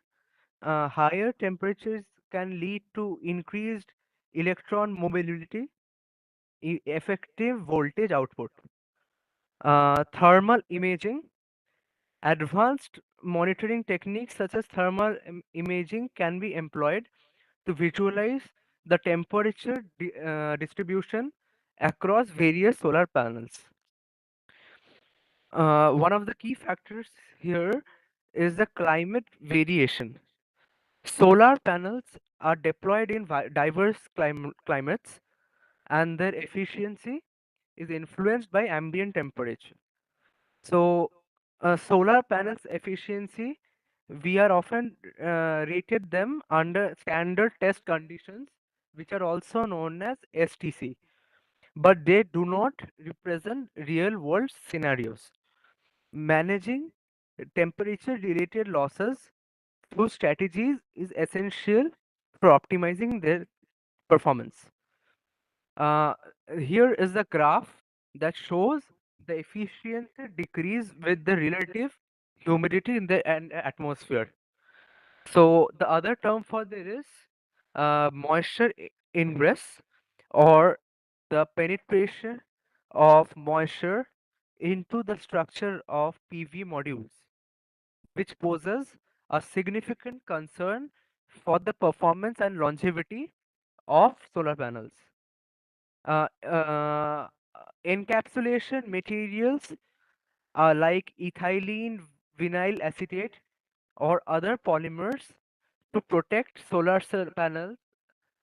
[SPEAKER 17] Higher temperatures can lead to increased electron mobility, effective voltage output. Thermal imaging. Advanced monitoring techniques such as thermal imaging can be employed to visualize the temperature distribution across various solar panels. One of the key factors here is the climate variation. Solar panels are deployed in diverse climates, and their efficiency is influenced by ambient temperature. So, solar panels efficiency, we are often rated them under standard test conditions, which are also known as STC, but they do not represent real world scenarios. Managing temperature related losses through strategies is essential for optimizing their performance. Uh, Here is the graph that shows the efficiency decrease with the relative humidity in the atmosphere. So the other term for this is moisture ingress, or the penetration of moisture into the structure of PV modules, which poses a significant concern for the performance and longevity of solar panels. Encapsulation materials like ethylene vinyl acetate or other polymers to protect solar cell panels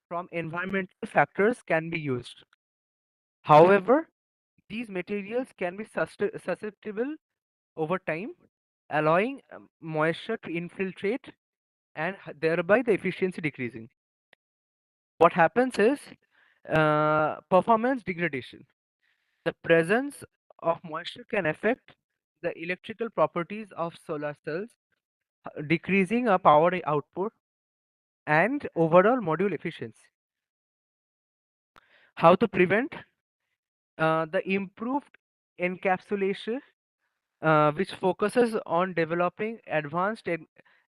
[SPEAKER 17] from environmental factors can be used. However, these materials can be susceptible over time, allowing moisture to infiltrate and thereby the efficiency decreasing. What happens is performance degradation. The presence of moisture can affect the electrical properties of solar cells, decreasing a power output and overall module efficiency. How to prevent? The improved encapsulation, which focuses on developing advanced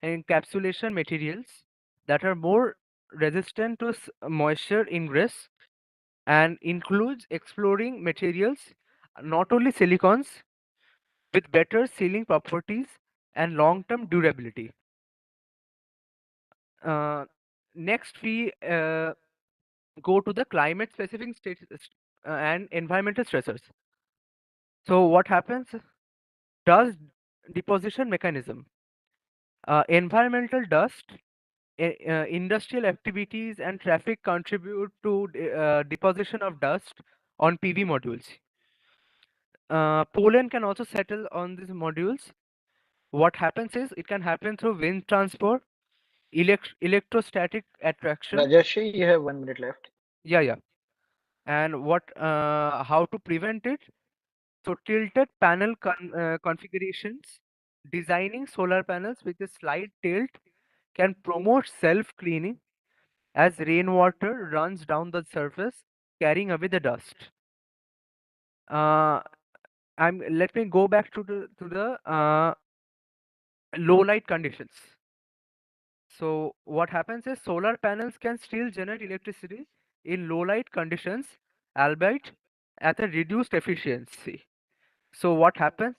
[SPEAKER 17] encapsulation materials that are more resistant to moisture ingress, and includes exploring materials, not only silicons, with better sealing properties and long-term durability. Next, we go to the climate-specific and environmental stressors. So what happens? Dust deposition mechanism. Environmental dust, industrial activities and traffic contribute to deposition of dust on PV modules. Pollen can also settle on these modules. What happens is it can happen through wind transport, electrostatic attraction.
[SPEAKER 3] Rajashi, you have 1 minute left.
[SPEAKER 17] Yeah. And how to prevent it? So tilted panel configurations, designing solar panels with a slight tilt can promote self-cleaning as rainwater runs down the surface, carrying away the dust. let me go back to the low light conditions. So what happens is solar panels can still generate electricity in low light conditions, albeit at a reduced efficiency. So what happens?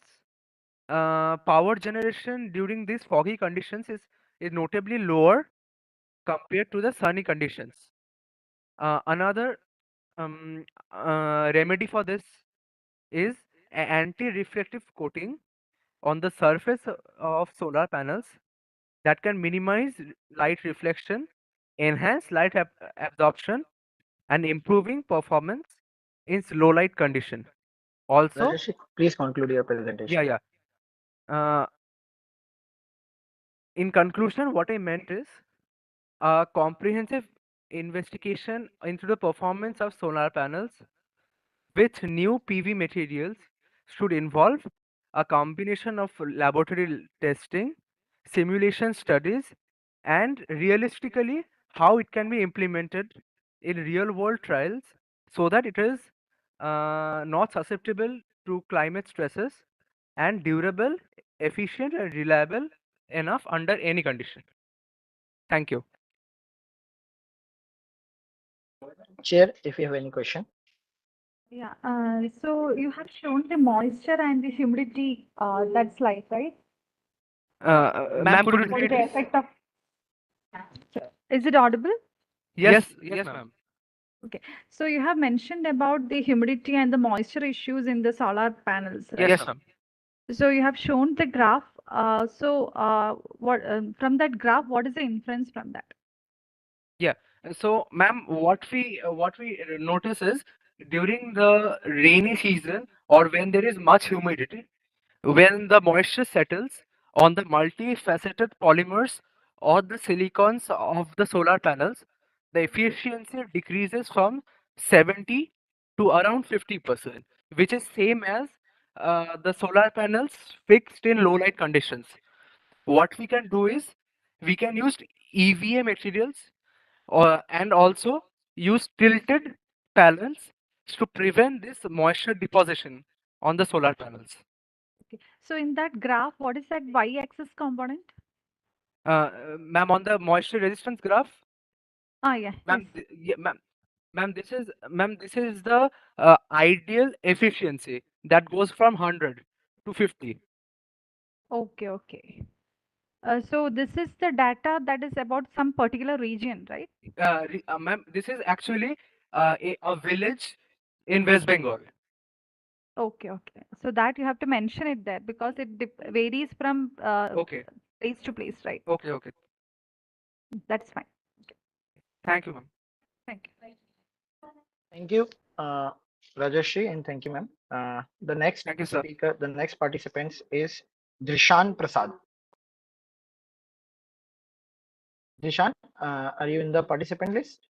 [SPEAKER 17] Power generation during these foggy conditions is notably lower compared to the sunny conditions. Another remedy for this is anti-reflective coating on the surface of solar panels that can minimize light reflection, enhance light absorption, and improving performance in low light condition. Also,
[SPEAKER 3] Rajesh, please conclude your presentation.
[SPEAKER 17] yeah. In conclusion, what I meant is a comprehensive investigation into the performance of solar panels with new PV materials should involve a combination of laboratory testing, simulation studies, and realistically how it can be implemented in real world trials so that it is not susceptible to climate stresses and durable, efficient, and reliable enough under any condition. Thank you.
[SPEAKER 3] Chair, if you have any question.
[SPEAKER 15] Yeah. So you have shown the moisture and the humidity that slide, right?
[SPEAKER 17] Ma'am, could you
[SPEAKER 15] For
[SPEAKER 17] repeat
[SPEAKER 15] the
[SPEAKER 17] this?
[SPEAKER 15] effect of. Is it audible?
[SPEAKER 17] Yes, ma'am.
[SPEAKER 15] Okay. So you have mentioned about the humidity and the moisture issues in the solar panels, right?
[SPEAKER 17] Yes, ma'am.
[SPEAKER 15] So you have shown the graph. What from that graph, what is the inference from that?
[SPEAKER 17] Yeah. So, ma'am, what we notice is during the rainy season or when there is much humidity, when the moisture settles on the multifaceted polymers or the silicons of the solar panels, the efficiency decreases from 70 to around 50%, which is same as the solar panels fixed in low light conditions. What we can do is we can use EVA materials and also use tilted panels to prevent this moisture deposition on the solar panels.
[SPEAKER 15] Okay. So in that graph, what is that y-axis component?
[SPEAKER 17] Ma'am, on the moisture resistance graph,
[SPEAKER 15] Yeah.
[SPEAKER 17] ma'am,
[SPEAKER 15] Yes.
[SPEAKER 17] ma'am, this is the ideal efficiency that goes from 100 to 50.
[SPEAKER 15] Okay. Okay. So this is the data that is about some particular region, right?
[SPEAKER 17] Ma'am, this is actually a village in West Bengal.
[SPEAKER 15] Okay. Okay. So that you have to mention it there because it varies from
[SPEAKER 17] Okay.
[SPEAKER 15] place to place, right?
[SPEAKER 17] Okay. Okay.
[SPEAKER 15] That's fine. Okay.
[SPEAKER 17] Thank you, ma'am.
[SPEAKER 15] Thank you.
[SPEAKER 3] Thank you, Rajashri, and thank you, ma'am. The next
[SPEAKER 17] Thank you, sir.
[SPEAKER 3] speaker, the next participant is Drishan Prasad. Drishan, are you in the participant list?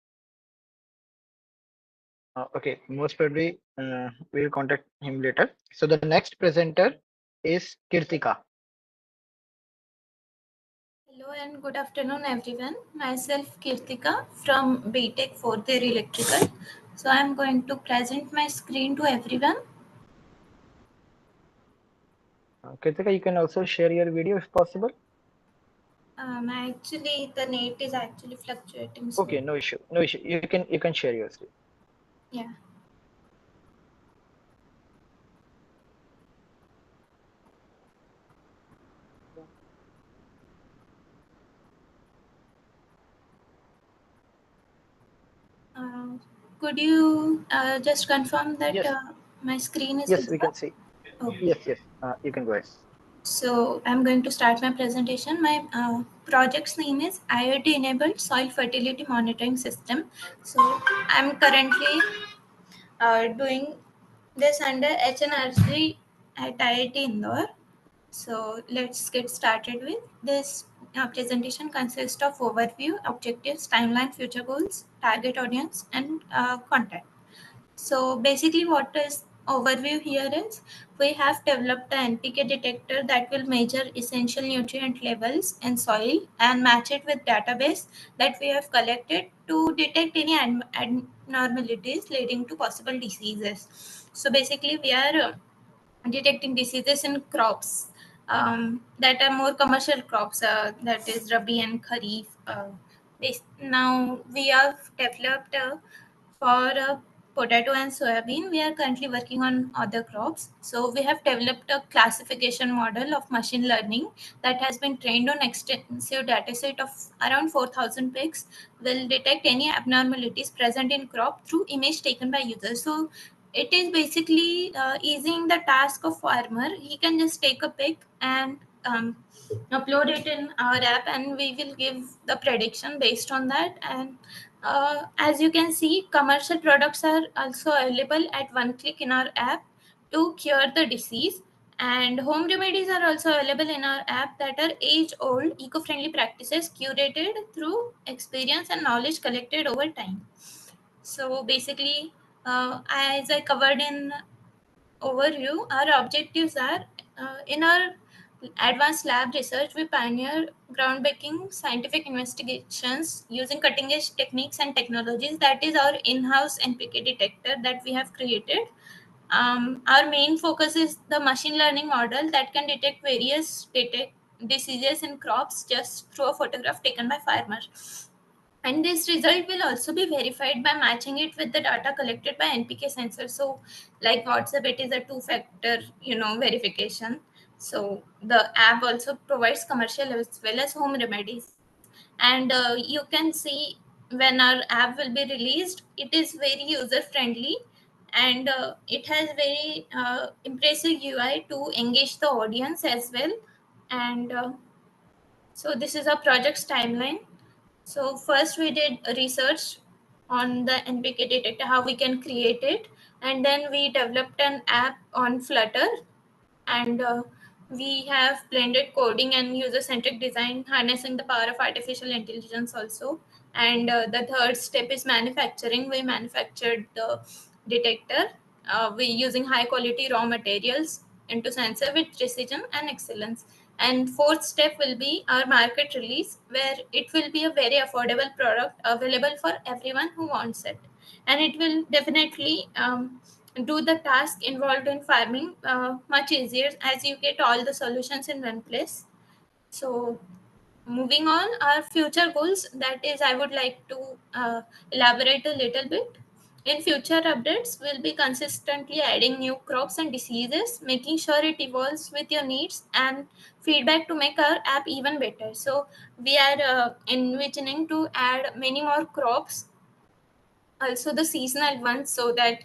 [SPEAKER 3] Okay, most probably we'll contact him later. So the next presenter is Kirtika.
[SPEAKER 18] Hello and good afternoon everyone. Myself Kirtika from BTech 4th Year Electrical. So I am going to present my screen to everyone.
[SPEAKER 3] Kirtika, you can also share your video if possible.
[SPEAKER 18] Actually the net is actually fluctuating.
[SPEAKER 3] Okay, no issue, no issue. You can share your screen.
[SPEAKER 18] Yeah. Could you just confirm that
[SPEAKER 3] Yes.
[SPEAKER 18] my screen is
[SPEAKER 3] Yes,
[SPEAKER 18] visible?
[SPEAKER 3] we can see.
[SPEAKER 18] Okay.
[SPEAKER 3] Yes. You can go ahead.
[SPEAKER 18] So I'm going to start my presentation. My project's name is IoT enabled soil fertility monitoring system. So I'm currently doing this under HNRC at IIT Indore. So let's get started with this. Presentation consists of overview, objectives, timeline, future goals, target audience, and content. So basically what is overview here is we have developed an NPK detector that will measure essential nutrient levels in soil and match it with database that we have collected to detect any abnormalities leading to possible diseases. So basically we are detecting diseases in crops that are more commercial crops, that is Rabi and Kharif. Now we have developed for potato and soybean. We are currently working on other crops. So we have developed a classification model of machine learning that has been trained on extensive dataset of around 4,000 pics. Will detect any abnormalities present in crop through image taken by users. So it is basically easing the task of farmer. He can just take a pic and upload it in our app, and we will give the prediction based on that. And as you can see, commercial products are also available at one click in our app to cure the disease. And home remedies are also available in our app that are age-old eco-friendly practices curated through experience and knowledge collected over time. So basically, as I covered in overview, our objectives are in our advanced lab research, we pioneer groundbreaking scientific investigations using cutting edge techniques and technologies. That is our in house NPK detector that we have created. Our main focus is the machine learning model that can detect various diseases in crops just through a photograph taken by farmers. And this result will also be verified by matching it with the data collected by NPK sensors. So like WhatsApp, it is a two-factor verification. So the app also provides commercial as well as home remedies. And you can see when our app will be released, it is very user friendly, and it has very impressive UI to engage the audience as well. And so this is our project's timeline. So first we did research on the NPK detector, how we can create it, and then we developed an app on Flutter, and we have blended coding and user-centric design, harnessing the power of artificial intelligence also. And the third step is manufacturing. We manufactured the detector. We using high-quality raw materials into sensor with precision and excellence. And fourth step will be our market release, where it will be a very affordable product available for everyone who wants it. And it will definitely do the task involved in farming much easier, as you get all the solutions in one place. So moving on, our future goals, that is I would like to elaborate a little bit. In future updates, we'll be consistently adding new crops and diseases, making sure it evolves with your needs and feedback to make our app even better. So we are envisioning to add many more crops, also the seasonal ones, so that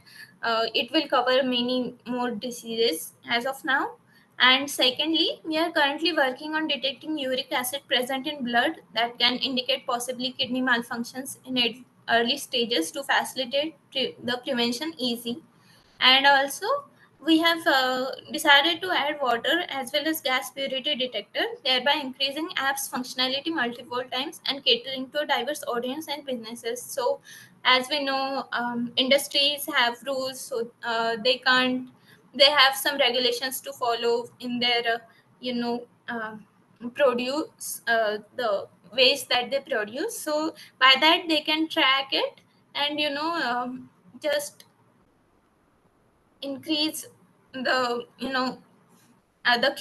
[SPEAKER 18] it will cover many more diseases as of now. And secondly, we are currently working on detecting uric acid present in blood that can indicate possibly kidney malfunctions in early stages to facilitate the prevention easy. And also we have decided to add water as well as gas purity detector, thereby increasing app's functionality multiple times and catering to a diverse audience and businesses. So as we know, industries have rules, so they have some regulations to follow in their produce, the waste that they produce. So by that they can track it and just increase the the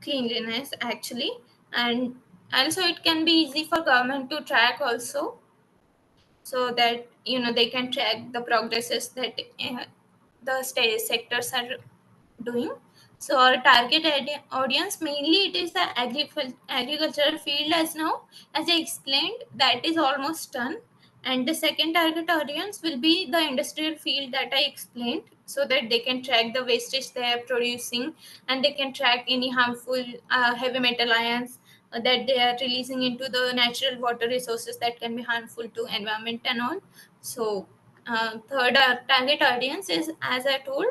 [SPEAKER 18] cleanliness actually. And also it can be easy for government to track also, so that they can track the progresses that the state sectors are doing. So our target audience, mainly it is the agricultural field. As now, as I explained, that is almost done. And the second target audience will be the industrial field that I explained, so that they can track the wastage they are producing, and they can track any harmful heavy metal ions that they are releasing into the natural water resources that can be harmful to environment and all. So third target audience is, as I told,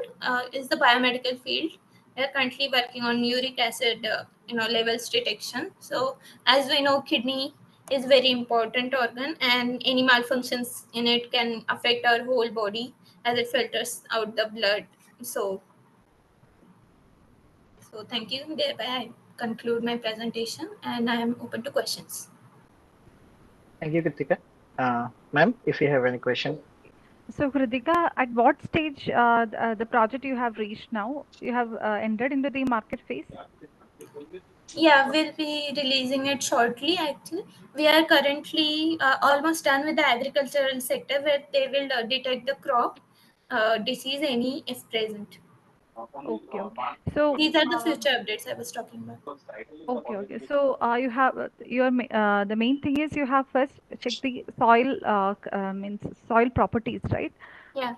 [SPEAKER 18] is the biomedical field. We are currently working on uric acid, levels detection. So as we know, kidney is very important organ, and any malfunctions in it can affect our whole body as it filters out the blood. So thank you. Thereby I conclude my presentation, and I am open to questions.
[SPEAKER 3] Thank you, Kritika. Ma'am, if you have any question.
[SPEAKER 15] So, Kritika, at what stage the project you have reached now? You have entered into the market phase?
[SPEAKER 18] Yeah, we'll be releasing it shortly. Actually, we are currently almost done with the agricultural sector, where they will detect the crop disease any if present.
[SPEAKER 15] Okay, okay. So
[SPEAKER 18] These are the future updates I was talking about.
[SPEAKER 15] okay, okay. So you have the main thing is you have first check the soil means soil properties, right?
[SPEAKER 18] Yeah.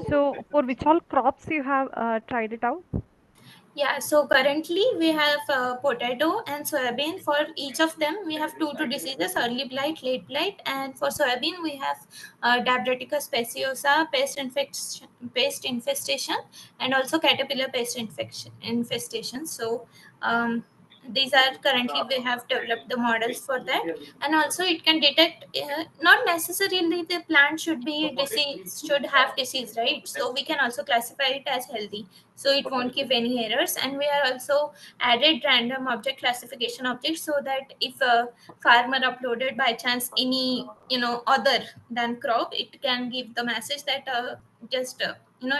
[SPEAKER 15] So for which all crops you have tried it out?
[SPEAKER 18] Yeah, so currently we have potato and soybean. For each of them, we have two diseases: early blight, late blight. And for soybean, we have Dabrotica speciosa, pest infestation, and also caterpillar pest infestation. So um, these are currently we have developed the models for that, and also it can detect not necessarily the plant should have disease, right? So we can also classify it as healthy, so it won't give any errors. And we are also added random object classification objects, so that if a farmer uploaded by chance any other than crop, it can give the message that just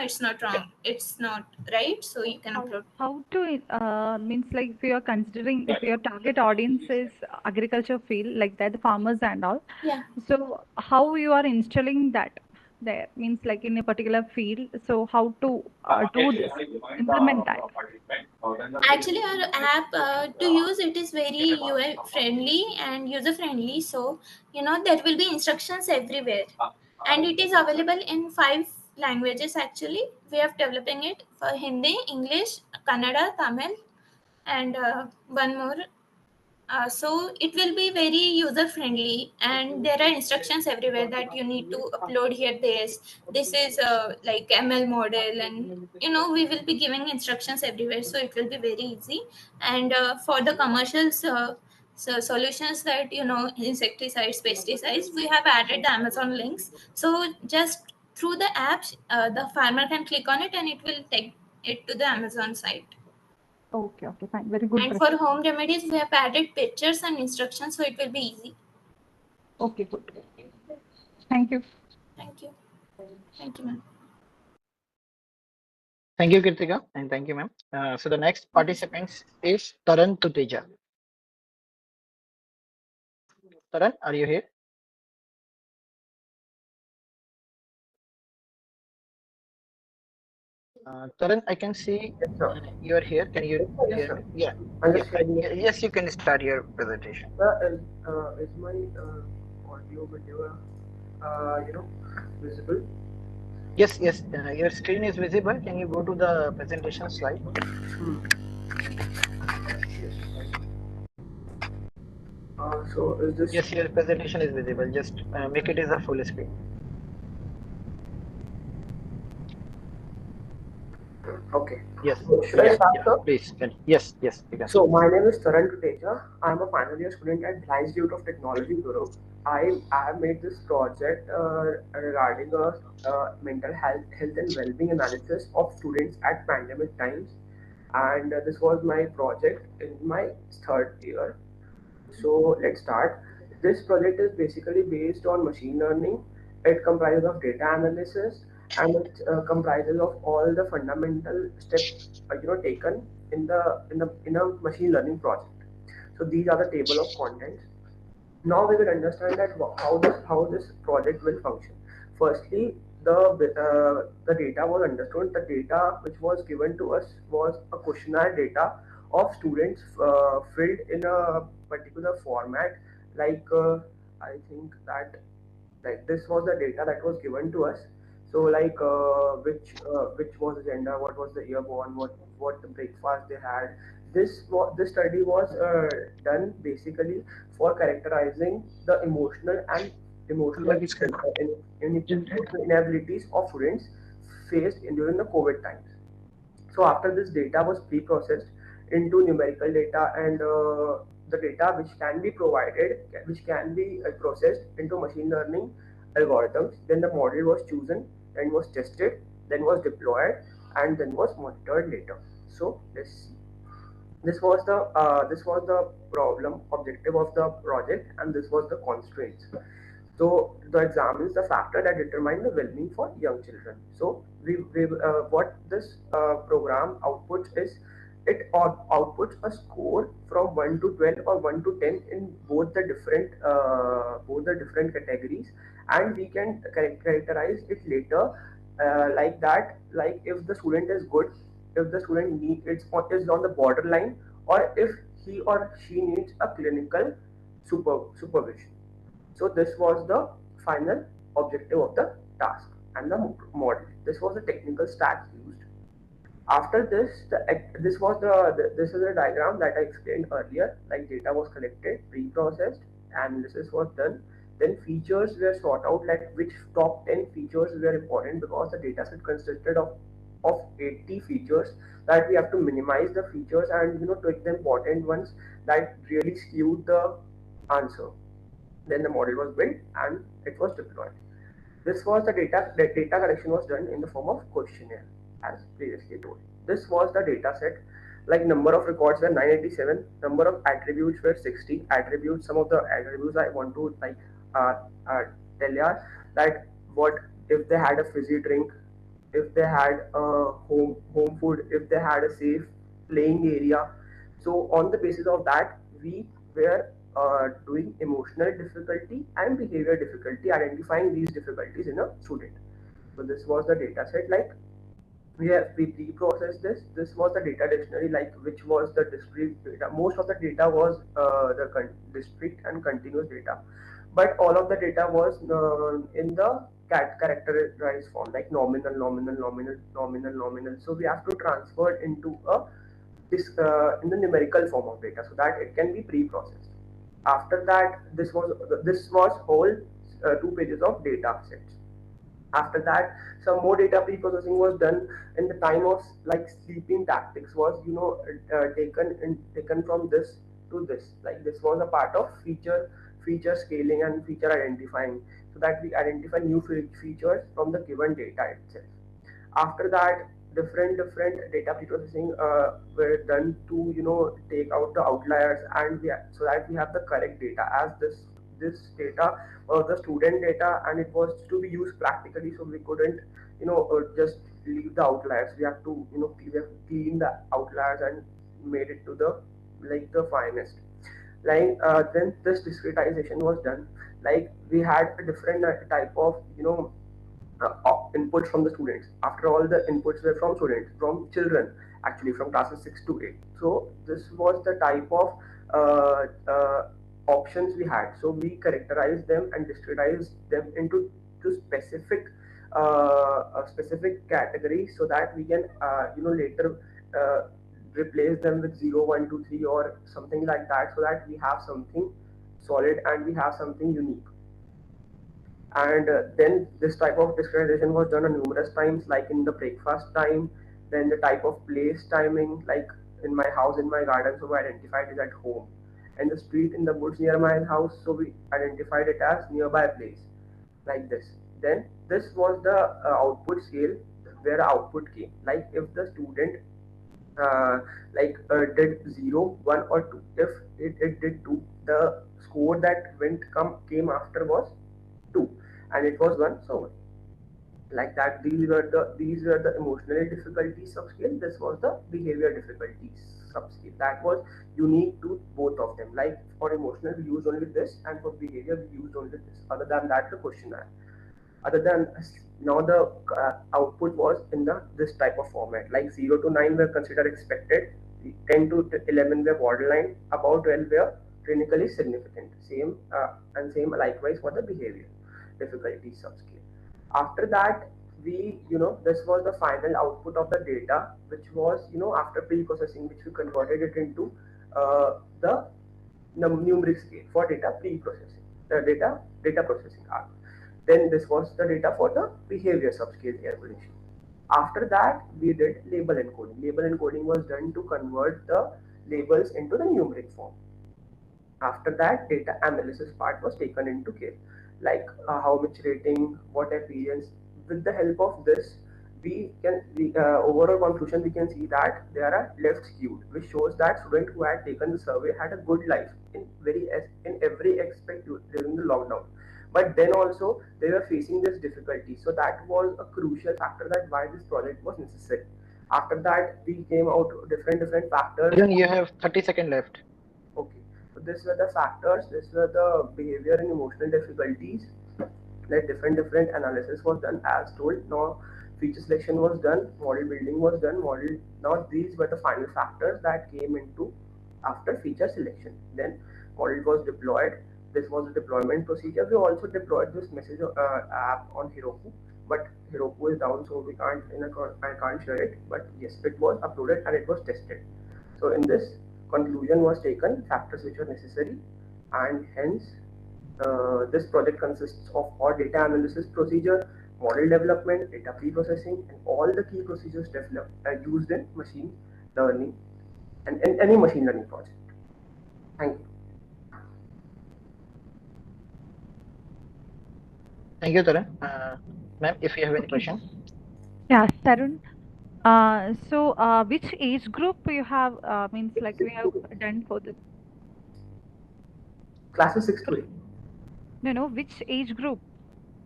[SPEAKER 18] it's not wrong, it's not right, so you can upload.
[SPEAKER 15] How to means like if you are considering if your target audience is agriculture field like that, the farmers and all.
[SPEAKER 18] Yeah.
[SPEAKER 15] So how you are installing that there means like in a particular field. So how to do this, implement that?
[SPEAKER 18] Actually, our app to use it is very UI friendly and user friendly. So there will be instructions everywhere, and it is available in 5 languages. Actually, we are developing it for Hindi, English, Kannada, Tamil, and one more. So it will be very user friendly, and there are instructions everywhere that you need to upload here. This is like ML model, and we will be giving instructions everywhere, so it will be very easy. And for the commercials solutions, that insecticides, pesticides, we have added the Amazon links. So just through the apps, the farmer can click on it and it will take it to the Amazon site.
[SPEAKER 15] Okay, okay, fine. Very good.
[SPEAKER 18] And for home remedies, we have added pictures and instructions, so it will be easy.
[SPEAKER 15] Okay, good. Thank you.
[SPEAKER 18] Thank you. Thank you, ma'am.
[SPEAKER 3] Thank you, Kirtika, and thank you, ma'am. So the next participant is Taran Tuteja. Taran, are you here? Taran, I can see you are here. Can you hear me? Yeah. Yes, you can start your presentation.
[SPEAKER 19] Is my audio video, visible?
[SPEAKER 3] Yes, yes. Your screen is visible. Can you go to the presentation slide?
[SPEAKER 19] So is this?
[SPEAKER 3] Yes, your presentation is visible. Just make it as a full screen.
[SPEAKER 19] Okay.
[SPEAKER 3] Yes.
[SPEAKER 19] Should I start, sir?
[SPEAKER 3] Please. Yes, yes. You can.
[SPEAKER 19] So my name is Taran Tuteja. I'm a final year student at Blanche Institute of Technology, Europe. I have made this project regarding mental health and well-being analysis of students at pandemic times, and this was my project in my third year. So let's start. This project is basically based on machine learning. It comprises of data analysis, and it comprises of all the fundamental steps taken in a machine learning project. So these are the table of contents. Now we will understand that how this project will function. Firstly, the data was understood. The data which was given to us was a questionnaire data of students filled in a particular format. Like I think that like this was the data that was given to us. So like which was the gender, what was the year born, what the breakfast they had. This study was done basically for characterizing the emotional inabilities of students faced during the COVID times. So after this data was pre-processed into numerical data, and the data which can be provided, which can be processed into machine learning algorithms, then the model was chosen, then was tested, then was deployed, and then was monitored later. So let's see. This was the problem objective of the project, and this was the constraints. So the exam is the factor that determines the well-being for young children. So what this program outputs is it outputs a score from 1 to 12 or 1 to 10 in both the different categories, and we can characterize it later like that. Like if the student is good, if the student is on the borderline, or if he or she needs a clinical supervision. So this was the final objective of the task and the model. This was the technical stack used. After this, this is a diagram that I explained earlier. Like data was collected, pre-processed, analysis was done. Then features were sought out, like which top 10 features were important, because the data set consisted of 80 features, that we have to minimize the features and take the important ones that really skewed the answer. Then the model was built and it was deployed. This was the data collection was done in the form of questionnaire, as previously told. This was the data set. Like number of records were 987, number of attributes were 60 attributes. Some of the attributes I want to uh, tell you that what if they had a fizzy drink, if they had a home food, if they had a safe playing area. So on the basis of that, we were doing emotional difficulty and behavior difficulty, identifying these difficulties in a student. So this was the data set. Like we pre-processed this. This was the data dictionary, like which was the discrete data. Most of the data was the discrete and continuous data, but all of the data was in the characterized form, like nominal, nominal, nominal, nominal, nominal. So we have to transfer it into in the numerical form of data, so that it can be pre-processed. After that, this was whole 2 pages of data sets. After that, some more data pre-processing was done in the time of like sleeping tactics was taken from this to this. Like this was a part of feature scaling and feature identifying, so that we identify new features from the given data itself. After that, different data pre-processing were done to take out the outliers, and so that we have the correct data, as this data was the student data and it was to be used practically, so we couldn't just leave the outliers. We have to we have clean the outliers and made it to the finest. Like then this discretization was done. Like we had a different type of inputs from the students. After all, the inputs were from students, from children, actually from classes 6 to 8. So this was the type of options we had. So we characterized them and discretized them into specific specific categories, so that we can later replace them with 0, 1, 2, 3 or something like that, so that we have something solid and we have something unique. And then this type of discretization was done numerous times, like in the breakfast time, then the type of place timing, like in my house, in my garden, so we identified it at home, and the street in the woods near my house, so we identified it as nearby place, like this. Then this was the output scale, where output came, like if the student did 0, 1 or 2. If it did 2, the score that came after was 2, and it was 1, so like that. These were the emotional difficulties subscale. This was the behavior difficulties subscale. That was unique to both of them. Like for emotional we used only this, and for behavior we used only this. Other than that, the questionnaire. Other than now, the output was in this type of format. Like 0 to 9 were considered expected, 10 to 11 were borderline, about 12 were clinically significant. Same likewise for the behavior difficulty subscale. After that, this was the final output of the data, which was after pre-processing, which we converted it into the numeric scale for data pre-processing, the data processing arc. Then this was the data for the behavior subscale evaluation. After that, we did label encoding. Label encoding was done to convert the labels into the numeric form. After that, data analysis part was taken into care, like how much rating, what appearance. With the help of this, overall conclusion, we can see that they are left skewed, which shows that students who had taken the survey had a good life in every aspect during the lockdown. But then also they were facing this difficulty. So that was a crucial factor that why this project was necessary. After that, we came out different factors.
[SPEAKER 3] Arjun, you have 30 seconds left.
[SPEAKER 19] Okay, so these were the factors, these were the behavior and emotional difficulties. That different analysis was done as told. Now feature selection was done, model building was done, model. Now these were the final factors that came into after feature selection. Then model was deployed. This was the deployment procedure. We also deployed this message app on Heroku, but Heroku is down, so we can't I can't share it. But yes, it was uploaded and it was tested. So in this, conclusion was taken, factors which are necessary, and hence this project consists of all data analysis procedure, model development, data pre-processing, and all the key procedures developed used in machine learning and in any machine learning project. Thank you.
[SPEAKER 3] Thank you, Tarun. Ma'am, if you have any question.
[SPEAKER 15] Yeah, Tarun. Which age group you have means like we have done for this?
[SPEAKER 19] Classes 6 to 8.
[SPEAKER 15] No, which age group?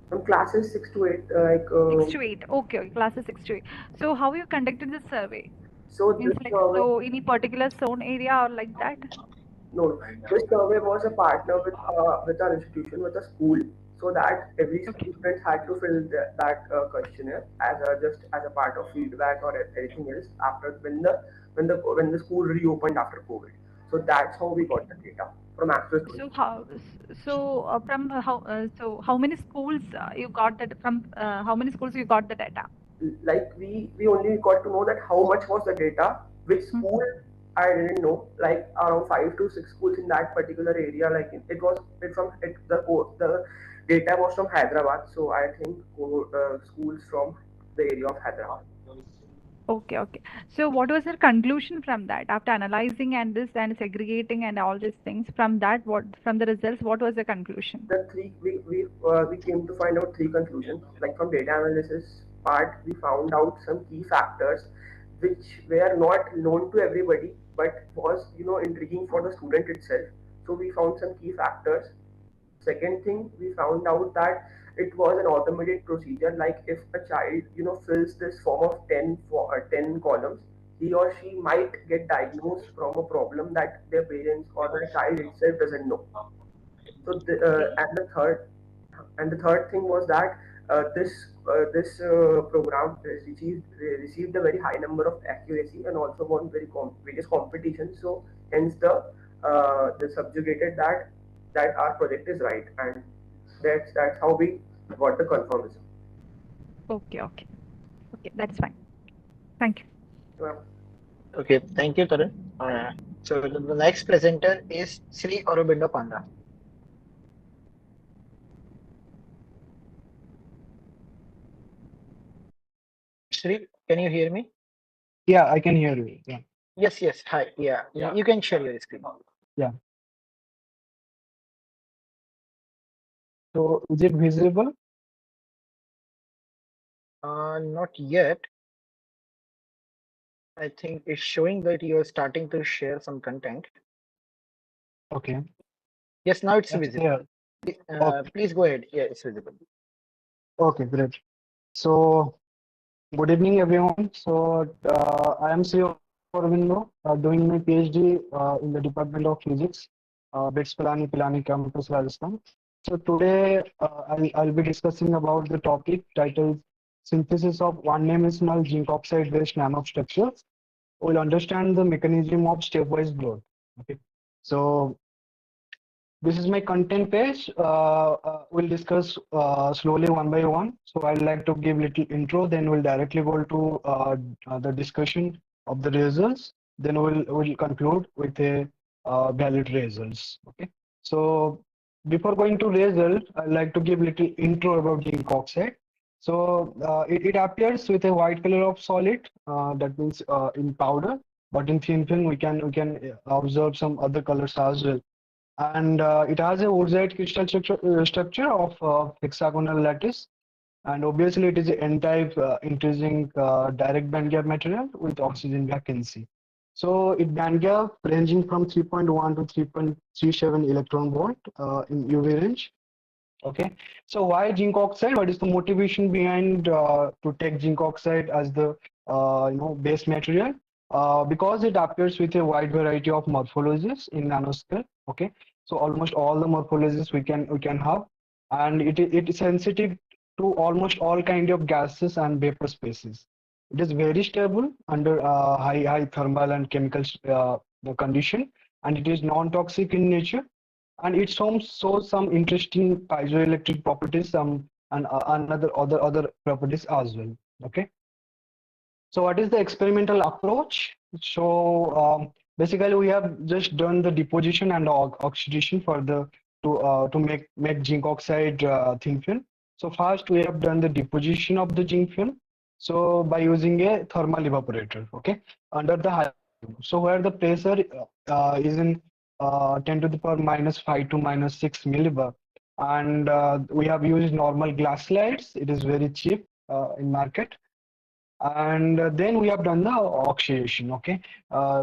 [SPEAKER 19] From classes 6 to 8,
[SPEAKER 15] 6 to 8. Okay, classes 6 to 8. So how you conducted the survey?
[SPEAKER 19] So
[SPEAKER 15] Means
[SPEAKER 19] this
[SPEAKER 15] like
[SPEAKER 19] survey,
[SPEAKER 15] so any particular zone area or like that?
[SPEAKER 19] no, this survey was a partner with our institution, with a school, so that every student had to fill that questionnaire as just as a part of feedback or anything else after when the school reopened after COVID. So that's how we got the data from actual students.
[SPEAKER 15] So how many schools you got that from? How many schools you got the data?
[SPEAKER 19] Like we only got to know that how much was the data, which school I didn't know, like around 5 to 6 schools in that particular area. Like the data was from Hyderabad, so I think schools from the area of Hyderabad.
[SPEAKER 15] Okay. So what was your conclusion from that after analyzing and this and segregating and all these things? From that, what from the results, what was the conclusion?
[SPEAKER 19] The three we came to find out three conclusions. Like from data analysis part, we found out some key factors which were not known to everybody, but was intriguing for the student itself. So we found some key factors. Second thing, we found out that it was an automated procedure. Like if a child fills this form of 10 columns, he or she might get diagnosed from a problem that their parents or the child itself doesn't know. So and the third thing was that this program received a very high number of accuracy and also won various competitions. So hence the subjugated that our project is right, and that's how we got the confirmation.
[SPEAKER 15] Okay, that's fine. Thank you.
[SPEAKER 19] Well,
[SPEAKER 3] Okay, thank you, Tarun. So the next presenter is Sri Aurobindo Panda. Sri, can you hear me?
[SPEAKER 6] Yeah, I can hear you. Yeah.
[SPEAKER 3] Yes. Hi. Yeah. You can share your screen.
[SPEAKER 6] Yeah. So is it visible?
[SPEAKER 3] Not yet. I think it's showing that you're starting to share some content.
[SPEAKER 6] Okay.
[SPEAKER 3] Yes, now it's
[SPEAKER 6] That's
[SPEAKER 3] visible.
[SPEAKER 6] Okay.
[SPEAKER 3] Please go ahead. Yeah, it's visible.
[SPEAKER 6] Okay, great. So good evening, everyone. So I am Sri Aurobindo, doing my PhD in the Department of Physics, BITS Pilani campus, Rajasthan. So today I'll be discussing about the topic titled Synthesis of one-dimensional zinc oxide-based nanostructures. We'll understand the mechanism of stepwise growth. Okay. So this is my content page. We'll discuss slowly one by one. So I'd like to give little intro, then we'll directly go to the discussion of the results. Then we'll conclude with a valid results. Okay. So before going to result, I'd like to give little intro about zinc oxide. So it appears with a white color of solid. That means in powder. But in thin film, we can observe some other colors as well. And it has a oxide crystal structure of hexagonal lattice, and obviously it is an n-type intrinsic direct band gap material with oxygen vacancy. So it band gap ranging from 3.1 to 3.37 electron volt in UV range.
[SPEAKER 20] Okay, so why zinc oxide? What is the motivation behind to take zinc oxide as the base material? Because it appears with a wide variety of morphologies in nanoscale. Okay, so almost all the morphologies we can have, and it is sensitive to almost all kind of gases and vapor species. It is very stable under high thermal and chemical condition, and it is non-toxic in nature, and it shows some interesting piezoelectric properties, some and other properties as well. Okay, so what is the experimental approach? So basically, we have just done the deposition and oxidation for the to make zinc oxide thin film. So first we have done the deposition of the zinc film. So by using a thermal evaporator, okay, under the high. So where the pressure is in 10 to the power -5 to -6 millibar, and we have used normal glass slides. It is very cheap in market, and then we have done the oxidation, okay,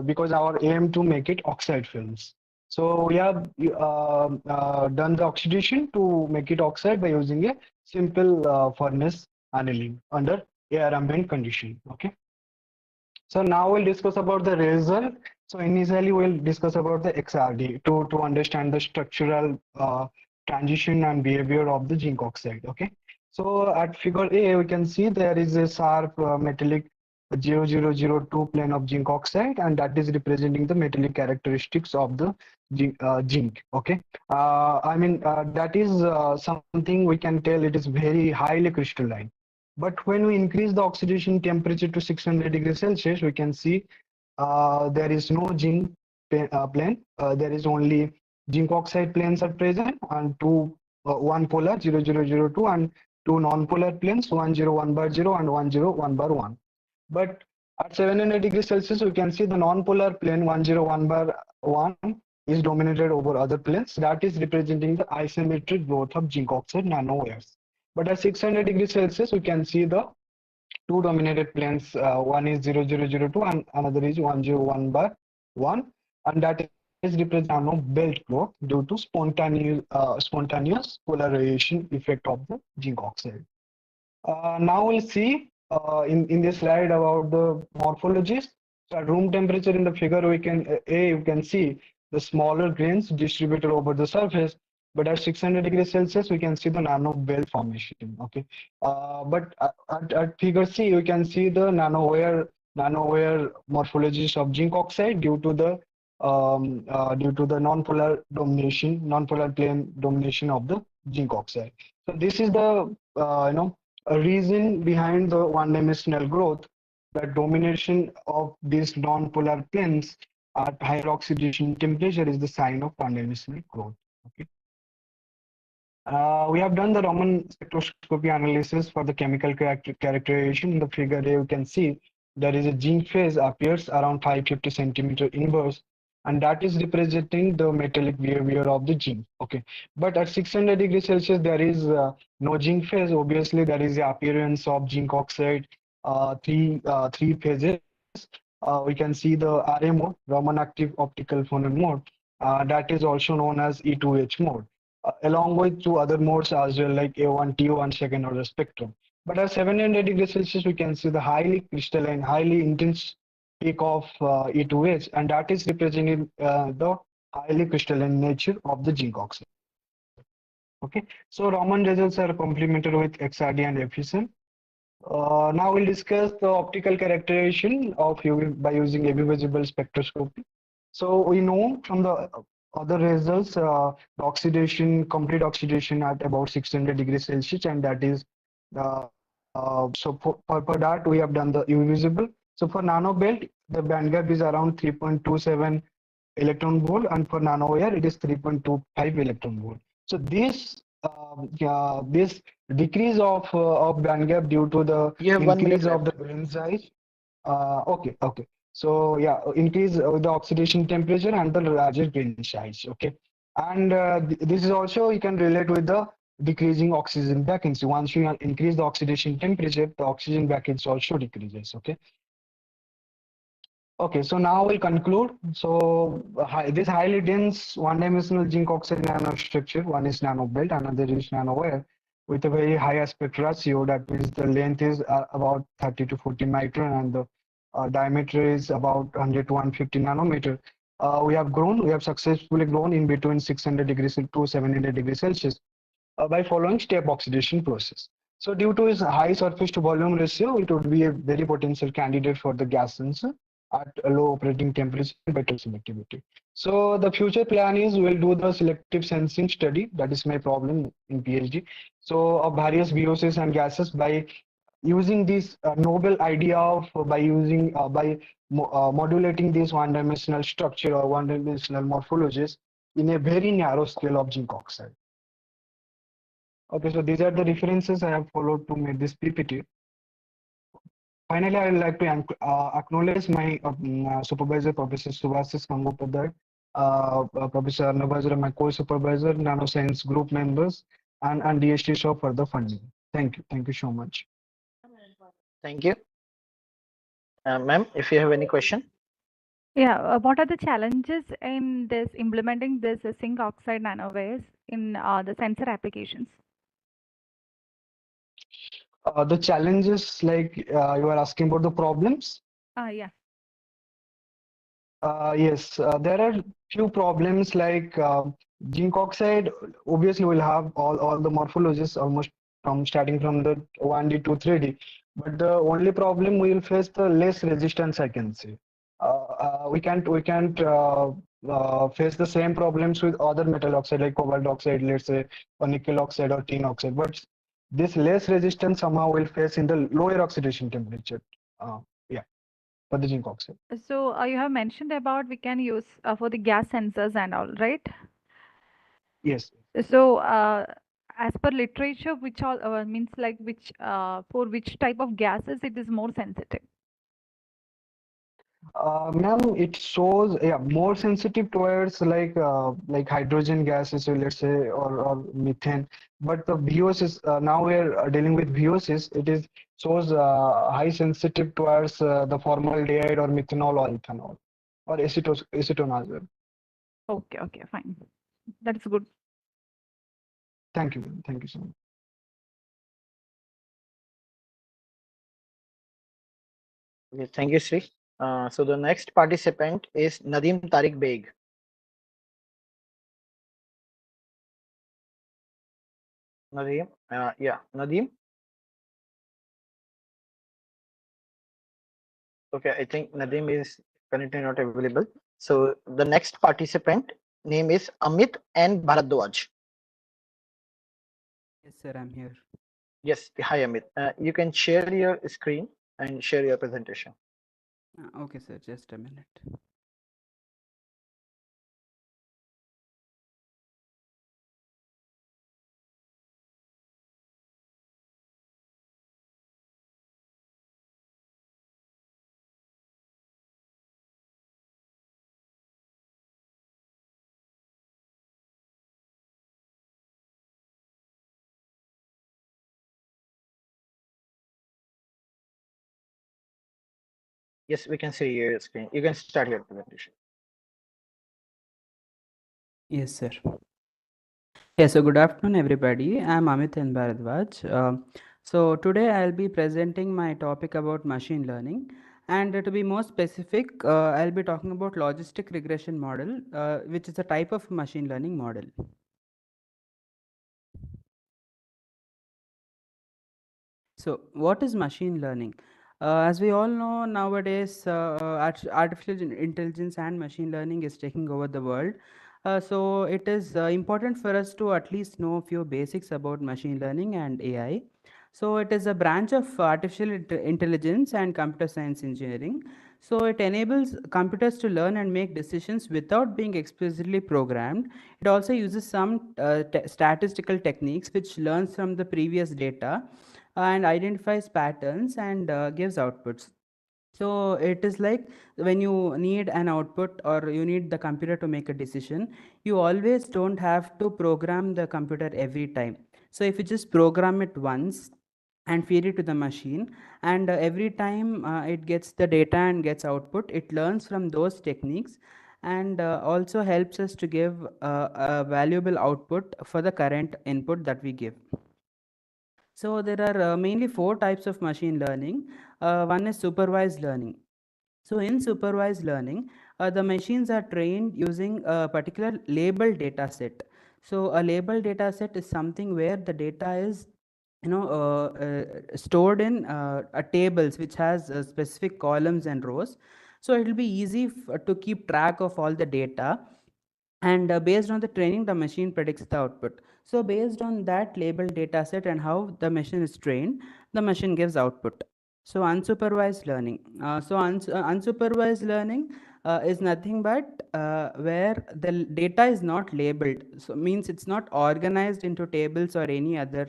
[SPEAKER 20] because our aim to make it oxide films. So we have done the oxidation to make it oxide by using a simple furnace annealing under air ambient condition. Okay, so now we'll discuss about the result. So initially we'll discuss about the XRD to understand the structural transition and behavior of the zinc oxide. Okay. So at figure A, we can see there is a sharp metallic 0002 plane of zinc oxide, and that is representing the metallic characteristics of the zinc. Okay. That is something we can tell it is very highly crystalline. But when we increase the oxidation temperature to 600 degrees Celsius, we can see there is no zinc plane. There is only zinc oxide planes are present, and one polar 0002 and two non-polar planes 101 bar 0 and 101 bar 1. But at 700 degrees Celsius, we can see the non-polar plane 101 bar 1 is dominated over other planes. That is representing the isometric growth of zinc oxide nanowires. But at 600 degrees Celsius, we can see the two dominated planes. One is 0002 and another is 101 by 1. And that is representing nano belt growth due to spontaneous polarization effect of the zinc oxide. Now we'll see in this slide about the morphologies. So at room temperature in the figure, you can see the smaller grains distributed over the surface. But at 600 degrees Celsius, we can see the nano belt formation. Okay, but at figure C, you can see the nanowire morphologies of zinc oxide due to the nonpolar plane domination of the zinc oxide. So this is the a reason behind the one-dimensional growth. The domination of these non-polar planes at higher oxidation temperature is the sign of one-dimensional growth. Okay. We have done the Raman spectroscopy analysis for the chemical characterization. In the figure A, you can see there is a zinc phase appears around 550 centimeter inverse, and that is representing the metallic behavior of the zinc. Okay, but at 600 degrees Celsius, there is no zinc phase. Obviously, there is the appearance of zinc oxide, three phases. We can see the RA mode, Raman active optical phonon mode. That is also known as E2H mode, along with two other modes as well, like A1, T1 second order spectrum. But at 700 degrees Celsius, we can see the highly crystalline, highly intense peak of E2H, and that is representing the highly crystalline nature of the zinc oxide. Okay, so Raman results are complemented with XRD and FSM. Now we'll discuss the optical characterization of UV by using UV visible spectroscopy. So we know from the other results, complete oxidation at about 600 degrees Celsius, and that is for that we have done the UV visible. So for nanobelt, the band gap is around 3.27 electron volt, and for nanowire it is 3.25 electron volt. So this decrease of band gap due to the
[SPEAKER 3] You have 1 minute
[SPEAKER 20] increase of the
[SPEAKER 3] left.
[SPEAKER 20] grain size. Okay. So yeah, increase the oxidation temperature and the larger grain size. Okay, and this is also you can relate with the decreasing oxygen vacancy. Once you increase the oxidation temperature, the oxygen vacancy also decreases. Okay. Okay, so now we'll conclude. So this highly dense one-dimensional zinc oxide nanostructure, one is nanobelt, another is nanowire, with a very high aspect ratio. That means the length is about 30 to 40 micron, and the diameter is about 100 to 150 nanometer. We have successfully grown in between 600 degrees to 700 degrees Celsius by following step oxidation process. So due to its high surface to volume ratio, it would be a very potential candidate for the gas sensor at a low operating temperature and better selectivity. So the future plan is we'll do the selective sensing study. That is my problem in PhD. So of various VOCs and gases by using this noble idea of modulating this one-dimensional structure or one-dimensional morphologies in a very narrow scale of zinc oxide. Okay, so these are the references I have followed to make this PPT. Finally, I would like to acknowledge my supervisor, Professor Subhasis Gangopadhyay, Professor Arnabhazra, my co-supervisor, nanoscience group members, and DST Shaw for the funding. Thank you. Thank you so much.
[SPEAKER 3] Thank you. Ma'am, if you have any question.
[SPEAKER 15] Yeah, what are the challenges in this implementing this zinc oxide nanowires in the sensor applications?
[SPEAKER 20] The challenges, like you are asking about the problems.
[SPEAKER 15] Yeah.
[SPEAKER 20] Yes, there are few problems like zinc oxide. Obviously, will have all the morphologies almost from starting from the 1D to 3D. But the only problem we will face the less resistance, I can say. We can't face the same problems with other metal oxide like cobalt oxide, let's say, or nickel oxide or tin oxide. But this less resistance somehow will face in the lower oxidation temperature. Yeah, for the zinc oxide.
[SPEAKER 15] So you have mentioned about we can use for the gas sensors and all, right?
[SPEAKER 20] Yes.
[SPEAKER 15] So as per literature, which all means like which for which type of gases it is more sensitive?
[SPEAKER 20] Ma'am, it shows more sensitive towards like hydrogen gases, so let's say, or methane. But the VOCs now we're dealing with VOCs. It is shows high sensitive towards the formaldehyde or methanol or ethanol or acetonazole.
[SPEAKER 15] Okay, okay, fine. That's good.
[SPEAKER 20] Thank you, ma'am. Thank you so much.
[SPEAKER 3] Okay, thank you, Sri. So the next participant is Nadim Tariq Beg. Nadim, yeah, Nadim. Okay, I think Nadim is currently not available. So the next participant name is Amit and Bharadwaj.
[SPEAKER 21] Yes, sir, I'm here.
[SPEAKER 3] Yes, hi Amit. You can share your screen and share your presentation.
[SPEAKER 21] Okay, sir, just a minute.
[SPEAKER 3] Yes, we can see your screen. You can start your presentation.
[SPEAKER 21] Yes, sir. Yes, so good afternoon, everybody. I'm Amit and Bharadwaj. So today I'll be presenting my topic about machine learning. And to be more specific, I'll be talking about logistic regression model, which is a type of machine learning model. So what is machine learning? As we all know nowadays, artificial intelligence and machine learning is taking over the world. So it is important for us to at least know a few basics about machine learning and AI. So it is a branch of artificial intelligence and computer science engineering. So it enables computers to learn and make decisions without being explicitly programmed. It also uses some statistical techniques which learns from the previous data and identifies patterns and gives outputs. So it is like when you need an output or you need the computer to make a decision, you always don't have to program the computer every time. So if you just program it once, and feed it to the machine, and every time it gets the data and gets output, it learns from those techniques, and also helps us to give a valuable output for the current input that we give. So there are mainly 4 types of machine learning. One is supervised learning. So in supervised learning, the machines are trained using a particular labeled data set. So a labeled data set is something where the data is stored in tables which has specific columns and rows. So it will be easy to keep track of all the data, and based on the training, the machine predicts the output. So based on that labeled data set and how the machine is trained, the machine gives output. So unsupervised learning. Unsupervised learning is nothing but where the data is not labeled. So means it's not organized into tables or any other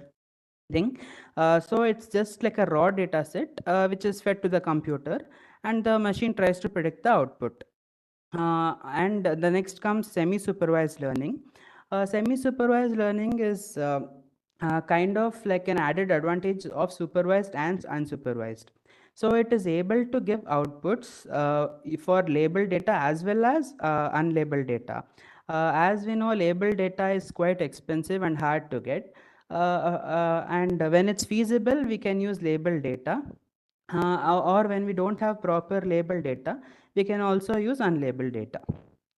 [SPEAKER 21] thing. So it's just like a raw data set which is fed to the computer, and the machine tries to predict the output. And the next comes semi-supervised learning. Semi-supervised learning is kind of like an added advantage of supervised and unsupervised. So it is able to give outputs for labeled data as well as unlabeled data. As we know, labeled data is quite expensive and hard to get. And when it's feasible, we can use labeled data. Or when we don't have proper labeled data, we can also use unlabeled data.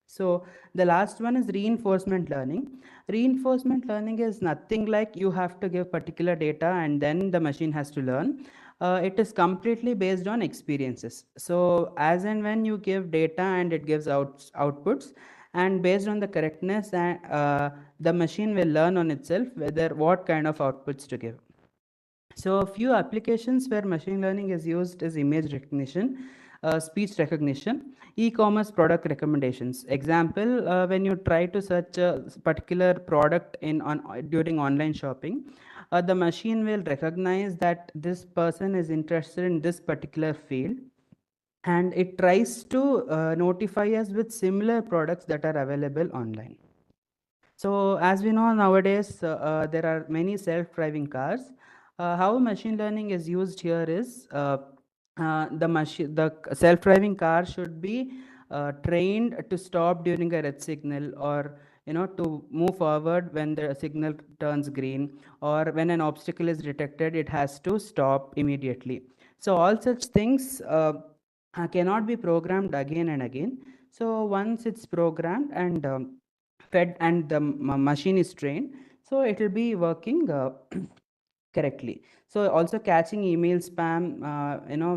[SPEAKER 21] So the last one is reinforcement learning. Reinforcement learning is nothing like you have to give particular data and then the machine has to learn. It is completely based on experiences. So as and when you give data and it gives outputs, and based on the correctness, the machine will learn on itself whether what kind of outputs to give. So a few applications where machine learning is used is image recognition, speech recognition, e-commerce product recommendations. Example, when you try to search a particular product during online shopping, the machine will recognize that this person is interested in this particular field, and it tries to notify us with similar products that are available online. So as we know nowadays, there are many self-driving cars. How machine learning is used here is the self-driving car should be trained to stop during a red signal, or to move forward when the signal turns green, or when an obstacle is detected, it has to stop immediately. So all such things cannot be programmed again and again. So once it's programmed and fed and the machine is trained, so it will be working correctly. So also catching email spam,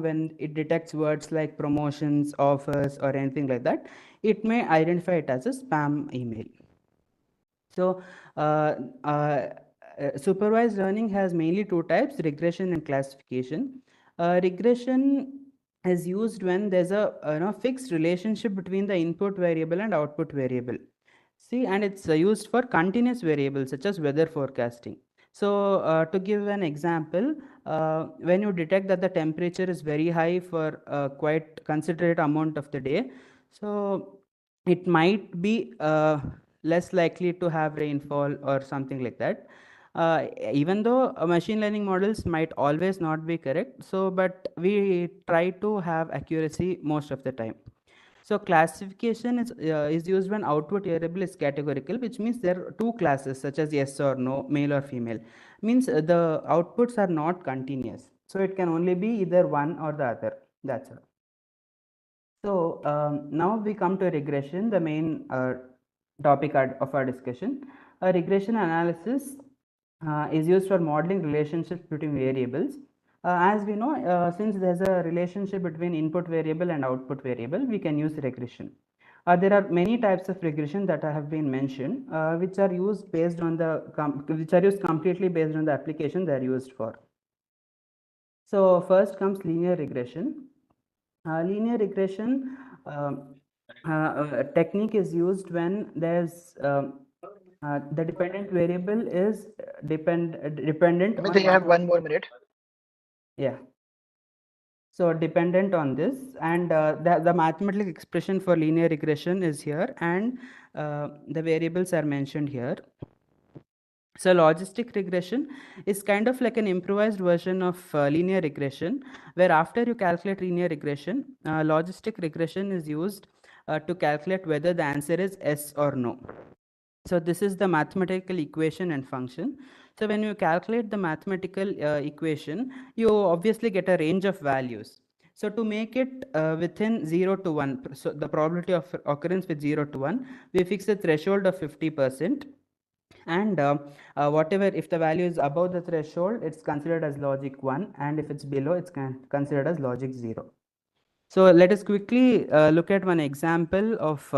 [SPEAKER 21] when it detects words like promotions, offers, or anything like that, it may identify it as a spam email. So supervised learning has mainly 2 types: regression and classification. Regression is used when there's a fixed relationship between the input variable and output variable. See, and it's used for continuous variables such as weather forecasting. So to give an example, when you detect that the temperature is very high for quite considerate amount of the day, so it might be less likely to have rainfall or something like that. Even though machine learning models might always not be correct, so but we try to have accuracy most of the time. So classification is used when output variable is categorical, which means there are 2 classes such as yes or no, male or female. Means the outputs are not continuous. So it can only be either one or the other. That's all. So now we come to regression, the main topic of our discussion. Regression analysis is used for modeling relationships between variables. As we know, since there's a relationship between input variable and output variable, we can use regression. There are many types of regression that have been mentioned, which are used based on which are used completely based on the application they are used for. So first comes linear regression. Linear regression technique is used when there's the dependent variable is dependent
[SPEAKER 3] I
[SPEAKER 1] on
[SPEAKER 3] think I have 1 more minute.
[SPEAKER 21] Yeah. So dependent on this, and the mathematical expression for linear regression is here, and the variables are mentioned here. So logistic regression is kind of like an improvised version of linear regression, where after you calculate linear regression, logistic regression is used to calculate whether the answer is yes or no. So this is the mathematical equation and function. So when you calculate the mathematical equation, you obviously get a range of values. So to make it within 0 to 1, so the probability of occurrence with 0 to 1, we fix a threshold of 50%. And whatever, if the value is above the threshold, it's considered as logic 1, and if it's below, it's considered as logic 0. So let us quickly look at one example of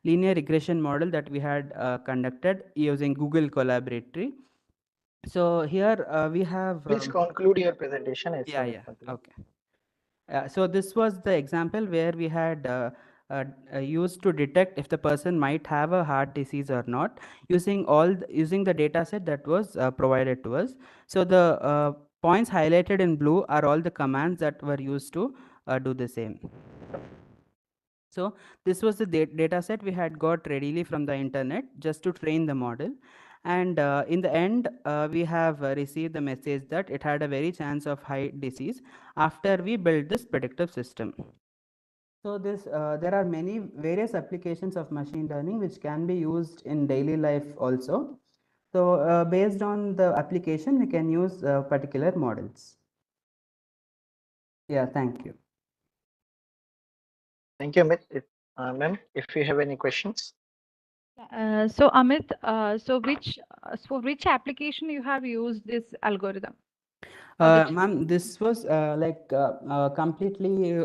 [SPEAKER 21] linear regression model that we had conducted using Google Collaboratory. So here we have
[SPEAKER 3] Please conclude your presentation as soon as possible.
[SPEAKER 21] okay. So this was the example where we had used to detect if the person might have a heart disease or not, using using the data set that was provided to us. So the points highlighted in blue are all the commands that were used to do the same. So this was the data set we had got readily from the internet just to train the model. And in the end, we have received the message that it had a very chance of high disease after we built this predictive system. So this there are many various applications of machine learning which can be used in daily life also. So based on the application, we can use particular models. Yeah, thank you.
[SPEAKER 3] Thank you, Amit. Ma'am, if you have any questions.
[SPEAKER 15] So Amit, so for which application you have used this algorithm?
[SPEAKER 21] Ma'am, this was completely,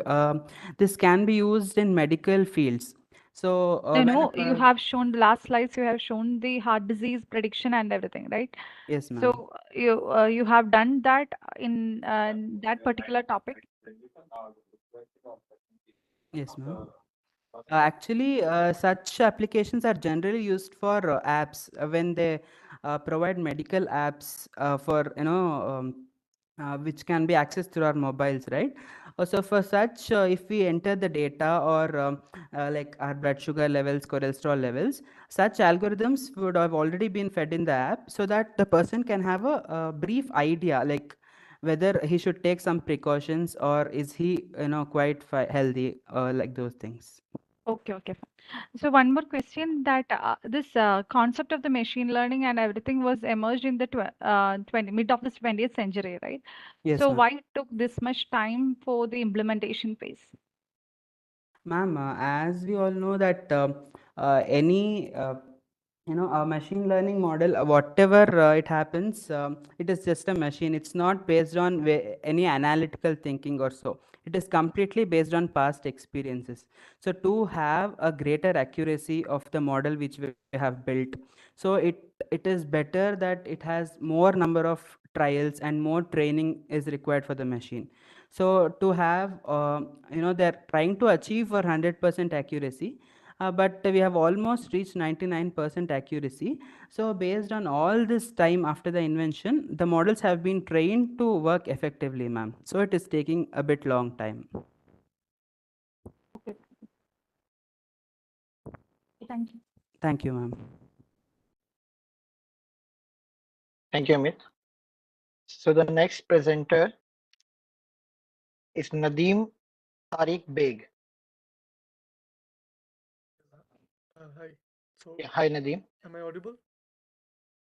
[SPEAKER 21] this can be used in medical fields. So
[SPEAKER 15] I know you have shown the last slides, you have shown the heart disease prediction and everything, right?
[SPEAKER 21] Yes, ma'am.
[SPEAKER 15] So you have done that in that particular topic?
[SPEAKER 21] Yes, ma'am. Actually, such applications are generally used for apps when they provide medical apps for which can be accessed through our mobiles, right? So for such, if we enter the data or like our blood sugar levels, cholesterol levels, such algorithms would have already been fed in the app so that the person can have a brief idea, like whether he should take some precautions or is he quite healthy, like those things.
[SPEAKER 15] Okay, okay. So one more question, that this concept of the machine learning and everything was emerged in the mid of the 20th century, right?
[SPEAKER 21] Yes,
[SPEAKER 15] So
[SPEAKER 21] ma'am.
[SPEAKER 15] why it took this much time for the implementation phase?
[SPEAKER 21] Ma'am, as we all know that any a machine learning model, whatever it happens, it is just a machine. It's not based on any analytical thinking or so. It is completely based on past experiences. So to have a greater accuracy of the model which we have built, so it is better that it has more number of trials and more training is required for the machine. So to have they're trying to achieve for 100% accuracy, but we have almost reached 99% accuracy. So based on all this time after the invention, the models have been trained to work effectively, ma'am. So it is taking a bit long time.
[SPEAKER 15] Okay. Thank you.
[SPEAKER 21] Thank you, ma'am.
[SPEAKER 3] Thank you, Amit. So the next presenter is Nadeem Tariq Beg.
[SPEAKER 2] Hi. So,
[SPEAKER 3] Yeah, hi, Nadeem.
[SPEAKER 2] am I audible?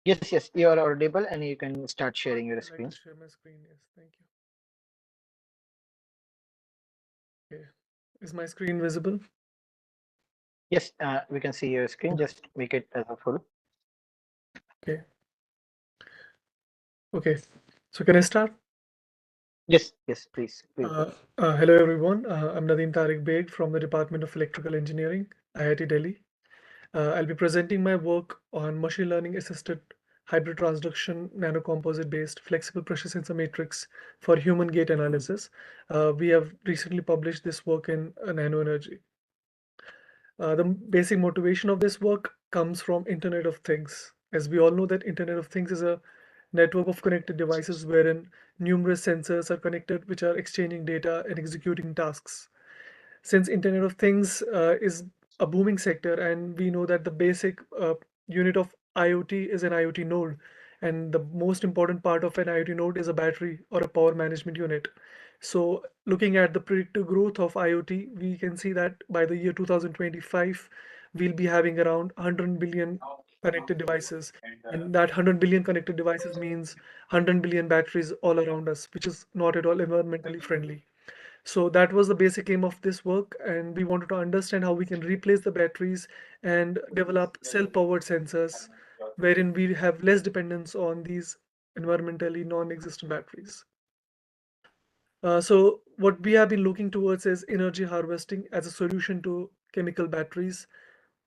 [SPEAKER 3] Yes, yes, you are audible and you can start sharing your
[SPEAKER 2] I'd like
[SPEAKER 3] screen.
[SPEAKER 2] to share my screen. Yes, thank you. Okay. Is my screen visible?
[SPEAKER 3] Yes, we can see your screen. Just make it as a full.
[SPEAKER 2] Okay. Okay. So can I start?
[SPEAKER 3] Yes, yes, please. Please.
[SPEAKER 2] Hello, everyone. I'm Nadeem Tariq Beg from the Department of Electrical Engineering, IIT Delhi. I'll be presenting my work on machine learning assisted hybrid transduction nanocomposite based flexible pressure sensor matrix for human gait analysis. We have recently published this work in Nano Energy. The basic motivation of this work comes from Internet of Things. As we all know that Internet of Things is a network of connected devices wherein numerous sensors are connected which are exchanging data and executing tasks. Since Internet of Things is a booming sector and we know that the basic unit of IoT is an IoT node, and the most important part of an IoT node is a battery or a power management unit. So looking at the predicted growth of IoT, we can see that by the year 2025, we'll be having around 100 billion connected devices. And that 100 billion connected devices means 100 billion batteries all around us, which is not at all environmentally friendly. So that was the basic aim of this work, and we wanted to understand how we can replace the batteries and develop cell-powered sensors, wherein we have less dependence on these environmentally non-existent batteries. So what we have been looking towards is energy harvesting as a solution to chemical batteries.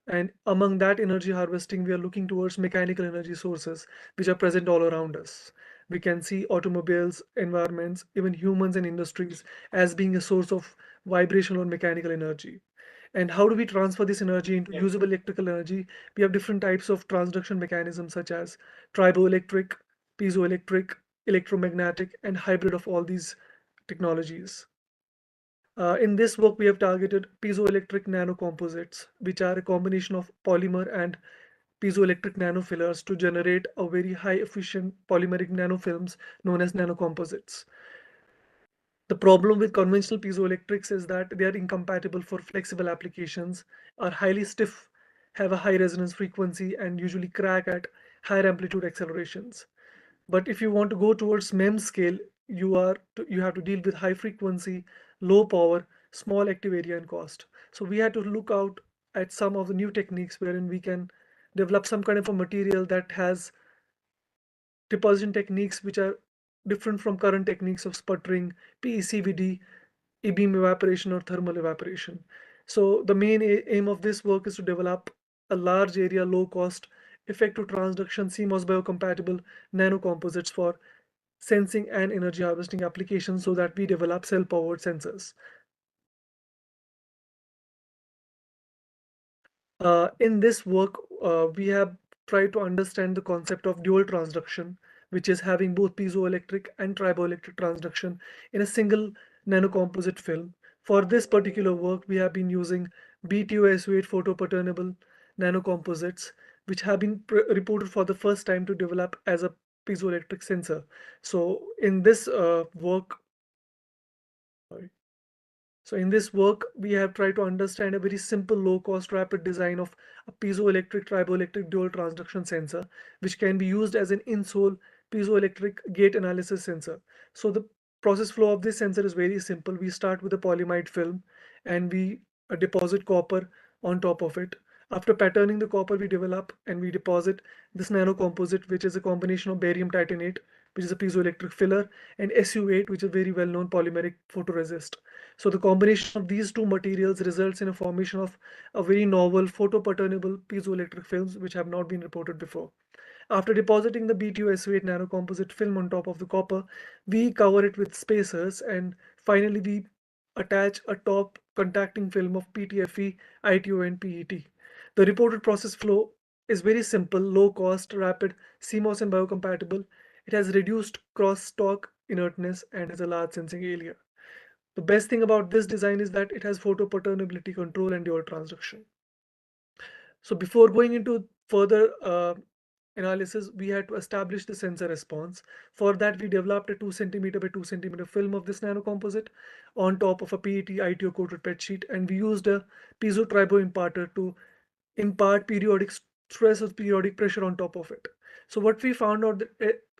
[SPEAKER 2] And among that energy harvesting, we are looking towards mechanical energy sources, which are present all around us. We can see automobiles, environments, even humans and industries as being a source of vibrational or mechanical energy. And how do we transfer this energy into usable electrical energy? We have different types of transduction mechanisms such as triboelectric, piezoelectric, electromagnetic, and hybrid of all these technologies. In this work, we have targeted piezoelectric nanocomposites, which are a combination of polymer and piezoelectric nanofillers to generate a very high efficient polymeric nanofilms known as nanocomposites. The problem with conventional piezoelectrics is that they are incompatible for flexible applications, are highly stiff, have a high resonance frequency, and usually crack at higher amplitude accelerations. But if you want to go towards MEMS scale, you have to deal with high frequency, low power, small active area, and cost. So we had to look out at some of the new techniques wherein we can develop some kind of a material that has deposition techniques which are different from current techniques of sputtering, PECVD, e-beam evaporation, or thermal evaporation. So the main aim of this work is to develop a large area, low cost, effective transduction, CMOS biocompatible nanocomposites for sensing and energy harvesting applications so that we develop cell-powered sensors. In this work, we have tried to understand the concept of dual transduction, which is having both piezoelectric and triboelectric transduction in a single nanocomposite film. For this particular work, we have been using BTOSU8 photopatternable nanocomposites, which have been reported for the first time to develop as a piezoelectric sensor. So in this work, sorry. So in this work, we have tried to understand a very simple, low-cost, rapid design of a piezoelectric, triboelectric dual transduction sensor, which can be used as an in-soul piezoelectric gate analysis sensor. So the process flow of this sensor is very simple. We start with a polyimide film and we deposit copper on top of it. After patterning the copper, we develop and we deposit this nanocomposite, which is a combination of barium titanate, which is a piezoelectric filler, and SU8, which is a very well-known polymeric photoresist. So the combination of these two materials results in a formation of a very novel photopatternable piezoelectric films which have not been reported before. After depositing the BTOSU8 nanocomposite film on top of the copper, we cover it with spacers and finally we attach a top contacting film of PTFE, ITO and PET. The reported process flow is very simple, low cost, rapid, CMOS and biocompatible. It has reduced cross-talk inertness and has a large sensing area. The best thing about this design is that it has photo paternability control and dual transduction. So before going into further analysis, we had to establish the sensor response. For that, we developed a 2 centimeter by 2 centimeter film of this nanocomposite on top of a PET ITO coated PET sheet, and we used a piezo tribo imparter to impart periodic stress or periodic pressure on top of it. So what we found out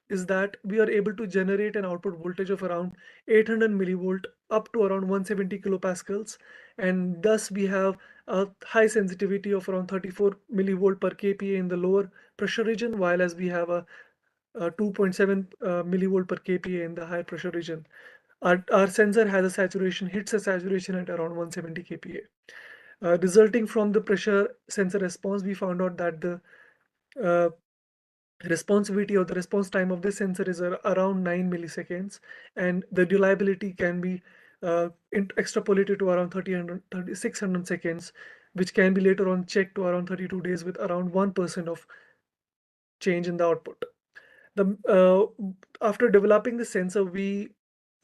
[SPEAKER 2] is that we are able to generate an output voltage of around 800 millivolt up to around 170 kilopascals, and thus we have a high sensitivity of around 34 millivolt per kPa in the lower pressure region, while as we have a 2.7 millivolt per kPa in the high pressure region. Our sensor has a saturation, hits a saturation at around 170 kPa. Resulting from the pressure sensor response, we found out that the uh, responsivity or the response time of this sensor is around 9 milliseconds, and the reliability can be extrapolated to around 600 seconds, which can be later on checked to around 32 days with around 1% of change in the output. After developing the sensor, we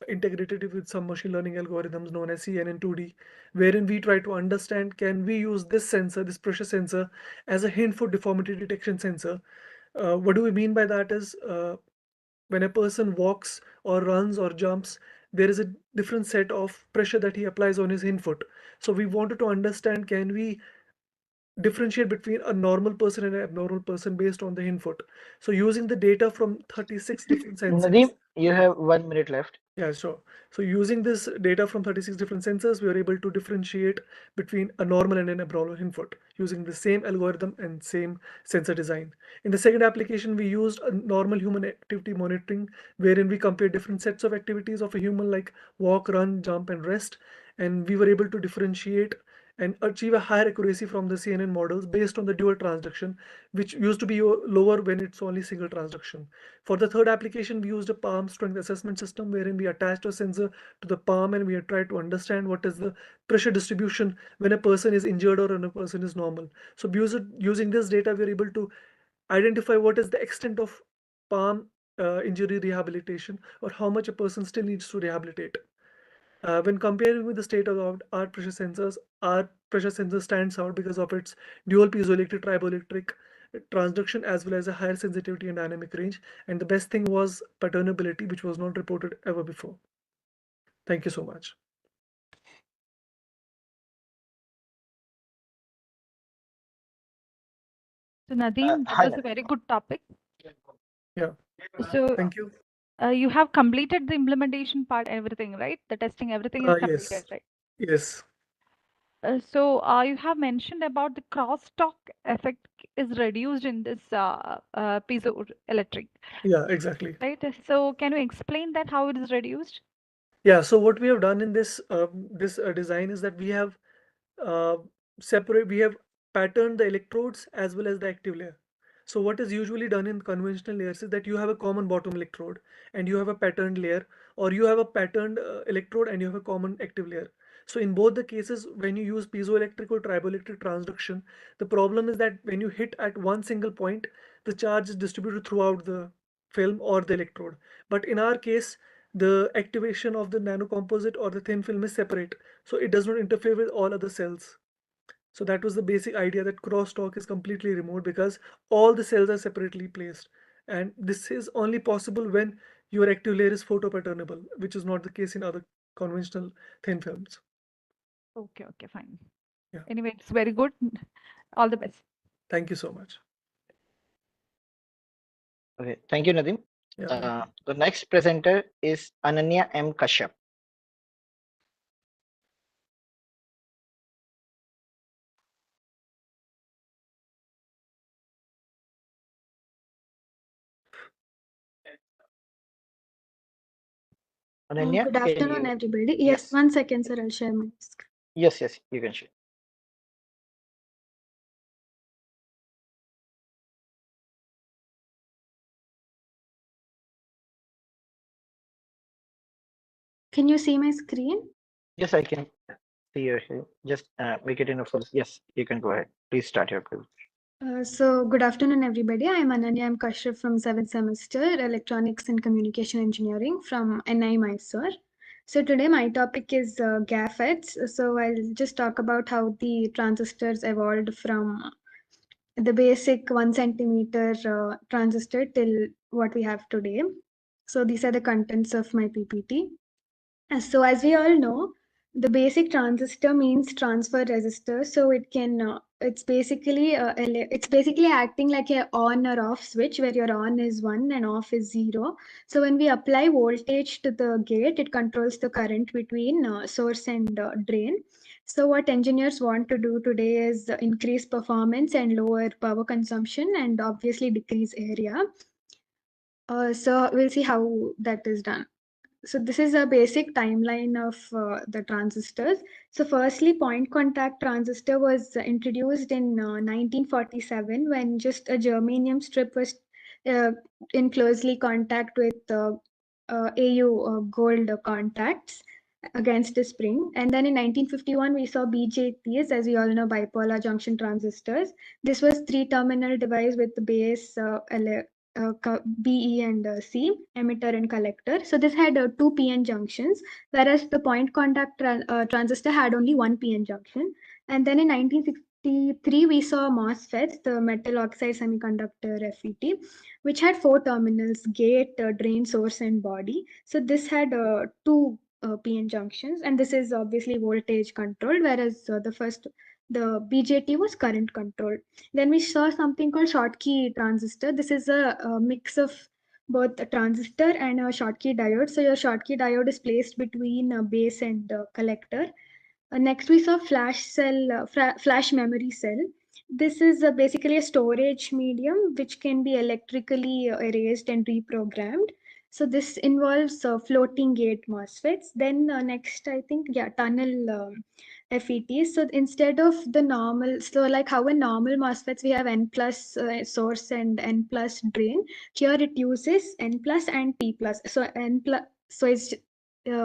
[SPEAKER 2] integrated it with some machine learning algorithms known as CNN2D, wherein we try to understand, can we use this sensor, this pressure sensor, as a hint for deformity detection sensor. What do we mean by that is, when a person walks or runs or jumps, there is a different set of pressure that he applies on his hind foot. So we wanted to understand, can we differentiate between a normal person and an abnormal person based on the hind foot. So using the data from 36 different sensors.
[SPEAKER 3] Nadeem, you have 1 minute left.
[SPEAKER 2] Yeah, sure. So using this data from 36 different sensors, we are able to differentiate between a normal and an abnormal hind foot using the same algorithm and same sensor design. In the second application, we used a normal human activity monitoring, wherein we compare different sets of activities of a human like walk, run, jump, and rest. And we were able to differentiate and achieve a higher accuracy from the CNN models based on the dual transduction, which used to be lower when it's only single transduction. For the third application, we used a palm strength assessment system wherein we attached a sensor to the palm and we had tried to understand what is the pressure distribution when a person is injured or when a person is normal. So using this data, we're able to identify what is the extent of palm injury rehabilitation or how much a person still needs to rehabilitate. When comparing with the state-of-the-art pressure sensors, our pressure sensor stands out because of its dual piezoelectric triboelectric transduction as well as a higher sensitivity and dynamic range. And the best thing was patternability, which was not reported ever before. Thank you so much.
[SPEAKER 15] So Nadeem, that
[SPEAKER 3] Hi,
[SPEAKER 15] was a very good topic.
[SPEAKER 2] Yeah.
[SPEAKER 15] So
[SPEAKER 2] Thank you.
[SPEAKER 15] You have completed the implementation part, everything, right? The testing, everything is completed,
[SPEAKER 2] Yes.
[SPEAKER 15] right?
[SPEAKER 2] Yes.
[SPEAKER 15] You have mentioned about the crosstalk effect is reduced in this piezoelectric.
[SPEAKER 2] Yeah, exactly.
[SPEAKER 15] Right. So can you explain that how it is reduced?
[SPEAKER 2] Yeah. So what we have done in this design is that we have uh, we have patterned the electrodes as well as the active layer. So what is usually done in conventional layers is that you have a common bottom electrode and you have a patterned layer, or you have a patterned electrode and you have a common active layer. So in both the cases, when you use piezoelectric or triboelectric transduction, the problem is that when you hit at one single point, the charge is distributed throughout the film or the electrode. But in our case, the activation of the nanocomposite or the thin film is separate, so it does not interfere with all other cells. So that was the basic idea, that crosstalk is completely removed because all the cells are separately placed. And this is only possible when your active layer is photopatternable, which is not the case in other conventional thin films.
[SPEAKER 15] Okay, fine.
[SPEAKER 2] Yeah.
[SPEAKER 15] Anyway, it's very good. All the best.
[SPEAKER 2] Thank you so much.
[SPEAKER 3] Okay, thank you, Nadeem.
[SPEAKER 2] Yeah,
[SPEAKER 3] The next presenter is Ananya M. Kashyap. Ananya,
[SPEAKER 4] Good
[SPEAKER 3] can
[SPEAKER 4] afternoon,
[SPEAKER 3] you?
[SPEAKER 4] everybody. Yes, 1 second, sir. I'll share my screen.
[SPEAKER 3] Yes, you can share.
[SPEAKER 4] Can you see my screen?
[SPEAKER 3] Yes, I can see your here. Just make it in a full. Yes, you can go ahead. Please start your presentation.
[SPEAKER 4] Good afternoon, everybody. I'm Ananya M. Kashyap from 7th semester, Electronics and Communication Engineering from NI Mysore. So today my topic is GAFETs. So I'll just talk about how the transistors evolved from the basic 1 centimeter transistor till what we have today. So these are the contents of my PPT. So as we all know, the basic transistor means transfer resistor. So it's basically acting like a on or off switch, where your on is 1 and off is 0. So when we apply voltage to the gate, it controls the current between source and drain. So what engineers want to do today is increase performance and lower power consumption and obviously decrease area. So we'll see how that is done. So this is a basic timeline of the transistors. So firstly, point contact transistor was introduced in 1947 when just a germanium strip was in closely contact with AU gold contacts against a spring. And then in 1951, we saw BJTs, as we all know, bipolar junction transistors. This was 3-terminal device with the base B, E, and C, emitter and collector. So this had two PN junctions, whereas the point contact transistor had only one PN junction. And then in 1963, we saw MOSFETs, the metal oxide semiconductor FET, which had four terminals: gate, drain, source, and body. So this had two PN junctions, and this is obviously voltage controlled, whereas the BJT was current controlled. Then we saw something called Schottky transistor. This is a mix of both a transistor and a Schottky diode. So your Schottky diode is placed between base and collector. Next, we saw flash memory cell. This is basically a storage medium which can be electrically erased and reprogrammed. So this involves floating gate MOSFETs. Then next, I think, yeah, tunnel FETs. So instead of the normal, so like how in normal MOSFETs we have N plus source and N plus drain, here it uses N plus and P plus. So N plus, so it's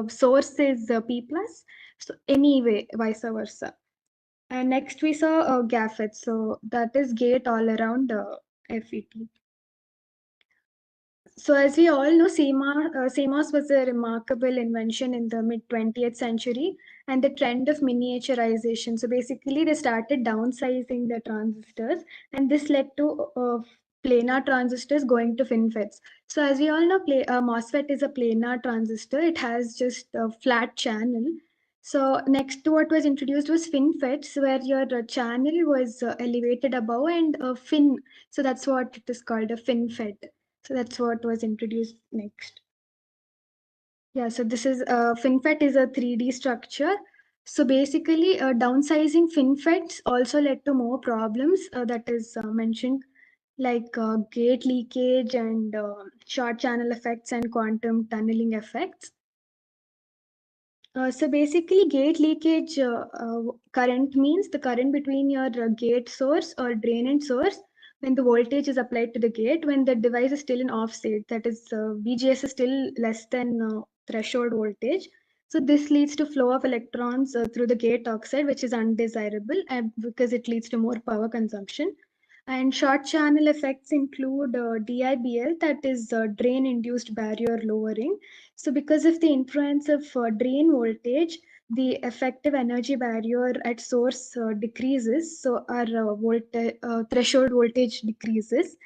[SPEAKER 4] source is P plus. So anyway, vice versa. And next we saw GAFET. So that is gate all around FET. So as we all know, CMOS was a remarkable invention in the mid 20th century, and the trend of miniaturization. So basically, they started downsizing the transistors, and this led to planar transistors going to FinFETs. So as we all know, MOSFET is a planar transistor. It has just a flat channel. So next to what was introduced was FinFETs, where your channel was elevated above and a fin. So that's what it is called, a FinFET. So that's what was introduced next. Yeah, so this is FinFET is a 3D structure. So basically, downsizing FinFETs also led to more problems that is mentioned, like gate leakage and short channel effects and quantum tunneling effects. So basically, gate leakage current means the current between your gate source or drain and source when the voltage is applied to the gate when the device is still in off state, that is VGS is still less than threshold voltage. So this leads to flow of electrons through the gate oxide, which is undesirable because it leads to more power consumption. And short channel effects include DIBL, that is drain induced barrier lowering. So because of the influence of drain voltage, the effective energy barrier at source decreases. So our threshold voltage decreases.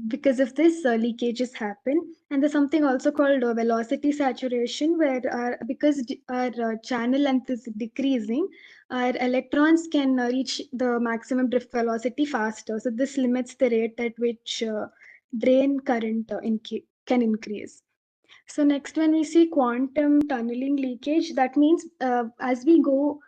[SPEAKER 4] Because of this, leakages happen. And there's something also called velocity saturation, where because our channel length is decreasing, our electrons can reach the maximum drift velocity faster. So this limits the rate at which drain current can increase. So next, when we see quantum tunneling leakage, that means as we go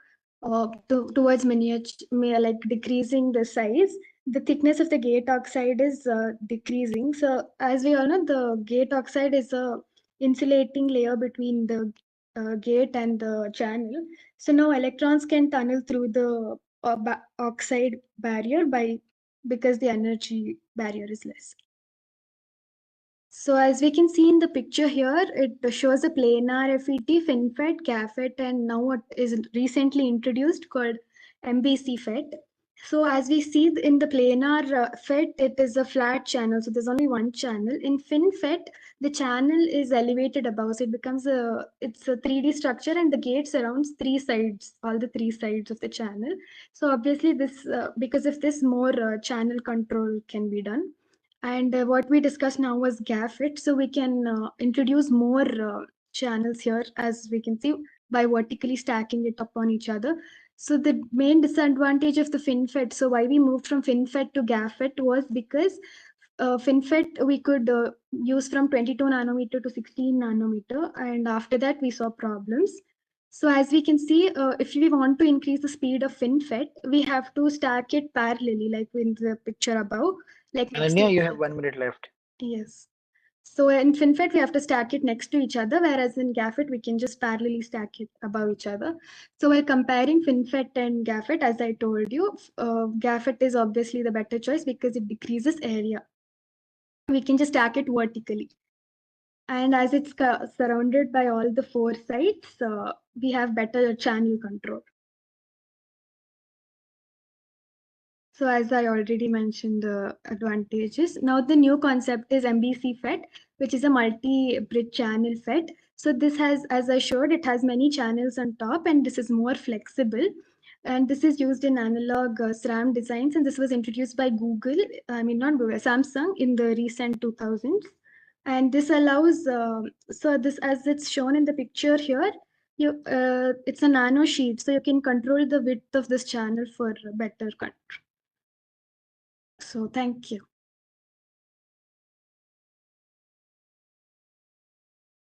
[SPEAKER 4] towards like decreasing the size, the thickness of the gate oxide is decreasing. So as we all know, the gate oxide is a insulating layer between the gate and the channel. So now electrons can tunnel through the oxide barrier because the energy barrier is less. So as we can see in the picture here, it shows a planar FET, FinFET, GAFET, and now what is recently introduced called MBC FET. So as we see in the planar FET, it is a flat channel. So there's only one channel. In FinFET, the channel is elevated above. So it's a 3D structure and the gate surrounds all the three sides of the channel. So obviously because of this, more channel control can be done. And what we discussed now was GAFET. So we can introduce more channels here, as we can see, by vertically stacking it upon each other. So the main disadvantage of the FinFET, so why we moved from FinFET to GAFET was because FinFET we could use from 22 nanometer to 16 nanometer. And after that, we saw problems. So as we can see, if we want to increase the speed of FinFET, we have to stack it parallelly, like in the picture above. Like
[SPEAKER 3] Ananya, you have 1 minute left.
[SPEAKER 4] Yes. So in FinFET, we have to stack it next to each other, whereas in GAFET, we can just parallelly stack it above each other. So while comparing FinFET and GAFET, as I told you, GAFET is obviously the better choice because it decreases area. We can just stack it vertically. And as it's surrounded by all the four sides, we have better channel control. So as I already mentioned the advantages, now the new concept is MBC FET, which is a multi-bridge channel FET. So this has, as I showed, it has many channels on top, and this is more flexible. And this is used in analog SRAM designs, and this was introduced by Google, I mean not Google, Samsung in the recent 2000s. And this allows, so this as it's shown in the picture here, it's a nano sheet, so you can control the width of this channel for better control. So thank you.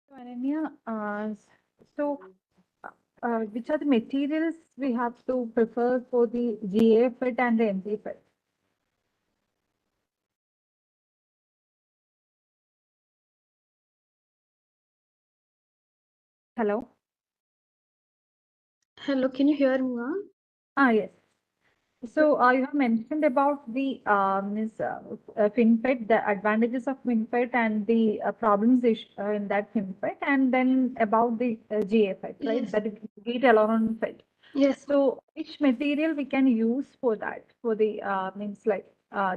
[SPEAKER 15] So, Ananya, which are the materials we have to prefer for the GA fit and the MP fit? Hello?
[SPEAKER 4] Hello, can you hear me, ma'am?
[SPEAKER 15] Yes. So you have mentioned about the FinFET, the advantages of FinFET and the problems in that FinFET, and then about the GA-FET, right?
[SPEAKER 4] Yes.
[SPEAKER 15] That is gate-all-around FET.
[SPEAKER 4] Yes.
[SPEAKER 15] So which material we can use for that? For the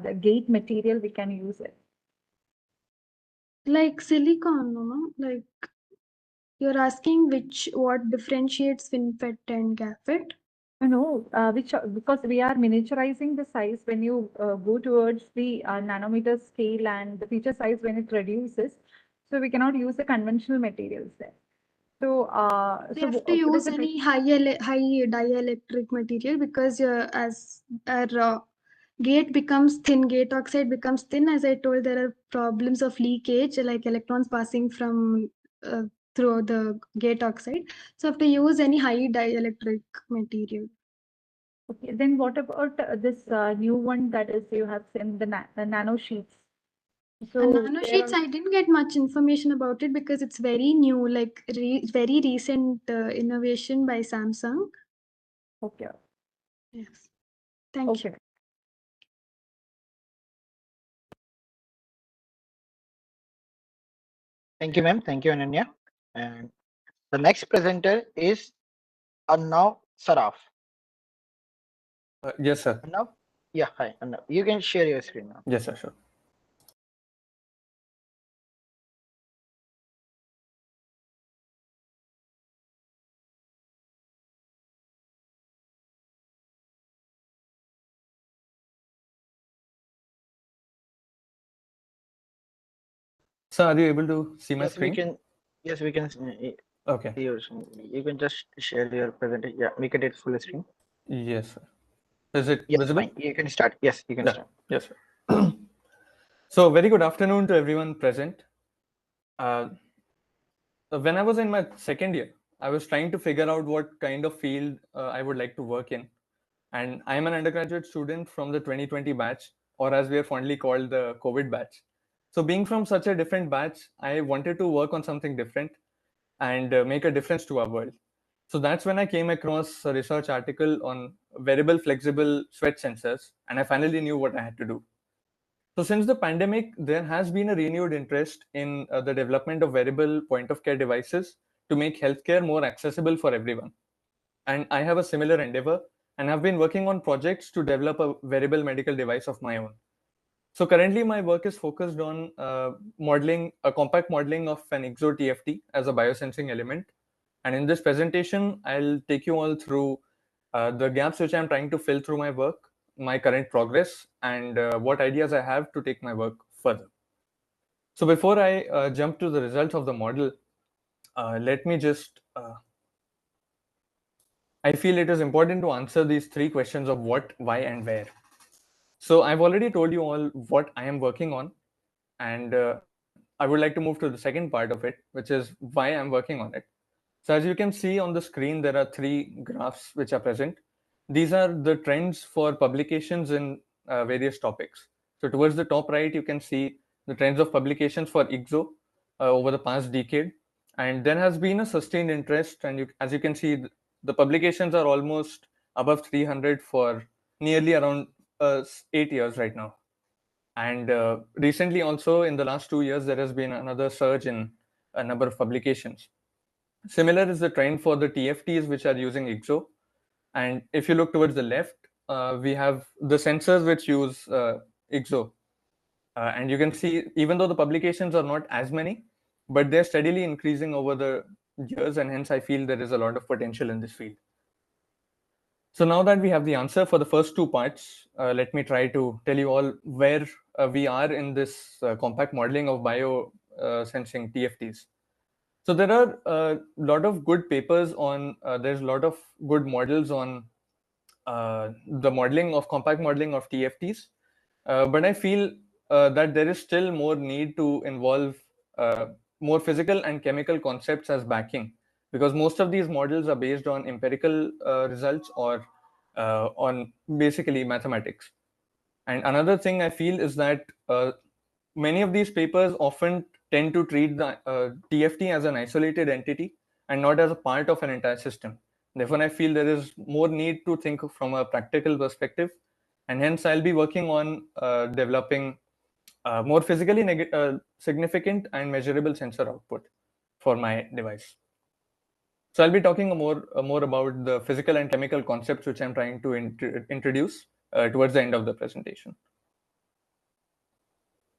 [SPEAKER 15] the gate material we can use it?
[SPEAKER 4] Like silicon, no, ma'am? Like you're asking what differentiates FinFET and GAFET?
[SPEAKER 15] No, because we are miniaturizing the size when you go towards the nanometer scale and the feature size when it reduces. So we cannot use the conventional materials there. So,
[SPEAKER 4] We have to use any high dielectric material because as our gate becomes thin, gate oxide becomes thin. As I told, there are problems of leakage, like electrons passing from through the gate oxide. So have to use any high dielectric material.
[SPEAKER 15] Okay, then what about this new one that is you have seen the nano sheets? So
[SPEAKER 4] nano sheets, I didn't get much information about it because it's very new, like very recent innovation by Samsung.
[SPEAKER 15] Okay.
[SPEAKER 4] Yes. Thank you.
[SPEAKER 3] Thank you, ma'am. Thank you, Ananya. And the next presenter is Arnav Saraf.
[SPEAKER 5] Yes, sir.
[SPEAKER 3] Arnav? Yeah, hi, Arnav. You can share your screen now.
[SPEAKER 5] Yes, sir, sure. So are you able to see my screen?
[SPEAKER 3] Yes, we can.
[SPEAKER 5] Okay.
[SPEAKER 3] See your screen. You can just share your presentation. Yeah, make it full screen.
[SPEAKER 5] Yes, sir. Is it
[SPEAKER 3] Yes,
[SPEAKER 5] visible?
[SPEAKER 3] fine. You can start. Yes, you can
[SPEAKER 5] Yeah.
[SPEAKER 3] start.
[SPEAKER 5] Yes, sir. So very good afternoon to everyone present. When I was in my second year, I was trying to figure out what kind of field I would like to work in. And I am an undergraduate student from the 2020 batch, or as we are fondly called, the COVID batch. So being from such a different batch, I wanted to work on something different and make a difference to our world. So that's when I came across a research article on wearable flexible sweat sensors, and I finally knew what I had to do. So since the pandemic, there has been a renewed interest in the development of wearable point of care devices to make healthcare more accessible for everyone. And I have a similar endeavor and have been working on projects to develop a wearable medical device of my own. So currently my work is focused on modeling a compact modeling of an IGZO TFT as a biosensing element. And in this presentation, I'll take you all through the gaps which I'm trying to fill through my work, my current progress, and what ideas I have to take my work further. So before I jump to the results of the model, let me just, I feel it is important to answer these three questions of what, why, and where. So I've already told you all what I am working on, and I would like to move to the second part of it, which is why I'm working on it. So as you can see on the screen, there are three graphs which are present. These are the trends for publications in various topics. So towards the top right, you can see the trends of publications for IGZO over the past decade. And there has been a sustained interest. And as you can see, the publications are almost above 300 for nearly around 8 years right now. And recently also in the last 2 years, there has been another surge in a number of publications. Similar is the trend for the TFTs which are using IGZO. And if you look towards the left, we have the sensors which use IGZO. And you can see, even though the publications are not as many, but they're steadily increasing over the years, and hence I feel there is a lot of potential in this field. So now that we have the answer for the first two parts, let me try to tell you all where we are in this compact modeling of bio sensing TFTs. So there are a lot of good papers on, there's a lot of good models on the modeling of compact modeling of TFTs. But I feel that there is still more need to involve more physical and chemical concepts as backing, because most of these models are based on empirical results or on basically mathematics. And another thing I feel is that many of these papers often tend to treat the TFT as an isolated entity and not as a part of an entire system. Therefore, I feel there is more need to think from a practical perspective, and hence I'll be working on developing more physically significant and measurable sensor output for my device. So I'll be talking more about the physical and chemical concepts which I'm trying to introduce towards the end of the presentation.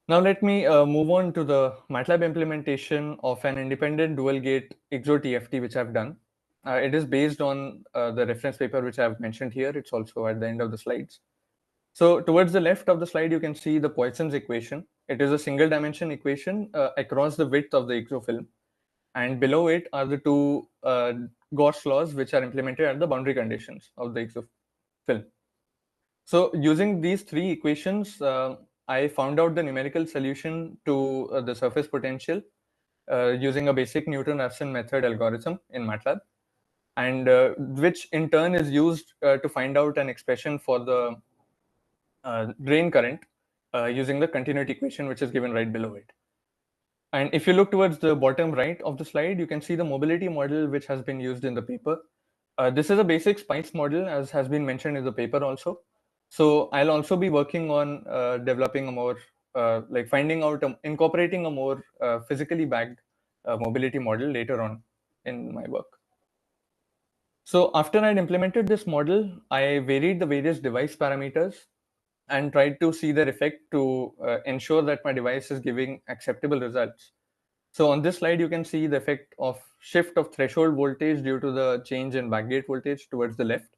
[SPEAKER 5] Now let me move on to the MATLAB implementation of an independent dual gate IGZO TFT which I've done. It is based on the reference paper which I've mentioned here. It's also at the end of the slides. So towards the left of the slide, you can see the Poisson's equation. It is a single dimension equation across the width of the IGZO film. And below it are the two Gauss laws which are implemented at the boundary conditions of the IGZO film. So using these three equations, I found out the numerical solution to the surface potential using a basic Newton-Raphson method algorithm in MATLAB, and which in turn is used to find out an expression for the drain current using the continuity equation, which is given right below it. And if you look towards the bottom right of the slide, you can see the mobility model which has been used in the paper. This is a basic SPICE model, as has been mentioned in the paper also. So I'll also be working on developing a more, finding out, incorporating a more physically backed mobility model later on in my work. So after I'd implemented this model, I varied the various device parameters and tried to see their effect to ensure that my device is giving acceptable results. So on this slide, you can see the effect of shift of threshold voltage due to the change in backgate voltage towards the left.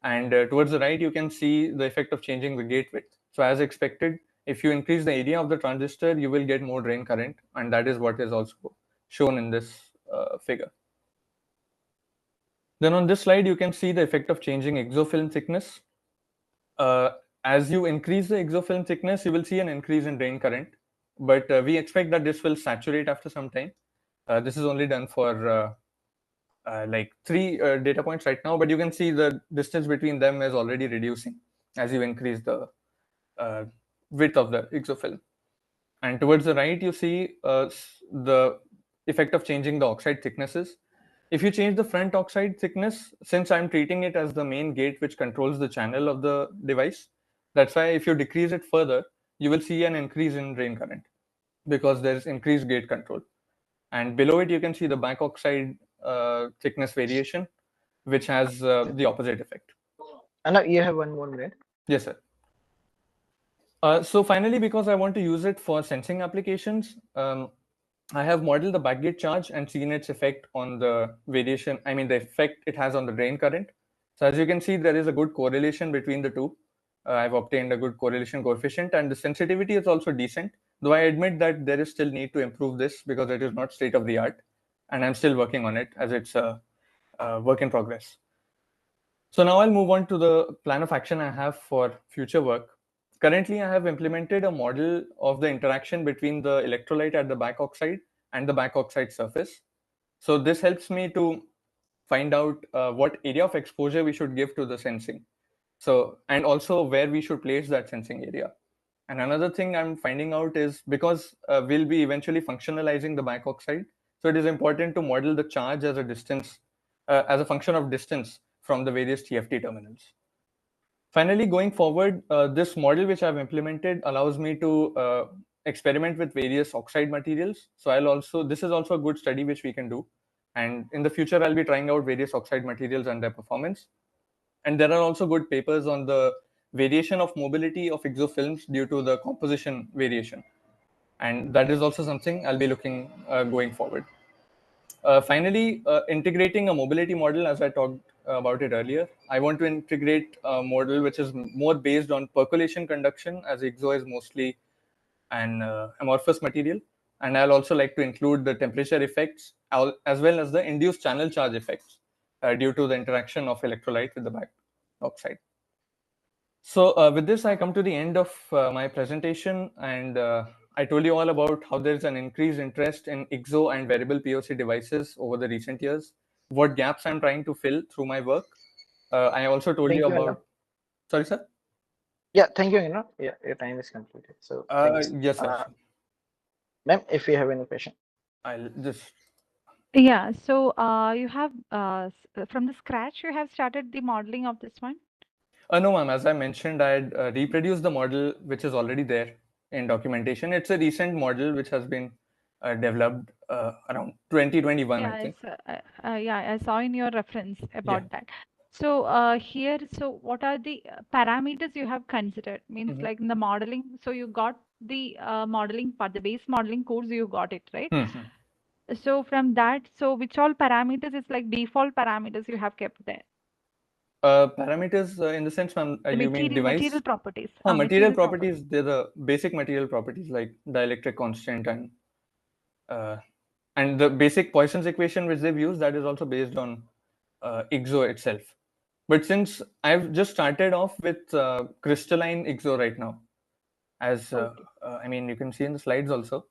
[SPEAKER 5] And towards the right, you can see the effect of changing the gate width. So as expected, if you increase the area of the transistor, you will get more drain current. And that is what is also shown in this figure. Then on this slide, you can see the effect of changing IGZO film thickness. As you increase the IGZO film thickness, you will see an increase in drain current. But we expect that this will saturate after some time. This is only done for like 3 data points right now, but you can see the distance between them is already reducing as you increase the width of the IGZO film. And towards the right, you see the effect of changing the oxide thicknesses. If you change the front oxide thickness, since I'm treating it as the main gate which controls the channel of the device, that's why if you decrease it further, you will see an increase in drain current because there's increased gate control. And below it, you can see the back oxide thickness variation, which has the opposite effect.
[SPEAKER 3] And you have one more minute.
[SPEAKER 5] Yes, sir. So finally, because I want to use it for sensing applications, I have modeled the backgate charge and seen its effect on the variation, the effect it has on the drain current. So as you can see, there is a good correlation between the two. I've obtained a good correlation coefficient, and the sensitivity is also decent, though I admit that there is still need to improve this because it is not state of the art, and I'm still working on it as it's a work in progress. So now I'll move on to the plan of action I have for future work. Currently, I have implemented a model of the interaction between the electrolyte at the back oxide and the back oxide surface. So this helps me to find out what area of exposure we should give to the sensing. So, and also where we should place that sensing area. And another thing I'm finding out is because we'll be eventually functionalizing the back oxide, so it is important to model the charge as a distance, as a function of distance from the various TFT terminals. Finally, going forward, this model which I've implemented allows me to experiment with various oxide materials. So this is also a good study which we can do. And in the future, I'll be trying out various oxide materials and their performance. And there are also good papers on the variation of mobility of exofilms due to the composition variation. And that is also something I'll be looking going forward. Finally, integrating a mobility model, as I talked about it earlier, I want to integrate a model which is more based on percolation conduction, as IGZO is mostly an amorphous material. And I'll also like to include the temperature effects as well as the induced channel charge effects due to the interaction of electrolyte with the back oxide. So with this, I come to the end of my presentation, and I told you all about how there's an increased interest in IGZO and wearable POC devices over the recent years, what gaps I'm trying to fill through my work. I also told
[SPEAKER 3] Thank
[SPEAKER 5] you
[SPEAKER 3] you,
[SPEAKER 5] about...
[SPEAKER 3] Anna.
[SPEAKER 5] Sorry, sir?
[SPEAKER 3] Yeah, thank you, Anna. Yeah, your time is completed. So thanks.
[SPEAKER 5] Yes, sir.
[SPEAKER 3] Ma'am, if you have any question.
[SPEAKER 5] I'll just...
[SPEAKER 15] Yeah, so you have from the scratch, you have started the modeling of this one?
[SPEAKER 5] No, ma'am. As I mentioned, I had reproduced the model which is already there in documentation. It's a recent model which has been developed around 2021, I think.
[SPEAKER 15] Yeah, I saw in your reference about that. So here, so what are the parameters you have considered? Means like in the modeling, so you got the modeling part, the base modeling course, you got it, right? So from that, so which all parameters is like default parameters you have kept there?
[SPEAKER 5] Parameters in the sense, ma'am, you mean device?
[SPEAKER 15] Material properties.
[SPEAKER 5] Material properties, they're the basic material properties like dielectric constant and the basic Poisson's equation which they've used, that is also based on IGZO itself. But since I've just started off with crystalline IGZO right now, as I mean, you can see in the slides also,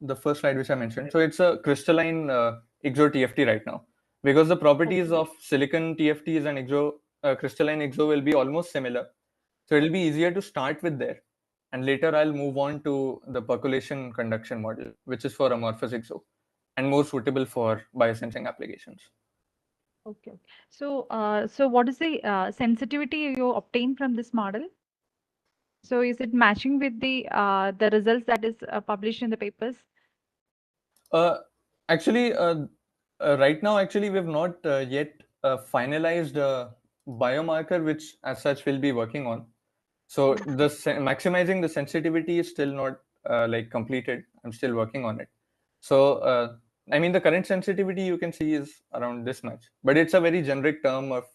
[SPEAKER 5] the first slide which I mentioned. So it's a crystalline IGZO TFT right now, because the properties of silicon TFTs and IGZO, crystalline IGZO will be almost similar. So it'll be easier to start with there. And later I'll move on to the percolation conduction model, which is for amorphous IGZO and more suitable for biosensing applications.
[SPEAKER 15] Okay. So, so what is the sensitivity you obtain from this model? So is it matching with the results that is published in the papers?
[SPEAKER 5] Actually, right now, actually, we've not yet finalized a biomarker, which as such we'll be working on. So the maximizing the sensitivity is still not like completed. I'm still working on it. So I mean, the current sensitivity you can see is around this much, but it's a very generic term of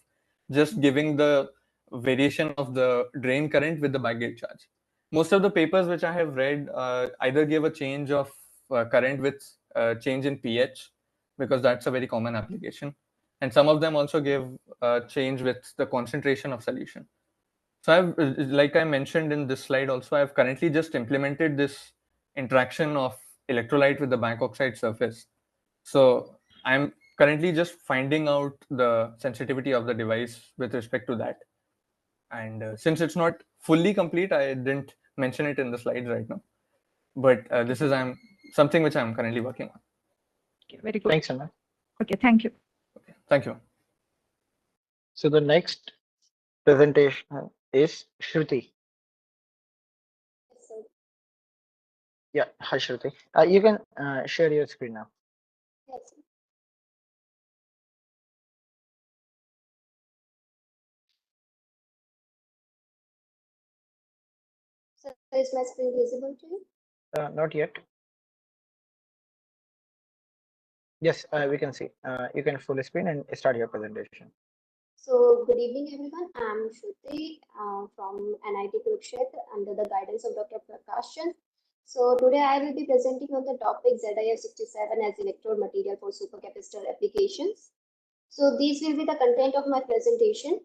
[SPEAKER 5] just giving the variation of the drain current with the backgate charge. Most of the papers which I have read either give a change of current with change in pH, because that's a very common application. And some of them also give change with the concentration of solution. So I've, like I mentioned in this slide also, I've currently just implemented this interaction of electrolyte with the bank oxide surface. So I'm currently just finding out the sensitivity of the device with respect to that. And since it's not fully complete, I didn't mention it in the slides right now. But this is something which I'm currently working on.
[SPEAKER 15] Okay, very good.
[SPEAKER 3] Thanks, Anna.
[SPEAKER 15] Okay, thank you.
[SPEAKER 5] Okay, thank you.
[SPEAKER 3] So the next presentation is Shruti. Yeah, hi Shruti. You can share your screen now.
[SPEAKER 7] Yes. So is my screen visible to you?
[SPEAKER 3] Not yet. Yes, we can see. You can full screen and start your presentation.
[SPEAKER 7] So good evening, everyone. I'm Shruti from NIT Kurukshetra under the guidance of Dr. Prakash Chand. So today I will be presenting on the topic ZIF67 as electrode material for supercapacitor applications. So these will be the content of my presentation.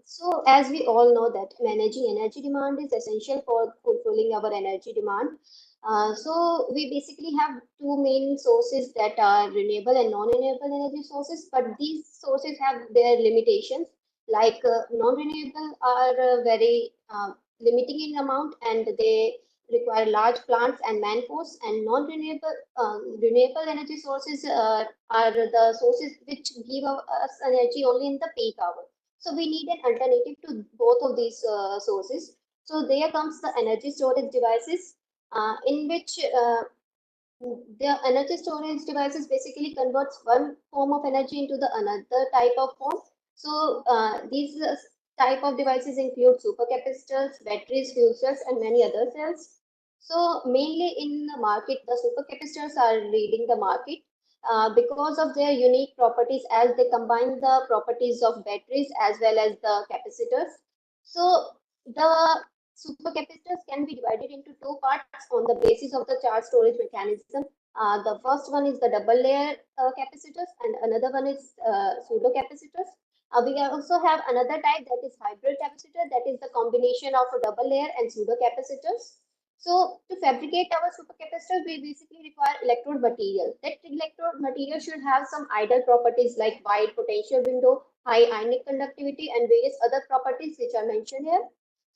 [SPEAKER 7] So as we all know that managing energy demand is essential for fulfilling our energy demand. So we basically have two main sources that are renewable and non-renewable energy sources, but these sources have their limitations. Like non-renewable are very limiting in amount and they require large plants and manforce, and non-renewable renewable energy sources are the sources which give us energy only in the peak hour. So we need an alternative to both of these sources. So there comes the energy storage devices in which The energy storage devices basically converts one form of energy into the another type of form. So these type of devices include supercapacitors, batteries, fuel cells, and many other cells. So mainly in the market, the supercapacitors are leading the market because of their unique properties as they combine the properties of batteries as well as the capacitors. So the supercapacitors can be divided into two parts on the basis of the charge storage mechanism. The first one is the double layer capacitors and another one is pseudo capacitors. We also have another type that is hybrid capacitor, that is the combination of a double layer and pseudo capacitors. So to fabricate our supercapacitor, we basically require electrode material. That electrode material should have some ideal properties like wide potential window, high ionic conductivity, and various other properties which are mentioned here.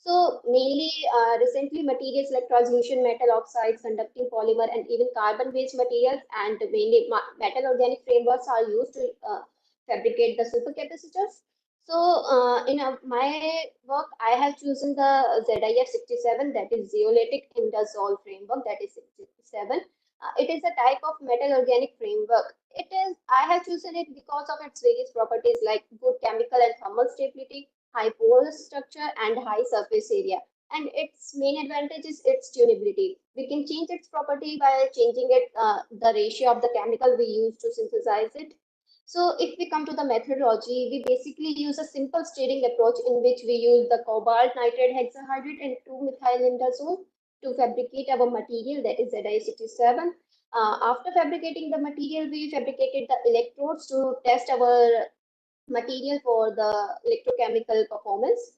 [SPEAKER 7] So mainly recently materials like translucent metal oxides, conducting polymer, and even carbon-based materials and mainly metal organic frameworks are used to fabricate the supercapacitors. So my work, I have chosen the ZIF67, that is zeolitic indazole framework, that is 67. It is a type of metal organic framework. I have chosen it because of its various properties like good chemical and thermal stability, high porous structure, and high surface area. And its main advantage is its tunability. We can change its property by changing the ratio of the chemical we use to synthesize it. So if we come to the methodology, we basically use a simple stirring approach in which we use the cobalt nitride hexahydrate and 2-methylindazole to fabricate our material, that is ZI67. After fabricating the material, we fabricated the electrodes to test our material for the electrochemical performance.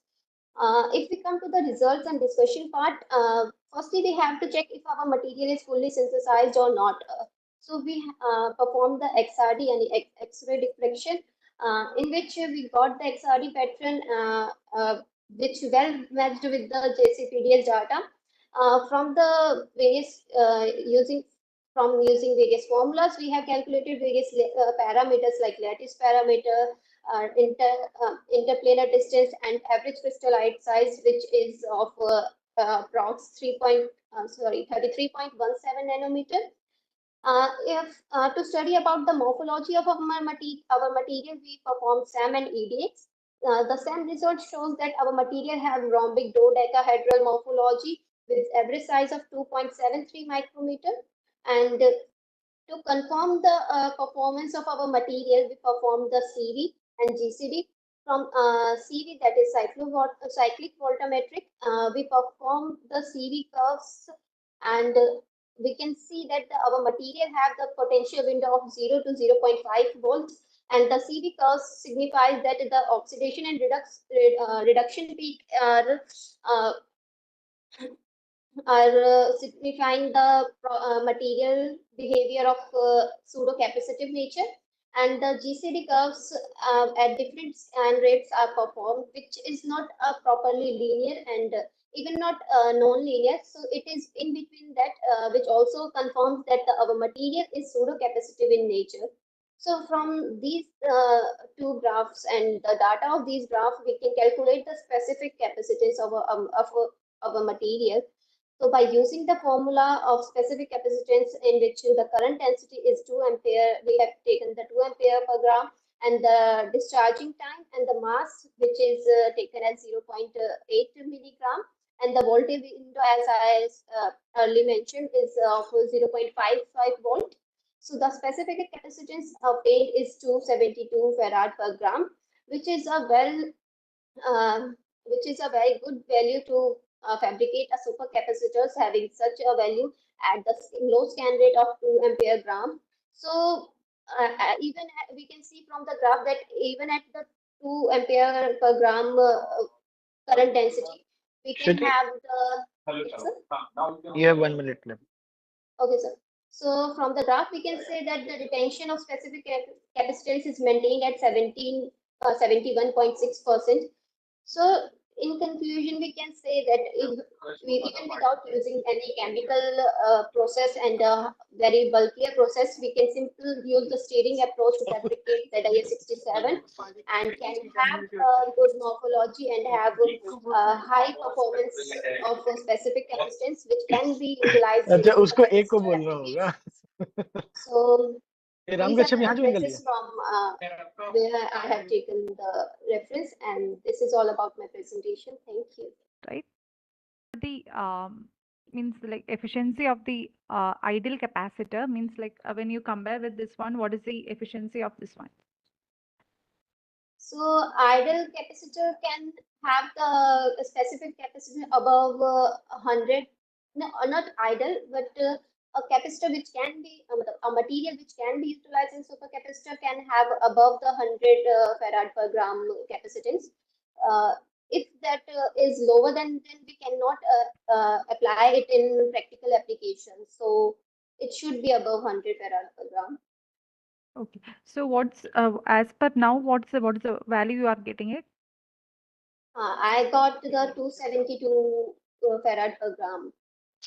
[SPEAKER 7] If we come to the results and discussion part, firstly we have to check if our material is fully synthesized or not. So we performed the XRD and X-ray diffraction, in which we got the XRD pattern which well matched with the JCPDS data from the various using various formulas. We have calculated various parameters like lattice parameter, interplanar distance, and average crystallite size, which is of approx 33.17 nanometer. If to study about the morphology of our material, we perform SAM and EDX. The SAM result shows that our material have rhombic dodecahedral morphology with average size of 2.73 micrometer. And to confirm the performance of our material, we perform the CV and GCD. From CV, that is cyclic voltammetric, we perform the CV curves, and we can see that our material have the potential window of 0 to 0.5 volts, and the CV curves signifies that the oxidation and reduction peak are signifying the material behavior of pseudo-capacitive nature, and the GCD curves at different scan rates are performed, which is not properly linear and even not non-linear. So it is in between that, which also confirms that our material is pseudo-capacitive in nature. So from these two graphs and the data of these graphs, we can calculate the specific capacitance of a material. So by using the formula of specific capacitance in which the current density is 2 ampere, we have taken the 2 ampere per gram, and the discharging time and the mass, which is taken as 0.8 milligram, and the voltage window, as I earlier mentioned, is of 0.55 volt. So the specific capacitance obtained is 272 farad per gram, which is a very good value to fabricate a supercapacitors having such a value at the low scan rate of 2 ampere gram. So even we can see from the graph that even at the 2 ampere per gram current density, we can
[SPEAKER 3] Shruti,
[SPEAKER 7] have the. Yes, sir?
[SPEAKER 3] you have 1 minute left.
[SPEAKER 7] Okay, sir. So from the graph, we can say that the retention of specific capacitance is maintained at 71.6%. So in conclusion, we can say that even without using any chemical process and a very bulkier process, we can simply use the steering approach to fabricate ZIS-67 and can have good morphology and have high performance of a specific capacitance, which can be utilized in
[SPEAKER 3] अच्छा उसको एक को
[SPEAKER 7] industrial
[SPEAKER 3] बोल रहा होगा
[SPEAKER 7] applications. So
[SPEAKER 3] ये
[SPEAKER 7] these are
[SPEAKER 3] रामकश्यप
[SPEAKER 7] the
[SPEAKER 3] यहाँ join कर लिया
[SPEAKER 7] references from where I have taken the reference, and this is all about my presentation. Thank you.
[SPEAKER 15] Right? The means like efficiency of the ideal capacitor means like when you compare with this one, what is the efficiency of this one?
[SPEAKER 7] So ideal capacitor can have the specific capacity above 100. No, not ideal, but a capacitor which can be a material which can be utilized in supercapacitor can have above the 100 farad per gram capacitance. If that is lower, then we cannot apply it in practical applications. So it should be above 100 farad per gram.
[SPEAKER 15] Okay. So what's as per now, what is the value you are getting it?
[SPEAKER 7] I got the 272 farad per gram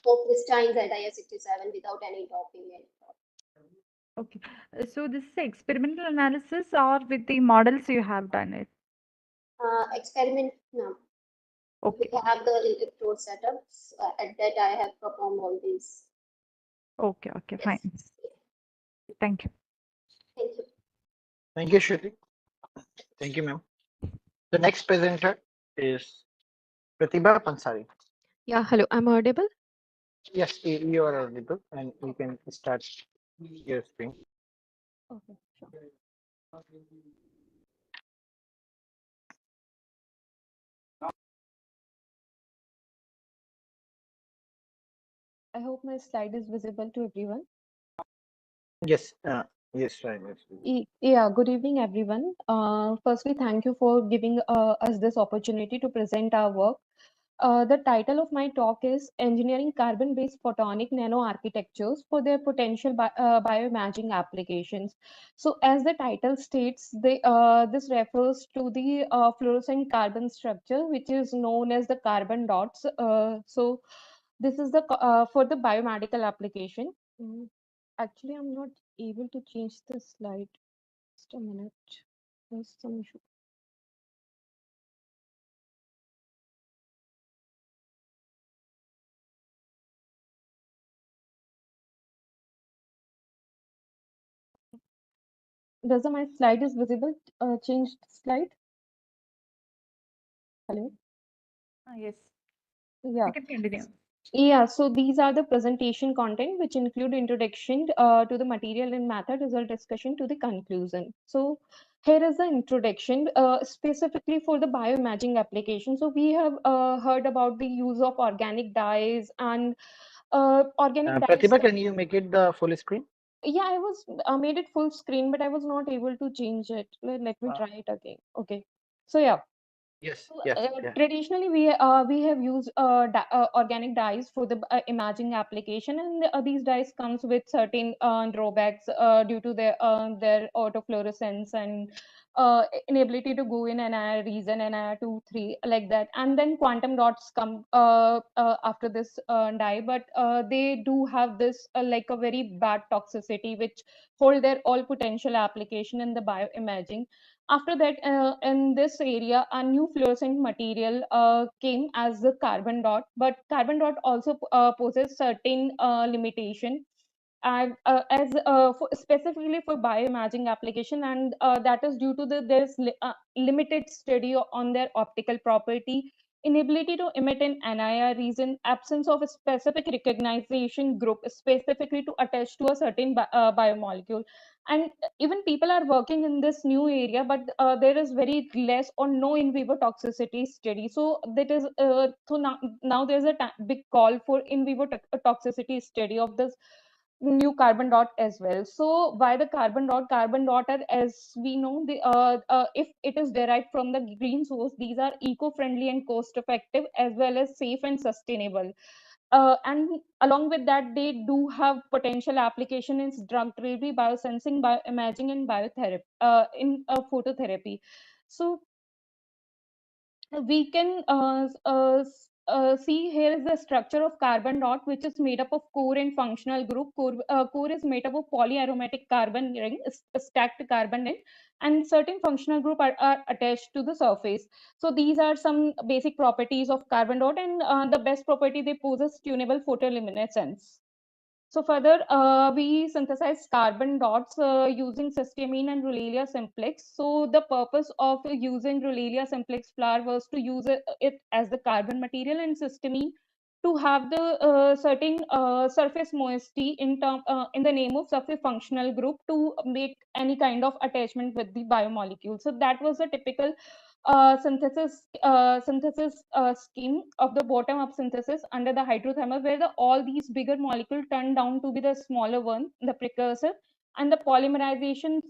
[SPEAKER 7] for crystalline ZIS-67 without any doping.
[SPEAKER 15] Okay. So this is experimental analysis or with the models you have done it?
[SPEAKER 7] Experiment, no.
[SPEAKER 15] Okay.
[SPEAKER 7] We have the electrode setups. At that, I have performed all these.
[SPEAKER 15] Okay, okay, fine. Thank you.
[SPEAKER 7] Thank you.
[SPEAKER 3] Thank you, Shruti. Thank you, ma'am. The next presenter is Pratibha Pansari.
[SPEAKER 8] Yeah, hello, I'm audible?
[SPEAKER 3] Yes, you are audible, and you can start your screen.
[SPEAKER 8] Okay, sure. I hope my slide is visible to everyone.
[SPEAKER 3] Yes, yes, right. Yes.
[SPEAKER 8] Yeah, good evening, everyone. Firstly, thank you for giving us this opportunity to present our work. The title of my talk is Engineering Carbon-Based Photonic Nanoarchitectures for Their Potential Bioimaging Applications. So as the title states, this refers to the fluorescent carbon structure, which is known as the carbon dots. So this is the for the biomedical application. Actually, I'm not able to change the slide. Just a minute. There's some issue. Does my slide is visible? Changed slide. Hello.
[SPEAKER 15] Yes.
[SPEAKER 8] Yeah.
[SPEAKER 15] You can continue.
[SPEAKER 8] Yeah, so these are the presentation content which include introduction to the material and method, result discussion to the conclusion. So here is the introduction specifically for the bioimaging application. So we have heard about the use of organic dyes and organic dyes.
[SPEAKER 3] Pratibha, can you make it the full screen?
[SPEAKER 8] Yeah, I was made it full screen, but I was not able to change it. Let me try it again. Okay. So yeah.
[SPEAKER 3] Yes,
[SPEAKER 8] So,
[SPEAKER 3] yes, yeah.
[SPEAKER 8] traditionally, we have used organic dyes for the imaging application, and these dyes comes with certain drawbacks due to their autofluorescence and inability to go in NIR region, NIR 2, 3, like that. And then quantum dots come after this dye, but they do have this like a very bad toxicity, which hold their all potential application in the bioimaging. After that, in this area, a new fluorescent material came as the carbon dot, but carbon dot also poses certain limitation. And as for, specifically for bioimaging application, and that is due to limited study on their optical property, inability to emit an NIR region, absence of a specific recognition group specifically to attach to a certain biomolecule. And even people are working in this new area, but there is very less or no in vivo toxicity study. So that is so now there's a big call for in vivo toxicity study of this new carbon dot as well. So why the carbon dot are, as we know, if it is derived from the green source, these are eco-friendly and cost effective, as well as safe and sustainable. And along with that, they do have potential application in drug delivery, biosensing, bioimaging, and biotherapy in phototherapy. So we can see here is the structure of carbon dot, which is made up of core and functional group. Core is made up of polyaromatic carbon ring, stacked carbon ring, and certain functional group are attached to the surface. So these are some basic properties of carbon dot, and the best property they possess tunable photoluminescence. So further, we synthesize carbon dots using cysteamine and Rulelia simplex. So the purpose of using Rulelia simplex flower was to use it as the carbon material, and cysteamine to have the certain surface moiety in the name of surface functional group to make any kind of attachment with the biomolecule. So that was a typical synthesis scheme of the bottom up synthesis under the hydrothermal, where all these bigger molecules turn down to be the smaller one, the precursor, and the polymerization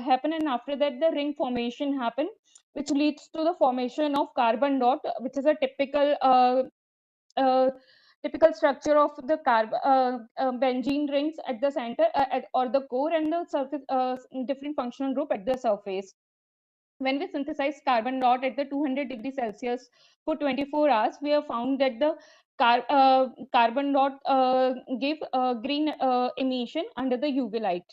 [SPEAKER 8] happen, and after that the ring formation happen, which leads to the formation of carbon dot, which is a typical structure of the benzene rings at the center or the core, and the surface different functional group at the surface. When we synthesize carbon dot at the 200 degrees Celsius for 24 hours, we have found that the carbon dot give green emission under the UV light.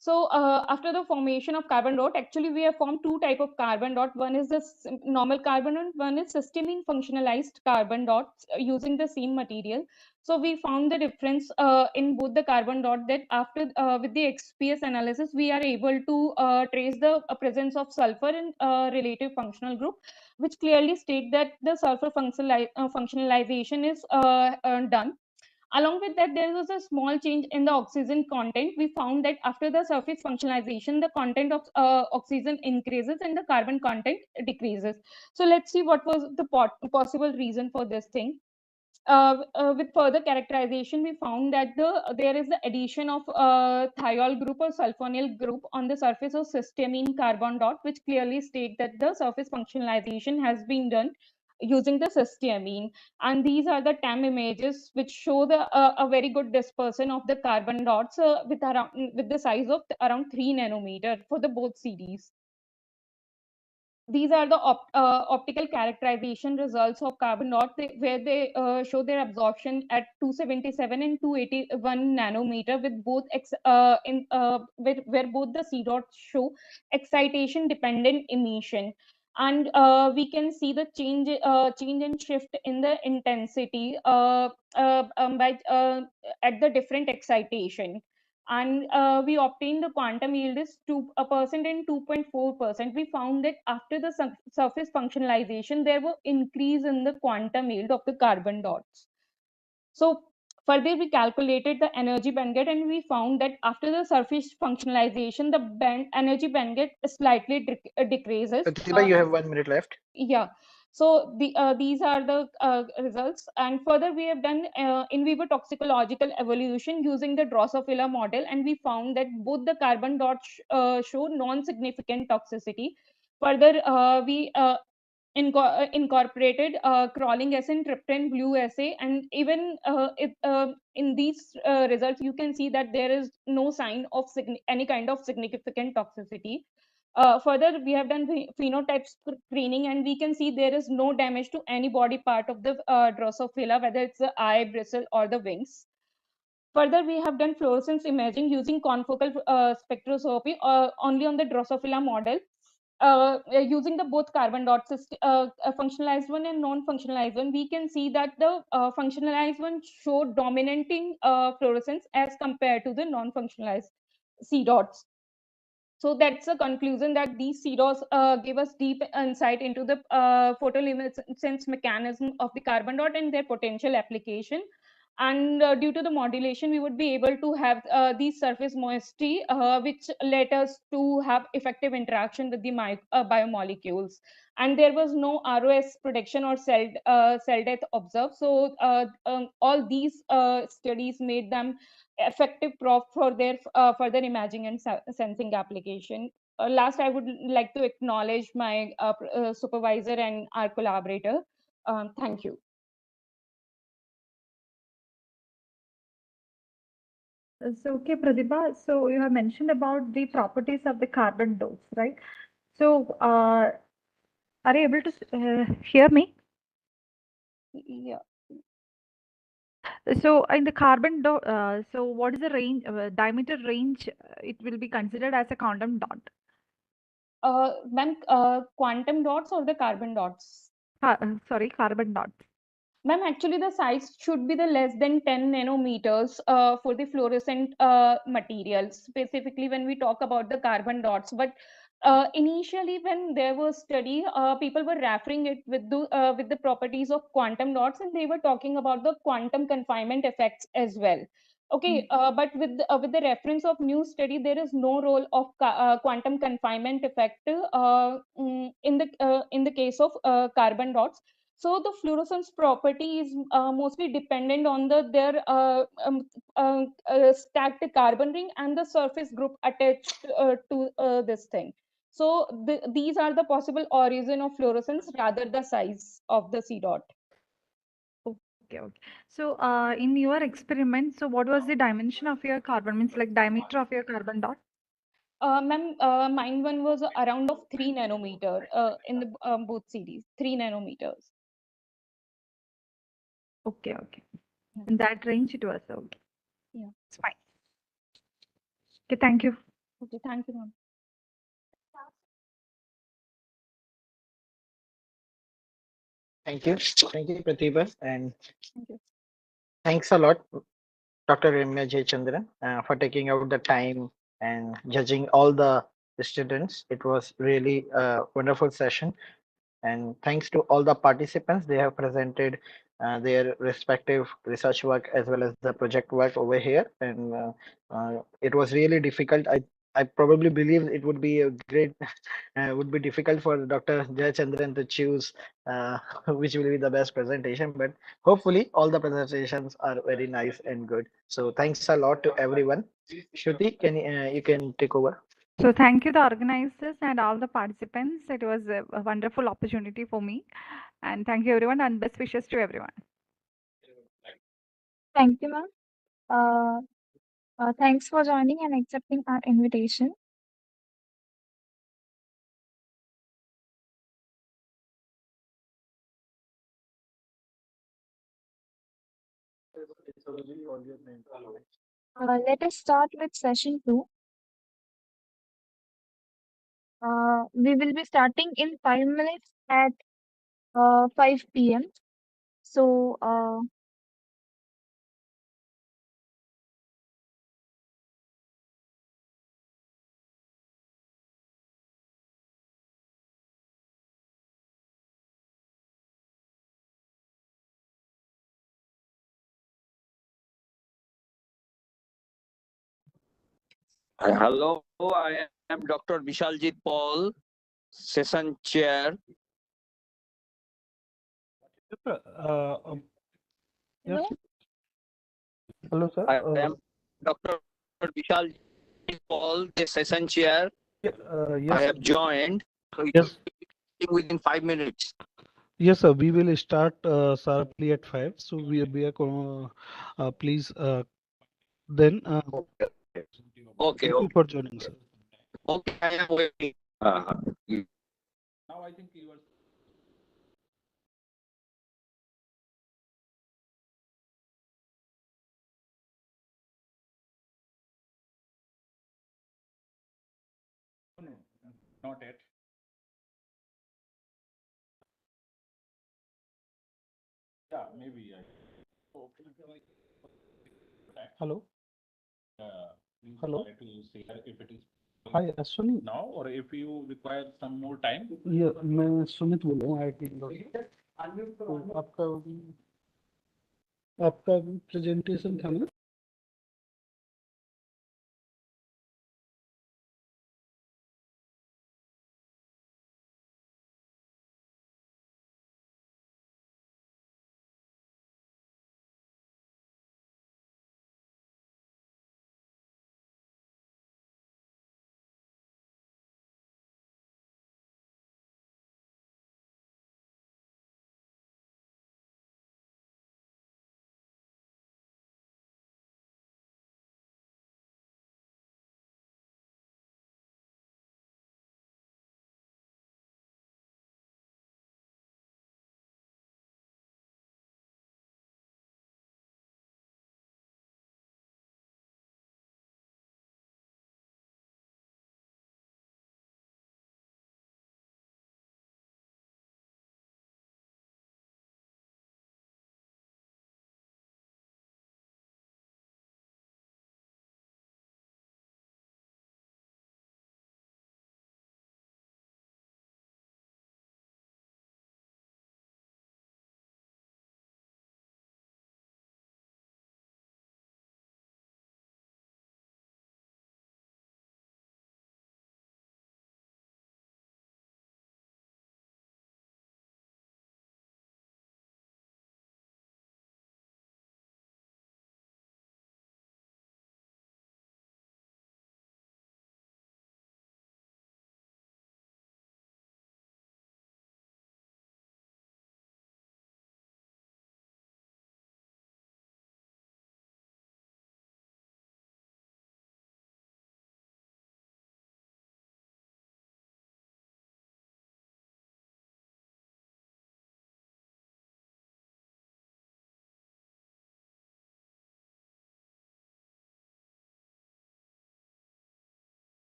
[SPEAKER 8] So after the formation of carbon dot, actually we have formed two type of carbon dot. One is the normal carbon dot, one is cysteamine functionalized carbon dots using the same material. So we found the difference in both the carbon dot, that after with the XPS analysis, we are able to trace the presence of sulfur in relative functional group, which clearly state that the sulfur functionalization is done. Along with that, there was a small change in the oxygen content. We found that after the surface functionalization, the content of oxygen increases and the carbon content decreases. So let's see what was the possible reason for this thing. With further characterization, we found that there is the addition of thiol group or sulfonyl group on the surface of cysteamine carbon dot, which clearly state that the surface functionalization has been done using the cysteamine. And these are the TAM images which show a very good dispersion of the carbon dots with the size of around 3 nanometer for the both series. These are the optical characterization results of carbon dot, where they show their absorption at 277 and 281 nanometer, with both where both the C dots show excitation dependent emission. And we can see the change and shift in the intensity at the different excitation. And we obtained the quantum yield is 2% and 2.4%. We found that after the surface functionalization, there were increase in the quantum yield of the carbon dots. So further, we calculated the energy bandgap, and we found that after the surface functionalization, the energy bandgap slightly decreases.
[SPEAKER 3] Pratibha, you have 1 minute left.
[SPEAKER 8] Yeah. So these are the results. And further, we have done in vivo toxicological evolution using the Drosophila model, and we found that both the carbon dots show non-significant toxicity. Further, we incorporated crawling assay, tryptophan blue assay, and even in these results, you can see that there is no sign of any kind of significant toxicity. Further, we have done phenotype screening, and we can see there is no damage to any body part of the Drosophila, whether it's the eye, bristle, or the wings. Further, we have done fluorescence imaging using confocal spectroscopy only on the Drosophila model. Using the both carbon dots, functionalized one and non-functionalized one, we can see that the functionalized one show dominating fluorescence as compared to the non-functionalized C dots. So that's a conclusion that these CDOS give us deep insight into the photoluminescence mechanism of the carbon dot and their potential application. And due to the modulation, we would be able to have these surface moiety, which let us to have effective interaction with the biomolecules. And there was no ROS prediction or cell death observed. So all these studies made them effective prop for their further imaging and sensing application. Last, I would like to acknowledge my supervisor and our collaborator. Thank you.
[SPEAKER 15] So, okay, Pratibha, so you have mentioned about the properties of the carbon dots, right? So, Are you able to hear me?
[SPEAKER 8] Yeah.
[SPEAKER 15] So in the so what is the range, diameter range? It will be considered as a quantum dot.
[SPEAKER 8] Ma'am, quantum dots or the carbon dots?
[SPEAKER 15] Sorry, carbon dot.
[SPEAKER 8] Ma'am, actually the size should be the less than 10 nanometers for the fluorescent materials, specifically when we talk about the carbon dots. But initially when there was study, people were referring it with the properties of quantum dots, and they were talking about the quantum confinement effects as well. Okay, but with the reference of new study, there is no role of quantum confinement effect in the case of carbon dots. So the fluorescence property is mostly dependent on their stacked carbon ring and the surface group attached to this thing. So these are the possible origin of fluorescence rather the size of the C dot.
[SPEAKER 15] Okay, okay. So in your experiment, so what was the dimension of your carbon, means like diameter of your carbon dot?
[SPEAKER 8] Ma'am, mine one was around of 3 nanometer in the both series, 3 nanometers.
[SPEAKER 15] Okay, okay. In that range it was okay.
[SPEAKER 8] Yeah.
[SPEAKER 15] It's fine. Okay, thank you.
[SPEAKER 8] Okay, thank you, ma'am.
[SPEAKER 3] Thank you, Pratibha, and
[SPEAKER 8] Thank you.
[SPEAKER 3] thanks a lot, Dr. Ramya Jayachandran, for taking out the time and judging all the students. It was really a wonderful session. And thanks to all the participants, they have presented their respective research work as well as the project work over here. And it was really difficult. I probably believe it would be a great, would be difficult for Dr. Jayachandran to choose which will be the best presentation. But hopefully, all the presentations are very nice and good. So thanks a lot to everyone. Shruti, can you can take over?
[SPEAKER 15] So thank you the organizers and all the participants. It was a wonderful opportunity for me. And thank you everyone and best wishes to everyone.
[SPEAKER 1] Thank you, ma'am. Thanks for joining and accepting our invitation. Let us start with session 2. We will be starting in 5 minutes at 5 p.m. So,
[SPEAKER 9] Hello, I am Dr. Vishaljit Paul, session chair.
[SPEAKER 10] Yes. Hello, sir.
[SPEAKER 9] I am Dr. Vishaljit Paul, the session chair.
[SPEAKER 10] Yes.
[SPEAKER 9] I have joined. So
[SPEAKER 10] Yes.
[SPEAKER 9] Within 5 minutes.
[SPEAKER 10] Yes, sir. We will start sharply at 5. So we are going. Please. Then.
[SPEAKER 9] Okay.
[SPEAKER 10] Thank you for joining, sir.
[SPEAKER 9] Okay, I am waiting.
[SPEAKER 10] Now I think you are. No, not yet. Yeah, maybe. Hello. Hello. If it is Hi, Ashwini. Now, or if you require some more time. Yeah, मैं सुमित बोल रहा हूँ IT तो आपका presentation था ना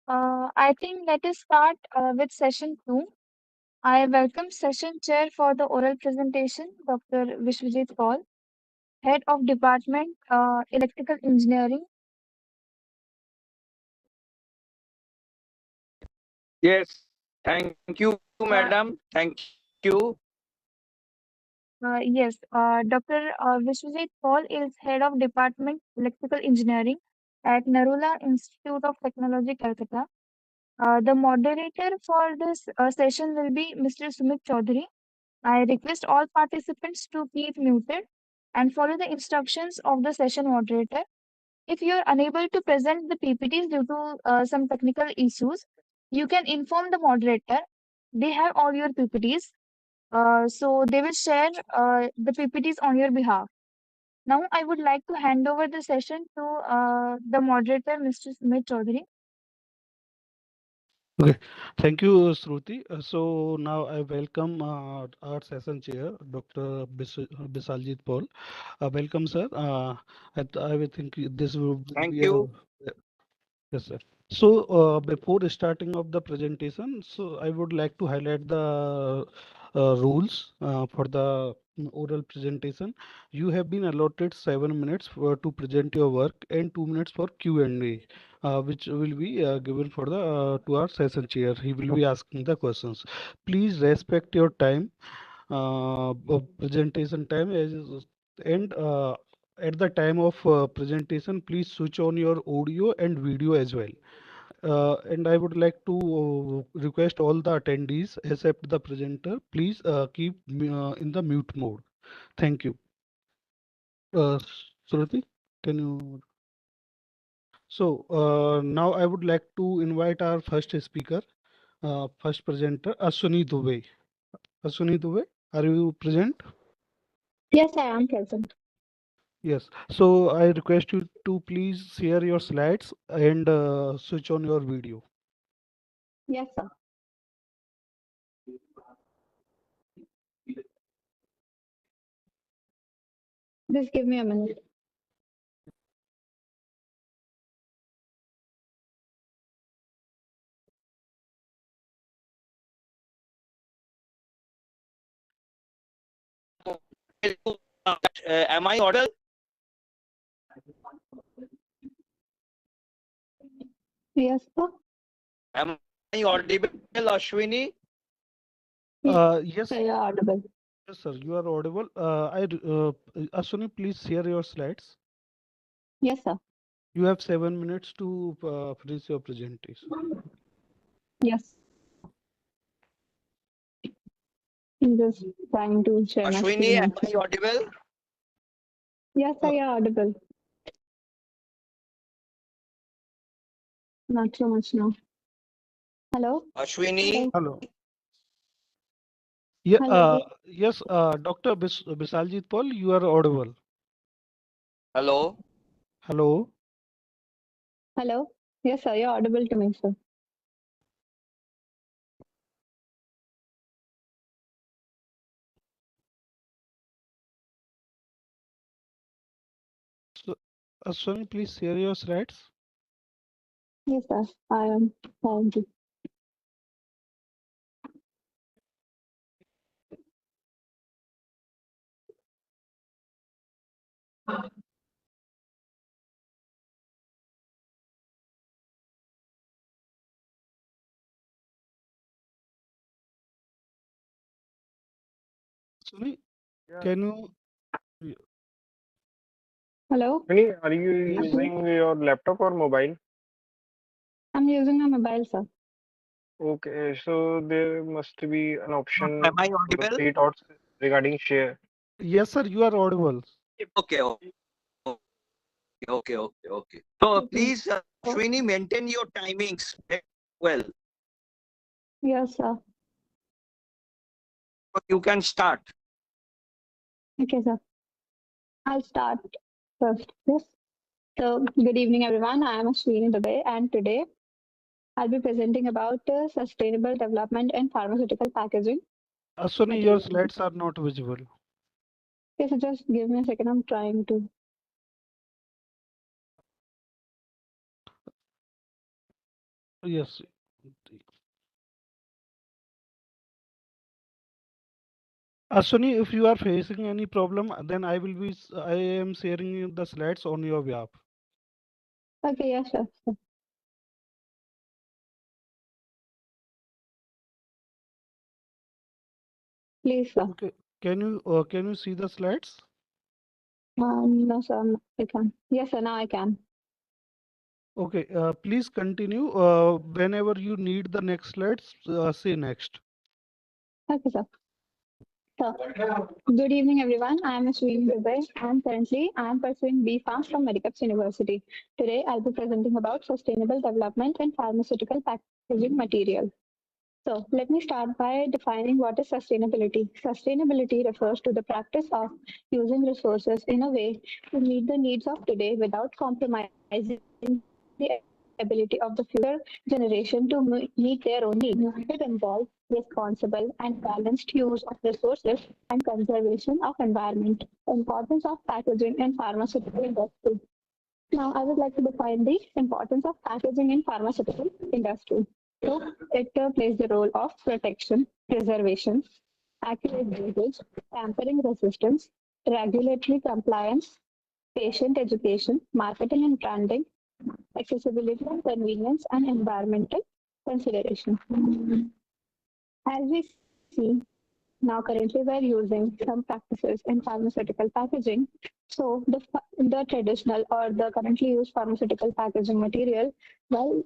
[SPEAKER 1] I think let us start with session 2. I welcome session chair for the oral presentation, Dr. Vishwajit Paul, Head of Department Electrical Engineering.
[SPEAKER 9] Yes, thank you, madam. Thank you.
[SPEAKER 1] Yes, Dr. Vishwajit Paul is Head of Department Electrical Engineering at Narula Institute of Technology, Calcutta. The moderator for this session will be Mr. Sumit Chaudhary. I request all participants to keep muted and follow the instructions of the session moderator. If you are unable to present the PPTs due to some technical issues, you can inform the moderator. They have all your PPTs, so they will share the PPTs on your behalf. Now, I would like to hand over the session to the moderator, Mr. Sumit Chaudhary.
[SPEAKER 10] Okay, thank you, Shruti. So now I welcome our session chair, Dr. Bisaljit Paul. Welcome, sir. I will think this will
[SPEAKER 9] Thank
[SPEAKER 10] be a
[SPEAKER 9] you.
[SPEAKER 10] yes, sir. So before starting of the presentation, so I would like to highlight the rules for the oral presentation. You have been allotted 7 minutes to present your work and 2 minutes for Q&A, which will be given for the to our session chair. He will be asking the questions. Please respect your time, presentation time, and at the time of presentation, please switch on your audio and video as well. And I would like to request all the attendees, except the presenter, please keep in the mute mode. Thank you. Shruti, can you? So now I would like to invite our first speaker, first presenter, Ashwini Dubey. Ashwini Dubey, are you present?
[SPEAKER 12] Yes, I am present.
[SPEAKER 10] Yes. So I request you to please share your slides and switch on your video.
[SPEAKER 12] Yes, sir. Just give me a minute.
[SPEAKER 9] Am I audible?
[SPEAKER 12] Yes, sir.
[SPEAKER 9] Am I audible, Ashwini?
[SPEAKER 10] Yes.
[SPEAKER 12] Sir, you're audible.
[SPEAKER 10] Yes, sir, you are audible. Ashwini, please share your slides.
[SPEAKER 12] Yes, sir.
[SPEAKER 10] You have 7 minutes to finish your presentation.
[SPEAKER 12] Yes. I'm just trying to share my
[SPEAKER 9] Ashwini,
[SPEAKER 12] screen.
[SPEAKER 9] am I audible?
[SPEAKER 12] Yes, sir, you're audible. Not so much now. Hello?
[SPEAKER 9] Ashwini?
[SPEAKER 10] Hello. Yeah,
[SPEAKER 12] Hello.
[SPEAKER 10] yes, Dr. Bisaljit Paul, you are audible.
[SPEAKER 9] Hello?
[SPEAKER 10] Hello.
[SPEAKER 12] Hello? Yes, sir, you're audible to me, sir.
[SPEAKER 10] So, Ashwini, please share your slides.
[SPEAKER 12] Yes, sir. I am trying to.
[SPEAKER 10] Ashwini, can you?
[SPEAKER 12] Hello?
[SPEAKER 6] Vinny, are you
[SPEAKER 10] Yes.
[SPEAKER 6] using your laptop or mobile?
[SPEAKER 12] I'm using my mobile, sir.
[SPEAKER 6] Okay, so there must be an option,
[SPEAKER 9] Am I
[SPEAKER 6] the
[SPEAKER 9] audible?
[SPEAKER 6] three dots regarding share.
[SPEAKER 10] Yes, sir, you are audible.
[SPEAKER 9] Okay, okay. So please, Ashwini, maintain your timings well.
[SPEAKER 12] Yes, sir.
[SPEAKER 9] You can start.
[SPEAKER 12] Okay, sir. I'll start first. Yes. So, good evening, everyone. I am Ashwini Dubey, and today I'll be presenting about sustainable development in pharmaceutical packaging.
[SPEAKER 10] Ashwini, your slides are not visible.
[SPEAKER 12] Okay, so just give me a second. I'm trying to.
[SPEAKER 10] Yes. Ashwini, if you are facing any problem, then I am sharing you the slides on your behalf.
[SPEAKER 12] Okay, yeah, sure. Please, sir.
[SPEAKER 10] Okay. Can you see the slides?
[SPEAKER 12] No, sir, I can. Yes, sir, now I can.
[SPEAKER 10] Okay. Please continue. Whenever you need the next slides, say next.
[SPEAKER 12] Okay, sir. So, good evening, everyone. I am Ashwini Dubai, and currently I am pursuing B.Pharm from Medicaps University. Today, I'll be presenting about sustainable development in pharmaceutical packaging material. So, let me start by defining what is sustainability. Sustainability refers to the practice of using resources in a way to meet the needs of today without compromising the ability of the future generation to meet their own needs. It involves responsible and balanced use of resources and conservation of environment. Importance of packaging in pharmaceutical industry. Now, I would like to define the importance of packaging in pharmaceutical industry. So, it plays the role of protection, preservation, accurate dosage, tampering resistance, regulatory compliance, patient education, marketing and branding, accessibility and convenience, and environmental consideration. As we see, now currently we're using some practices in pharmaceutical packaging. So the traditional or the currently used pharmaceutical packaging material, well,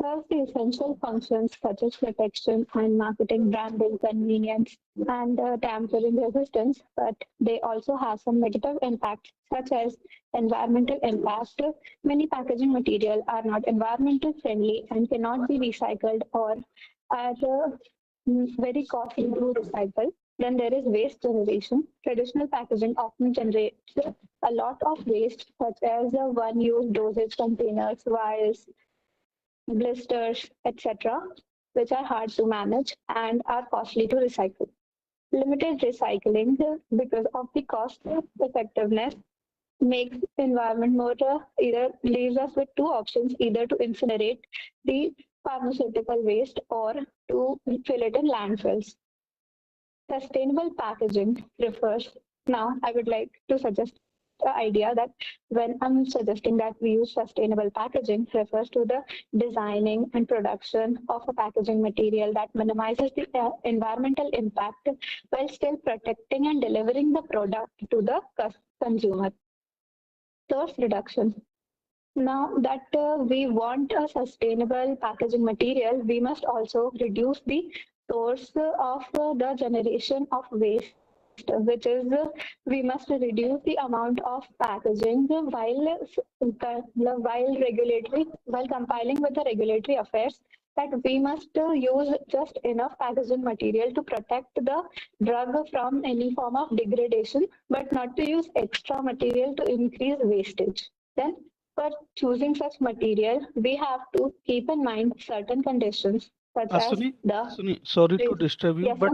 [SPEAKER 12] serves the essential functions such as protection and marketing, branding, convenience, and tampering resistance, but they also have some negative impacts such as environmental impact. Many packaging material are not environmental friendly and cannot be recycled or are very costly to recycle. Then there is waste generation. Traditional packaging often generates a lot of waste, such as one-use dosage containers, vials, blisters, etc., which are hard to manage and are costly to recycle. Limited recycling because of the cost effectiveness makes the environment more either leaves us with two options, either to incinerate the pharmaceutical waste or to fill it in landfills. Sustainable packaging refers, now I would like to suggest the idea that when I'm suggesting that we use sustainable packaging refers to the designing and production of a packaging material that minimizes the environmental impact while still protecting and delivering the product to the consumer. Source reduction. Now that we want a sustainable packaging material, we must also reduce the source of the generation of waste, which is we must reduce the amount of packaging while regulatory while compiling with the regulatory affairs that we must use just enough packaging material to protect the drug from any form of degradation, but not to use extra material to increase wastage. Then for choosing such material, we have to keep in mind certain conditions such as the
[SPEAKER 10] Sorry to disturb you,
[SPEAKER 12] yes, sir.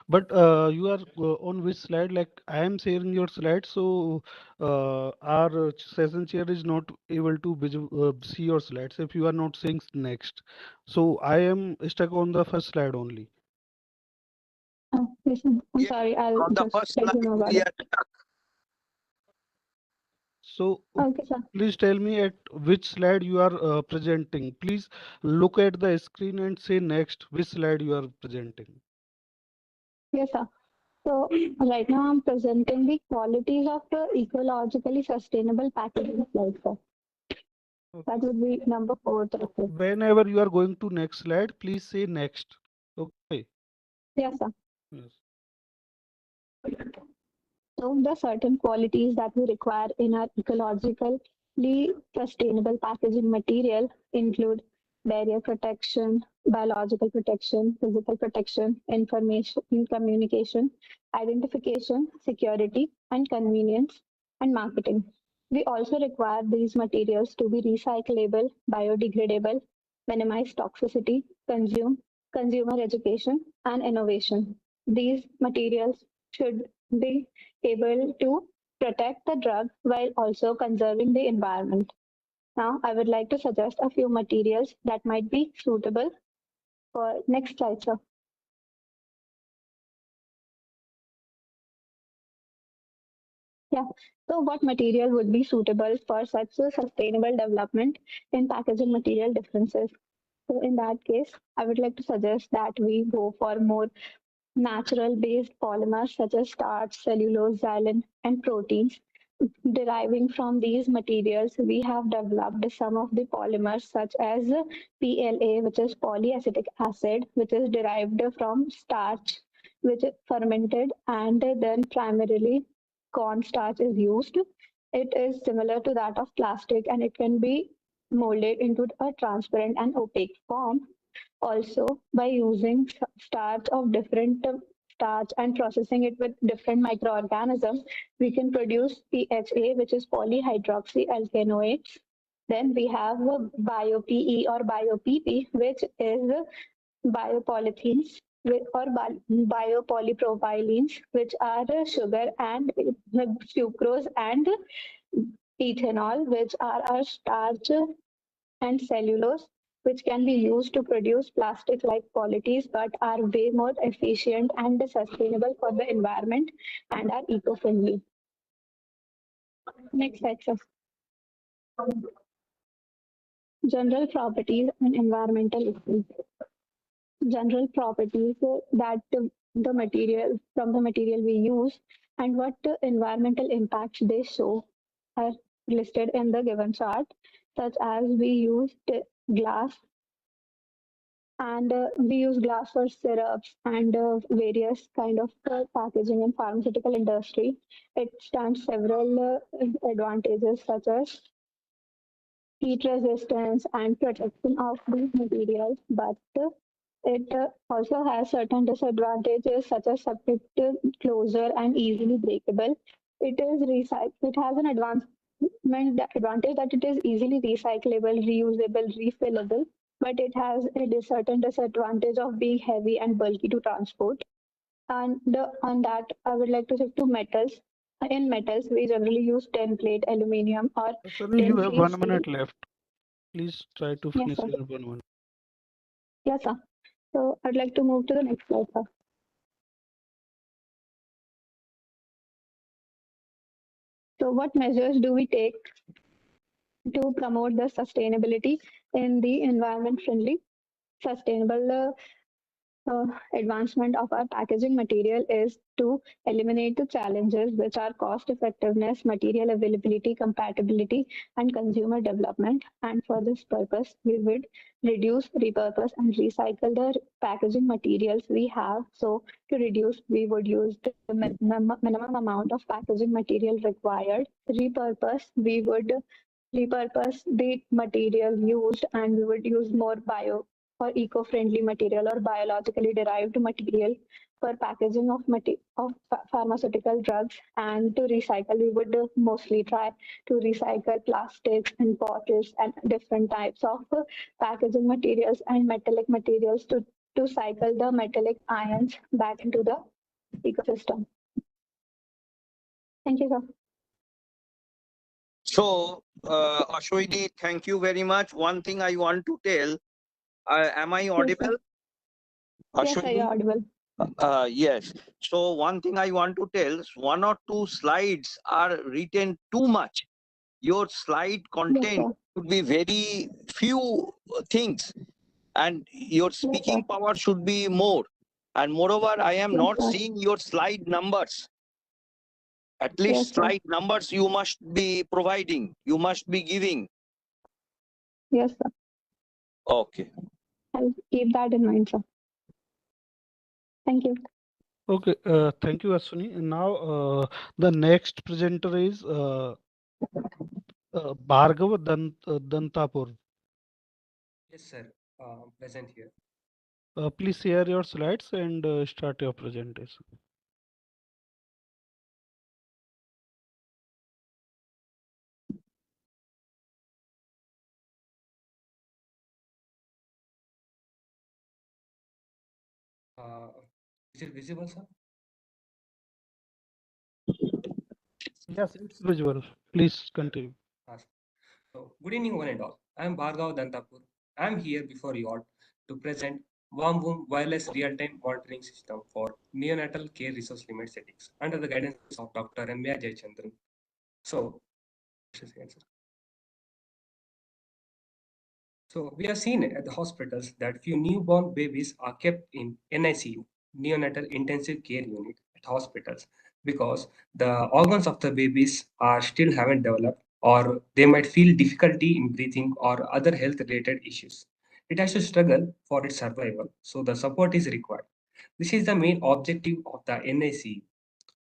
[SPEAKER 10] but you are on which slide? Like I am sharing your slide, so our session chair is not able to see your slides if you are not saying next. So I am stuck on the first slide only.
[SPEAKER 12] Yes, sir. I'm sorry, I'll
[SPEAKER 9] On the
[SPEAKER 12] just
[SPEAKER 9] first
[SPEAKER 12] let you
[SPEAKER 9] slide,
[SPEAKER 12] know about
[SPEAKER 9] we
[SPEAKER 12] it.
[SPEAKER 9] are stuck.
[SPEAKER 10] So
[SPEAKER 12] Okay, sir.
[SPEAKER 10] please tell me at which slide you are presenting. Please look at the screen and say next which slide you are presenting.
[SPEAKER 12] Yes, sir. So right now I'm presenting the qualities of the ecologically sustainable packaging slide, sir. That would be number 4.
[SPEAKER 10] Whenever you are going to next slide, please say next. Okay.
[SPEAKER 12] Yes, sir.
[SPEAKER 10] Yes.
[SPEAKER 12] So the certain qualities that we require in our ecologically sustainable packaging material include barrier protection, biological protection, physical protection, information communication, identification, security, and convenience, and marketing. We also require these materials to be recyclable, biodegradable, minimize toxicity, consumer education, and innovation. These materials should be able to protect the drug while also conserving the environment. Now, I would like to suggest a few materials that might be suitable for next slide, sir. Yeah. So, what material would be suitable for such a sustainable development in packaging material differences? So, in that case, I would like to suggest that we go for more natural-based polymers such as starch, cellulose, xylene, and proteins. Deriving from these materials, we have developed some of the polymers such as PLA, which is polyacetic acid, which is derived from starch, which is fermented, and then primarily cornstarch is used. It is similar to that of plastic and it can be molded into a transparent and opaque form. Also, by using starch of different starch and processing it with different microorganisms, we can produce PHA, which is polyhydroxyalkanoates. Then we have bio-PE or bio-PP, which is biopolythenes or biopolypropylenes, which are sugar and sucrose and ethanol, which are our starch and cellulose, which can be used to produce plastic-like qualities but are way more efficient and sustainable for the environment and are eco-friendly. Next section. General properties and environmental issues. General properties that the material from the material we use and what environmental impacts they show are listed in the given chart, such as we used glass and we use glass for syrups and various kind of packaging in pharmaceutical industry. It stands several advantages such as heat resistance and protection of these materials, but it also has certain disadvantages such as subject to closure and easily breakable. It is It has an advantage that it is easily recyclable, reusable, refillable, but it has a certain disadvantage of being heavy and bulky to transport. And on that, I would like to shift to metals. In metals, we generally use tin plate, aluminium, or
[SPEAKER 10] Sunny, you
[SPEAKER 12] tin
[SPEAKER 10] have
[SPEAKER 12] free
[SPEAKER 10] 1 minute
[SPEAKER 12] steel.
[SPEAKER 10] left. Please try to
[SPEAKER 12] Yes,
[SPEAKER 10] finish
[SPEAKER 12] sir.
[SPEAKER 10] in 1 minute.
[SPEAKER 12] Yes, sir. So I'd like to move to the next slide, sir. So what measures do we take to promote the sustainability in the environment friendly, sustainable advancement of our packaging material is to eliminate the challenges which are cost effectiveness, material availability, compatibility, and consumer development. And for this purpose, we would reduce, repurpose, and recycle the packaging materials we have. So to reduce, we would use the minimum amount of packaging material required. We would repurpose the material used and we would use more bio or eco-friendly material or biologically derived material for packaging of pharmaceutical drugs. And to recycle, we would mostly try to recycle plastics and bottles and different types of packaging materials and metallic materials to cycle the metallic ions back into the ecosystem. Thank you, sir.
[SPEAKER 9] So, Ashwini, thank you very much. One thing I want to tell, am I audible?
[SPEAKER 12] Yes, sir, you're audible.
[SPEAKER 9] Yes. So one thing I want to tell, one or two slides are written too much. Your slide content should be very few things and your speaking power should be more. And moreover, I am not seeing your slide numbers. At least slide numbers you must be providing, you must be giving.
[SPEAKER 12] Yes, sir.
[SPEAKER 9] Okay.
[SPEAKER 12] I'll keep that in mind, sir. Thank you.
[SPEAKER 10] Okay, thank you, Aswini. And now the next presenter is Bhargav Dantapur.
[SPEAKER 11] Yes, sir. Present here.
[SPEAKER 10] Please share your slides and start your presentation.
[SPEAKER 11] Is it visible, sir?
[SPEAKER 10] Yes, it's visual. Please continue.
[SPEAKER 11] So, good evening, one and all. I am Bhargav Dantapur. I am here before you all to present Warm Womb Wireless Real-Time Monitoring System for Neonatal Care Resource Limit Settings under the guidance of Dr. M. Jayachandran. So, So we have seen at the hospitals that few newborn babies are kept in NICU, neonatal intensive care unit at hospitals, because the organs of the babies are still haven't developed, or they might feel difficulty in breathing or other health related issues. It has to struggle for its survival, so the support is required. This is the main objective of the NICU.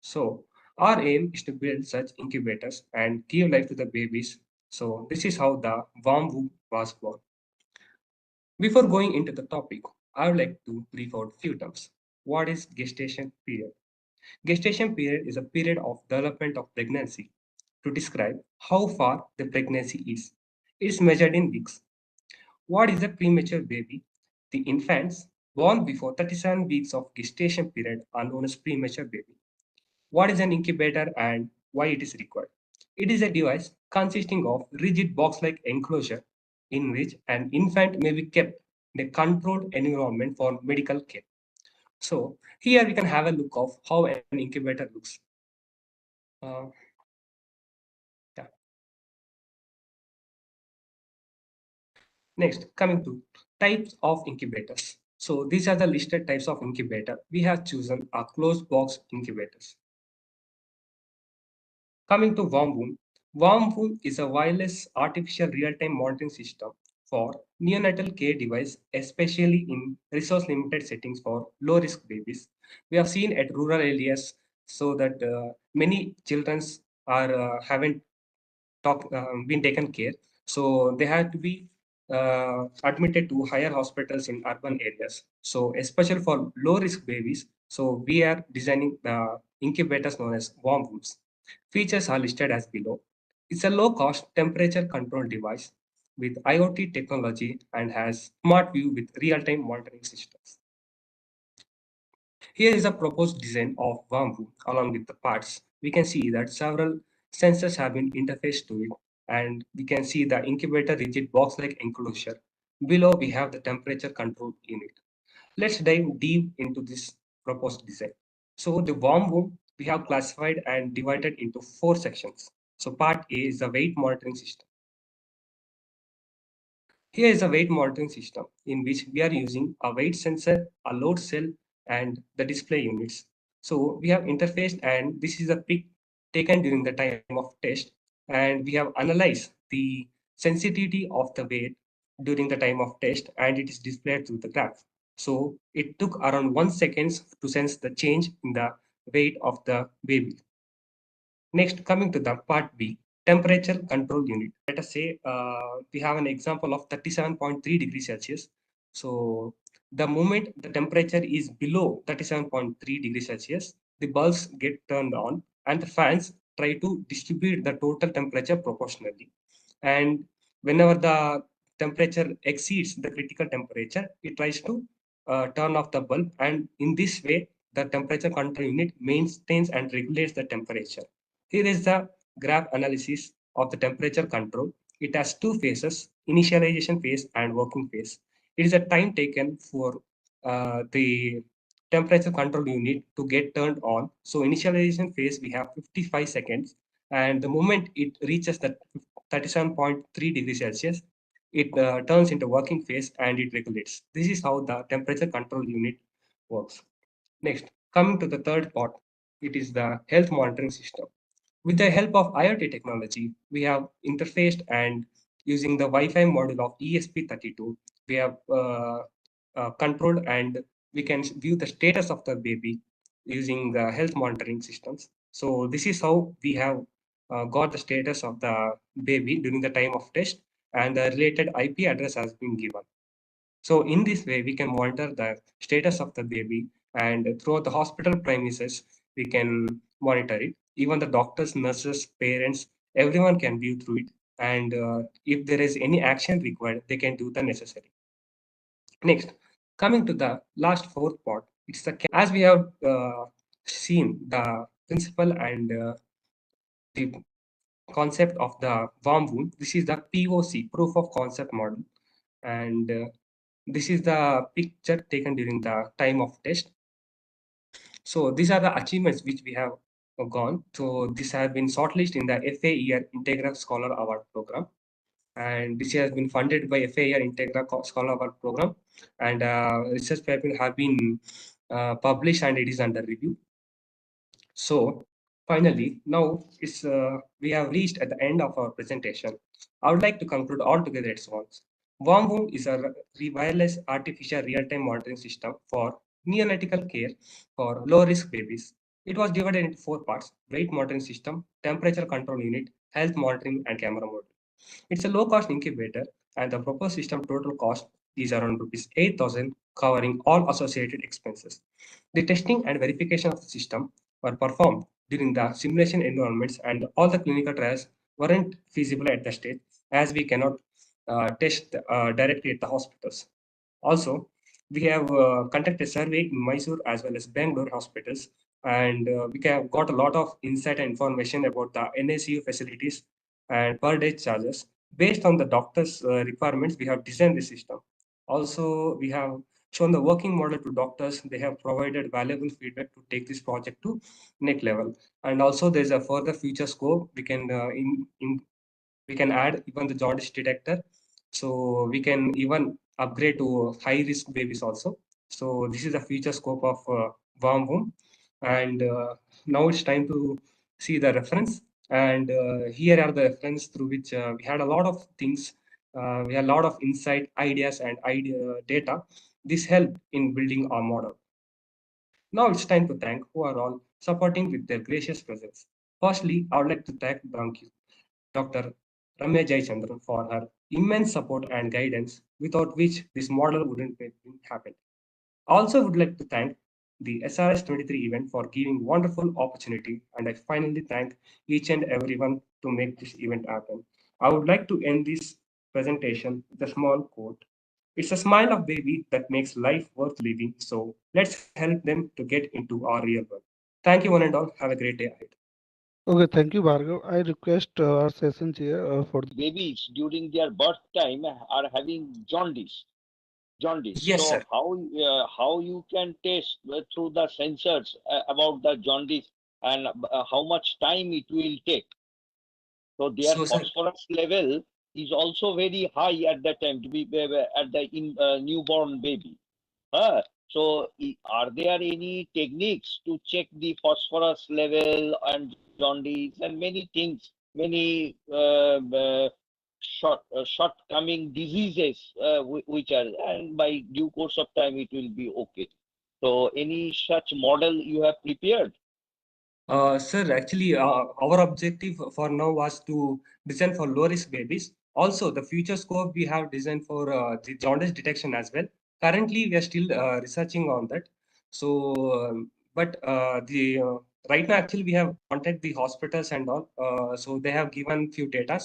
[SPEAKER 11] So our aim is to build such incubators and give life to the babies. So this is how the warm womb was born. Before going into the topic, I would like to brief out few terms. What is gestation period? Gestation period is a period of development of pregnancy to describe how far the pregnancy is. It is measured in weeks. What is a premature baby? The infants born before 37 weeks of gestation period are known as premature baby. What is an incubator and why it is required? It is a device consisting of rigid box-like enclosure in which an infant may be kept in a controlled environment for medical care. So here we can have a look of how an incubator looks. Uh, yeah. Next, coming to types of incubators. So these are the listed types of incubator. We have chosen a closed box incubators. Coming to Warm Womb is a wireless artificial real-time monitoring system for neonatal care device, especially in resource-limited settings for low-risk babies. We have seen at rural areas so that many children are haven't been taken care, so they had to be admitted to higher hospitals in urban areas. So especially for low-risk babies, so we are designing the incubators known as warm wombs. Features are listed as below. It's a low-cost temperature control device with IoT technology and has smart view with real-time monitoring systems. Here is a proposed design of Bamboo along with the parts. We can see that several sensors have been interfaced to it, and we can see the incubator rigid box-like enclosure. Below, we have the temperature control unit. Let's dive deep into this proposed design. So the Bamboo we have classified and divided into 4 sections. So part A is the weight monitoring system. Here is a weight monitoring system in which we are using a weight sensor, a load cell, and the display units. So we have interfaced, and this is a pic taken during the time of test, and we have analyzed the sensitivity of the weight during the time of test, and it is displayed through the graph. So it took around 1 second to sense the change in the weight of the baby. Next, coming to the part B, temperature control unit. Let us say we have an example of 37.3 degrees Celsius. So the moment the temperature is below 37.3 degrees Celsius, the bulbs get turned on and the fans try to distribute the total temperature proportionally. And whenever the temperature exceeds the critical temperature, it tries to turn off the bulb. And in this way, the temperature control unit maintains and regulates the temperature. Here is the graph analysis of the temperature control. It has 2 phases, initialization phase and working phase. It is a time taken for the temperature control unit to get turned on. So initialization phase, we have 55 seconds. And the moment it reaches the 37.3 degrees Celsius, it turns into working phase and it regulates. This is how the temperature control unit works. Next, coming to the third part, it is the health monitoring system. With the help of IoT technology, we have interfaced and using the Wi-Fi module of ESP32, we have controlled and we can view the status of the baby using the health monitoring systems. So this is how we have got the status of the baby during the time of test, and the related IP address has been given. So in this way, we can monitor the status of the baby, and throughout the hospital premises, we can monitor it. Even the doctors, nurses, parents, everyone can view through it. And if there is any action required, they can do the necessary. Next, coming to the last fourth part, it's the as we have seen the principle and the concept of the worm wound. This is the POC, proof of concept model, and this is the picture taken during the time of test. So these are the achievements which we have gone. So this has been shortlisted in the FA Year Integra Scholar Award program, and this has been funded by FA Year Integra Scholar Award program, and research paper have been published and it is under review. So finally, now we have reached at the end of our presentation. I would like to conclude all together at once. Wormwood is a wireless artificial real-time monitoring system for neonatal care for low-risk babies. It was divided into 4 parts: weight monitoring system, temperature control unit, health monitoring, and camera mode. It's a low-cost incubator, and the proposed system total cost is around rupees 8,000, covering all associated expenses. The testing and verification of the system were performed during the simulation environments, and all the clinical trials weren't feasible at the stage, as we cannot test directly at the hospitals. Also, we have conducted a survey in Mysore as well as Bangalore hospitals, and we have got a lot of insight and information about the NICU facilities and per day charges. Based on the doctor's requirements, we have designed the system. Also, we have shown the working model to doctors. They have provided valuable feedback to take this project to next level. And also, there's a further future scope. We can add even the jaundice detector, so we can even upgrade to high risk babies also. So this is the future scope of worm home, and now it's time to see the reference, and here are the reference through which we had a lot of things. We had a lot of insight, ideas, and data. This helped in building our model. Now it's time to thank who are all supporting with their gracious presence. Firstly, I would like to thank Dr. Ramya Jayachandran for her immense support and guidance, without which this model wouldn't have happened. I also would like to thank the SRS'23 event for giving wonderful opportunity, and I finally thank each and everyone to make this event happen. I would like to end this presentation with a small quote. It's a smile of baby that makes life worth living. So let's help them to get into our real world. Thank you, one and all. Have a great day ahead.
[SPEAKER 10] Okay, thank you, Bhargav. I request our session chair for
[SPEAKER 14] Babies during their birth time are having jaundice.
[SPEAKER 11] Yes,
[SPEAKER 14] So
[SPEAKER 11] sir.
[SPEAKER 14] how you can test through the sensors about the jaundice, and how much time it will take? So their
[SPEAKER 11] So, sir,
[SPEAKER 14] phosphorus level is also very high at that time to be at the newborn baby. So are there any techniques to check the phosphorus level and jaundice and many things, many shortcoming diseases which are, and by due course of time it will be okay. So any such model you have prepared?
[SPEAKER 11] Sir, actually, our objective for now was to design for low risk babies. Also, the future scope we have designed for the jaundice detection as well. Currently, we are still researching on that. So, but the right now, actually, we have contacted the hospitals and all. So they have given few data.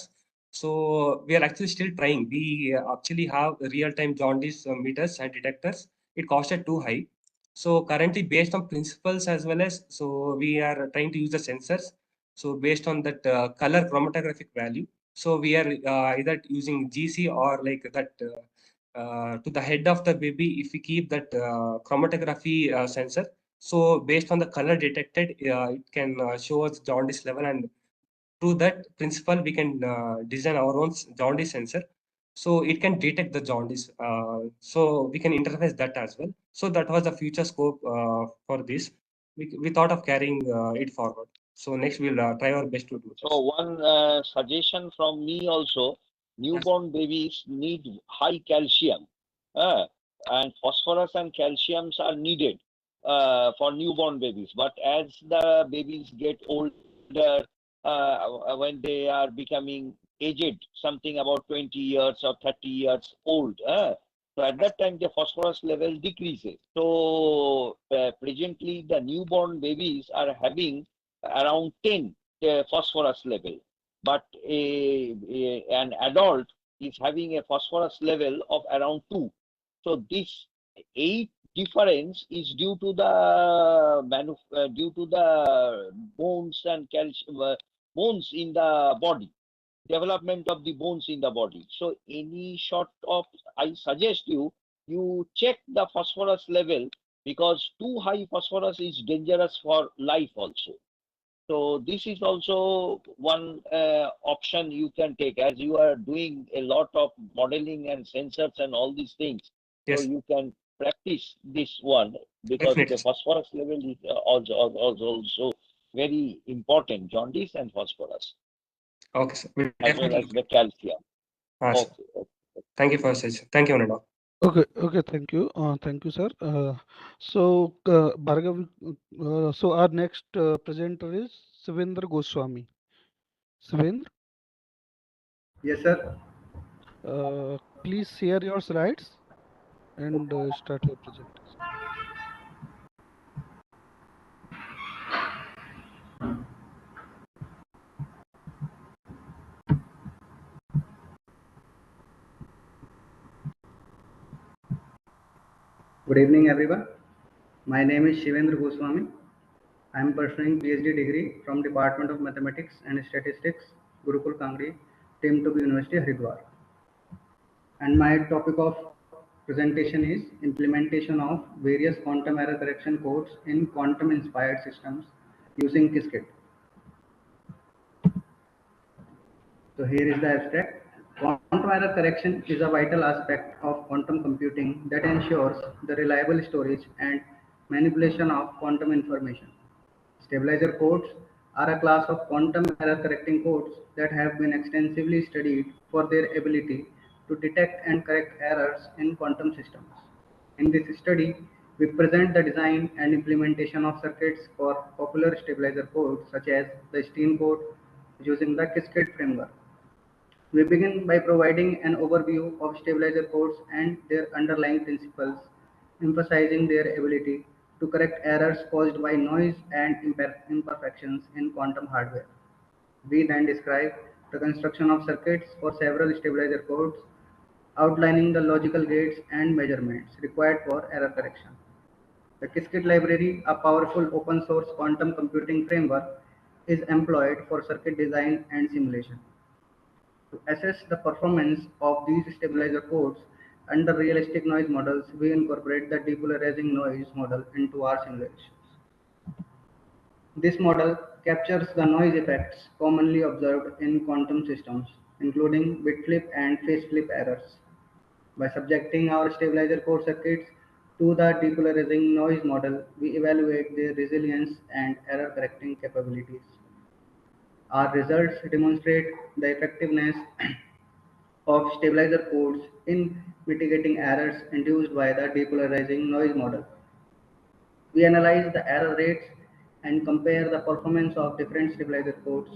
[SPEAKER 11] So we are actually still trying. We actually have real time jaundice meters and detectors. It costed too high. So currently, based on principles as well as, so we are trying to use the sensors. So based on that color chromatographic value, so we are either using GC or like that to the head of the baby. If we keep that chromatography sensor, so based on the color detected, it can show us jaundice level, and through that principle, we can design our own jaundice sensor. So it can detect the jaundice. So we can interface that as well. So that was the future scope for this. We thought of carrying it forward. So next we'll try our best to do this.
[SPEAKER 14] So one suggestion from me also: newborn babies need high calcium, and phosphorus and calciums are needed for newborn babies. But as the babies get older, when they are becoming aged, something about 20 years or 30 years old, so at that time the phosphorus level decreases. So presently the newborn babies are having around 10 phosphorus level, but an adult is having a phosphorus level of around 2. So this 8 difference is due to the bones and calcium, bones in the body, development of the bones in the body. So any sort of, I suggest you check the phosphorus level, because too high phosphorus is dangerous for life also. So this is also one option you can take, as you are doing a lot of modeling and sensors and all these things.
[SPEAKER 11] Yes.
[SPEAKER 14] So you can practice this one, because
[SPEAKER 11] Definitely.
[SPEAKER 14] the phosphorus level is also very important, jaundice and phosphorus,
[SPEAKER 11] Okay, sir. We'll
[SPEAKER 14] as well
[SPEAKER 11] definitely
[SPEAKER 14] as the calcium.
[SPEAKER 11] sir.
[SPEAKER 14] Okay.
[SPEAKER 11] Thank you for your suggestion. Thank you, Ananda.
[SPEAKER 10] Okay, thank you, sir. Bhargav, so our next presenter is Savendra Goswami. Savendra,
[SPEAKER 13] Yes, sir.
[SPEAKER 10] please share your slides and start your presentation.
[SPEAKER 13] Good evening, everyone. My name is Shivendra Goswami. I am pursuing PhD degree from Department of Mathematics and Statistics, Gurukul Kangri, Team to University, Haridwar. And my topic of presentation is implementation of various quantum error correction codes in quantum inspired systems using Qiskit. So here is the abstract. Quantum error correction is a vital aspect of quantum computing that ensures the reliable storage and manipulation of quantum information. Stabilizer codes are a class of quantum error correcting codes that have been extensively studied for their ability to detect and correct errors in quantum systems. In this study, we present the design and implementation of circuits for popular stabilizer codes such as the Stein code using the Qiskit framework. We begin by providing an overview of stabilizer codes and their underlying principles, emphasizing their ability to correct errors caused by noise and imperfections in quantum hardware. We then describe the construction of circuits for several stabilizer codes, outlining the logical gates and measurements required for error correction. The Qiskit library, a powerful open source quantum computing framework, is employed for circuit design and simulation. To assess the performance of these stabilizer codes under realistic noise models, we incorporate the depolarizing noise model into our simulations. This model captures the noise effects commonly observed in quantum systems, including bit flip and phase flip errors. By subjecting our stabilizer code circuits to the depolarizing noise model, we evaluate their resilience and error correcting capabilities. Our results demonstrate the effectiveness of stabilizer codes in mitigating errors induced by the depolarizing noise model. We analyze the error rates and compare the performance of different stabilizer codes,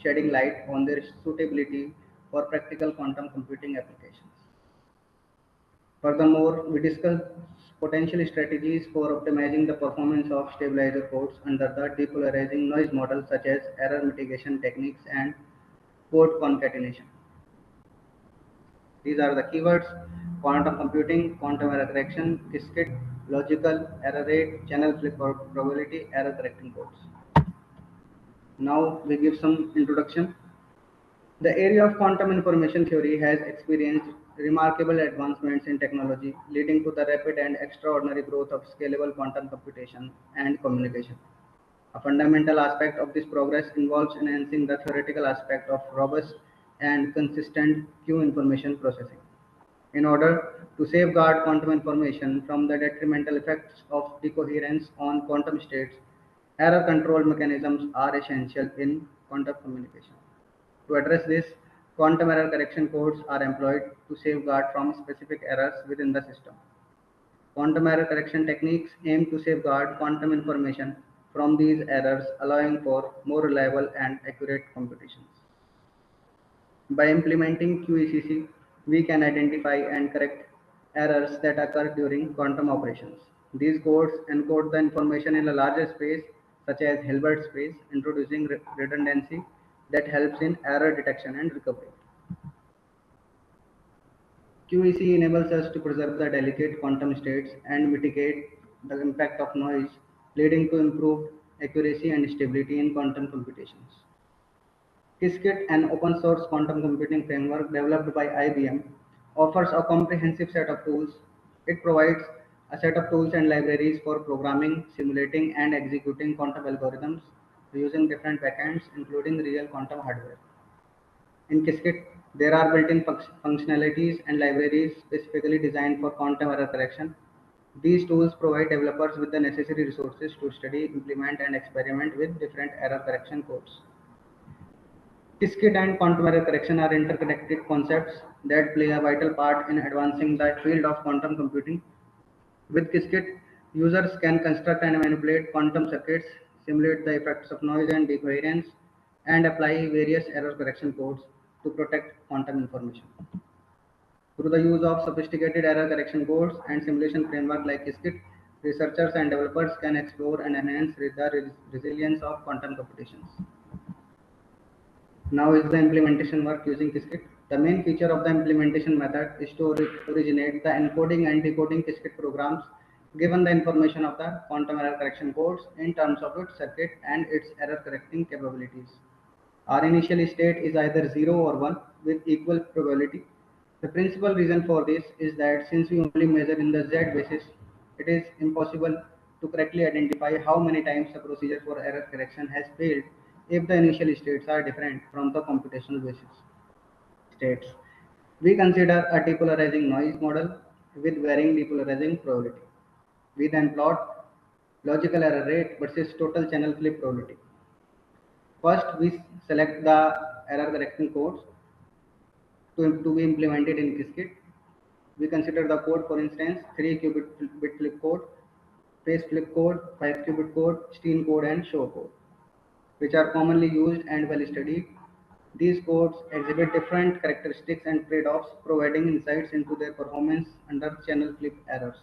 [SPEAKER 13] shedding light on their suitability for practical quantum computing applications. Furthermore, we discuss potential strategies for optimizing the performance of stabilizer codes under the depolarizing noise model, such as error mitigation techniques and code concatenation. These are the keywords: quantum computing, quantum error correction, Qiskit, logical, error rate, channel flip probability, error correcting codes. Now we give some introduction. The area of quantum information theory has experienced remarkable advancements in technology, leading to the rapid and extraordinary growth of scalable quantum computation and communication. A fundamental aspect of this progress involves enhancing the theoretical aspect of robust and consistent Q information processing. In order to safeguard quantum information from the detrimental effects of decoherence on quantum states, error control mechanisms are essential in quantum communication. To address this, quantum error correction codes are employed to safeguard from specific errors within the system. Quantum error correction techniques aim to safeguard quantum information from these errors, allowing for more reliable and accurate computations. By implementing QECC, we can identify and correct errors that occur during quantum operations. These codes encode the information in a larger space, such as Hilbert space, introducing redundancy that helps in error detection and recovery. QEC enables us to preserve the delicate quantum states and mitigate the impact of noise, leading to improved accuracy and stability in quantum computations. Qiskit, an open source quantum computing framework developed by IBM, offers a comprehensive set of tools. It provides a set of tools and libraries for programming, simulating, and executing quantum algorithms using different backends, including real quantum hardware. In Qiskit, there are built-in functionalities and libraries specifically designed for quantum error correction. These tools provide developers with the necessary resources to study, implement, and experiment with different error correction codes. Qiskit and quantum error correction are interconnected concepts that play a vital part in advancing the field of quantum computing. With Qiskit, users can construct and manipulate quantum circuits, simulate the effects of noise and decoherence, and apply various error correction codes to protect quantum information. Through the use of sophisticated error correction codes and simulation framework like Qiskit, researchers and developers can explore and enhance the resilience of quantum computations. Now is the implementation work using Qiskit. The main feature of the implementation method is to originate the encoding and decoding Qiskit programs given the information of the quantum error correction codes in terms of its circuit and its error correcting capabilities. Our initial state is either 0 or 1 with equal probability. The principal reason for this is that since we only measure in the Z basis, it is impossible to correctly identify how many times the procedure for error correction has failed if the initial states are different from the computational basis states. We consider a depolarizing noise model with varying depolarizing probability. We then plot logical error rate versus total channel flip probability. First, we select the error correcting codes to be implemented in Qiskit. We consider the code, for instance, 3 qubit bit flip code, phase flip code, 5 qubit code, steam code, and show code, which are commonly used and well studied. These codes exhibit different characteristics and trade-offs, providing insights into their performance under channel flip errors.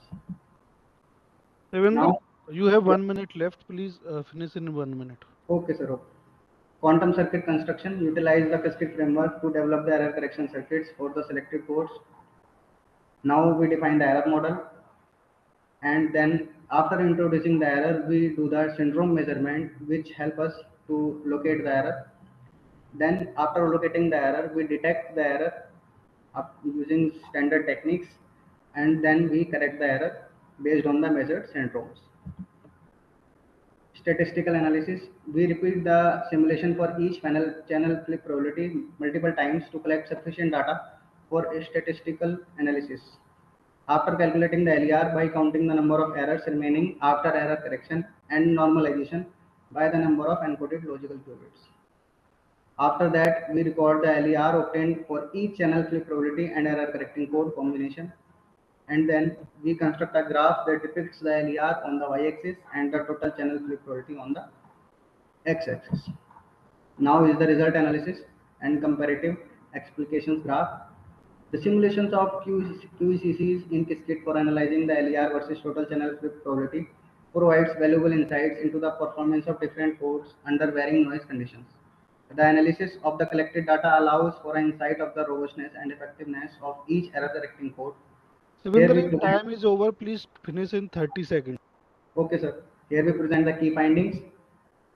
[SPEAKER 10] Devendra,
[SPEAKER 13] Now,
[SPEAKER 10] you have
[SPEAKER 13] yeah,
[SPEAKER 10] 1 minute left. Please finish in 1 minute.
[SPEAKER 13] okay, sir. Okay. Quantum circuit construction utilize the Qiskit framework to develop the error correction circuits for the selected codes. Now we define the error model, and then after introducing the error, we do the syndrome measurement, which help us to locate the error. Then after locating the error, we detect the error using standard techniques, and then we correct the error based on the measured syndromes. Statistical analysis, we repeat the simulation for each channel flip probability multiple times to collect sufficient data for a statistical analysis. After calculating the LER by counting the number of errors remaining after error correction and normalization by the number of encoded logical qubits. After that, we record the LER obtained for each channel flip probability and error correcting code combination. And then we construct a graph that depicts the LER on the y-axis and the total channel flip probability on the x-axis. Now is the result analysis and comparative explications graph. The simulations of QECCs in Qiskit for analyzing the LER versus total channel flip probability provides valuable insights into the performance of different codes under varying noise conditions. The analysis of the collected data allows for an insight of the robustness and effectiveness of each error correcting code. Here we
[SPEAKER 10] Devendra,
[SPEAKER 13] present,
[SPEAKER 10] time is over. Please finish in 30 seconds.
[SPEAKER 13] okay, sir. Here we present the key findings.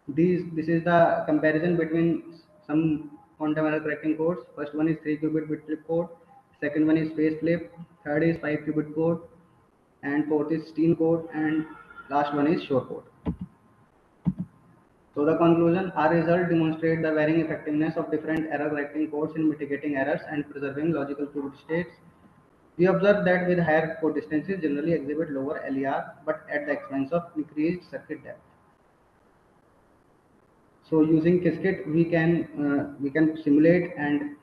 [SPEAKER 13] This is the comparison between some quantum error correcting codes. First one is 3 qubit bit flip code. Second one is phase flip. Third is 5 qubit code. And fourth is steam code. And last one is short code. So the conclusion, our result demonstrate the varying effectiveness of different error correcting codes in mitigating errors and preserving logical qubit states. We observe that with higher code distances generally exhibit lower LER, but at the expense of increased circuit depth. So using Qiskit, we can simulate and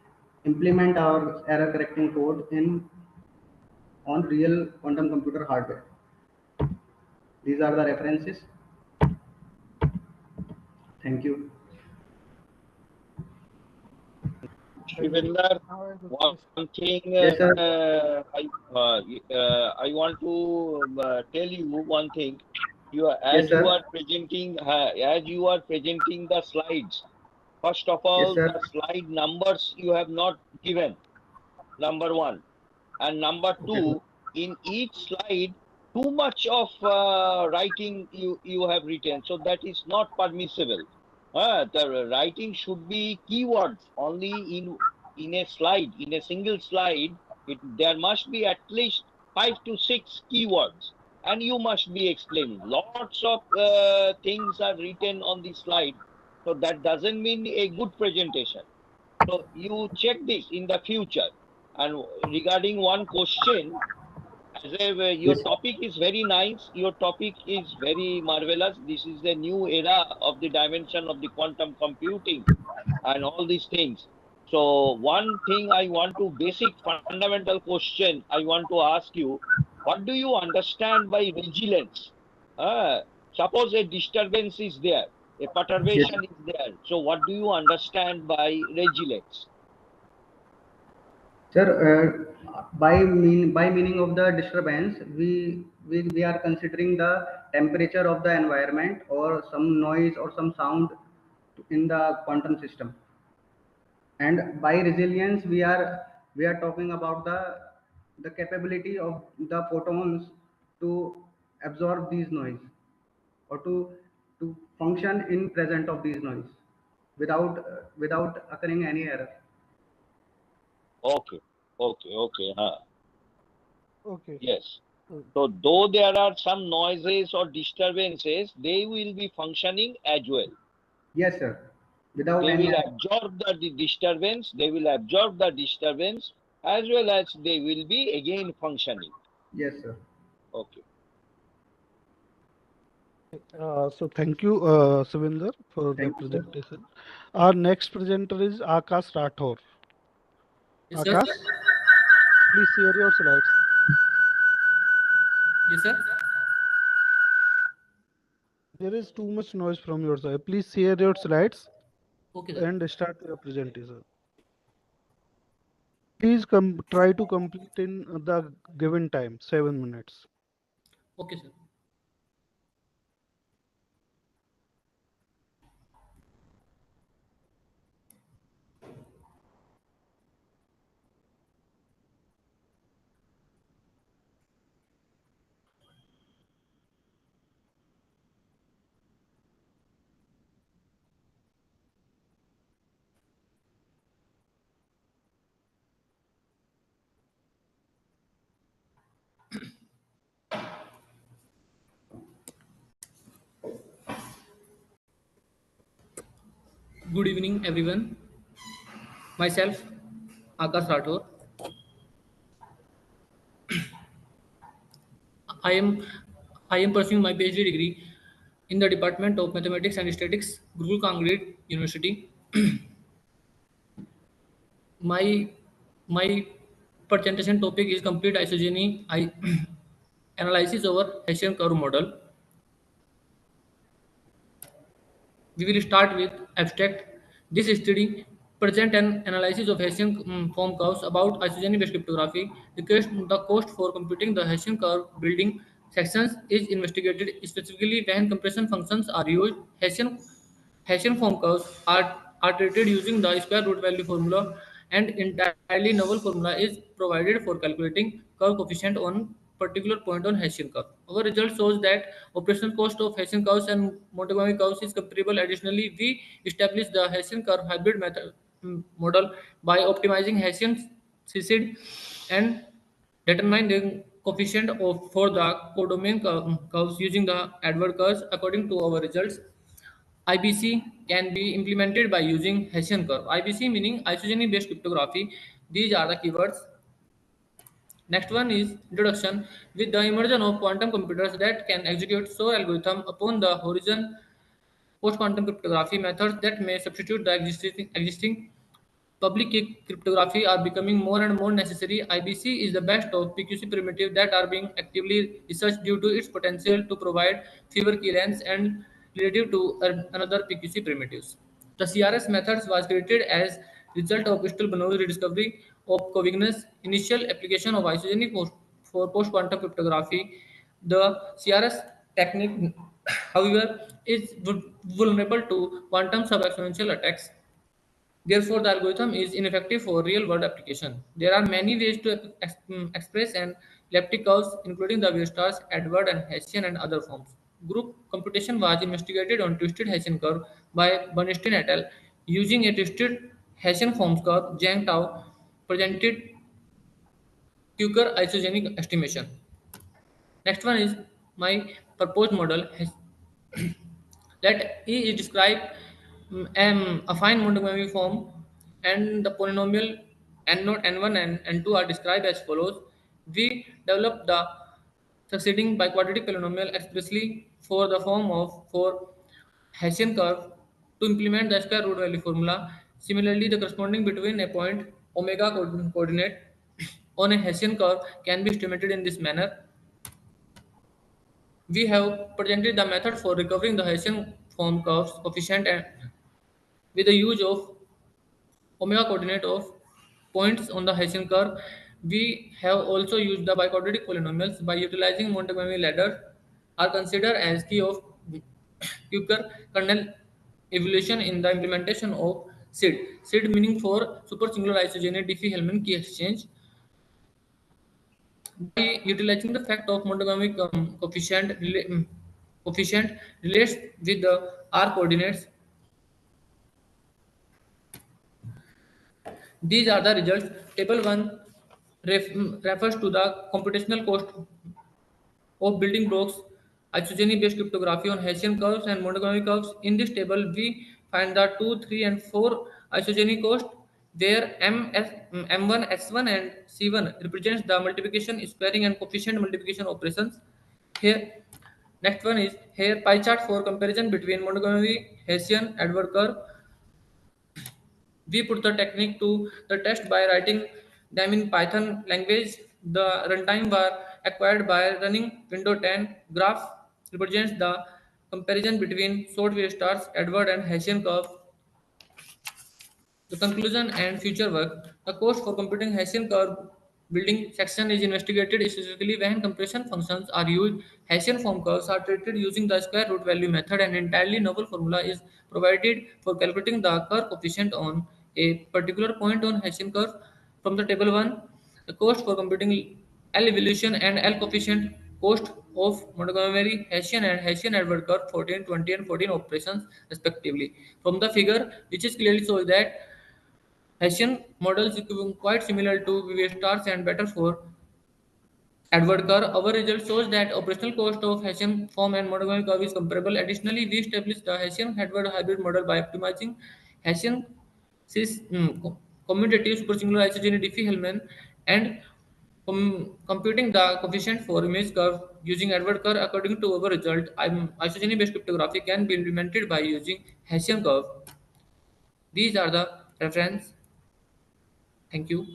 [SPEAKER 13] implement our error correcting code on real quantum computer hardware. These are the references. Thank you.
[SPEAKER 14] Shivinder, one thing
[SPEAKER 13] Yes, sir.
[SPEAKER 14] I want to tell you one thing.
[SPEAKER 13] Yes,
[SPEAKER 14] As
[SPEAKER 13] sir.
[SPEAKER 14] you are presenting the slides. First of
[SPEAKER 13] Yes,
[SPEAKER 14] all,
[SPEAKER 13] sir.
[SPEAKER 14] the slide numbers you have not given. Number one, and number
[SPEAKER 13] Okay, sir.
[SPEAKER 14] two, in each slide, too much of writing you have written, so that is not permissible. The writing should be keywords only in a slide, in a single slide. There must be at least 5 to 6 keywords, and you must be explaining. Lots of things are written on the slide, so that doesn't mean a good presentation. So you check this in the future. And regarding one question, as your
[SPEAKER 13] Yes.
[SPEAKER 14] topic is very nice, your topic is very marvelous. This is the new era of the dimension of the quantum computing and all these things. So one thing I want to, basic fundamental question I want to ask you, what do you understand by vigilance? Uh, Suppose a disturbance is there, a
[SPEAKER 13] Yes.
[SPEAKER 14] perturbation is there. So what do you understand by vigilance?
[SPEAKER 13] Sir, by meaning of the disturbance, we are considering the temperature of the environment or some noise or some sound in the quantum system. And by resilience, we are talking about the capability of the photons to absorb these noise or to function in present of these noise without occurring any error.
[SPEAKER 14] Okay, okay.
[SPEAKER 10] Okay.
[SPEAKER 14] Yes.
[SPEAKER 10] Uh,
[SPEAKER 14] So though there are some noises or disturbances, they will be functioning as well.
[SPEAKER 13] Yes, sir. Without
[SPEAKER 14] They
[SPEAKER 13] any
[SPEAKER 14] will
[SPEAKER 13] error.
[SPEAKER 14] absorb the disturbance, they will absorb the disturbance as well as they will be again functioning.
[SPEAKER 13] Yes, sir.
[SPEAKER 14] Okay.
[SPEAKER 10] so thank you, Savinder, for the
[SPEAKER 13] Thank you, sir.
[SPEAKER 10] presentation. Our next presenter is Akash Rathore.
[SPEAKER 16] Yes, sir.
[SPEAKER 10] Akash, please share your slides.
[SPEAKER 16] Yes, sir.
[SPEAKER 10] There is too much noise from your side. Please share your slides
[SPEAKER 16] Okay, sir.
[SPEAKER 10] and start your presentation. Please try to complete in the given time, 7 minutes.
[SPEAKER 16] Okay, sir. Good evening, everyone. Myself, Akash Rathore. I am I am pursuing my PhD degree in the Department of Mathematics and Statistics, Gurul Kangred University. My presentation topic is complete isogeny analysis over Hessian curve model. We will start with abstract. This study present an analysis of Hessian form curves about isogeny-based cryptography. The cost for computing the Hessian curve building sections is investigated specifically when compression functions are used. Hessian form curves are treated using the square root value formula, and entirely novel formula is provided for calculating curve coefficient on particular point on Hessian curve. Our result shows that operational cost of Hessian curves and Montgomery curves is comparable. Additionally, we established the Hessian curve hybrid method model by optimizing Hessian seed and determine the coefficient for the codomain curves using the Edward curves. According to our results, IBC can be implemented by using Hessian curve. IBC meaning isogeny based cryptography. These are the keywords. Next one is introduction. With the emergence of quantum computers that can execute SOAR algorithm upon the horizon, post-quantum cryptography methods that may substitute the existing public key cryptography are becoming more and more necessary. IBC is the best of PQC primitives that are being actively researched due to its potential to provide fewer key lengths and relative to another PQC primitives. The CRS methods was created as result of Crystal Banow's rediscovery of covariance, initial application of isogeny for post-quantum cryptography. The CRS technique, however, is vulnerable to quantum sub-exponential attacks. Therefore, the algorithm is ineffective for real-world application. There are many ways to express and elliptic curves, including the Weierstrass, Edward, and Hessian, and other forms. group computation was investigated on twisted Hessian curve by Bernstein et al. Using a twisted Hessian forms curve, Zhang Tao presented Kuiper isogenic estimation. Next one is my proposed model. Let E is described affine Montgomery form, and the polynomial n0, n1, and n2 are described as follows. We develop the succeeding biquadratic polynomial expressly for the form of for Hessian curve to implement the square root value formula. Similarly, the corresponding between a point omega coordinate on a Hessian curve can be estimated in this manner. We have presented the method for recovering the Hessian form curves coefficient and with the use of omega coordinate of points on the Hessian curve. We have also used the biquadratic polynomials by utilizing Montgomery ladder are considered as key of Kuiper kernel evolution in the implementation of SID. SID meaning for super singular isogeny Diffie-Hellman key exchange. By utilizing the fact of Montgomery coefficient relates with the R coordinates. These are the results. Table 1 refers to the computational cost of building blocks, isogeny-based cryptography on Hessian curves and Montgomery curves. In this table, we find the 2, 3, and 4 isogeny cost, where M1, S1, and C1 represents the multiplication, squaring, and coefficient multiplication operations. Here, next one is here pie chart for comparison between Montgomery, Hessian, Edward curve. We put the technique to the test by writing them in Python language. The runtime were acquired by running window 10. Graph represents the comparison between short wave stars, Edward and Hessian curve. The conclusion and future work. The cost for computing Hessian curve building section is investigated specifically when compression functions are used. Hessian form curves are treated using the square root value method. An entirely novel formula is provided for calculating the curve coefficient on a particular point on Hessian curve. From the table 1, the cost for computing L evolution and L coefficient cost of Montgomery, Hessian and Hessian Edward curve 14, 20, and 14 operations respectively. From the figure, which is clearly shows that Hessian models is quite similar to VV stars and better for Edward curve. Our result shows that operational cost of Hessian form and Montgomery curve is comparable. Additionally, we established the Hessian Edward hybrid model by optimizing Hessian commutative supersingular isogeny Diffie-Hellman and computing the coefficient for image curve using Edward curve. According to our result, isogeny based cryptography can be implemented by using Hessian curve. These are the reference. Thank you.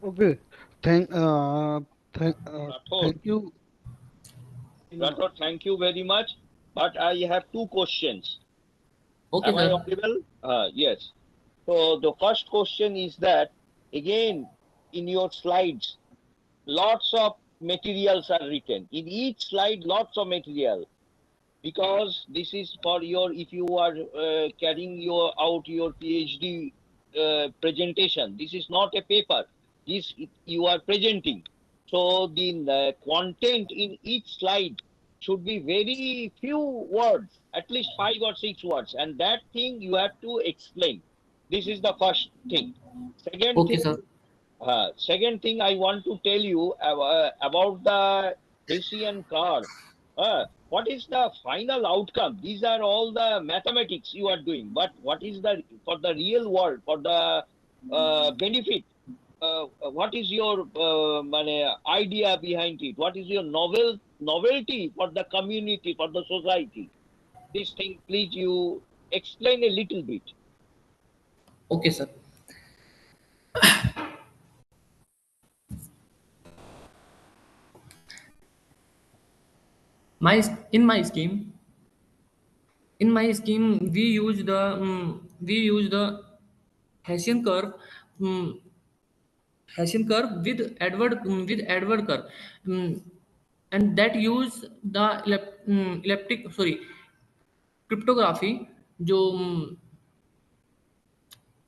[SPEAKER 10] Okay. Thank thank
[SPEAKER 14] Rathod,
[SPEAKER 10] thank you.
[SPEAKER 14] Rathod, thank you very much. But I have two questions.
[SPEAKER 16] Okay,
[SPEAKER 14] Am I
[SPEAKER 16] sir.
[SPEAKER 14] audible? Yes. So the first question is that, again, in your slides, lots of materials are written. In each slide, lots of material. Because this is for your, if you are carrying out your PhD presentation, this is not a paper. This you are presenting. So the content in each slide should be very few words, at least 5 or 6 words, and that thing you have to explain. This is the first thing.
[SPEAKER 16] Okay, sir.
[SPEAKER 14] Second thing I want to tell you about the Hessian curve. What is the final outcome? These are all the mathematics you are doing, but what is the for the real world, for the benefit? What is your idea behind it? What is your novelty for the community, for the society? This thing, please, you explain a little bit.
[SPEAKER 16] Okay, sir. My in my scheme, we use the Hessian curve, um, Hessian curve with Edward curve, um, and that use the elliptic cryptography, जो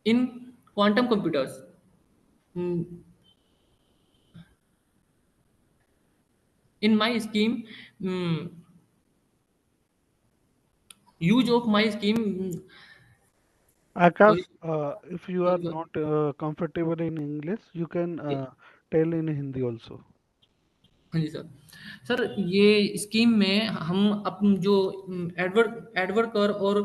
[SPEAKER 16] in quantum computers. um, in my scheme, use of my scheme.
[SPEAKER 10] Akash,
[SPEAKER 16] Sorry,
[SPEAKER 10] if you are
[SPEAKER 16] sorry, sir.
[SPEAKER 10] not comfortable in English, you can tell in Hindi also.
[SPEAKER 16] हाँ जी sir. Sir ये scheme में हम अपन जो Edward Edward कर और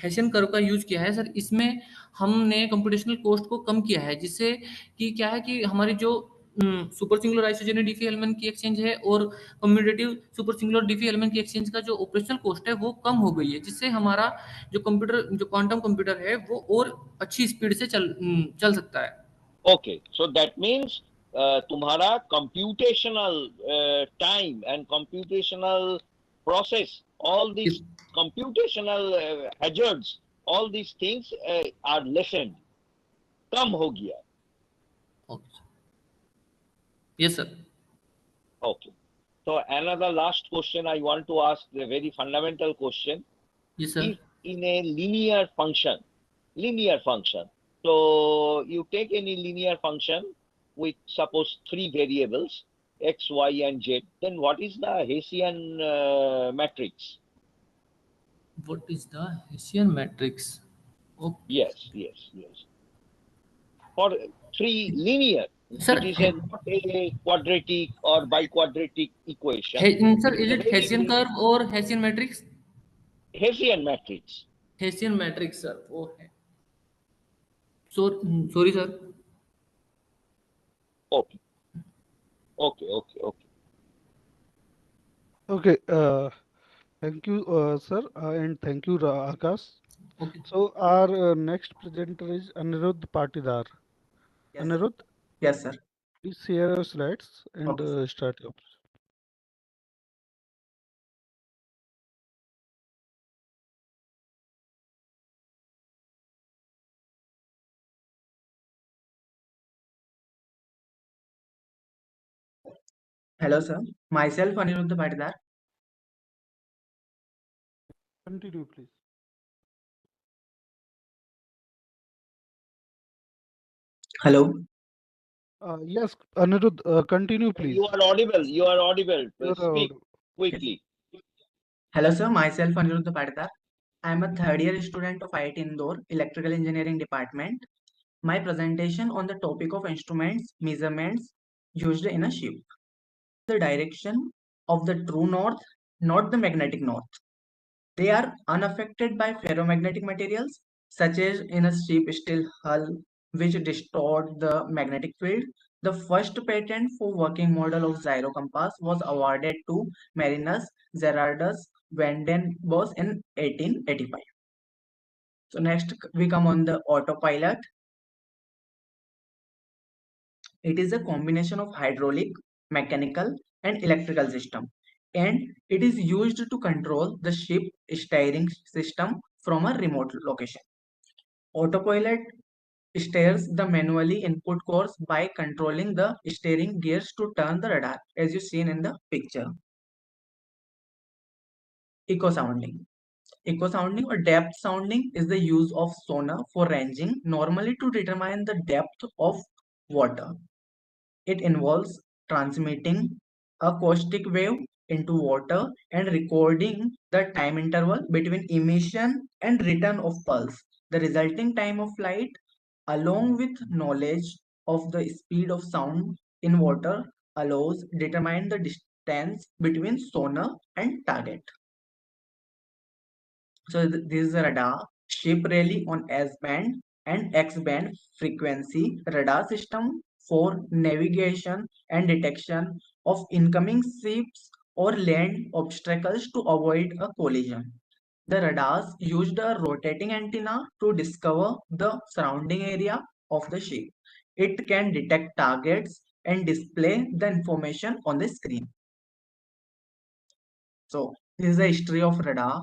[SPEAKER 16] hessian curve का use किया है सर। इसमें हमने कंप्यूटेशनल कॉस्ट को कम किया है, जिससे कि क्या है कि हमारी जो सुपर सिंगुलर आइसोजेनिक डिफी एलिमेंट की एक्सचेंज है और कम्यूटेटिव सुपर सिंगुलर डिफी एलिमेंट की एक्सचेंज का जो ऑपरेशनल कॉस्ट है वो कम हो गई है, जिससे हमारा जो क्वांटम कंप्यूटर है वो और अच्छी स्पीड से चल सकता है।
[SPEAKER 14] Okay, so that means तुम्हारा computational time and computational process, all these computational hazards, all these things are lessened, कम हो गया।
[SPEAKER 16] Yes sir.
[SPEAKER 14] Okay, so another last question I want to ask, the very fundamental question.
[SPEAKER 16] Yes sir.
[SPEAKER 14] If in a linear function, so you take any linear function with suppose 3 variables x, y and z, then what is the Hessian matrix?
[SPEAKER 16] What is the Hessian matrix? Okay.
[SPEAKER 14] Yes. For 3 linear,
[SPEAKER 16] Sir,
[SPEAKER 14] it is not a quadratic or biquadratic equation.
[SPEAKER 16] Sir,
[SPEAKER 14] It
[SPEAKER 16] is
[SPEAKER 14] is a
[SPEAKER 16] it
[SPEAKER 14] very
[SPEAKER 16] Hessian curve or Hessian matrix?
[SPEAKER 14] Hessian matrix.
[SPEAKER 16] Hessian matrix, sir. Okay. So, sorry, sir.
[SPEAKER 14] Okay.
[SPEAKER 10] Okay, thank you, sir, and thank you, Akash.
[SPEAKER 16] Okay.
[SPEAKER 10] So our next presenter is Anirudh Patidar.
[SPEAKER 17] Yes,
[SPEAKER 10] Anirudh,
[SPEAKER 17] yes, sir.
[SPEAKER 10] please share your slides and
[SPEAKER 17] Okay.
[SPEAKER 10] start your.
[SPEAKER 17] Hello, sir. Myself, Aniruddha Patidar.
[SPEAKER 10] Continue, please.
[SPEAKER 17] Hello.
[SPEAKER 10] Yes, Anirudh, continue, please.
[SPEAKER 14] You are audible.
[SPEAKER 10] You are
[SPEAKER 14] Speak
[SPEAKER 10] audible.
[SPEAKER 14] quickly.
[SPEAKER 17] Hello, sir. Myself, Aniruddha Patidar. I am a third year student of IIT Indore, Electrical Engineering Department. My presentation on the topic of instruments, measurements used in a ship. The direction of the true north, not the magnetic north. They are unaffected by ferromagnetic materials, such as in a ship steel hull, which distort the magnetic field. The first patent for working model of gyro compass was awarded to Marinus Gerardus Vanden Bosch in 1885. So next we come on the autopilot. It is a combination of hydraulic, mechanical, and electrical system, and it is used to control the ship steering system from a remote location. Autopilot steers the manually input course by controlling the steering gears to turn the radar, as you seen in the picture. Echo sounding. Echo sounding or depth sounding is the use of sonar for ranging, normally to determine the depth of water. It involves transmitting a acoustic wave into water and recording the time interval between emission and return of pulse. The resulting time of flight, along with knowledge of the speed of sound in water, allows determine the distance between sonar and target. So this is a radar ship rally on S-band and X-band frequency radar system for navigation and detection of incoming ships or land obstacles to avoid a collision. The radars used a rotating antenna to discover the surrounding area of the ship. It can detect targets and display the information on the screen. So this is the history of radar.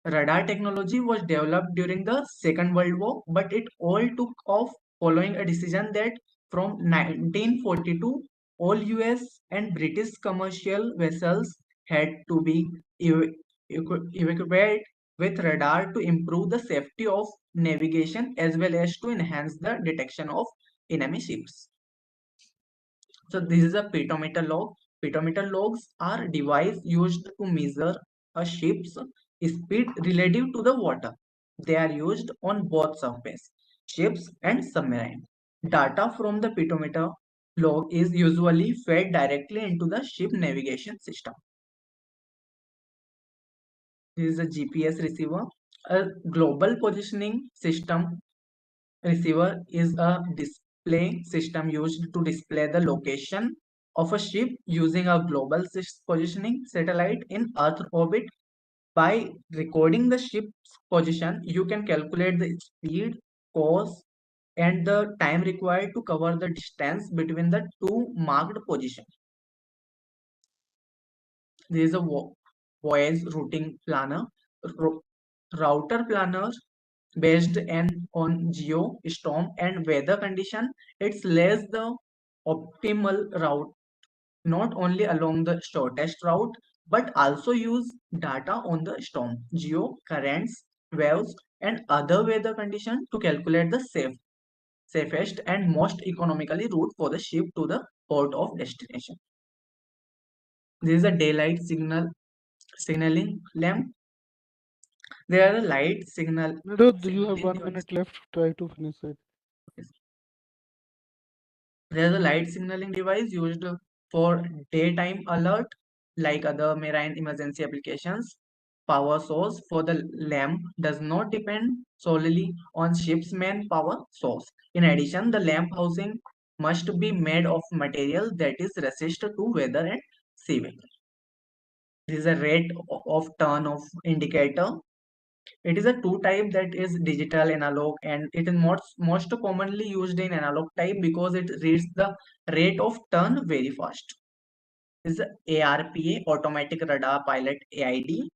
[SPEAKER 17] Radar technology was developed during the Second World War, but it all took off following a decision that from 1942, all US and British commercial vessels had to be equipped with radar to improve the safety of navigation as well as to enhance the detection of enemy ships. So this is a pedometer law. Pedometer logs are devices used to measure a ship's speed relative to the water. They are used on both surface, ships and submarines. Data from the pedometer log is usually fed directly into the ship navigation system. This is a GPS receiver. A global positioning system receiver is a display system used to display the location of a ship using a global positioning satellite in Earth orbit. By recording the ship's position, you can calculate the speed, course, and the time required to cover the distance between the two marked positions. There is a voyage routing planner. Router planner based on geo, storm, and weather condition. It lays the optimal route not only along the shortest route but also use data on the storm, geo, currents, waves, and other weather conditions to calculate the safest and most economically route for the ship to the port of destination. This is a daylight signaling lamp. There are a light signal.
[SPEAKER 10] Anirudh, you have 1 minute left. Try to finish it.
[SPEAKER 17] There is a light signaling device used for daytime alert, like other marine emergency applications. Power source for the lamp does not depend solely on ship's main power source. In addition, the lamp housing must be made of material that is resistant to weather and seaways. This is a rate of turn of indicator. It is a two type, that is digital analog, and it is most commonly used in analog type because it reads the rate of turn very fast. This is ARPA, automatic radar pilot AID.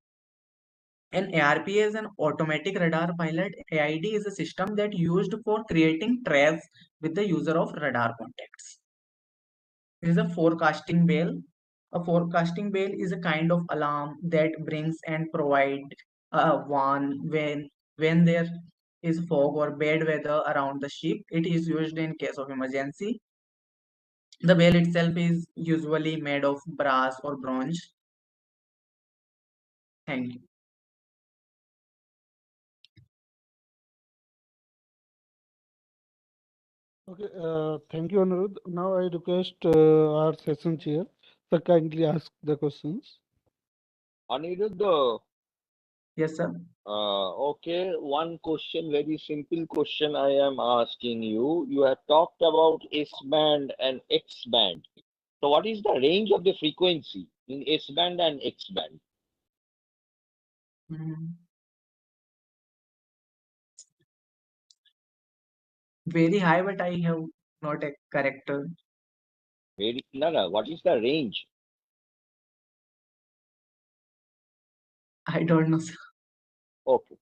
[SPEAKER 17] An ARPA is an automatic radar pilot. AID is a system that used for creating trails with the user of radar contacts. This is a forecasting bell. A forecasting bell is a kind of alarm that brings and provide a warn when there is fog or bad weather around the ship. It is used in case of emergency. The bell itself is usually made of brass or bronze. Thank you.
[SPEAKER 10] Okay, thank you, Anirudh. Now I request our session chair to kindly ask the questions.
[SPEAKER 14] Anirudh,
[SPEAKER 17] yes, sir.
[SPEAKER 14] Okay, one question, very simple question I am asking you. You have talked about S band and X band. So, what is the range of the frequency in S band and X band?
[SPEAKER 17] Very high, but I have not a correct.
[SPEAKER 14] Very, no. What is the range?
[SPEAKER 17] I don't know, sir.
[SPEAKER 14] Okay.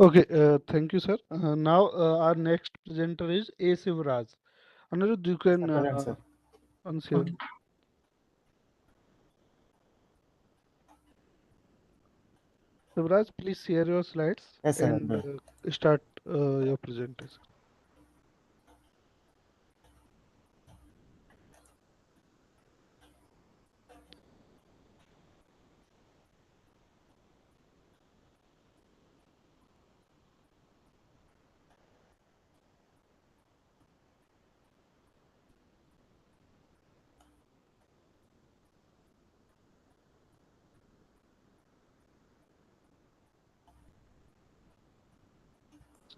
[SPEAKER 10] Okay, thank you, sir. Now our next presenter is A. Sivraj. Anirudh, you can answer.
[SPEAKER 17] Okay.
[SPEAKER 10] Sivraj, please share your slides
[SPEAKER 18] Yes, sir.
[SPEAKER 10] and start your presentation.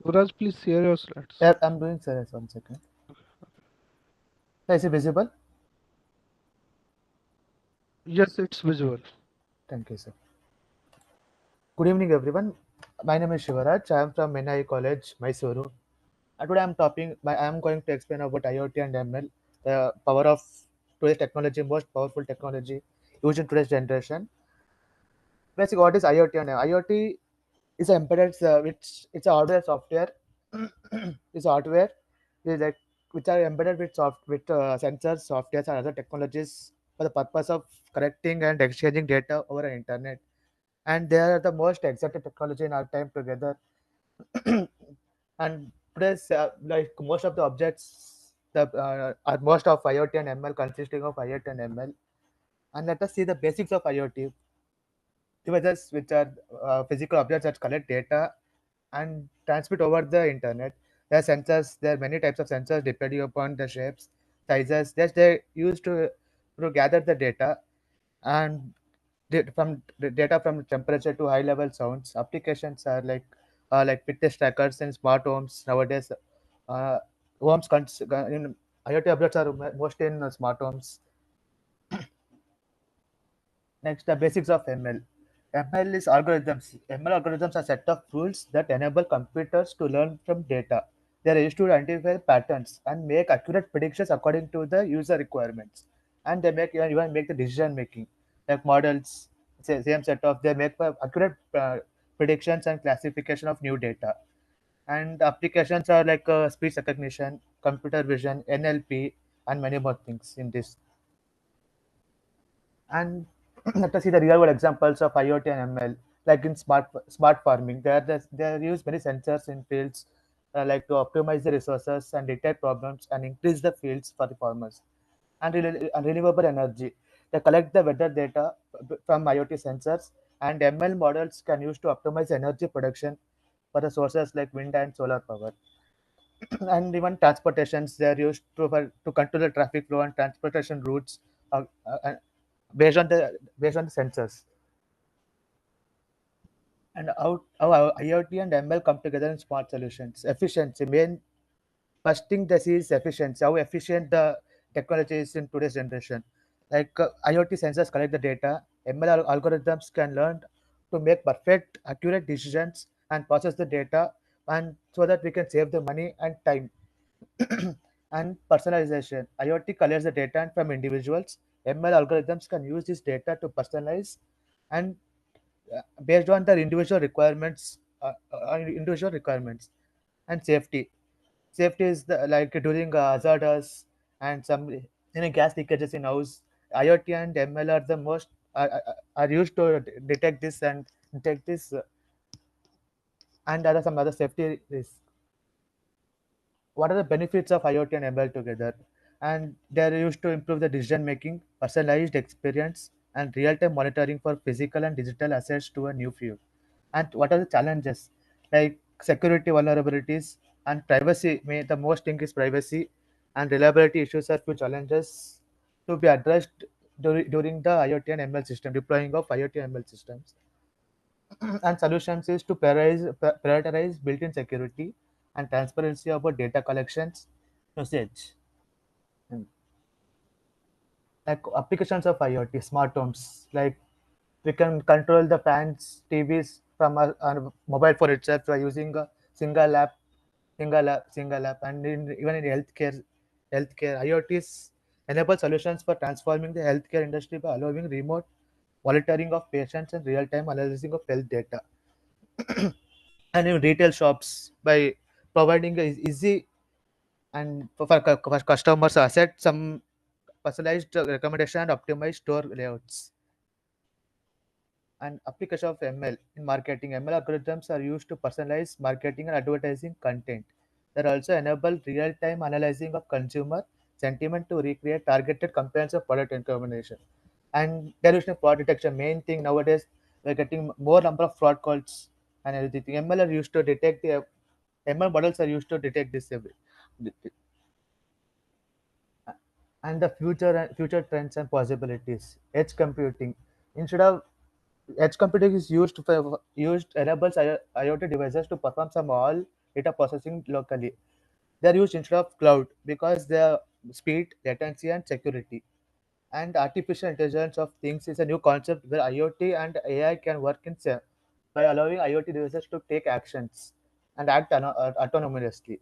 [SPEAKER 10] Sivraj, please share your slides.
[SPEAKER 18] Yeah, I'm doing, sir. Yes, 1 second. Is it visible?
[SPEAKER 10] Yes, it's visible.
[SPEAKER 18] Thank you, sir. Good evening, everyone. My name is Shivaraj. I am from NI College, Mysuru. Today I am going to explain about IoT and ML, the power of today's technology, most powerful technology used in today's generation. Basically, what is IoT and ML? IoT is an embedded, which it's a hardware software. It's hardware is like which are embedded with sensors, softwares, and other technologies for the purpose of collecting and exchanging data over the internet. And they are the most exciting technology in our time together. And today's like most of the objects most of IoT and ML consisting of IoT and ML. And let us see the basics of IoT. Devices which are physical objects that collect data and transmit over the internet. There are sensors. There are many types of sensors depending upon the shapes, sizes. They used to gather the data and from the data from temperature to high level sounds. Applications are like fitness trackers and smart homes nowadays. Uh, homes in IoT objects are mostly in smart homes. Next, the basics of ML. ML is algorithms. ML algorithms are a set of rules that enable computers to learn from data. They are used to identify patterns and make accurate predictions according to the user requirements. And they make even make the decision making. Like models, same set of they make accurate predictions and classification of new data. And applications are like speech recognition, computer vision, NLP, and many more things in this. And let us see the real world examples of IoT and ML, like in smart farming. They use many sensors in fields like to optimize the resources and detect problems and increase the fields for the farmers. And renewable energy. They collect the weather data from IoT sensors, and ML models can use to optimize energy production for the sources like wind and solar power. And even transportations, they are used to control the traffic flow and transportation routes uh, uh, based on the sensors. And how IoT and ML come together in smart solutions. Efficiency. Main first thing they see is efficiency. How efficient the technology is in today's generation. Like IoT sensors collect the data. ML algorithms can learn to make perfect, accurate decisions and process the data, and so that we can save the money and time. And personalization. IoT collects the data from individuals. ML algorithms can use this data to personalize and based on their individual requirements. And safety. Safety is like during hazardous and some gas leakages in house. IoT and ML are the most are used to detect this and other some other safety risks. What are the benefits of IoT and ML together? And they're used to improve the decision making, personalized experience, and real-time monitoring for physical and digital assets to a new view. And what are the challenges? Like security vulnerabilities and privacy. The most thing is privacy and reliability issues are few challenges to be addressed during the IoT and ML system, deploying of IoT and ML systems. And solutions is to prioritize built-in security and transparency about data collections usage. And like applications of IoT, smart homes, like we can control the fans, TVs from our mobile phone itself by using a single app, and even in healthcare, IoTs enable solutions for transforming the healthcare industry by allowing remote monitoring of patients and real-time analyzing of health data. And in retail shops by providing a easy and for customers asset some personalized recommendation and optimized store layouts. And application of ML in marketing. ML algorithms are used to personalize marketing and advertising content. They also enable real-time analyzing of consumer sentiment to recreate targeted campaigns of product recommendation. And there is no fraud detection. Main thing nowadays, we're getting more number of fraud calls and everything. ML are used to detect the ML models are used to detect this and the future trends and possibilities. Edge computing. Instead of edge computing is used enables IoT devices to perform some all data processing locally. They are used instead of cloud because their speed, latency, and security. And artificial intelligence of things is a new concept where IoT and AI can work by allowing IoT devices to take actions and act autonomously.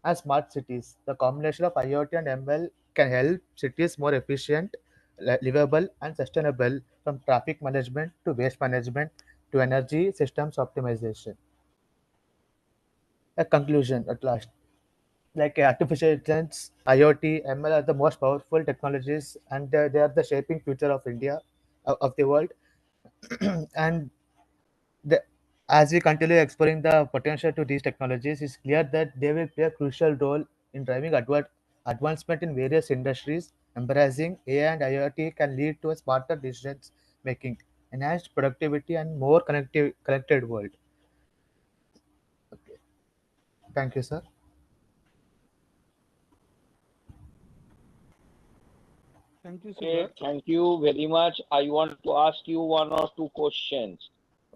[SPEAKER 18] As smart cities, the combination of IoT and ML can help cities more efficient, livable, and sustainable from traffic management to waste management to energy systems optimization. A conclusion at last. Like artificial intelligence, IoT, ML are the most powerful technologies and they are the shaping future of India, of the world. And the, as we continue exploring the potential to these technologies, it's clear that they will play a crucial role in driving Advancement in various industries, embracing AI and IoT can lead to a smarter decisions making, enhanced productivity, and more connected world. Okay. Thank you, sir.
[SPEAKER 10] Thank you,
[SPEAKER 14] Okay,
[SPEAKER 10] Siddharth.
[SPEAKER 14] thank you very much. I want to ask you one or two questions.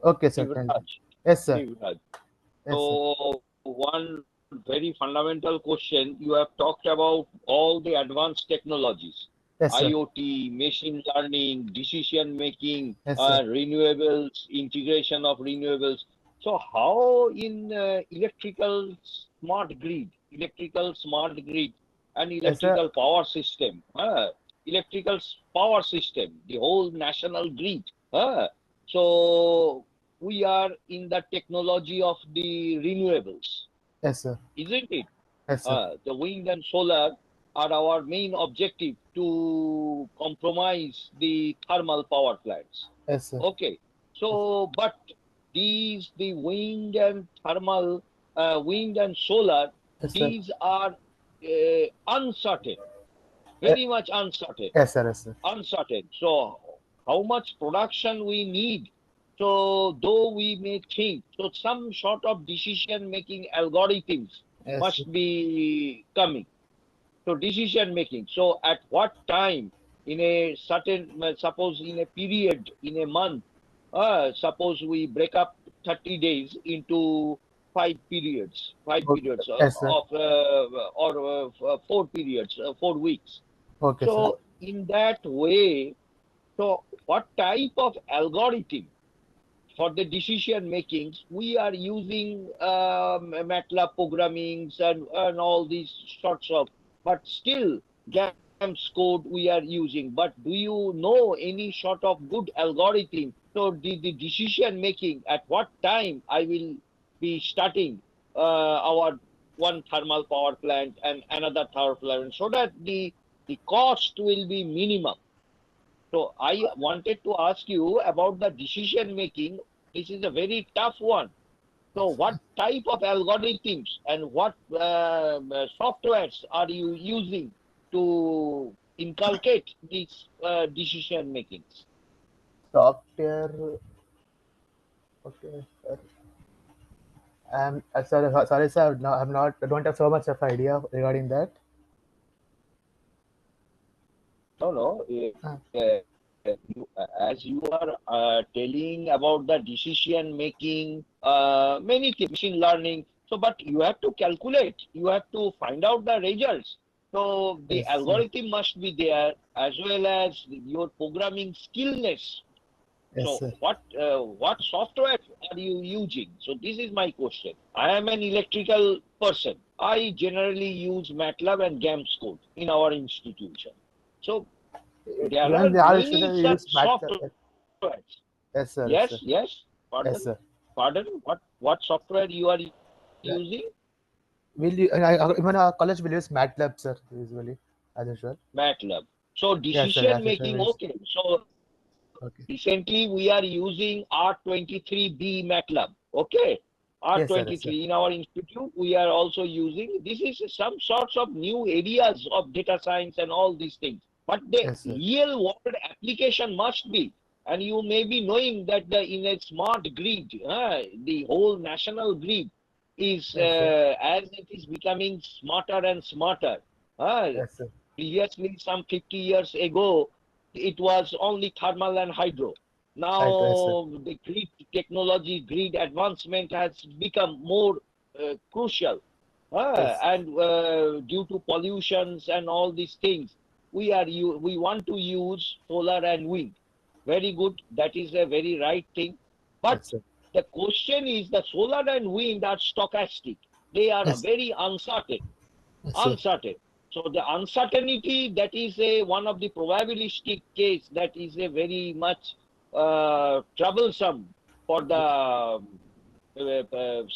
[SPEAKER 18] Okay, sir. Thank you.
[SPEAKER 14] Shivraj.
[SPEAKER 18] Yes, sir.
[SPEAKER 14] Shivraj.
[SPEAKER 18] Yes, sir.
[SPEAKER 14] So one very fundamental question, you have talked about all the advanced technologies,
[SPEAKER 18] Yes, sir.
[SPEAKER 14] IoT, machine learning, decision making,
[SPEAKER 18] Yes, sir.
[SPEAKER 14] renewables, integration of renewables. So how in electrical smart grid and
[SPEAKER 18] Yes, sir.
[SPEAKER 14] electrical power system, electrical power system, the whole national grid. So we are in the technology of the renewables,
[SPEAKER 18] Yes, sir.
[SPEAKER 14] isn't it?
[SPEAKER 18] Yes, sir.
[SPEAKER 14] The wind and solar are our main objective to compromise the thermal power plants.
[SPEAKER 18] Yes, sir.
[SPEAKER 14] Okay, so but the wind and solar,
[SPEAKER 18] Yes, sir.
[SPEAKER 14] these are uncertain,
[SPEAKER 18] Eh,
[SPEAKER 14] very much uncertain.
[SPEAKER 18] Yes, sir. Yes, sir.
[SPEAKER 14] Uncertain. So how much production we need? So though we may think, so some sort of decision making algorithms
[SPEAKER 18] Yes, sir.
[SPEAKER 14] must be coming. So decision making. So at what time in a certain, suppose in a period, in a month, suppose we break up 30 days into five
[SPEAKER 18] Okay.
[SPEAKER 14] periods
[SPEAKER 18] Yes, sir.
[SPEAKER 14] of or 4 periods, 4 weeks.
[SPEAKER 18] Okay, sir.
[SPEAKER 14] So in that way, so what type of algorithm for the decision makings we are using MATLAB programmings and all these sorts of, but still GAMS code we are using. But do you know any sort of good algorithm? So the decision making at what time I will be starting our one thermal power plant and another thermal plant so that the cost will be minimum. So I wanted to ask you about the decision making. This is a very tough one. So what type of algorithms and what softwares are you using to inculcate these decision makings?
[SPEAKER 18] Software. Okay. Sorry, sir. No, I'm not. I don't have so much of idea regarding that.
[SPEAKER 14] No, no.
[SPEAKER 18] Uh,
[SPEAKER 14] As you are telling about the decision making, many things, machine learning. So, but you have to calculate. You have to find out the results. So the
[SPEAKER 18] yes, sir.
[SPEAKER 14] algorithm must be there as well as your programming skillness.
[SPEAKER 18] Yes,
[SPEAKER 14] So
[SPEAKER 18] sir.
[SPEAKER 14] what software are you using? So this is my question. I am an electrical person. I generally use MATLAB and GAMS code in our institution. So there are
[SPEAKER 18] Even the all
[SPEAKER 14] many
[SPEAKER 18] students
[SPEAKER 14] such
[SPEAKER 18] use MATLAB.
[SPEAKER 14] softwares.
[SPEAKER 18] Yes, sir. Yes,
[SPEAKER 14] Yes,
[SPEAKER 18] sir.
[SPEAKER 14] yes.
[SPEAKER 18] Yes,
[SPEAKER 14] Pardon,
[SPEAKER 18] sir.
[SPEAKER 14] pardon. What software you are
[SPEAKER 18] Yeah.
[SPEAKER 14] using?
[SPEAKER 18] Even our college will use MATLAB, sir, usually, as usual.
[SPEAKER 14] MATLAB. So
[SPEAKER 18] Yes, sir.
[SPEAKER 14] decision
[SPEAKER 18] As usual.
[SPEAKER 14] making, okay. So
[SPEAKER 18] Okay.
[SPEAKER 14] recently we are using R23B MATLAB. Okay.
[SPEAKER 18] Yes, sir. Yes, sir.
[SPEAKER 14] R23 in our institute we are also using. This is some sorts of new areas of data science and all these things. But the
[SPEAKER 18] Yes, sir.
[SPEAKER 14] real world application must be, and you may be knowing that in a smart grid, the whole national grid is
[SPEAKER 18] Yes, sir.
[SPEAKER 14] as it is becoming smarter and smarter. Uh,
[SPEAKER 18] Yes, sir.
[SPEAKER 14] Previously, some 50 years ago, it was only thermal and hydro.
[SPEAKER 18] Right. Yes, sir.
[SPEAKER 14] Now the grid technology, grid advancement has become more crucial.
[SPEAKER 18] Yes.
[SPEAKER 14] And due to pollutions and all these things, we want to use solar and wind. Very good. That is a very right thing. But
[SPEAKER 18] Yes, sir.
[SPEAKER 14] the question is the solar and wind are stochastic. They are
[SPEAKER 18] Yes.
[SPEAKER 14] very uncertain.
[SPEAKER 18] Yes, sir.
[SPEAKER 14] Uncertain. So the uncertainty, that is a one of the probabilistic case that is a very much troublesome for the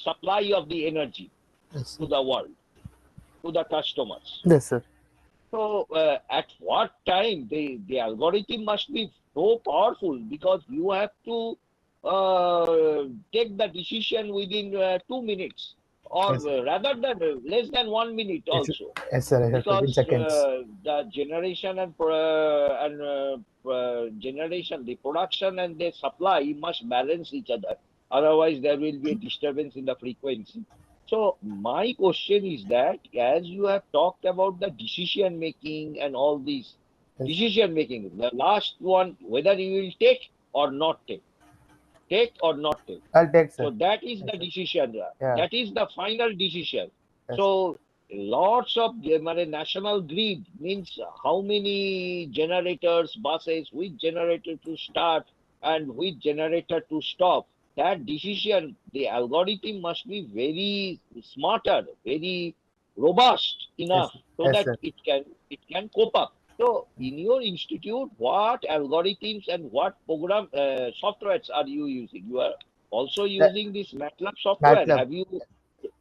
[SPEAKER 14] supply of the energy
[SPEAKER 18] Yes,
[SPEAKER 14] to
[SPEAKER 18] sir.
[SPEAKER 14] the world, to the customers.
[SPEAKER 18] Yes, sir.
[SPEAKER 14] So at what time the algorithm must be so powerful, because you have to take the decision within 2 minutes or
[SPEAKER 18] Yes,
[SPEAKER 14] rather than less than 1 minute
[SPEAKER 18] yes,
[SPEAKER 14] also,
[SPEAKER 18] yes, sir. I have to in
[SPEAKER 14] because
[SPEAKER 18] seconds.
[SPEAKER 14] the generation and generation, the production and the supply must balance each other. Otherwise, there will be a disturbance in the frequency. So my question is that, as you have talked about the decision making and all these
[SPEAKER 18] Yes.
[SPEAKER 14] decision making, the last one, whether you will or not take or not take.
[SPEAKER 18] I'll take,
[SPEAKER 14] So
[SPEAKER 18] sir.
[SPEAKER 14] that is
[SPEAKER 18] Yes,
[SPEAKER 14] the
[SPEAKER 18] sir.
[SPEAKER 14] decision.
[SPEAKER 18] Yeah.
[SPEAKER 14] That is the final decision.
[SPEAKER 18] Yes.
[SPEAKER 14] So lots of national grid means how many generators, buses, which generator to start and which generator to stop. That decision, the algorithm must be very smarter, very robust
[SPEAKER 18] Yes.
[SPEAKER 14] enough so
[SPEAKER 18] Yes,
[SPEAKER 14] that
[SPEAKER 18] sir.
[SPEAKER 14] it can cope up. So in your institute, what algorithms and what program softwares are you using? You are also
[SPEAKER 18] That
[SPEAKER 14] using this MATLAB software.
[SPEAKER 18] MATLAB.
[SPEAKER 14] Have you?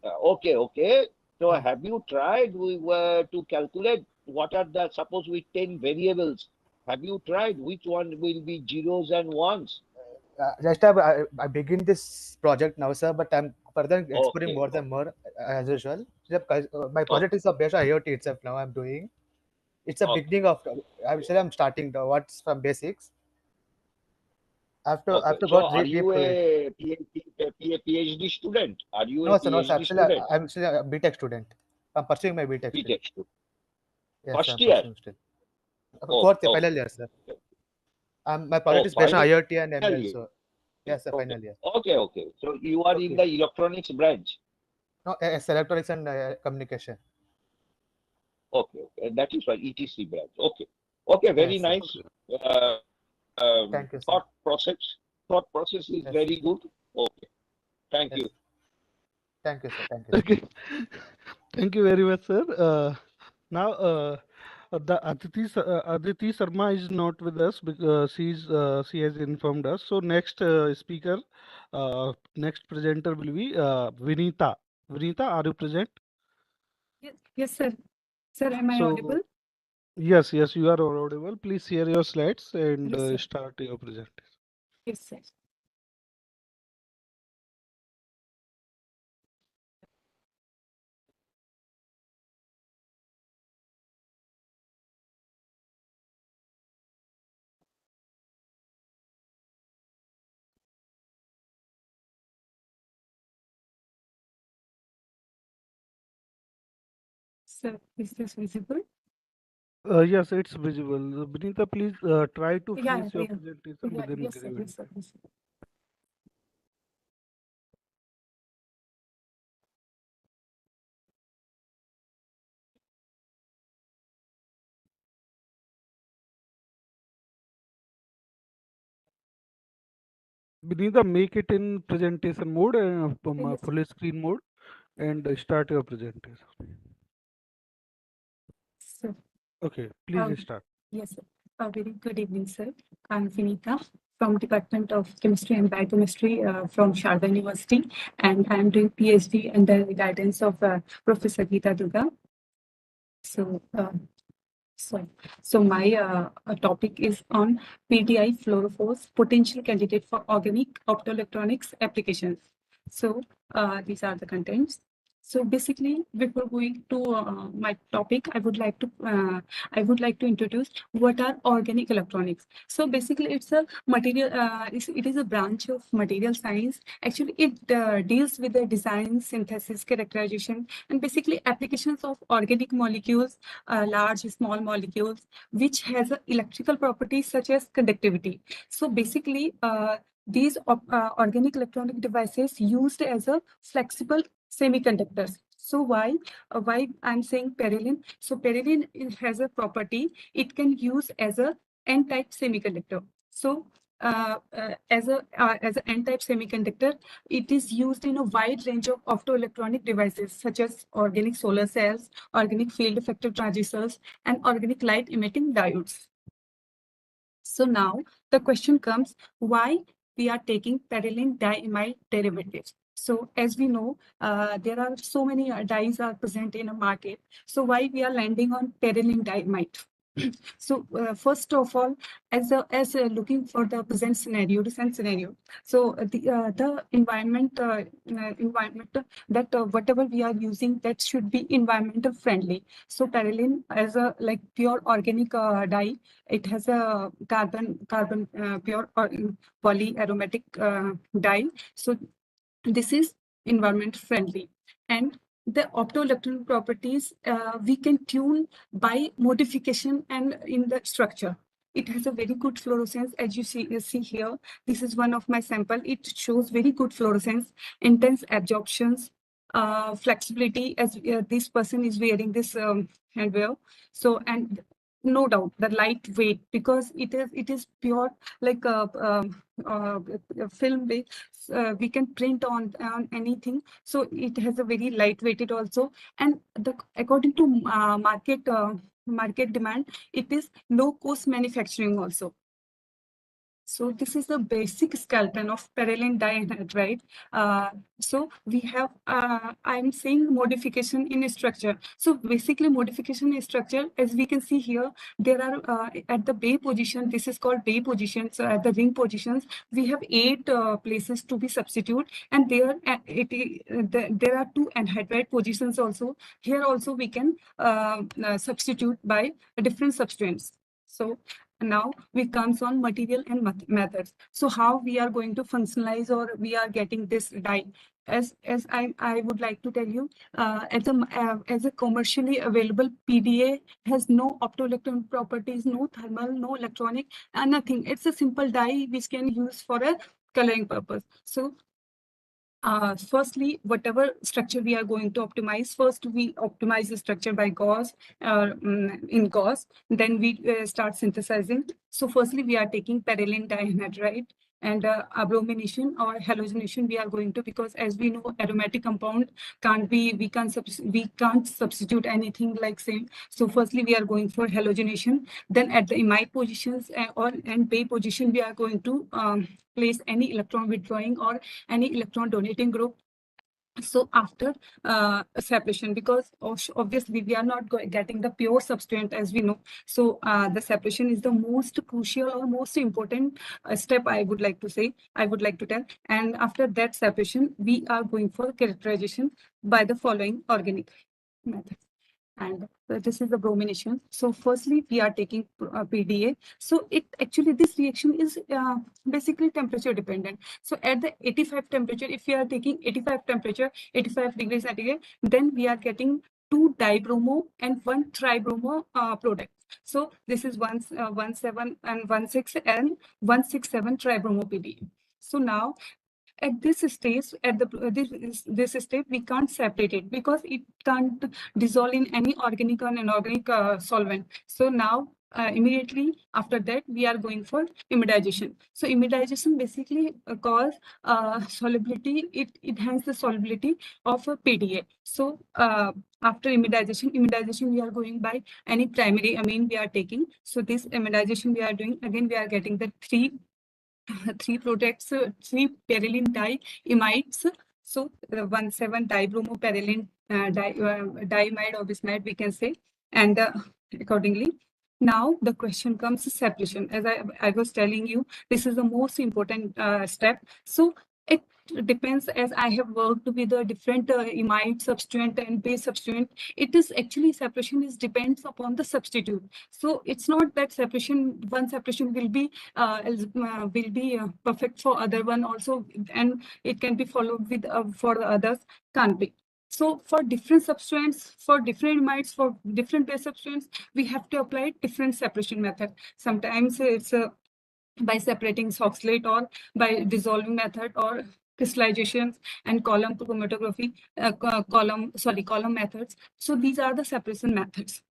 [SPEAKER 14] Okay. So have you tried to calculate what are the, suppose with 10 variables? Have you tried which one will be zeros and ones?
[SPEAKER 18] Just I begin this project now, sir, but I'm further exploring
[SPEAKER 14] Okay.
[SPEAKER 18] more than more as usual. My project
[SPEAKER 14] Okay.
[SPEAKER 18] is based on IoT itself. Now I'm doing. It's a
[SPEAKER 14] Okay.
[SPEAKER 18] beginning of. I'm starting the what's from basics.
[SPEAKER 14] Okay.
[SPEAKER 18] After
[SPEAKER 14] So
[SPEAKER 18] got
[SPEAKER 14] are
[SPEAKER 18] deep.
[SPEAKER 14] you a PhD student? Are you a
[SPEAKER 18] No, sir, no, sir.
[SPEAKER 14] PhD
[SPEAKER 18] Actually,
[SPEAKER 14] student?
[SPEAKER 18] I'm still a BTech student. I'm pursuing my BTech still.
[SPEAKER 14] BTech student.
[SPEAKER 18] Yes,
[SPEAKER 14] First
[SPEAKER 18] I'm
[SPEAKER 14] year?
[SPEAKER 18] pursuing still.
[SPEAKER 14] Okay.
[SPEAKER 18] Fourth year, final year, sir. My
[SPEAKER 14] Oh,
[SPEAKER 18] project is based on
[SPEAKER 14] final
[SPEAKER 18] IoT and ML.
[SPEAKER 14] year.
[SPEAKER 18] So, yes, sir, final year.
[SPEAKER 14] Okay. So you are in
[SPEAKER 18] Okay.
[SPEAKER 14] the electronics branch.
[SPEAKER 18] No, yes, electronics and communication.
[SPEAKER 14] Okay. That is why ETC branch. Okay. Very
[SPEAKER 18] Yes, sir.
[SPEAKER 14] nice. Uh,
[SPEAKER 18] Thank you, sir.
[SPEAKER 14] thought process. Thought process is
[SPEAKER 18] Yes.
[SPEAKER 14] very good. Okay. Thank
[SPEAKER 18] Yes.
[SPEAKER 14] you.
[SPEAKER 18] Thank you, sir. Thank you, sir.
[SPEAKER 10] Okay. Thank you very much, sir. Now, the Aditi Sharma is not with us because she has informed us. So next speaker, next presenter will be Vinita. Vinita, are you present?
[SPEAKER 19] Yes, sir. Sir, am I
[SPEAKER 10] So
[SPEAKER 19] audible?
[SPEAKER 10] yes, you are audible. Please share your slides and
[SPEAKER 19] Yes, sir.
[SPEAKER 10] start your presentation.
[SPEAKER 19] Yes, sir. Sir, is this visible?
[SPEAKER 10] Yes, it's visible. Vinita, please try to
[SPEAKER 19] Yeah,
[SPEAKER 10] finish your
[SPEAKER 19] yeah.
[SPEAKER 10] presentation
[SPEAKER 19] Yeah,
[SPEAKER 10] within
[SPEAKER 19] yes, sir.
[SPEAKER 10] given
[SPEAKER 19] Yes, sir. Yes, sir.
[SPEAKER 10] Vinita, make it in presentation mode and
[SPEAKER 19] Yes,
[SPEAKER 10] full screen mode and start your presentation.
[SPEAKER 19] sir.
[SPEAKER 10] Okay, please
[SPEAKER 19] Um,
[SPEAKER 10] start.
[SPEAKER 19] yes, sir. A very good evening, sir. I'm Vinita from Department of Chemistry and Biochemistry from Sharda University, and I'm doing PhD under the guidance of Professor Geeta Durga. So my topic is on PDI fluorophores, potential candidate for organic optoelectronics applications. So these are the contents. So basically, before going to my topic, I would like to introduce what are organic electronics. So basically, it's a material. It is a branch of material science. Actually, it deals with the design, synthesis, characterization, and basically applications of organic molecules, large, small molecules, which has electrical properties such as conductivity. So basically, these organic electronic devices used as a flexible semiconductors. So why I'm saying perylene? So perylene has a property, it can use as a N-type semiconductor. So as an N-type semiconductor, it is used in a wide range of optoelectronic devices such as organic solar cells, organic field effective transistors, and organic light emitting diodes. So now the question comes, why we are taking perylene diimide derivatives? So as we know, there are so many dyes are present in a market. So why we are landing on perylene diimide? So first of all, as looking for the present scenario, recent scenario. So the environment that whatever we are using, that should be environmental friendly. So Parylene, as a like pure organic dye, it has a carbon pure or polyaromatic dye. So this is environment friendly. And the optoelectronic properties we can tune by modification and in the structure. It has a very good fluorescence, as you see here. This is one of my sample. It shows very good fluorescence, intense absorptions, flexibility, as this person is wearing this handwear. So, and no doubt the lightweight, because it is pure like film based. We can print on anything, so it has a very lightweighted also. And according to market demand, it is low cost manufacturing also. So this is the basic skeleton of Parylene dihydride. So we have, I'm saying modification in structure. So basically modification in structure, as we can see here, there are at the bay position, this is called bay position. So at the ring positions, we have 8 places to be substitute, and there there are 2 anhydride positions also. Here also we can substitute by different substituents. So now we comes on material and methods. So how we are going to functionalize, or we are getting this dye. As I would like to tell you, as a commercially available PDA has no optoelectronic properties, no thermal, no electronic, nothing. It's a simple dye which can use for a coloring purpose. So firstly, whatever structure we are going to optimize, first we optimize the structure by gauze, in gauze, then we start synthesizing. So firstly, we are taking Parylene dihydride, and abromination or halogenation we are going to, because as we know, aromatic compound we can't substitute anything like same. So firstly, we are going for halogenation. Then at the imide positions and bay position, we are going to place any electron withdrawing or any electron donating group. So after separation, because obviously we are not getting the pure substrate, as we know. So the separation is the most crucial or most important step, I would like to say, I would like to tell. And after that separation, we are going for characterization by the following organic methods. And this is the bromination. So firstly, we are taking PDA. So it actually, this reaction is basically temperature dependent. So at the 85 temperature, if we are taking 85 temperature, 85 degrees centigrade, then we are getting 2 dibromo and 1 tribromo product. So this is 17 and 16 and 167 tribromo PDA. So now, at this stage, at this stage, we can't separate it because it can't dissolve in any organic or inorganic solvent. So now, immediately after that, we are going for imidization. So imidization basically cause solubility. It enhances the solubility of a PDA. So after imidization, we are going by any primary amine we are taking. So this imidization we are doing, again, we are getting the three products, 3 Parylene diimides. So 17 dibromo Parylene diimide or bismide, we can say, and accordingly. Now the question comes to separation. As I was telling you, this is the most important step. So it depends, as I have worked with a different imide substituent and base substituent. It is actually separation is depends upon the substitute. So it's not that one separation will be perfect for other one also, and it can be followed with for the others can't be. So for different substituents, for different imides, for different base substituents, we have to apply different separation method. Sometimes it's by separating oxalate, or by dissolving method, or crystallizations and column chromatography, column methods. So these are the separation methods.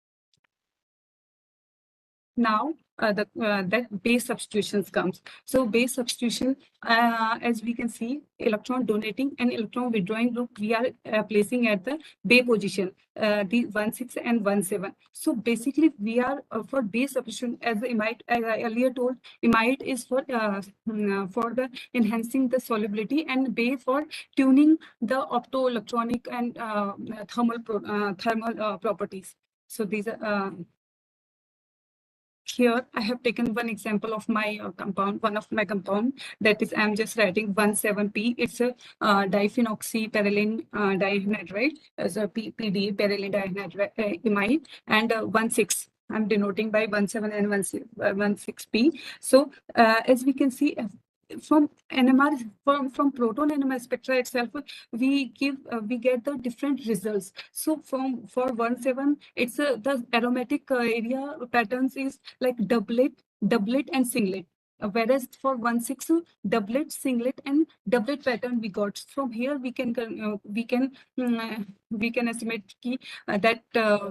[SPEAKER 19] Now that base substitutions comes. So base substitution, as we can see, electron donating and electron withdrawing group we are placing at the bay position, the 16 and 17. So basically we are for base substitution, as the imide, as I earlier told, imide is for the enhancing the solubility, and bay for tuning the optoelectronic and thermal properties. So these are here I have taken one example of my compound, one of my compound, that is I'm just writing 17P. It's a diphenoxyparylene dianhydride as a PDA, parylene dianhydride, and 16. I'm denoting by 17 and 16P. So as we can see, from NMR, from proton NMR spectra itself, we get the different results. So for 17, it's the aromatic area patterns is like doublet, and singlet. Whereas for 16, doublet, singlet, and doublet pattern we got. From here we can estimate that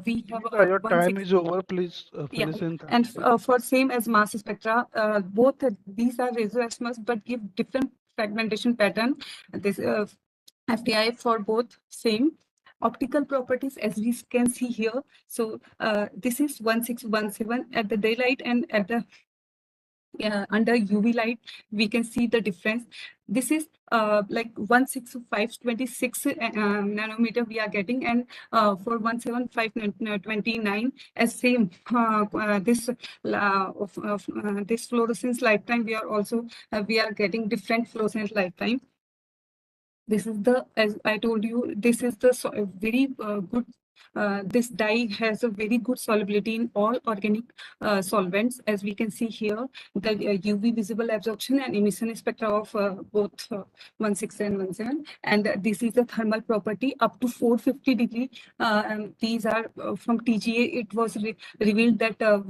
[SPEAKER 19] we have
[SPEAKER 10] Your time is over. Please finish in 30
[SPEAKER 19] and
[SPEAKER 10] seconds.
[SPEAKER 19] for same as mass spectra, both these are radioisomers but give different fragmentation pattern. This FTI for both same. Optical properties, as we can see here. So this is 1617 at the daylight, and at the under UV light, we can see the difference. This is like 16526 nanometer we are getting, and for 17529 as same this fluorescence lifetime we are also we are getting different fluorescence lifetime. This is the, as I told you, this is the very good. This dye has a very good solubility in all organic solvents, as we can see here. The UV visible absorption and emission spectra of both 16 and 17. And this is the thermal property up to 450 degree. And these are from TGA. It was revealed that up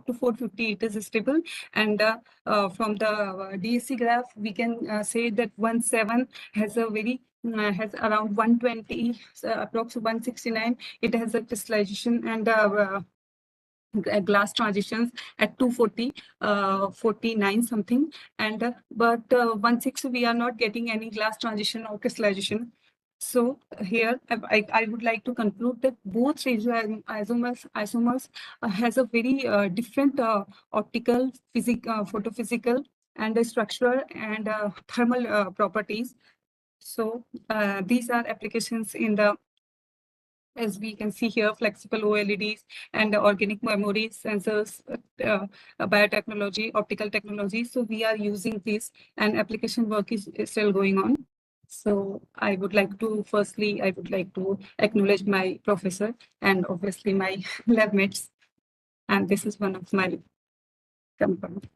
[SPEAKER 19] to 450 it is stable, and from the DSC graph we can say that 17 has a very has around 120 approximately 169. It has a crystallization and glass transitions at 240 49 something, and but 16 we are not getting any glass transition or crystallization. So here I would like to conclude that both radioisomers has a very different optical, photophysical, and structural and thermal properties. So these are applications in the, as we can see here, flexible OLEDs and organic memory sensors, biotechnology, optical technology. So we are using this, and application work is still going on. So I would like to, firstly, I would like to acknowledge my professor and obviously my lab mates. And this is one of my compound.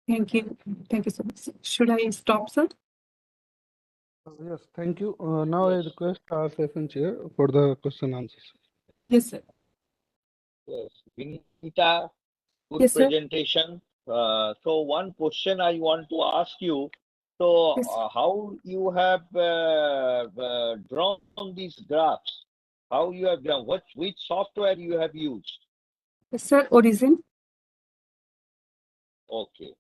[SPEAKER 19] Thank you. Thank you so much. Should I stop, sir?
[SPEAKER 10] Yes, thank you. Now I request our session chair for the question answers.
[SPEAKER 19] Yes, sir.
[SPEAKER 14] Yes, Vinita, good
[SPEAKER 19] Yes, sir.
[SPEAKER 14] presentation. So one question I want to ask you. So
[SPEAKER 19] Yes.
[SPEAKER 14] how you have drawn these graphs? How you have done? Which software you have used?
[SPEAKER 19] Yes, sir. Origin.
[SPEAKER 14] Okay.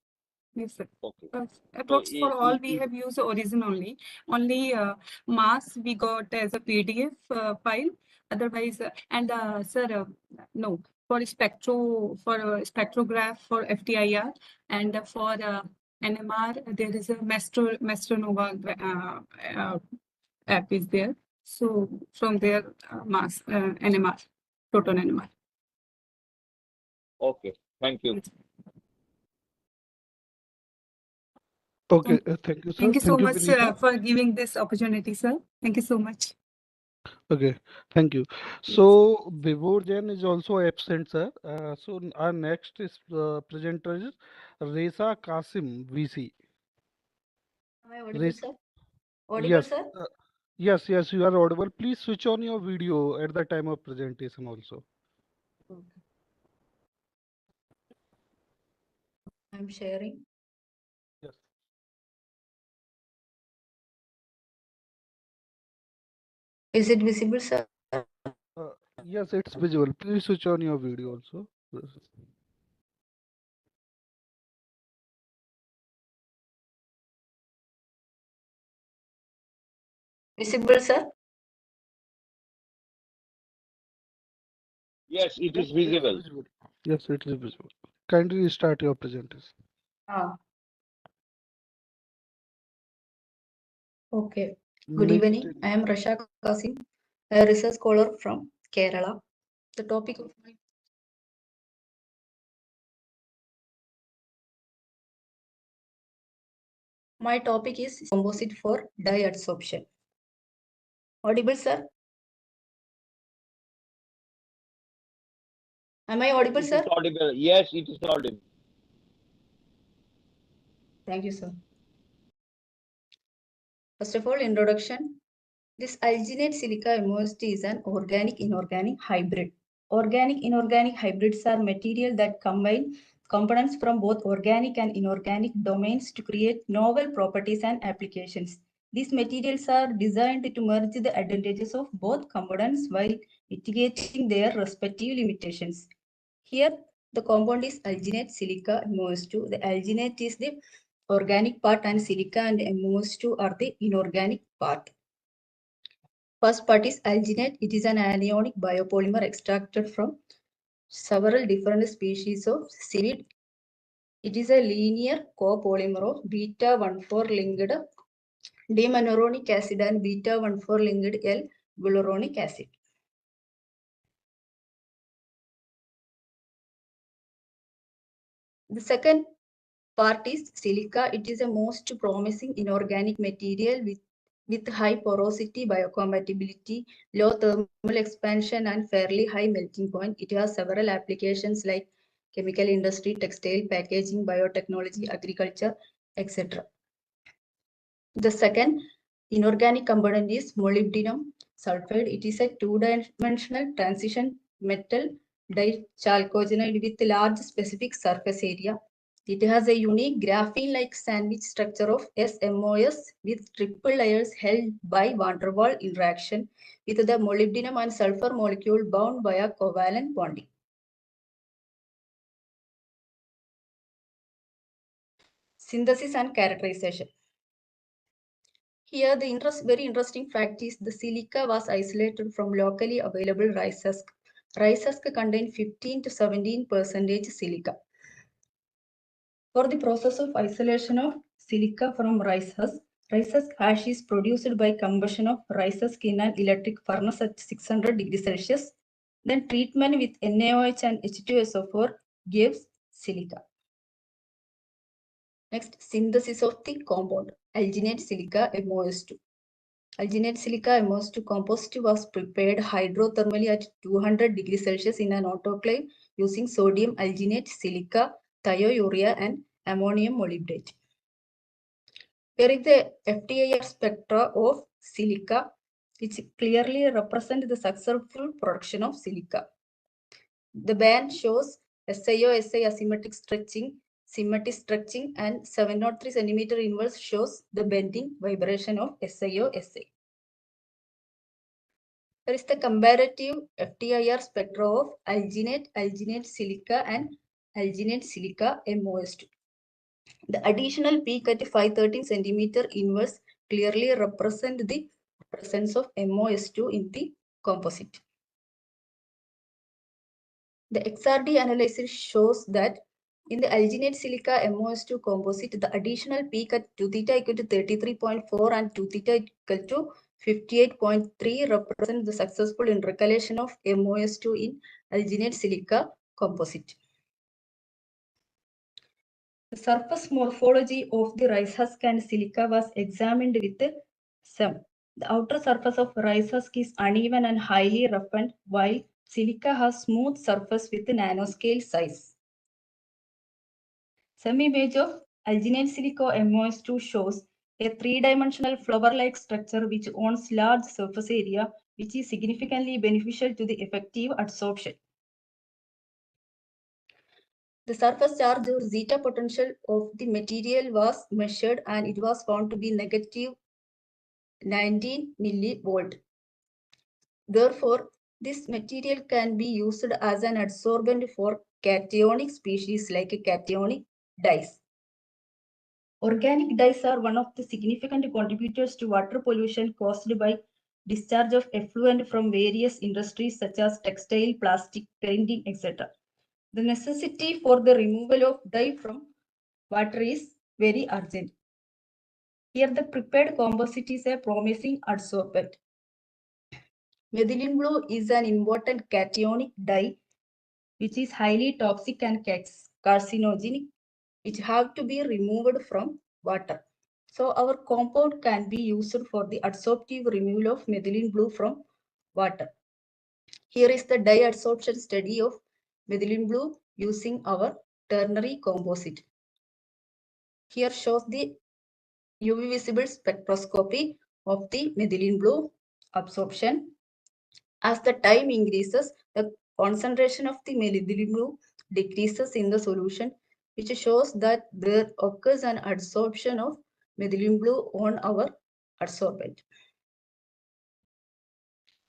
[SPEAKER 19] Yes, sir.
[SPEAKER 14] Okay.
[SPEAKER 19] Approx for all we have used Origin only. Only mass we got as a PDF file. Otherwise, sir, no. For spectrograph for FTIR, and for NMR there is a Mastronova app is there. So from there, mass NMR, proton NMR.
[SPEAKER 14] Okay. Thank you.
[SPEAKER 10] Okay, thank you, sir.
[SPEAKER 19] Thank you so much
[SPEAKER 10] Vinita.
[SPEAKER 19] for giving this opportunity, sir. Thank you so much.
[SPEAKER 10] Okay, thank you. So Vibhor Jain is also absent, sir. So our next is presenter is Reza Kasim, VC.
[SPEAKER 20] Am I audible, sir? Audible,
[SPEAKER 10] Yes,
[SPEAKER 20] sir?
[SPEAKER 10] yes, yes, you are audible. Please switch on your video at the time of presentation also.
[SPEAKER 20] Okay. I'm sharing.
[SPEAKER 10] Yes.
[SPEAKER 20] Is it visible, sir?
[SPEAKER 10] Yes, it's visible. Please switch on your video also.
[SPEAKER 20] Visible, sir?
[SPEAKER 14] Yes, it is visible.
[SPEAKER 10] Yes, it is visible. Kindly start your presentation.
[SPEAKER 20] Okay. Good evening. I am Rasha Kasim, a research scholar from Kerala.
[SPEAKER 21] The topic of my topic is composite for dye adsorption. Audible, sir? Am I audible,
[SPEAKER 14] It
[SPEAKER 21] sir?
[SPEAKER 14] is audible. Yes, it is audible.
[SPEAKER 21] Thank you, sir. First of all, introduction. This alginate silica MOST is an organic-inorganic hybrid. Organic-inorganic hybrids are material that combine components from both organic and inorganic domains to create novel properties and applications. These materials are designed to merge the advantages of both components while mitigating their respective limitations. Here, the compound is alginate silica MOS2. The alginate is the organic part and silica and MOS2 are the inorganic part. First part is alginate. It is an anionic biopolymer extracted from several different species of seaweed. It is a linear copolymer of beta-1,4 linked D-manuronic acid and beta-1,4 linked L-gluuronic acid. The second part is silica. It is a most promising inorganic material with high porosity, biocompatibility, low thermal expansion, and fairly high melting point. It has several applications like chemical industry, textile, packaging, biotechnology, agriculture, etc. The second inorganic component is molybdenum sulfide. It is a two-dimensional transition metal dichalcogenide with large specific surface area. It has a unique graphene-like sandwich structure of SMOS with triple layers held by van der Waals interaction with the molybdenum and sulfur molecule bound via covalent bonding. Synthesis and characterization. Here, the very interesting fact is the silica was isolated from locally available rice husk. Rice husk contain 15 to 17% silica. For the process of isolation of silica from rice husk ash is produced by combustion of rice husk in an electric furnace at 600 degrees Celsius. Then treatment with NaOH and H2SO4 gives silica. Next, synthesis of the compound alginate silica MOS2. Alginate silica MOS2 compost was prepared hydrothermally at 200 degrees Celsius in an autoclave using sodium alginate, silica, thiourea, and ammonium molybdate. Here is the FTIR spectra of silica, which clearly represent the successful production of silica. The band shows SiO-Si asymmetric stretching, symmetric stretching, and 703 centimeter inverse shows the bending vibration of SiO-Si. There is the comparative FTIR spectra of alginate silica, and alginate silica MOS2. The additional peak at 513 centimeter inverse clearly represent the presence of MOS2 in the composite. The XRD analysis shows that in the alginate silica MOS2 composite, the additional peak at 2 theta equal to 33.4 and 2 theta equal to 58.3 represent the successful intercalation of MOS2 in alginate silica composite. The surface morphology of the rice husk and silica was examined with SEM. The outer surface of rice husk is uneven and highly roughened, while silica has smooth surface with nanoscale size. SEM image of alginate silica MOS2 shows a three-dimensional flower-like structure which owns large surface area, which is significantly beneficial to the effective adsorption. The surface charge or zeta potential of the material was measured and it was found to be negative 19 millivolt. Therefore, this material can be used as an adsorbent for cationic species like cationic dyes. Organic dyes are one of the significant contributors to water pollution caused by discharge of effluent from various industries such as textile, plastic, painting, etc. The necessity for the removal of dye from water is very urgent. Here the prepared composite is a promising adsorbent. Methylene blue is an important cationic dye which is highly toxic and carcinogenic, which have to be removed from water. So our compound can be used for the adsorptive removal of methylene blue from water. Here is the dye adsorption study of methylene blue using our ternary composite. Here shows the UV visible spectroscopy of the methylene blue absorption. As the time increases, the concentration of the methylene blue decreases in the solution, which shows that there occurs an adsorption of methylene blue on our adsorbent.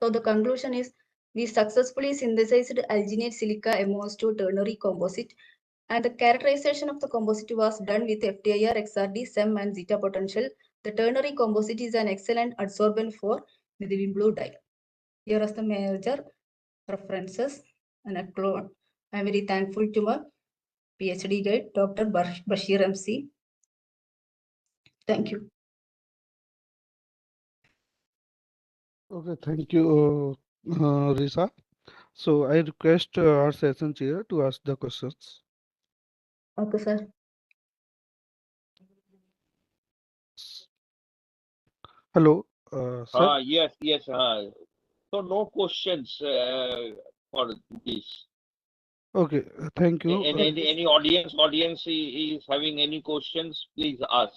[SPEAKER 21] So the conclusion is we successfully synthesized alginate silica MOS2 ternary composite, and the characterization of the composite was done with FTIR, XRD, SEM and zeta potential. The ternary composite is an excellent adsorbent for methylene blue dye. Here are the major references and a clone. I am very thankful to my PhD guide, Dr. Bashir MC. Thank you.
[SPEAKER 10] Okay, thank you, Risa. So I request our session chair to ask the questions.
[SPEAKER 21] Okay, sir.
[SPEAKER 10] Hello, sir.
[SPEAKER 14] Yes. So no questions for this.
[SPEAKER 10] Okay, thank you.
[SPEAKER 14] Any audience is having any questions, please ask.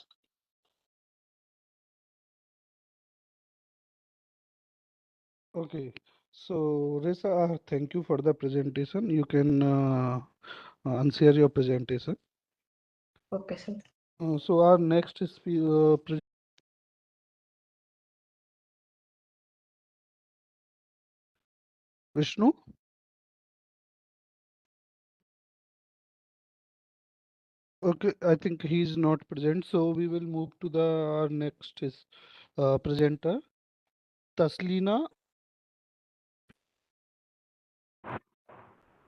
[SPEAKER 10] Okay, so Risa, thank you for the presentation. You can unshare your presentation.
[SPEAKER 21] Okay, sir.
[SPEAKER 10] So our next is Vishnu. Okay, I think he is not present, so we will move to the our next is presenter, Taslina.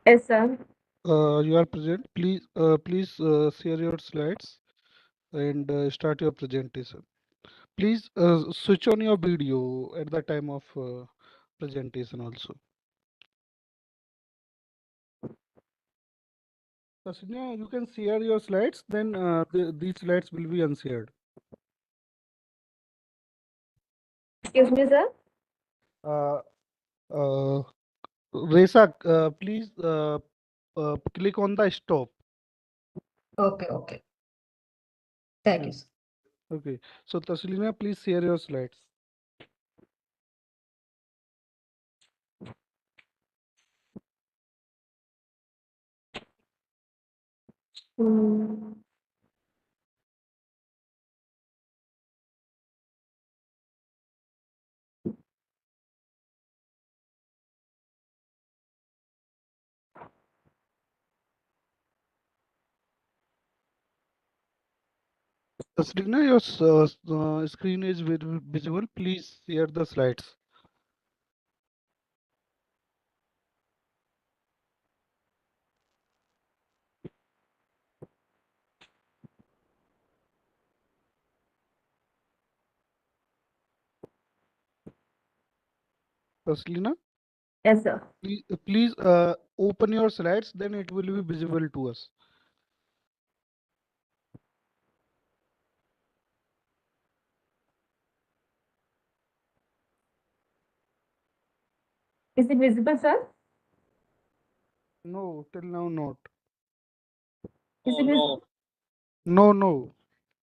[SPEAKER 2] Yes, sir.
[SPEAKER 10] You are present. Please share your slides and start your presentation. Please switch on your video at the time of presentation also. Taslina, you can share your slides, then these slides will be unshared.
[SPEAKER 2] Excuse me, sir.
[SPEAKER 10] Resa, please click on the stop.
[SPEAKER 21] Okay. Thank you, sir.
[SPEAKER 10] Okay. So Taslina, please share your slides. Taslina, your screen is visible. Please share the slides. Taslina?
[SPEAKER 2] Yes, sir.
[SPEAKER 10] Please open your slides, then it will be visible to us.
[SPEAKER 2] Is it visible, sir?
[SPEAKER 10] No, till now not.
[SPEAKER 2] Is it visible?
[SPEAKER 10] No.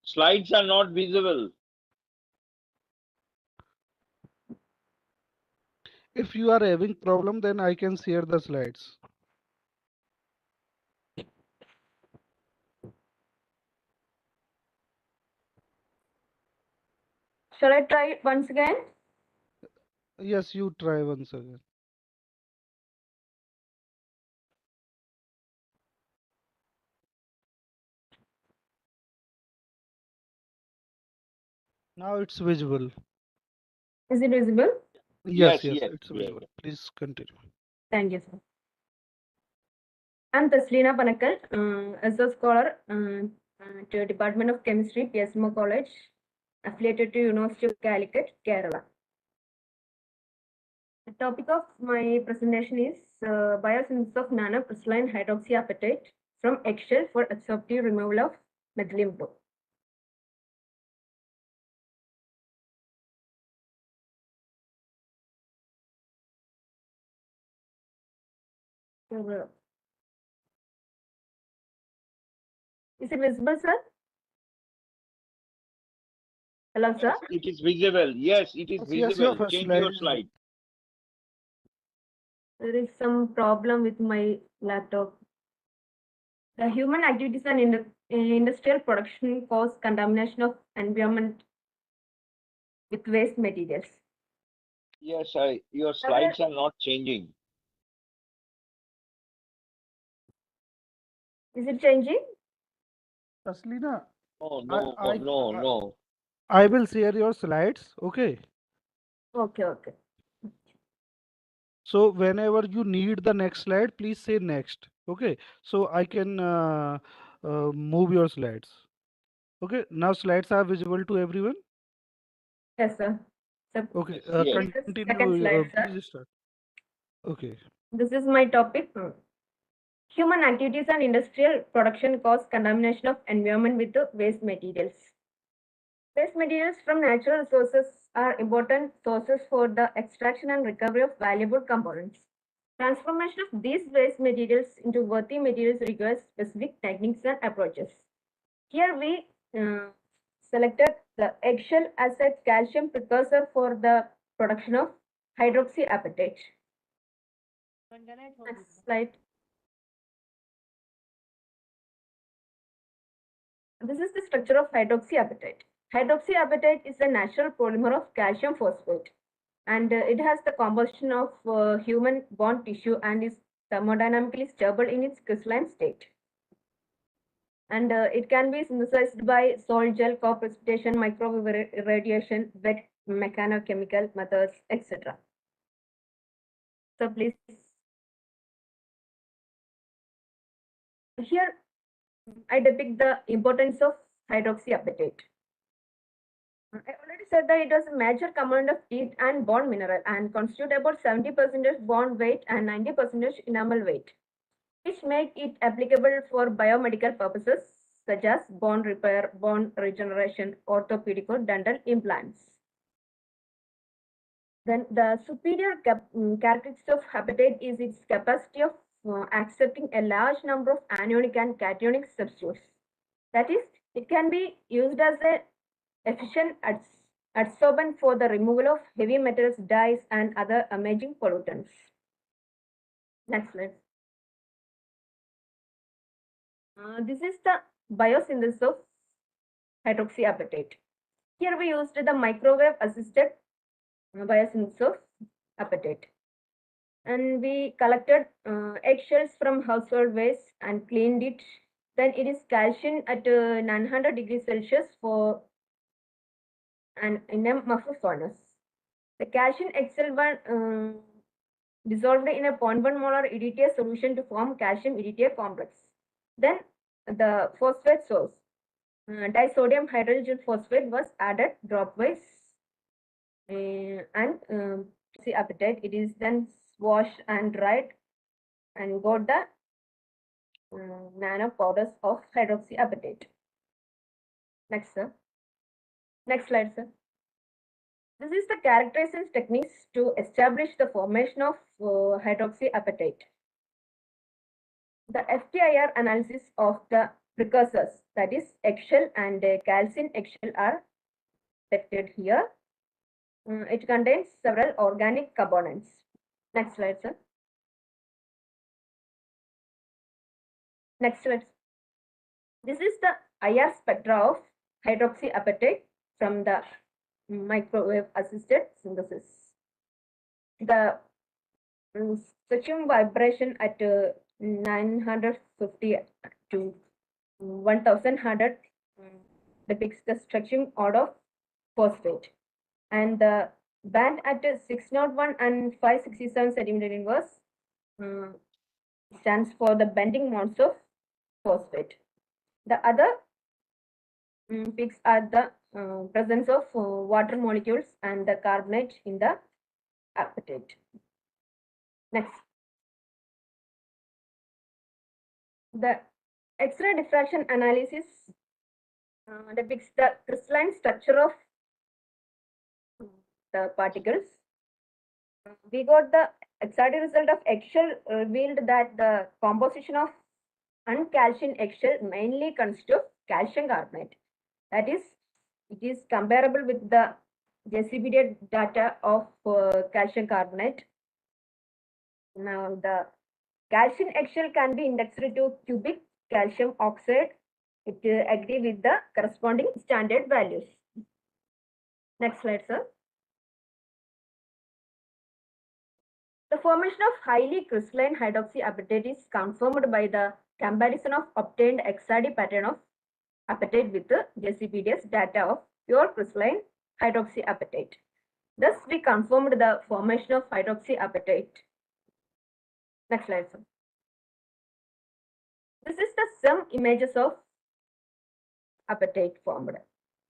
[SPEAKER 14] Slides are not visible.
[SPEAKER 10] If you are having problem, then I can share the slides.
[SPEAKER 2] Shall I try it once again?
[SPEAKER 10] Yes, you try once again. Now it's visible.
[SPEAKER 2] Is it visible?
[SPEAKER 10] Yes, it's visible. Please continue.
[SPEAKER 2] Thank you, sir. I'm Taslina Panakkal, as a scholar to Department of Chemistry, PSMO College, affiliated to University of Calicut, Kerala. The topic of my presentation is biosynthesis of nanocrystalline hydroxyapatite from eggshell for absorptive removal of methylene blue. Is it visible, sir? Hello, sir.
[SPEAKER 14] It is visible. Yes, it is visible. Change your slide.
[SPEAKER 2] There is some problem with my laptop. The human activities and industrial production cause contamination of environment with waste materials.
[SPEAKER 14] Yes, your slides are not changing.
[SPEAKER 2] Is it changing?
[SPEAKER 10] Taslina,
[SPEAKER 14] No.
[SPEAKER 10] I will share your slides. Okay.
[SPEAKER 2] Okay.
[SPEAKER 10] So whenever you need the next slide, please say next. Okay. So I can move your slides. Okay. Now slides are visible to everyone.
[SPEAKER 2] Yes, sir.
[SPEAKER 10] Okay.
[SPEAKER 2] Yes.
[SPEAKER 10] Continue.
[SPEAKER 2] Second slide, sir.
[SPEAKER 10] Please start. Okay.
[SPEAKER 2] This is my topic. Human activities and industrial production cause contamination of environment with the waste materials. Waste materials from natural resources are important sources for the extraction and recovery of valuable components. Transformation of these waste materials into worthy materials requires specific techniques and approaches. Here we selected the eggshell as a calcium precursor for the production of hydroxyapatite. Next slide. This is the structure of hydroxyapatite. Hydroxyapatite is a natural polymer of calcium phosphate, and it has the composition of human bone tissue and is thermodynamically stable in its crystalline state. And it can be synthesized by salt gel, co-precipitation, microwave irradiation, wet mechanochemical methods, etc. So please. Here I depict the importance of hydroxyapatite. I already said that it was a major component of teeth and bone mineral and constitute about 70% bone weight and 90% enamel weight, which make it applicable for biomedical purposes such as bone repair, bone regeneration, orthopedic or dental implants. Then the superior characteristic of hepatite is its capacity of accepting a large number of anionic and cationic substitutes. That is, it can be used as a efficient adsorbent for the removal of heavy metals, dyes, and other emerging pollutants. Next slide. This is the biosynthesis of hydroxyapatite. Here we used the microwave assisted biosynthesis of apatite. And we collected eggshells from household waste and cleaned it. Then it is calcined at 900 degrees Celsius for in a muffle furnace. The calcium excel were dissolved in a 0.1 molar EDTA solution to form calcium EDTA complex. Then the phosphate source, disodium hydrogen phosphate, was added dropwise and see apatite. It is then washed and dried and got the nano powders of hydroxyapatite. Next, sir. Next slide, sir. This is the characterization techniques to establish the formation of hydroxyapatite. The FTIR analysis of the precursors, that is eggshell and calcium eggshell, are depicted here. It contains several organic components. Next slide, sir. Next slide. This is the IR spectra of hydroxyapatite from the microwave assisted synthesis. The spectrum vibration at 950 to 1100 depicts the stretching order of phosphate, and the band at 601 and 567 centimeter inverse stands for the bending modes of phosphate. The other peaks are the presence of water molecules and the carbonate in the hydroxyapatite. Next. The X-ray diffraction analysis depicts the crystalline structure of the particles. We got the excited result of eggshell revealed that the composition of uncalcined eggshell mainly consists of calcium carbonate. That is, it is comparable with the JCBD data of calcium carbonate. Now, the calcium eggshell can be indexed to cubic calcium oxide. It agree with the corresponding standard values. Next slide, sir. The formation of highly crystalline hydroxyapatite is confirmed by the comparison of obtained XRD pattern of apatite with the JCPD's data of pure crystalline hydroxyapatite. Thus, we confirmed the formation of hydroxyapatite. Next slide, sir. This is the some images of apatite formed.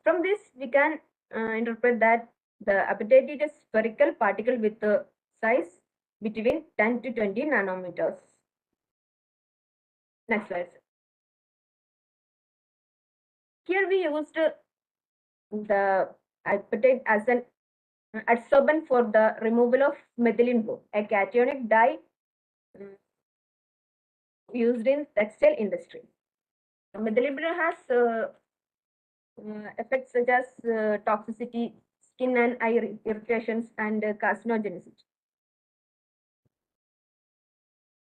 [SPEAKER 2] From this, we can interpret that the apatite is a spherical particle with a size between 10 to 20 nanometers. Next slide. Here we used the apatite as an adsorbent for the removal of methylene blue, a cationic dye used in textile industry. Methylene blue has effects such as toxicity, skin and eye irritations, and carcinogenicity.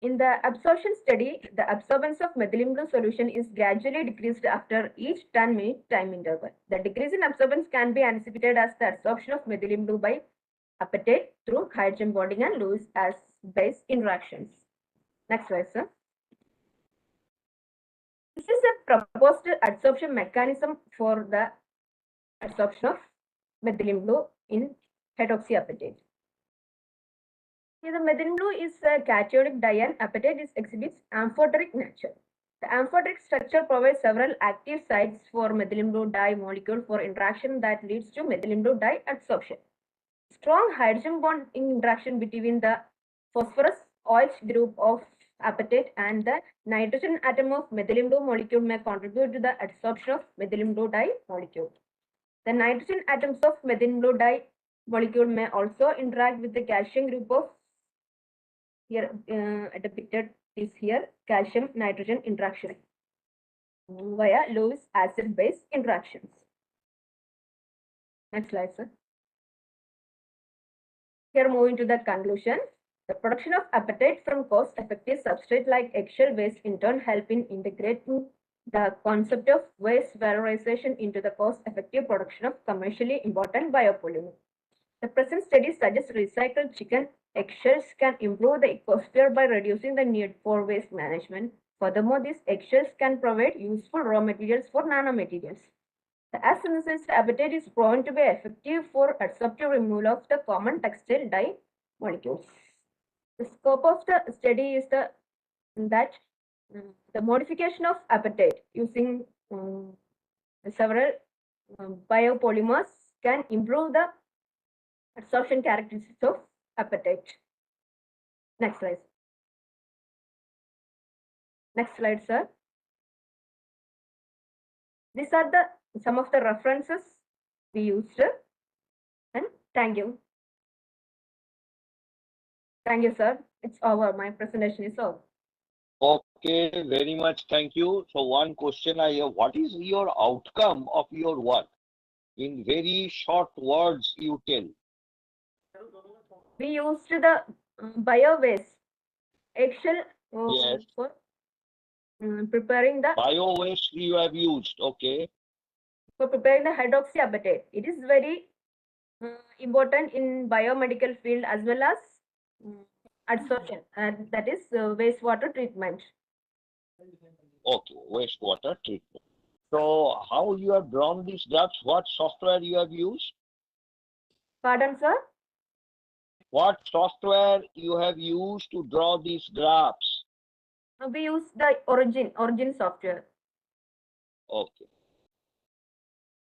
[SPEAKER 2] In the absorption study, the absorbance of methylene blue solution is gradually decreased after each 10-minute time interval. The decrease in absorbance can be anticipated as the absorption of methylene blue by apatite through hydrogen bonding and Lewis as base interactions. Next slide, sir. This is a proposed adsorption mechanism for the adsorption of methylene blue in hydroxyapatite. Here, the methylene blue is a cationic dye and apatite exhibits amphoteric nature. The amphoteric structure provides several active sites for methylene blue dye molecule for interaction that leads to methylene blue dye adsorption. Strong hydrogen bond interaction between the phosphorus OH group of apatite and the nitrogen atom of methylene blue molecule may contribute to the adsorption of methylene blue dye molecule. The nitrogen atoms of methylene blue dye molecule may also interact with the calcium group of here depicted is here calcium nitrogen interaction via Lewis acid base interactions. Next slide, sir. Here moving to the conclusion. The production of apatite from cost-effective substrate like eggshell waste in turn help in integrating the concept of waste valorization into the cost-effective production of commercially important biopolymer. The present study suggests recycled chicken eggshells can improve the ecosphere by reducing the need for waste management. Furthermore, these eggshells can provide useful raw materials for nanomaterials. The as synthesized apatite is proven to be effective for adsorptive removal of the common textile dye molecules. The scope of the study is the modification of apatite using several biopolymers can improve the adsorption characteristics of apatite. Next slide. Next slide, sir. These are some of the references we used, and thank you. Thank you, sir. It's over. My presentation is over.
[SPEAKER 14] Okay, very much. Thank you. So one question I have, what is your outcome of your work? In very short words, you tell.
[SPEAKER 2] We used the bio waste eggshell
[SPEAKER 14] yes.
[SPEAKER 2] for preparing the
[SPEAKER 14] bio waste you have used. Okay.
[SPEAKER 2] For preparing the hydroxyapatite. It is very important in biomedical field as well as adsorption, and that is wastewater treatment.
[SPEAKER 14] Okay, wastewater treatment. So how you have drawn these graphs? What software you have used?
[SPEAKER 2] Pardon, sir?
[SPEAKER 14] What software you have used to draw these graphs?
[SPEAKER 2] We use the origin software.
[SPEAKER 14] Okay.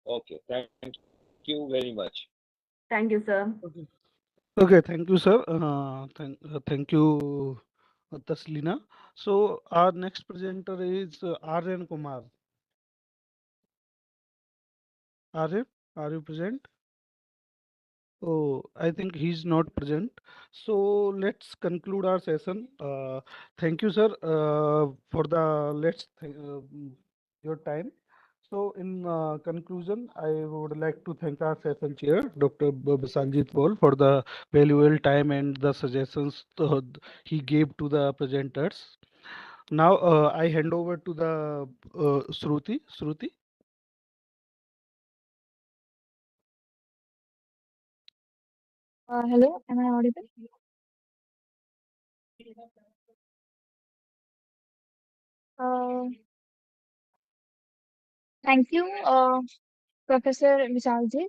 [SPEAKER 14] Okay, thank you very much.
[SPEAKER 2] Thank you, sir.
[SPEAKER 6] Okay.
[SPEAKER 10] Okay, thank you, sir. Thank you, Taslina. So our next presenter is Aryan Kumar. Aryan, are you present? Oh, I think he's not present. So let's conclude our session. Thank you, sir, for the your time. So in conclusion, I would like to thank our session chair, Dr. Basanjit Paul, for the valuable time and the suggestions he gave to the presenters. Now I hand over to the Shruti. Shruti.
[SPEAKER 1] Hello, am I audible? Uh, Thank you, Professor Vishalji.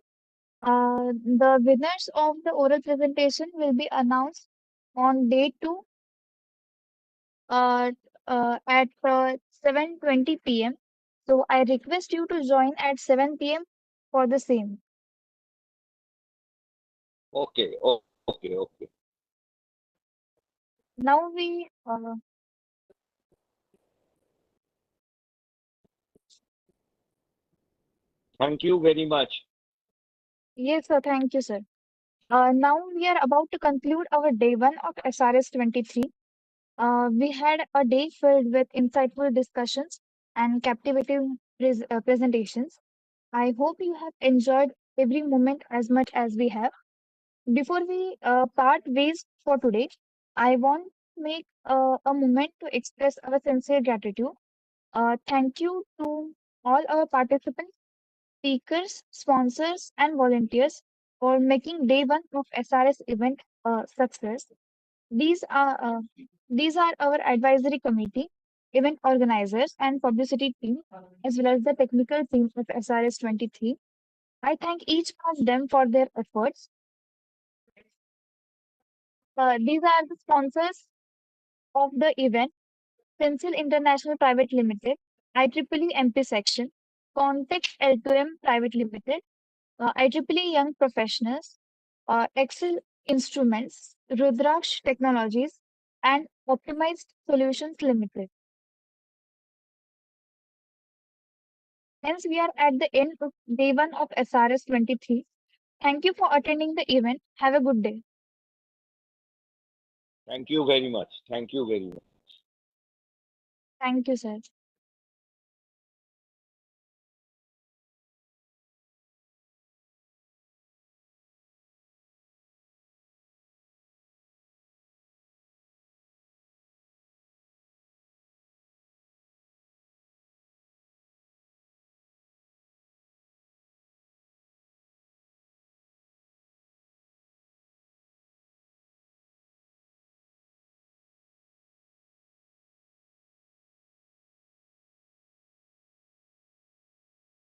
[SPEAKER 1] The winners of the oral presentation will be announced on day 2 uh, at 7:20 p.m. So I request you to join at 7 p.m. for the same.
[SPEAKER 14] Okay, okay.
[SPEAKER 1] Now we,
[SPEAKER 14] Thank you very much.
[SPEAKER 1] yes, sir, thank you, sir. Now we are about to conclude our day 1 of SRS'23. We had a day filled with insightful discussions and captivating presentations. I hope you have enjoyed every moment as much as we have. Before we part ways for today, I want to make a moment to express our sincere gratitude. Thank you to all our participants, speakers, sponsors, and volunteers for making day 1 of SRS event a success. These are uh, these are our advisory committee, event organizers, and publicity team, as well as the technical team of SRS'23. I thank each of them for their efforts. These are the sponsors of the event: Pencil International Private Limited, IEEE MP Section, Context L2M Private Limited, IEEE Young Professionals, Excel Instruments, Rudraksh Technologies, and Optimized Solutions Limited. Hence, we are at the end of day 1 of SRS'23. Thank you for attending the event. Have a good day.
[SPEAKER 14] Thank you very much. Thank you very much.
[SPEAKER 1] Thank you, sir.